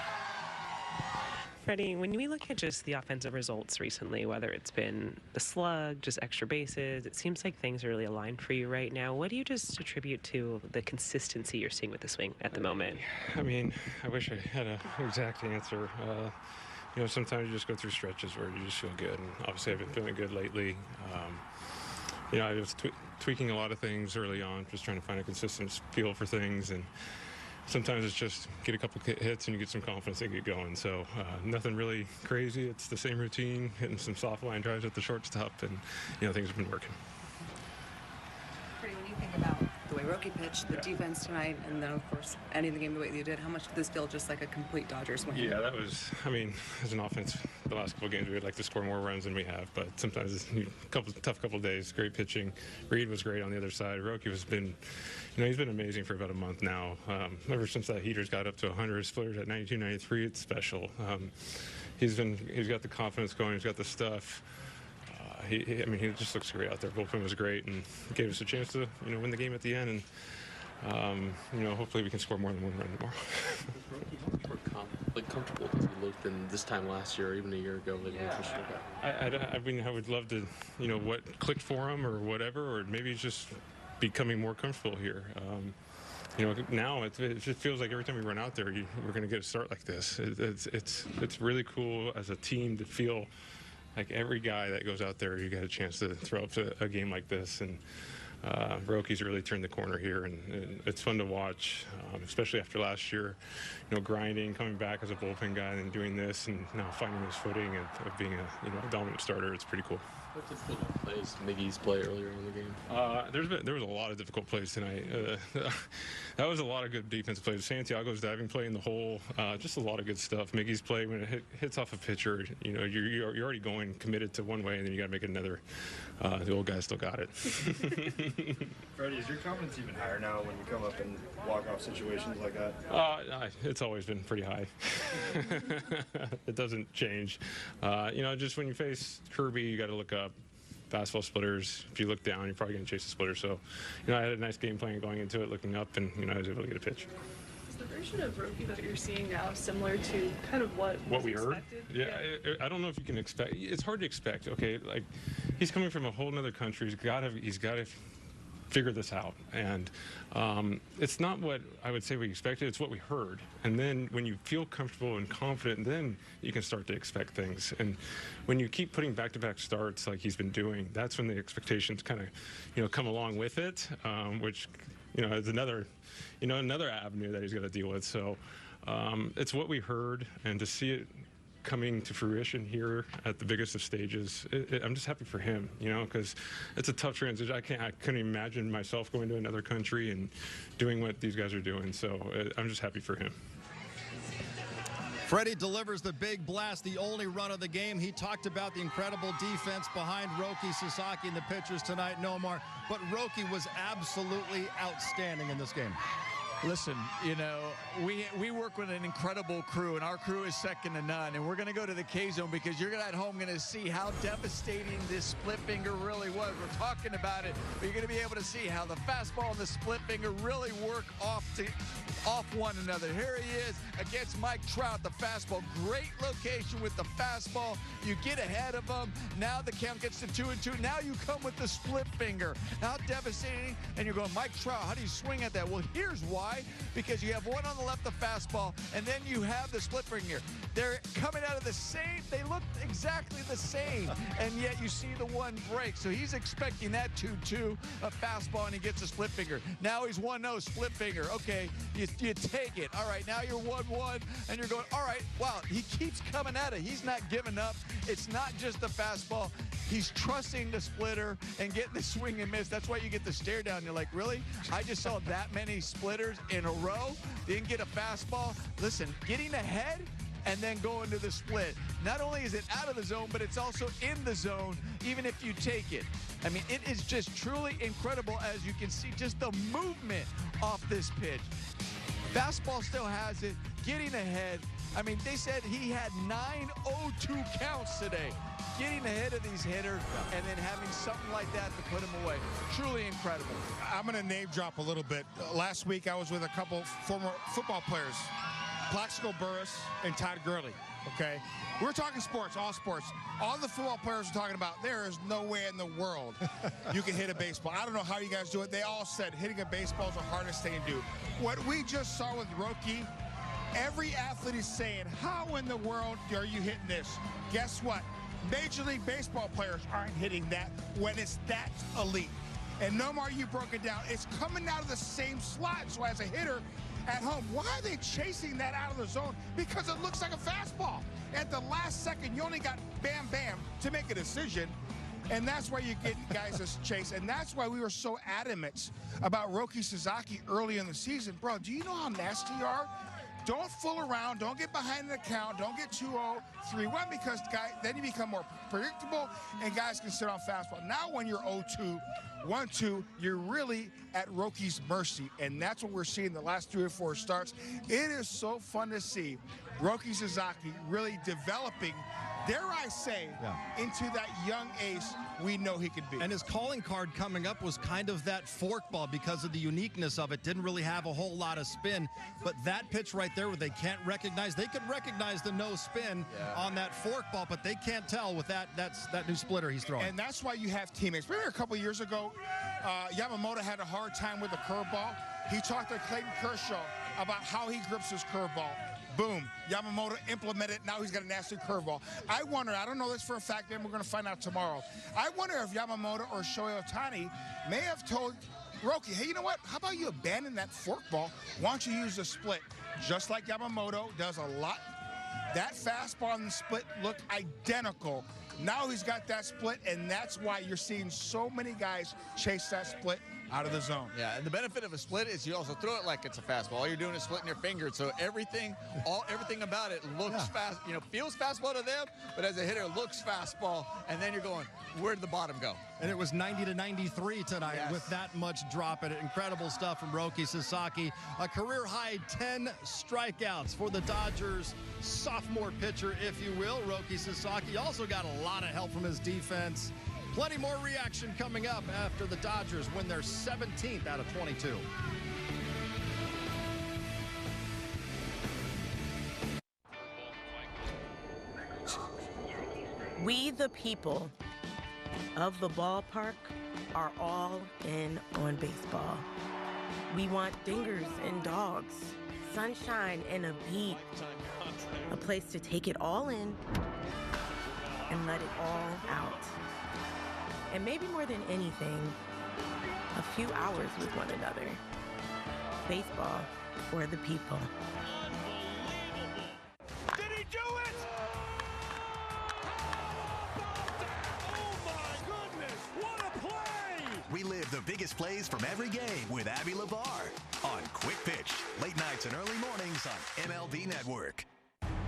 Freddie, when we look at just the offensive results recently, whether it's been the slug, just extra bases, it seems like things are really aligned for you right now. What do you just attribute to the consistency you're seeing with the swing at the moment? I mean, I wish I had an exact answer. You know, sometimes you just go through stretches where you just feel good, and obviously I've been feeling good lately. You know, I was tweaking a lot of things early on, just trying to find a consistent feel for things, and sometimes it's just get a couple hits and you get some confidence and get going. So nothing really crazy. It's the same routine, hitting some soft line drives at the shortstop, and you know, things have been working. Freddie, when you think about the way way Roki pitched, the defense tonight, and then, of course, ending the game the way you did, how much did this feel just like a complete Dodgers win? Yeah, that was, I mean, as an offense, the last couple of games, we would like to score more runs than we have, but sometimes it's a tough couple of days. Great pitching. Reid was great on the other side. Roki has been, he's been amazing for about a month now. Ever since that heater's got up to 100, splitters at 92, 93, it's special. He's got the confidence going. He's got the stuff. I mean, he just looks great out there. Bullpen was great and gave us a chance to, win the game at the end. And, hopefully we can score more than one run tomorrow. Comfortable as you looked in this time last year or even a year ago? I mean, I would love to, what clicked for him or whatever, or maybe he's just becoming more comfortable here. Now it just feels like every time we run out there, we're going to get a start like this. It's really cool as a team to feel like every guy that goes out there, you got a chance to throw up a game like this. And Roki's really turned the corner here, and it's fun to watch, especially after last year, grinding, coming back as a bullpen guy, and doing this, and now finding his footing of being a dominant starter. It's pretty cool. What difficult plays Miggy's play earlier in the game? There was a lot of difficult plays tonight. That was a lot of good defensive plays. Santiago's diving play in the hole, just a lot of good stuff. Miggy's play when it hits off a pitcher, you're already going committed to one way, and then you got to make it another. The old guy still got it. Freddie, is your confidence even higher now when you come up in walk-off situations like that? It's always been pretty high. It doesn't change. Just when you face Kirby, you got to look up. Fastball splitters. If you look down, you're probably going to chase the splitter. So, I had a nice game plan going into it, looking up, and I was able to get a pitch. Is the version of Roki that you're seeing now similar to kind of what we heard? Expected? Yeah, I don't know if you can expect. It's hard to expect. Okay, like he's coming from a whole other country. He's got to figure this out, and it's not what I would say we expected. It's what we heard, and then when you feel comfortable and confident, then you can start to expect things. And when you keep putting back-to-back starts like he's been doing, that's when the expectations kind of come along with it, which is another avenue that he's got to deal with. So it's what we heard, and to see it coming to fruition here at the biggest of stages, I'm just happy for him, because it's a tough transition. I couldn't imagine myself going to another country and doing what these guys are doing. So I'm just happy for him. Freddie delivers the big blast, the only run of the game. He talked about the incredible defense behind Roki, Sasaki, and the pitchers tonight, Nomar. But Roki was absolutely outstanding in this game. Listen, we work with an incredible crew, and our crew is second to none. And we're going to go to the K-Zone because you're at home going to see how devastating this split finger really was. We're talking about it, but you're going to be able to see how the fastball and the split finger really work off one another. Here he is against Mike Trout, the fastball. Great location with the fastball. You get ahead of him. Now the count gets to 2-2. Now you come with the split finger. How devastating. And you're going, Mike Trout, how do you swing at that? Well, here's why. Because you have one on the left, the fastball, and then you have the split finger. They're coming out of the same, they look exactly the same, and yet you see the one break. So he's expecting that 2-2, a fastball, and he gets a split finger. Now he's 1-0, split finger. Okay, you take it. All right, now you're 1-1, and you're going, all right, wow, he keeps coming at it. He's not giving up. It's not just the fastball. He's trusting the splitter and getting the swing and miss. That's why you get the stare down. You're like, really? I just saw that many splitters in a row, didn't get a fastball. Listen, getting ahead and then going to the split. Not only is it out of the zone, but it's also in the zone, even if you take it. I mean, it is just truly incredible, as you can see, just the movement off this pitch. Fastball still has it, getting ahead. I mean, they said he had 9-0-2 counts today. Getting ahead of these hitters and then having something like that to put him away. Truly incredible. I'm going to name drop a little bit. Last week, I was with a couple former football players, Plaxico Burress and Todd Gurley, okay? We're talking sports, all sports. All the football players are talking about there is no way in the world you can hit a baseball. I don't know how you guys do it. They all said hitting a baseball is the hardest thing to do. What we just saw with Roki, every athlete is saying, how in the world are you hitting this? Guess what? Major League Baseball players aren't hitting that when it's that elite. And Nomar, you broke it down. It's coming out of the same slot. So as a hitter at home, why are they chasing that out of the zone? Because it looks like a fastball. At the last second, you only got bam, bam to make a decision. And that's why you get guys as chase. And that's why we were so adamant about Roki Sasaki early in the season. Bro, do you know how nasty you are? Don't fool around. Don't get behind the count. Don't get 2-0, 3-1, because then you become more predictable and guys can sit on fastball. Now when you're 0-2, 1-2, you're really at Roki's mercy, and that's what we're seeing the last 3 or 4 starts. It is so fun to see Roki Sasaki really developing, dare I say, into that young ace we know he could be. And his calling card coming up was kind of that forkball because of the uniqueness of it. Didn't really have a whole lot of spin, but that pitch right there where they can't recognize, they could recognize the no spin on that forkball, but they can't tell with that new splitter he's throwing. And that's why you have teammates. Remember a couple years ago, Yamamoto had a hard time with the curveball. He talked to Clayton Kershaw about how he grips his curveball. Boom, Yamamoto implemented. Now he's got a nasty curveball. I wonder, I don't know this for a fact, and we're going to find out tomorrow. I wonder if Yamamoto or Shohei Ohtani may have told Roki, hey, you know what? How about you abandon that forkball? Why don't you use the split? Just like Yamamoto does a lot. That fastball and the split look identical. Now he's got that split, and that's why you're seeing so many guys chase that split out of the zone. Yeah, and the benefit of a split is you also throw it like it's a fastball. All you're doing is splitting your fingers, so everything about it looks fast, feels fastball to them, but as a hitter, looks fastball, and then you're going, where did the bottom go? And it was 90-93 tonight with that much drop in it. Incredible stuff from Roki Sasaki. A career-high 10 strikeouts for the Dodgers sophomore pitcher, if you will. Roki Sasaki also got a lot of help from his defense. Plenty more reaction coming up after the Dodgers win their 17th out of 22. We, the people of the ballpark, are all in on baseball. We want dingers and dogs, sunshine and a beat, a place to take it all in and let it all out. And maybe more than anything, a few hours with one another. Baseball for the people. Did he do it? Oh my goodness, what a play! Relive the biggest plays from every game with Abby LeVar on Quick Pitch, late nights and early mornings on MLB Network.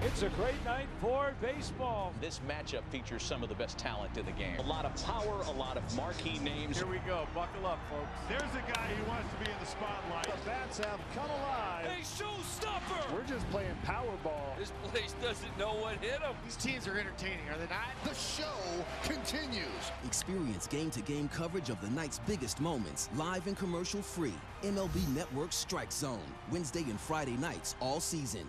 It's a great night for baseball. This matchup features some of the best talent in the game. A lot of power, a lot of marquee names. Here we go. Buckle up, folks. There's a guy who wants to be in the spotlight. The bats have come alive. Hey, showstopper! We're just playing Powerball. This place doesn't know what hit him. These teams are entertaining, are they not? The show continues. Experience game-to-game coverage of the night's biggest moments, live and commercial-free. MLB Network Strike Zone, Wednesday and Friday nights all season.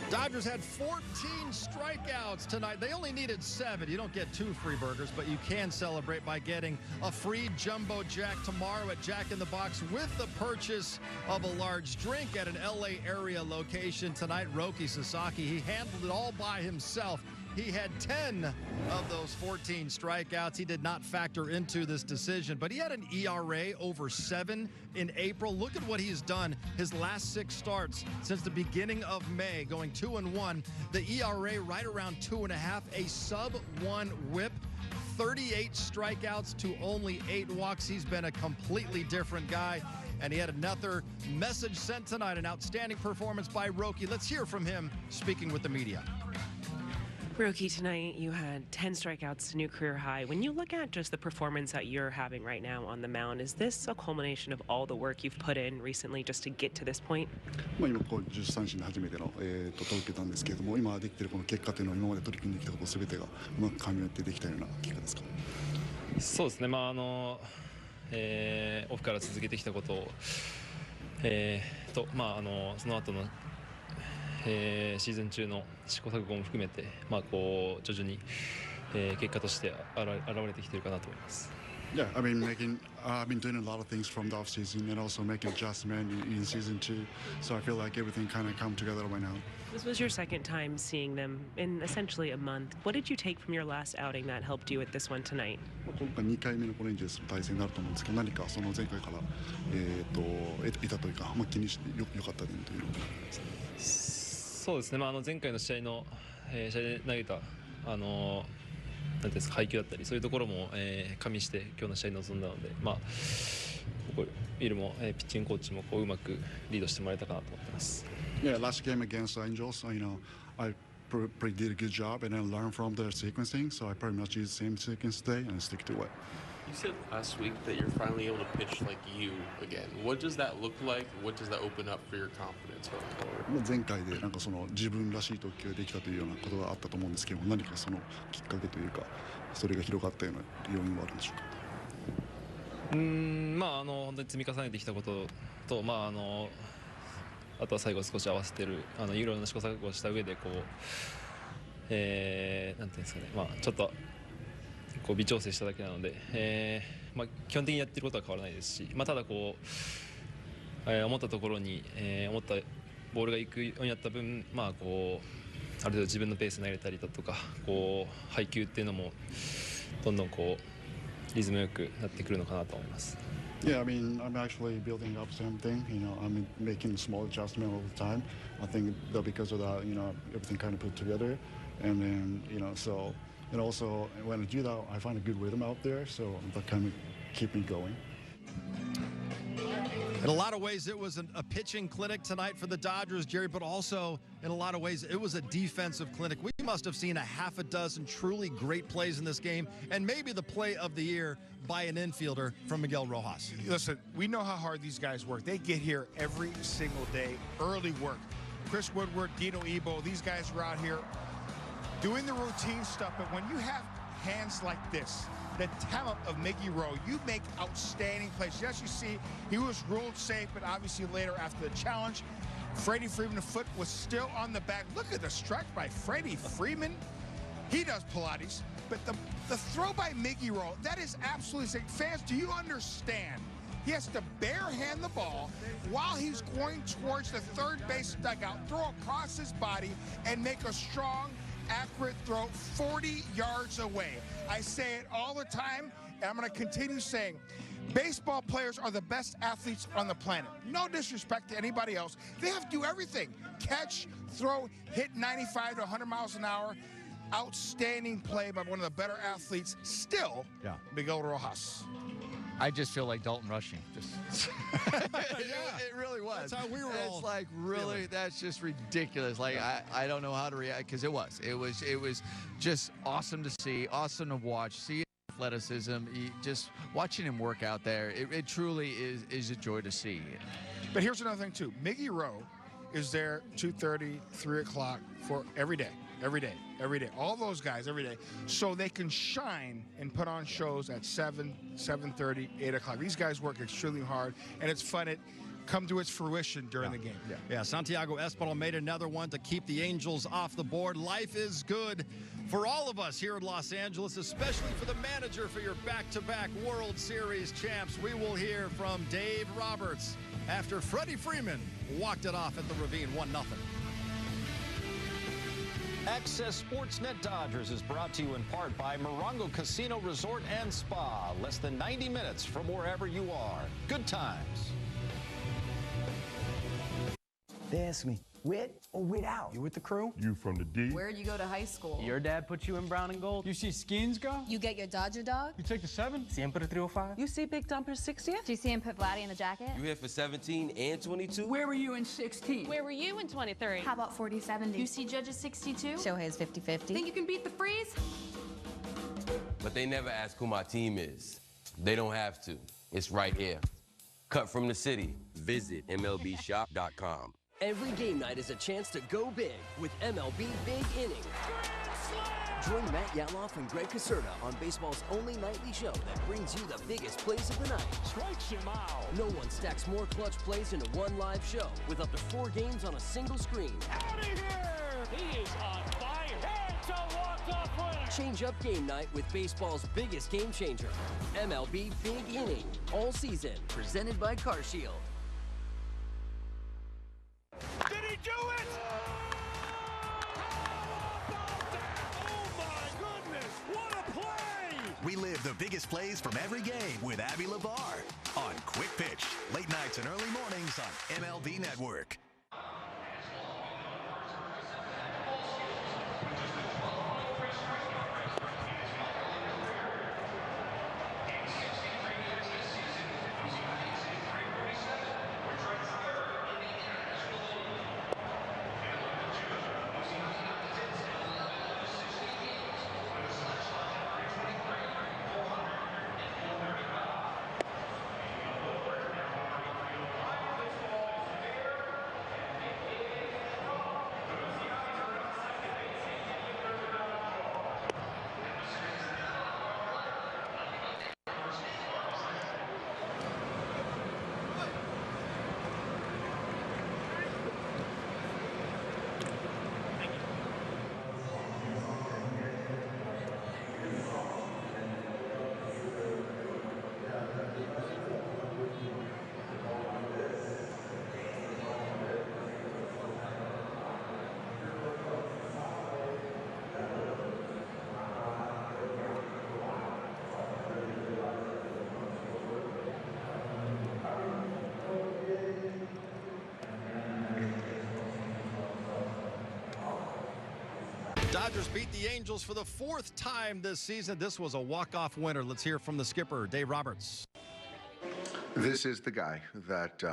Dodgers had 14 strikeouts tonight. They only needed 7. You don't get 2 free burgers, but you can celebrate by getting a free Jumbo Jack tomorrow at Jack in the Box with the purchase of a large drink at an LA area location tonight. Roki Sasaki, he handled it all by himself. He had 10 of those 14 strikeouts. He did not factor into this decision, but he had an ERA over 7 in April. Look at what he's done his last 6 starts since the beginning of May, going 2-1. The ERA right around 2.5, a sub-1 whip. 38 strikeouts to only 8 walks. He's been a completely different guy, and he had another message sent tonight, an outstanding performance by Roki. Let's hear from him speaking with the media. Roki, tonight you had 10 strikeouts, a new career high. When you look at just the performance that you're having right now on the mound, is this a culmination of all the work you've put in recently just to get to this point? 今10三振で初めての届けたんですけれども、今できているこの結果というのは今まで取り組んできたことすべてがうまく噛み合ってできたような結果ですか。そうですね。オフから続けてきたことを、その後のシーズン中の試行錯誤も含めて、徐々に結果として現れてきているかなと思います。Yeah, I've been doing a lot of things from the off season and also making adjustments in season 2. So I feel like everything kind of come together right now. This was your second time seeing them in essentially a month. What did you take from your last outing that helped you at this one tonight? 今回2回目のレンジェスの対戦になると思うんですけど、何かその前回から得たというか、気にしてよかった点というのか。そうですね。前回の試合で投げたなんていうんですか、配球だったりそういうところも加味して今日の試合に臨んだので、ここビルもピッチングコーチもうまくリードしてもらえたかなと思ってます。Yeah, last game against Angels, I pretty did a good job and I learned from the sequencing, so I pretty much use the same sequence today and stick to it. You said last week that you're finally able to pitch like you again. What does that look like? What does that open up for your confidence going forward? 前回でその自分らしい投球ができたというようなことがあったと思うんですけど、何かそのきっかけというか、それが広がったような要因はあるんでしょうか。本当に積み重ねてきたことと、あとは最後少し合わせてるいろいろな試行錯誤をした上でなんていうんですかね、ちょっと微調整しただけなので、基本的にやってることは変わらないですし、ただ思ったところに、思ったボールが行くようになった分、ある程度自分のペースに投げれたりだとか、配球っていうのもどんどんリズムよくなってくるのかなと思います。Yeah, I'm actually building up something. I'm making small adjustment all the time. I think that because of that, everything kind of put together, and then so. And also, when I do that, I find a good rhythm out there, so that kind of keep me going. In a lot of ways, it was a pitching clinic tonight for the Dodgers, Jerry, but also in a lot of ways, it was a defensive clinic. We must have seen a half a dozen truly great plays in this game, and maybe the play of the year by an infielder from Miguel Rojas. Listen, we know how hard these guys work. They get here every single day, early work. Chris Woodward, Dino Ebo, these guys are out here doing the routine stuff, but when you have hands like this, the talent of Miggy Rowe, you make outstanding plays. Yes, you see, he was ruled safe, but obviously later after the challenge, Freddie Freeman's foot was still on the back. Look at the strike by Freddie Freeman. He does Pilates, but the throw by Miggy Rowe, that is absolutely sick. Fans, do you understand? He has to barehand the ball while he's going towards the third base dugout, throw across his body, and make a strong, accurate throw 40 yards away. I say it all the time, and I'm going to continue saying, baseball players are the best athletes on the planet. No disrespect to anybody else. They have to do everything. Catch, throw, hit 95 to 100 miles an hour. Outstanding play by one of the better athletes still, Miguel Rojas. I just feel like Dalton Rushing. It really was. That's how we were all. It's like really, feeling. That's just ridiculous. Like I don't know how to react because it was just awesome to see, awesome to watch. See athleticism, just watching him work out there. It truly is a joy to see. But here's another thing too. Miggy Rowe is there 2:30, 3 o'clock for every day. Every day, all those guys every day, so they can shine and put on shows at 7, 7:30, 8 o'clock. These guys work extremely hard, and it's fun. It come to its fruition during the game. Yeah, Santiago Espinal made another one to keep the Angels off the board. Life is good for all of us here in Los Angeles, especially for the manager for your back-to-back World Series champs. We will hear from Dave Roberts after Freddie Freeman walked it off at the Ravine 1-0. Access Sportsnet Dodgers is brought to you in part by Morongo Casino Resort and Spa. Less than 90 minutes from wherever you are. Good times. They ask me, with or without? You with the crew? You from the D? Where'd you go to high school? Your dad put you in brown and gold? You see Skins go? You get your Dodger dog? You take the 7? Siempre 305? You see Big Dumper's 60th? Do you see him put Vladdy in the jacket? You here for 17 and 22? Where were you in 16? Where were you in 23? How about 40-70? You see Judge's 62? Shohei's 50-50. Think you can beat the freeze? But they never ask who my team is. They don't have to. It's right here. Cut from the city. Visit MLBshop.com. Every game night is a chance to go big with MLB Big Inning. Join Matt Yaloff and Greg Caserta on baseball's only nightly show that brings you the biggest plays of the night. Strikes him out. No one stacks more clutch plays into one live show with up to 4 games on a single screen. Out of here! He is on fire. It's a walk-off winner. Change up game night with baseball's biggest game changer. MLB Big Inning. All season. Presented by CarShield. Did he do it? Oh my goodness, what a play! Relive the biggest plays from every game with Abby LeVar on Quick Pitch, late nights and early mornings on MLB Network. Dodgers beat the Angels for the 4th time this season. This was a walk-off winner. Let's hear from the skipper, Dave Roberts. This is the guy that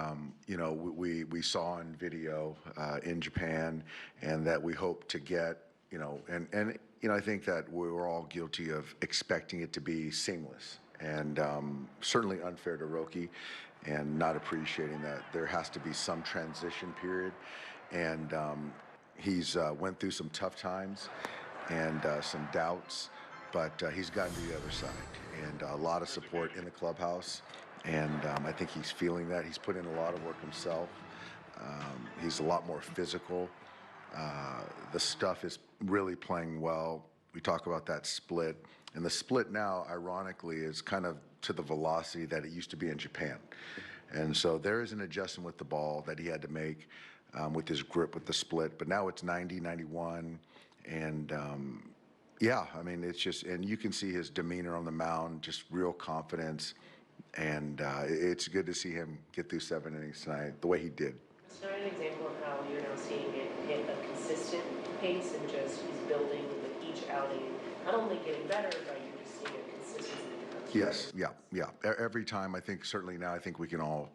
you know, we saw in video in Japan, and that we hope to get. You know, and you know, I think that we're all guilty of expecting it to be seamless, and certainly unfair to Roki, and not appreciating that there has to be some transition period, and he's went through some tough times and some doubts, but he's gotten to the other side, and a lot of support in the clubhouse. And I think he's feeling that. He's put in a lot of work himself. He's a lot more physical. The stuff is really playing well. We talk about that split. And the split now, ironically, is kind of to the velocity that it used to be in Japan. And so there is an adjustment with the ball that he had to make with his grip with the split. But now it's 90, 91. And yeah, I mean, it's just, and you can see his demeanor on the mound, just real confidence. And it's good to see him get through 7 innings tonight the way he did. It's not an example of how you're now seeing it hit a consistent pace and just he's building with each outing, not only getting better, but you're just seeing a consistency. Yes, yeah. Every time, I think, certainly now, I think we can all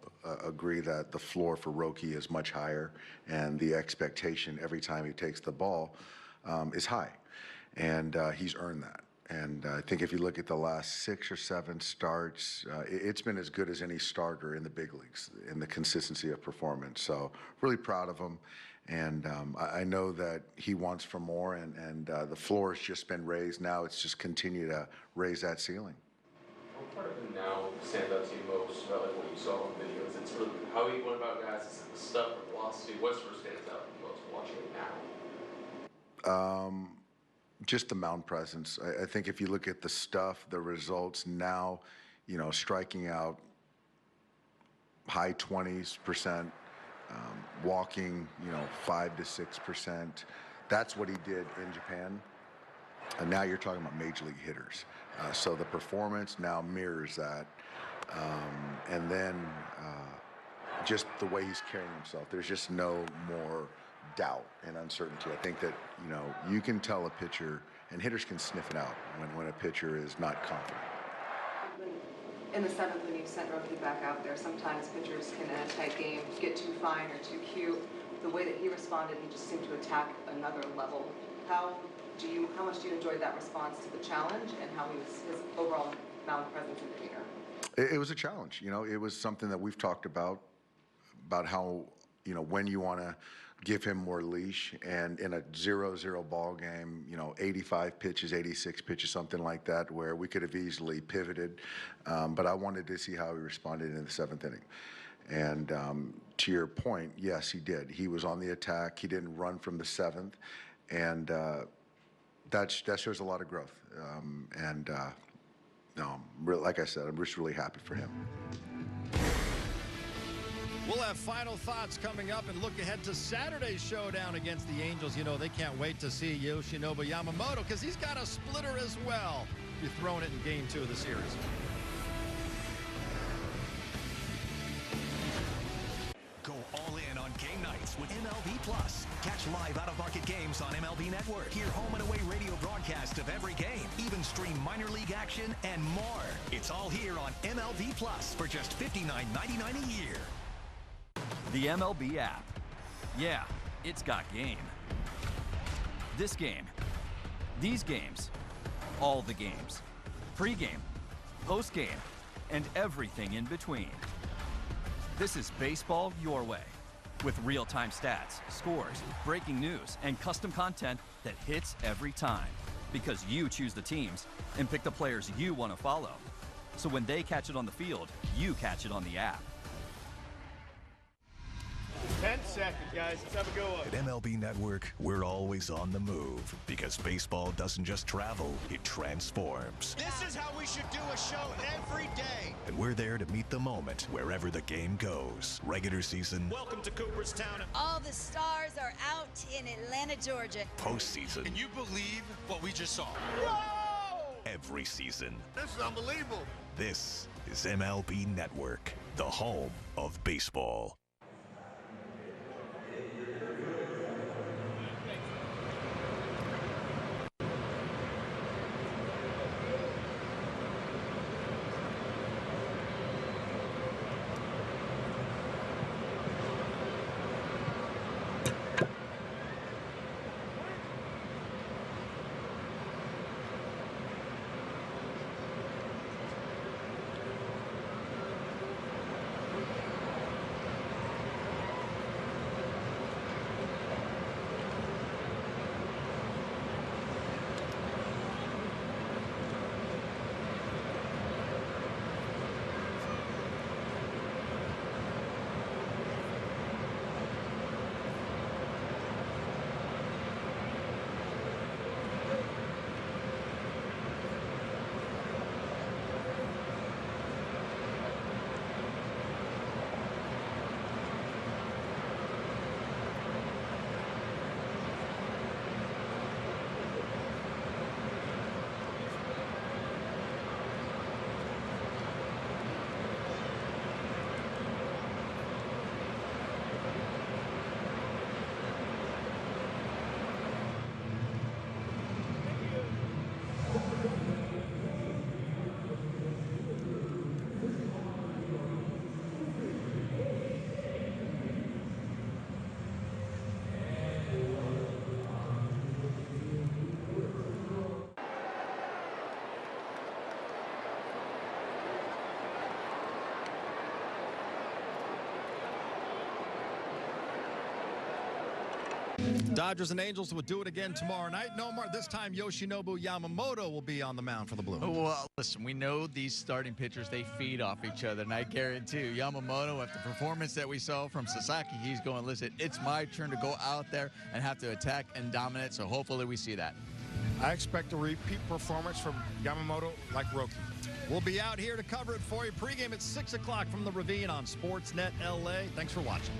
agree that the floor for Roki is much higher, and the expectation every time he takes the ball is high, and he's earned that. And I think if you look at the last 6 or 7 starts, it's been as good as any starter in the big leagues in the consistency of performance. So really proud of him. And I know that he wants for more, and the floor has just been raised. Now it's just continue to raise that ceiling. What part of him now stands out to you most about like what you saw in videos? It's really how he went about guys, is it the stuff, the velocity? What sort of stands out the most watching it now? Just the mound presence. I think if you look at the stuff, the results now, you know, striking out high 20%, walking, you know, 5 to 6%. That's what he did in Japan. And now you're talking about major league hitters. So the performance now mirrors that. And then just the way he's carrying himself, there's just no more doubt and uncertainty. I think that, you can tell a pitcher, and hitters can sniff it out when a pitcher is not confident. In the seventh, when you sent Roki back out there, sometimes pitchers can, in a tight game, get too fine or too cute. The way that he responded, he just seemed to attack another level. How much do you enjoy that response to the challenge, and how his overall mound presence and demeanor? It was a challenge. It was something that we've talked about how, when you want to give him more leash, and in a 0-0 ball game, 85 pitches, 86 pitches, something like that, where we could have easily pivoted. But I wanted to see how he responded in the seventh inning. And to your point, yes, he did. He was on the attack. He didn't run from the seventh. And that shows a lot of growth. Like I said, I'm just really happy for him. We'll have final thoughts coming up and look ahead to Saturday's showdown against the Angels. They can't wait to see Yoshinobu Yamamoto because he's got a splitter as well. You're throwing it in Game 2 of the series. Go all in on game nights with MLB Plus. Catch live out-of-market games on MLB Network. Hear home and away radio broadcasts of every game. Even stream minor league action and more. It's all here on MLB Plus for just $59.99 a year. The MLB app. Yeah, it's got game. This game. These games. All the games. Pre-game, post-game, and everything in between. This is baseball your way. With real-time stats, scores, breaking news, and custom content that hits every time. Because you choose the teams and pick the players you want to follow. So when they catch it on the field, you catch it on the app. 10 seconds, guys. Let's have a go up. At MLB Network, we're always on the move because baseball doesn't just travel, it transforms. This is how we should do a show every day. And we're there to meet the moment wherever the game goes. Regular season. Welcome to Cooperstown. All the stars are out in Atlanta, Georgia. Postseason. Can you believe what we just saw? Whoa! Every season. This is unbelievable. This is MLB Network, the home of baseball. Dodgers and Angels will do it again tomorrow night. No more. This time, Yoshinobu Yamamoto will be on the mound for the Blue. Well, listen, we know these starting pitchers, they feed off each other, and I guarantee you, Yamamoto, after the performance that we saw from Sasaki, he's going, listen, it's my turn to go out there and have to attack and dominate, so hopefully we see that. I expect a repeat performance from Yamamoto like Roki. We'll be out here to cover it for you. Pregame at 6 o'clock from the Ravine on Sportsnet LA. Thanks for watching.